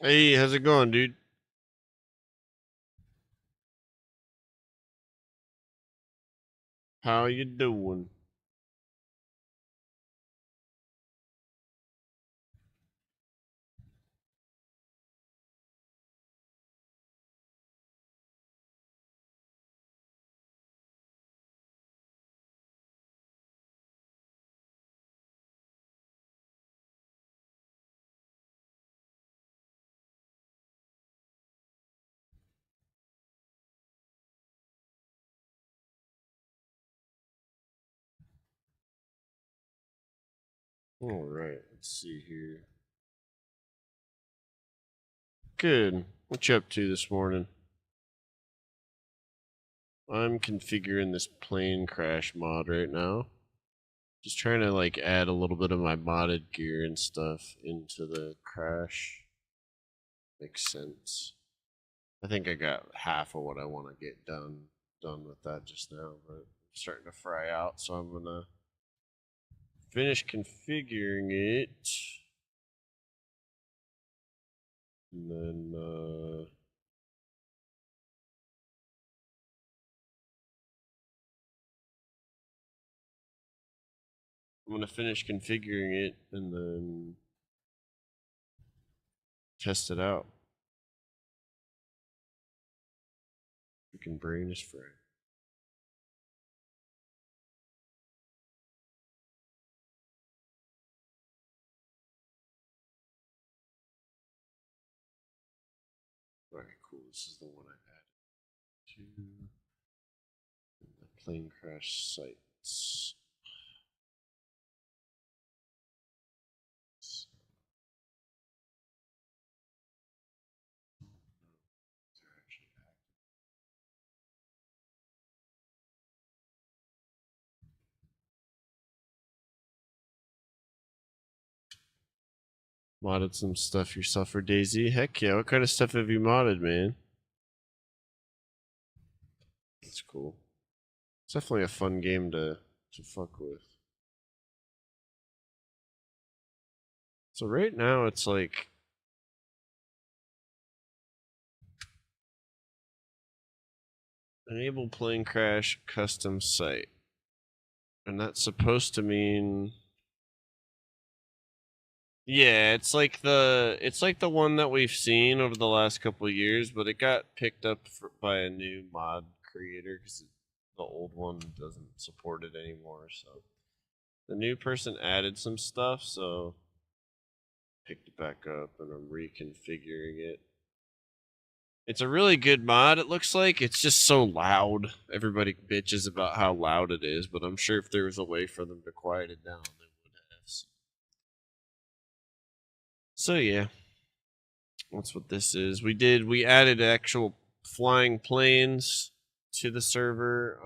Hey, how's it going, dude? How you doing? All right, let's see here. Good. What you up to this morning? I'm configuring this plane crash mod right now. Just trying to like add a little bit of my modded gear and stuff into the crash. Makes sense. I think I got half of what I want to get done with that just now, but it's starting to fry out, so I'm gonna finish configuring it. And then I'm gonna finish configuring it and then test it out. Freaking brain is fried. Alright, cool. This is the one I added to the plane crash sites. Modded some stuff yourself for DayZ? Heck yeah, what kind of stuff have you modded, man? That's cool. It's definitely a fun game to fuck with. So right now it's like enable plane crash custom site. And that's supposed to mean yeah, it's like the one that we've seen over the last couple of years, but it got picked up by a new mod creator because the old one doesn't support it anymore. So the new person added some stuff, so picked it back up and I'm reconfiguring it. It's a really good mod, it looks like. It's just so loud. Everybody bitches about how loud it is, but I'm sure if there was a way for them to quiet it down, they would have. So yeah, that's what this is. We added actual flying planes to the server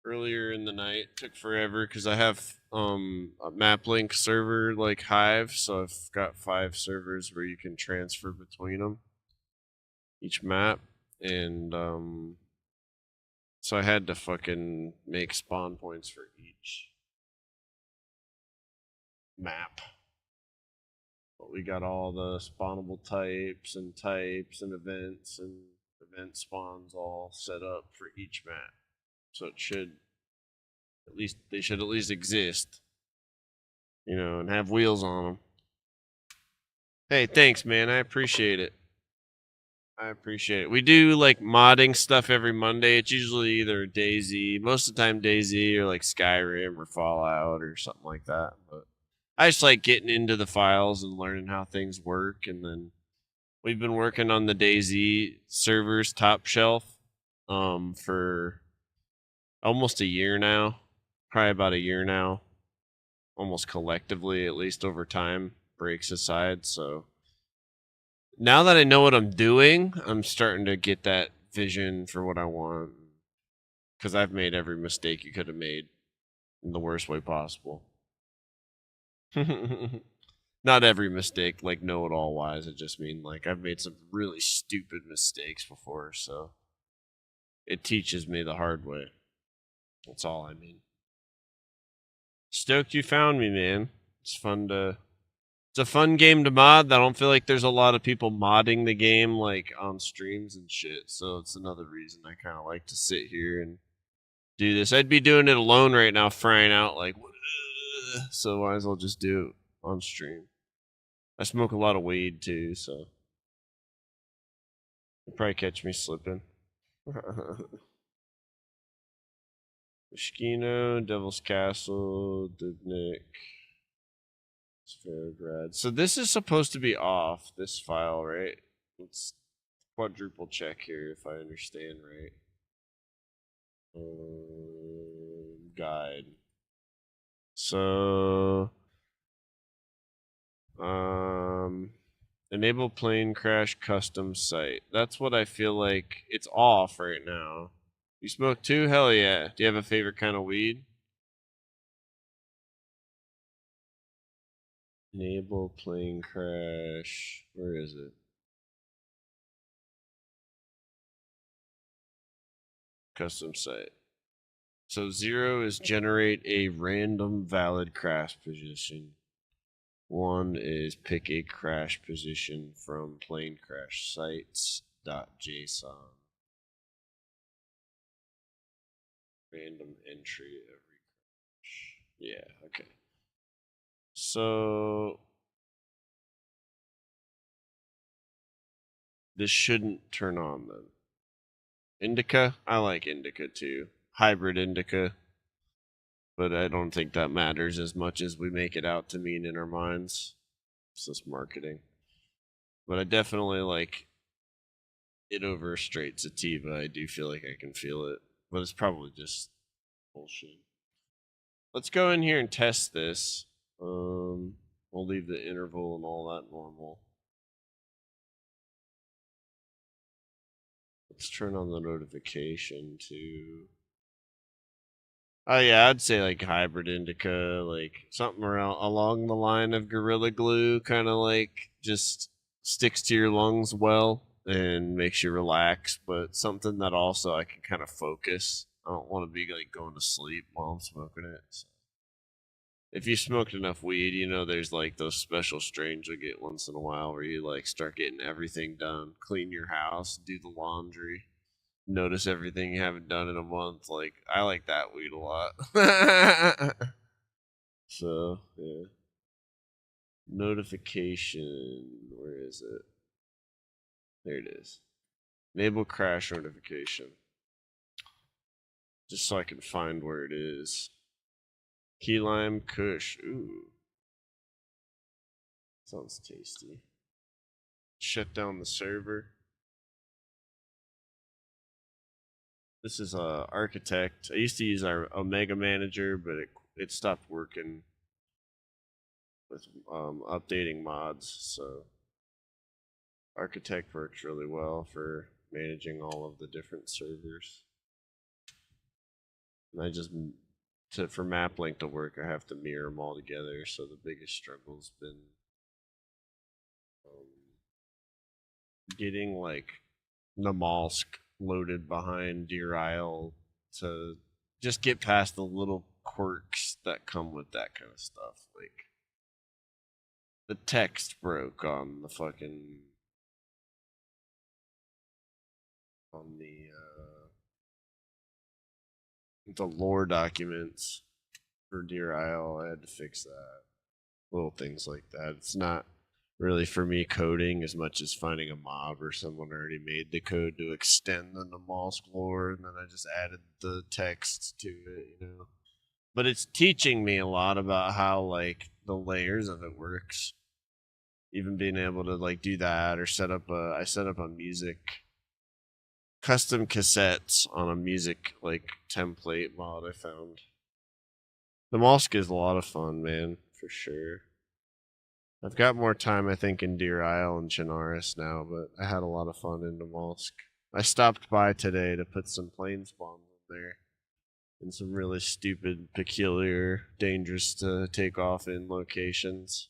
earlier in the night. It took forever because I have a MapLink server like Hive, so I've got 5 servers where you can transfer between them each map, and so I had to fucking make spawn points for each map. But we got all the spawnable types and events and event spawns all set up for each map. So it should they should at least exist, you know, and have wheels on them. Hey, thanks, man. I appreciate it. We do like modding stuff every Monday. It's usually either DayZ, most of the time DayZ, or like Skyrim or Fallout or something like that. But I just like getting into the files and learning how things work. And then we've been working on the DayZ servers top shelf for almost a year now, probably about a year now, almost collectively, at least over time, breaks aside. So now that I know what I'm doing, I'm starting to get that vision for what I want. Because I've made every mistake you could have made in the worst way possible. Not every mistake, like know it all wise. I just mean like I've made some really stupid mistakes before, so it teaches me the hard way. That's all I mean. Stoked you found me, man. It's fun to It's a fun game to mod. I don't feel like there's a lot of people modding the game like on streams and shit. So it's another reason I kind of like to sit here and do this. I'd be doing it alone right now, frying out like, so might as well just do it on stream. I smoke a lot of weed too, so you'll probably catch me slipping. Moschino, Devil's Castle, Dubnik, Spherigrad. So this is supposed to be off, this file, right? Let's quadruple check here if I understand right. Guide. So, enable plane crash custom site. That's what I feel like. It's off right now. You smoke too? Hell yeah. Do you have a favorite kind of weed? Enable plane crash. Where is it? Custom site. So 0 is generate a random valid crash position. 1 is pick a crash position from plane crash sites.json. Random entry every crash. Yeah, okay. So this shouldn't turn on then. Indica? I like indica too. Hybrid indica. But I don't think that matters as much as we make it out to mean in our minds. It's just marketing. But I definitely like it over a straight sativa. I do feel like I can feel it. But it's probably just bullshit. Let's go in here and test this. We'll leave the interval and all that normal. Let's turn on the notification to. Oh yeah, I'd say like hybrid indica, like something around along the line of Gorilla Glue, kind of like just sticks to your lungs well and makes you relax, but something that also I can kind of focus. I don't want to be like going to sleep while I'm smoking it. So if you smoked enough weed, you know there's like those special strains you get once in a while where you like start getting everything done, clean your house, do the laundry, notice everything you haven't done in a month. Like I like that weed a lot. So yeah. Notification. Where is it? There it is. Enable crash notification. Just so I can find where it is. Key lime kush. Ooh. Sounds tasty. Shut down the server. This is Architect. I used to use our Omega Manager, but it stopped working with updating mods. So Architect works really well for managing all of the different servers. And I just for MapLink to work, I have to mirror them all together. So the biggest struggle's been getting like Namalsk loaded behind Deer Isle to just get past the little quirks that come with that kind of stuff. Like the text broke on the fucking on the lore documents for Deer Isle. I had to fix that. Little things like that. It's not really for me coding as much as finding a mob or someone already made the code to extend the Namalsk lore, and then I just added the text to it, you know. But it's teaching me a lot about how like the layers of it works. Even being able to like do that or I set up a music custom cassettes on a music like template mod I found. The Namalsk is a lot of fun, man, for sure. I've got more time, I think, in Deer Isle and Chinaris now, but I had a lot of fun in Namalsk. I stopped by today to put some plane spawns in there in some really stupid, peculiar, dangerous to take off in locations.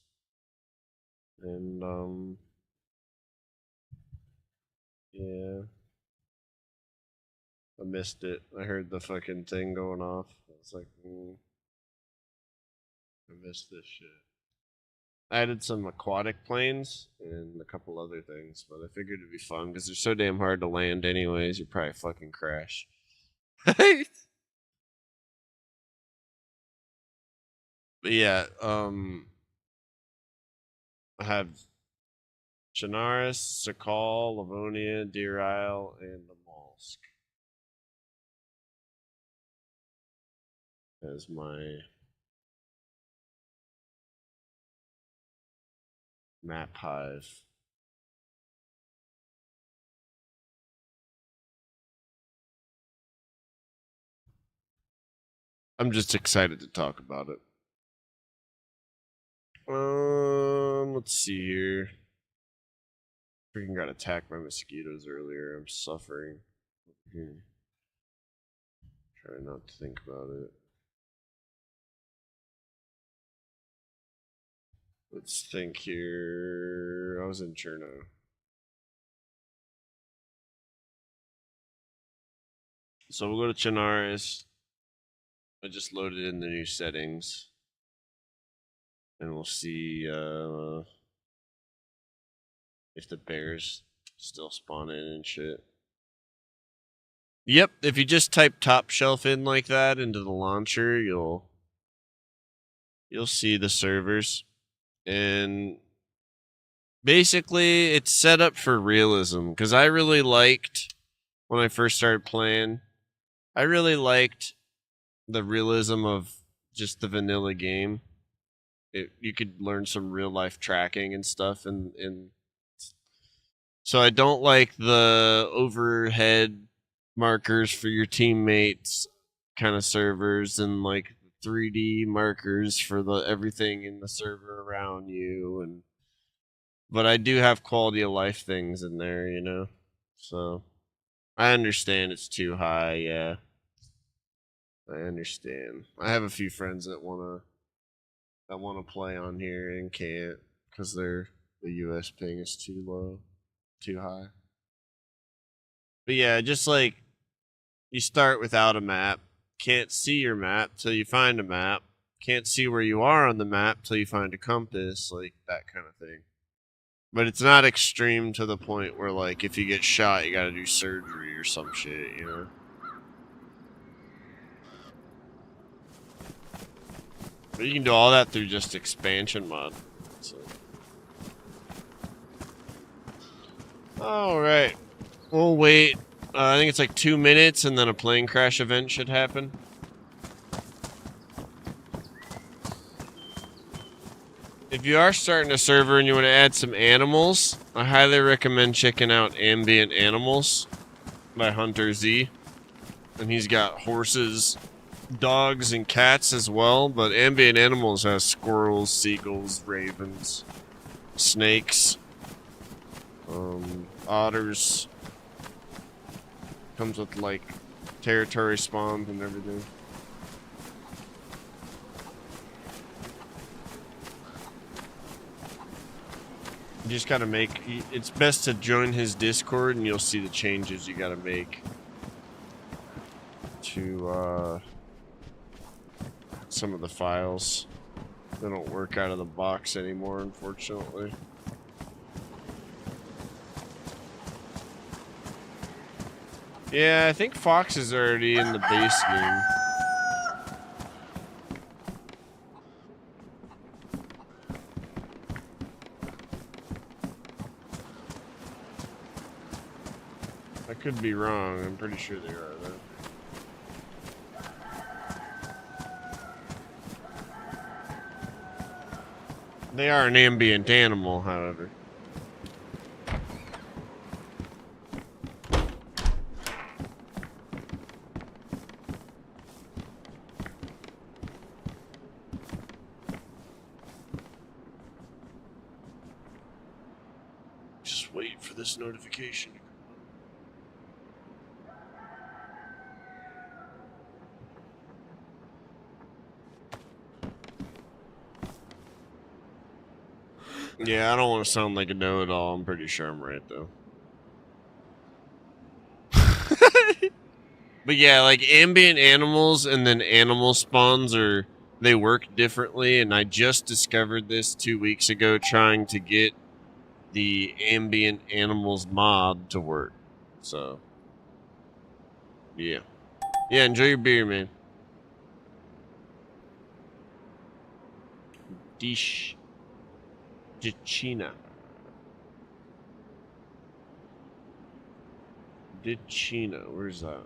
And, yeah. I missed it. I heard the fucking thing going off. I was like, I missed this shit. I added some aquatic planes and a couple other things, but I figured it'd be fun because they're so damn hard to land anyways. You'd probably fucking crash. But yeah, I have Chinaris, Sakal, Livonia, Deer Isle, and the Mollusk as my map hive. I'm just excited to talk about it. Let's see here. Freaking got attacked by mosquitoes earlier. I'm suffering. Try not to think about it. Let's think here. I was in Cherno. So we'll go to Chinaris. I just loaded in the new settings. And we'll see if the bears still spawn in and shit. Yep, if you just type top shelf in like that into the launcher, you'll see the servers. And basically it's set up for realism because I really liked when I first started playing, I really liked the realism of just the vanilla game. You could learn some real life tracking and stuff, and so I don't like the overhead markers for your teammates kind of servers and like 3D markers for the everything in the server around you. And but I do have quality of life things in there, you know. So I understand it's too high. Yeah, I understand. I have a few friends that want to play on here and can't because the US ping is too low, too high. But yeah, just like you start without a map, can't see your map till you find a map, can't see where you are on the map till you find a compass, like that kind of thing. But it's not extreme to the point where like if you get shot you gotta do surgery or some shit, you know? But you can do all that through just expansion mod. So. Alright. We'll wait. I think it's like 2 minutes and then a plane crash event should happen. If you are starting a server and you want to add some animals, I highly recommend checking out Ambient Animals by MondayZ. And he's got horses, dogs, and cats as well, but Ambient Animals has squirrels, seagulls, ravens, snakes, otters. Comes with like territory spawns and everything. You just gotta make, it's best to join his Discord and you'll see the changes you gotta make to some of the files. They don't work out of the box anymore, unfortunately. Yeah, I think Fox is already in the base game. I could be wrong. I'm pretty sure they are, though. They are an ambient animal, however. Just wait for this notification to come up. Yeah, I don't want to sound like a know-it-all. I'm pretty sure I'm right, though. But yeah, like ambient animals and then animal spawns are they work differently, and I just discovered this 2 weeks ago trying to get the ambient animals mod to work. So, yeah. Yeah, enjoy your beer, man. Dish. Dicina. Dicina. Where's that?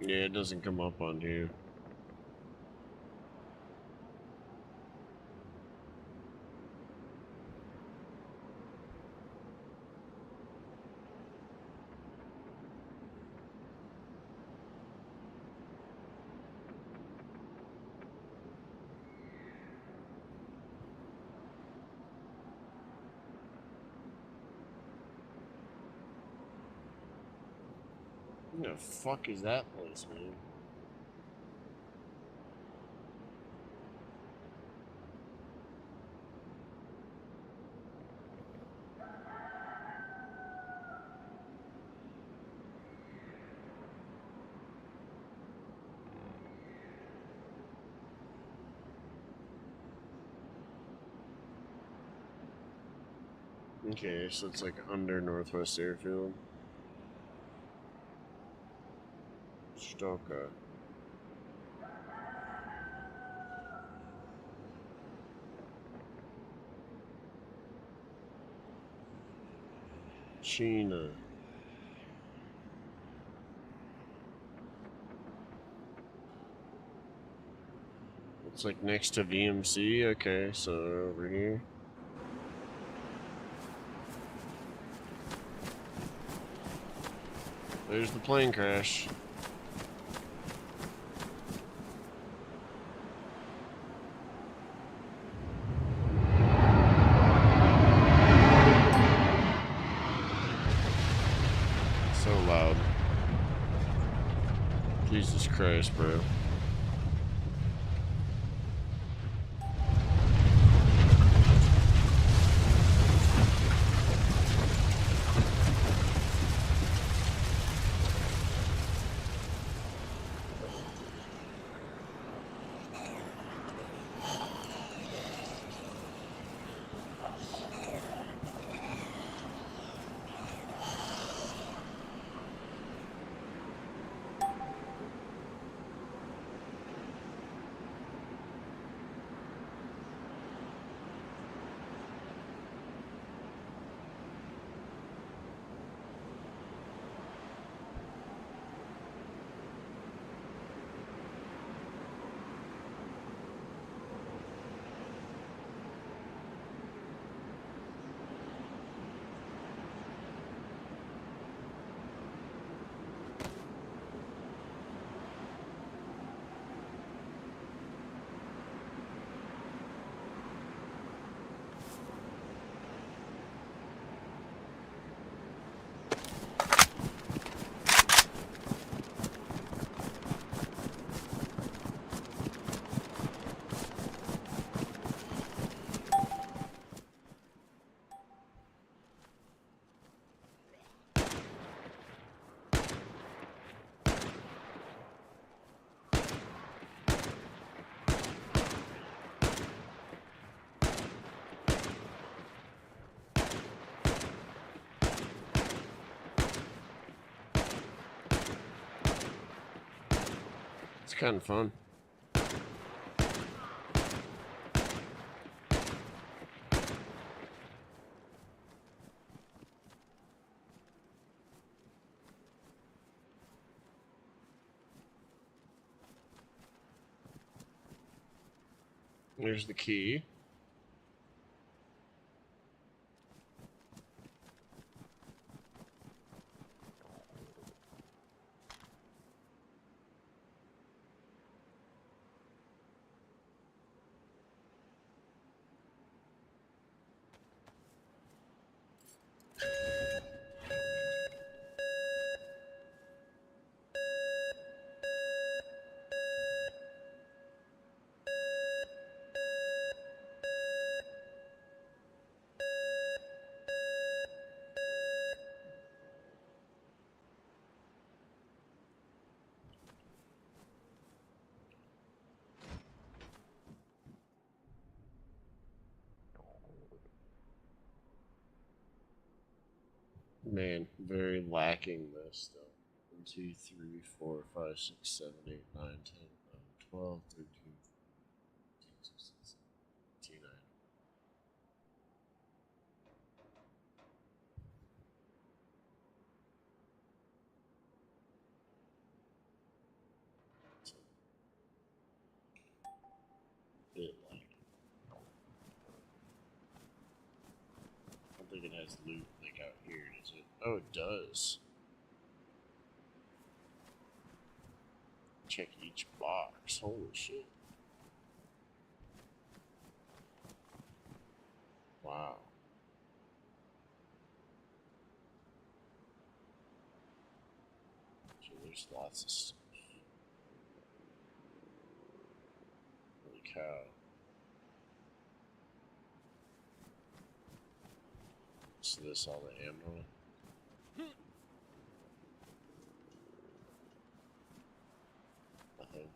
Yeah, it doesn't come up on here. What the fuck is that place, man? Okay, so it's like under Northwest Airfield. Stoka. China. It's like next to VMC. Okay, so over here. There's the plane crash. So loud. Jesus Christ, bro. kind of fun. There's the key. Man, very lacking this though. 1, 2, 3, 4, 5, 6, 7, 8, 9, 10, 11, 12, 13, 14, 16, 17, 18, it's a bit lacking. I don't think it has loot like out here, does it? Oh, it does. Check each box. Holy shit. Wow. So there's lots of stuff. Holy cow. So this all the ammo? Nothing.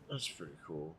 That's pretty cool.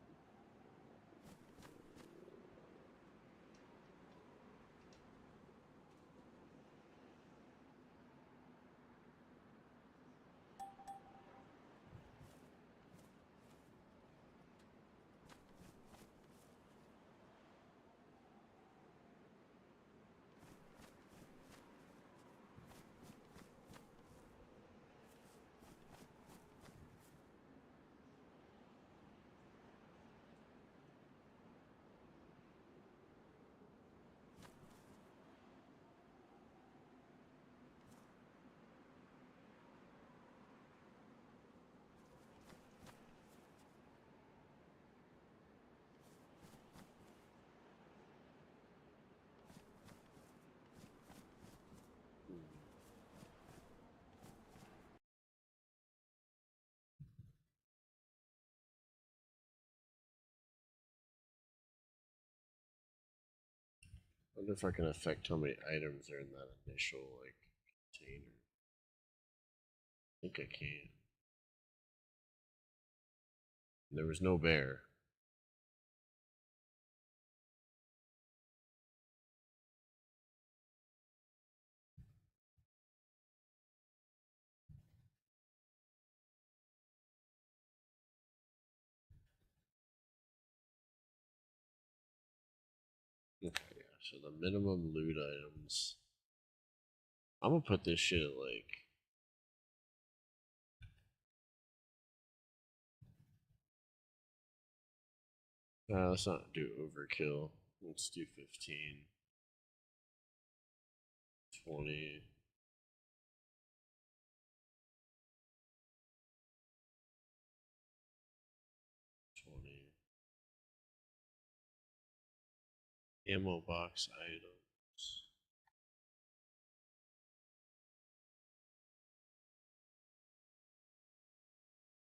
I wonder if I can affect how many items are in that initial like container. I think I can. There was no bear. Okay, yeah, so the minimum loot items. I'm gonna put this shit at like. Let's not do overkill. Let's do 15, 20. 20 ammo box items.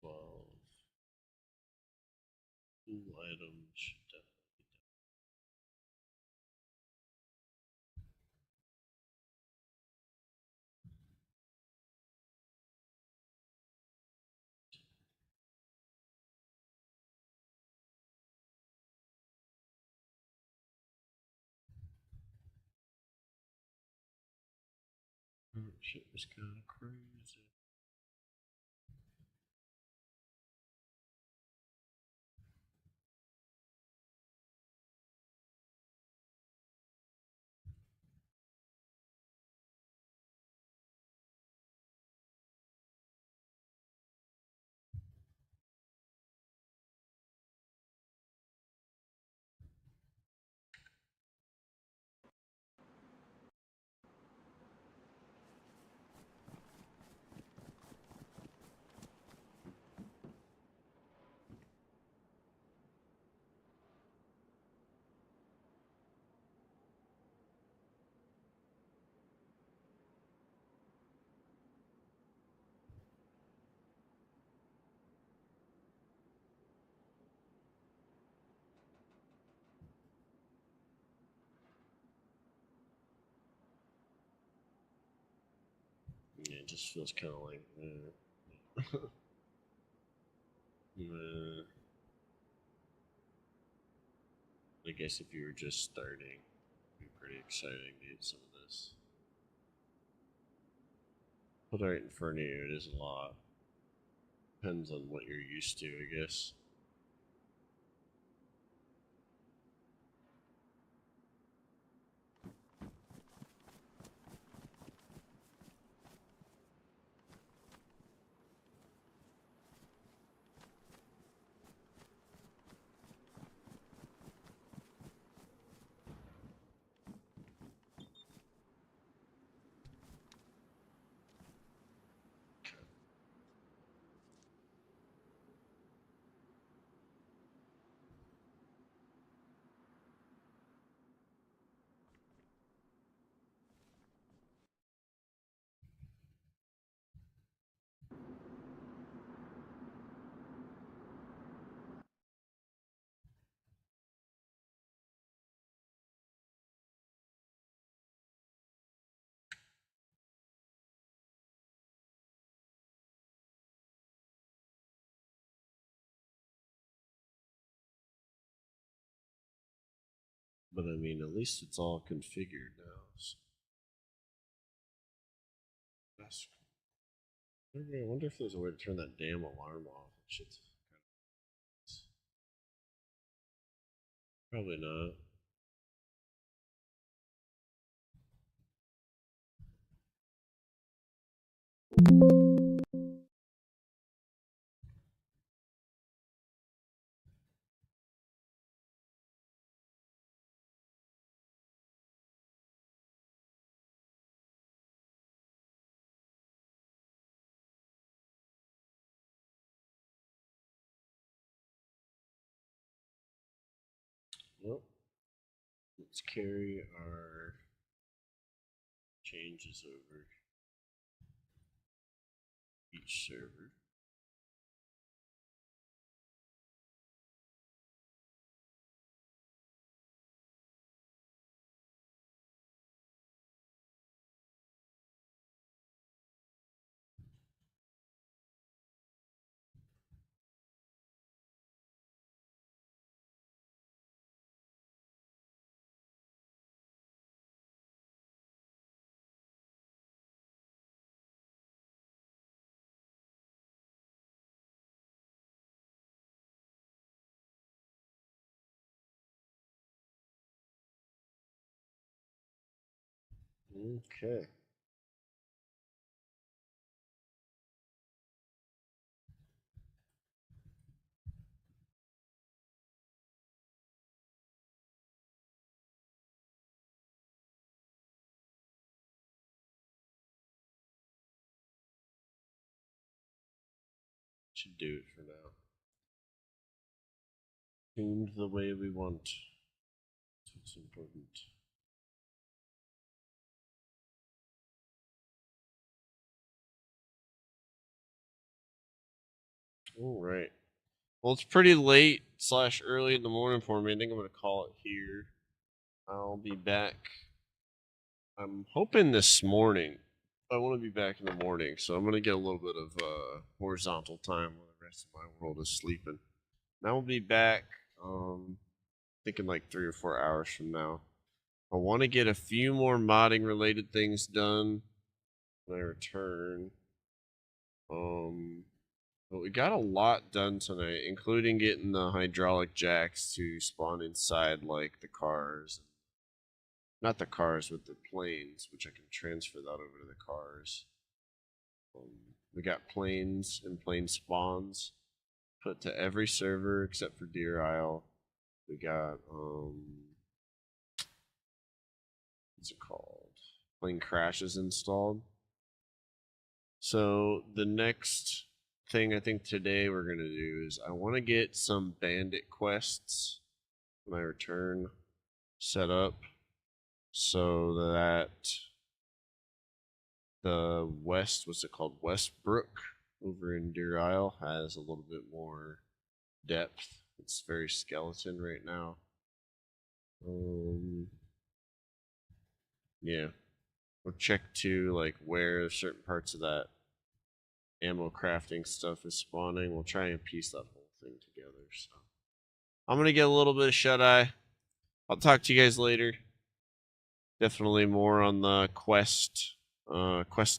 12 tool items should definitely be Shit was kind of crazy. Yeah, it just feels kind of like, I guess if you were just starting, it'd be pretty exciting to get some of this. But right in front of you, it is a lot. Depends on what you're used to, I guess. But I mean, at least it's all configured now. So. That's cool. I wonder if there's a way to turn that damn alarm off. Shit's probably not. Well, let's carry our changes over each server. Okay. Should do it for now. Tuned the way we want. That's what's important. All right. Well, it's pretty late / early in the morning for me. I think I'm gonna call it here. I'll be back. I'm hoping this morning. I want to be back in the morning, so I'm gonna get a little bit of horizontal time while the rest of my world is sleeping. And I will be back. Thinking like 3 or 4 hours from now. I want to get a few more modding related things done. when I return. But we got a lot done tonight, including getting the hydraulic jacks to spawn inside like the cars. Not the cars, with the planes, which I can transfer that over to the cars. We got planes and plane spawns put to every server except for Deer Isle. We got what's it called? Plane crashes installed. So the next thing I think today we're gonna do is I want to get some bandit quests when I return set up, so that the what's it called, Westbrook over in Deer Isle has a little bit more depth. It's very skeleton right now. Yeah, we'll check to like where certain parts of that ammo crafting stuff is spawning. We'll try and piece that whole thing together. So I'm gonna get a little bit of shut eye. I'll talk to you guys later. Definitely more on the quest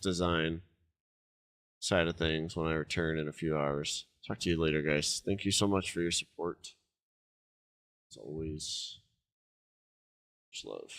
design side of things when I return in a few hours. Talk to you later, guys. Thank you so much for your support. As always, much love.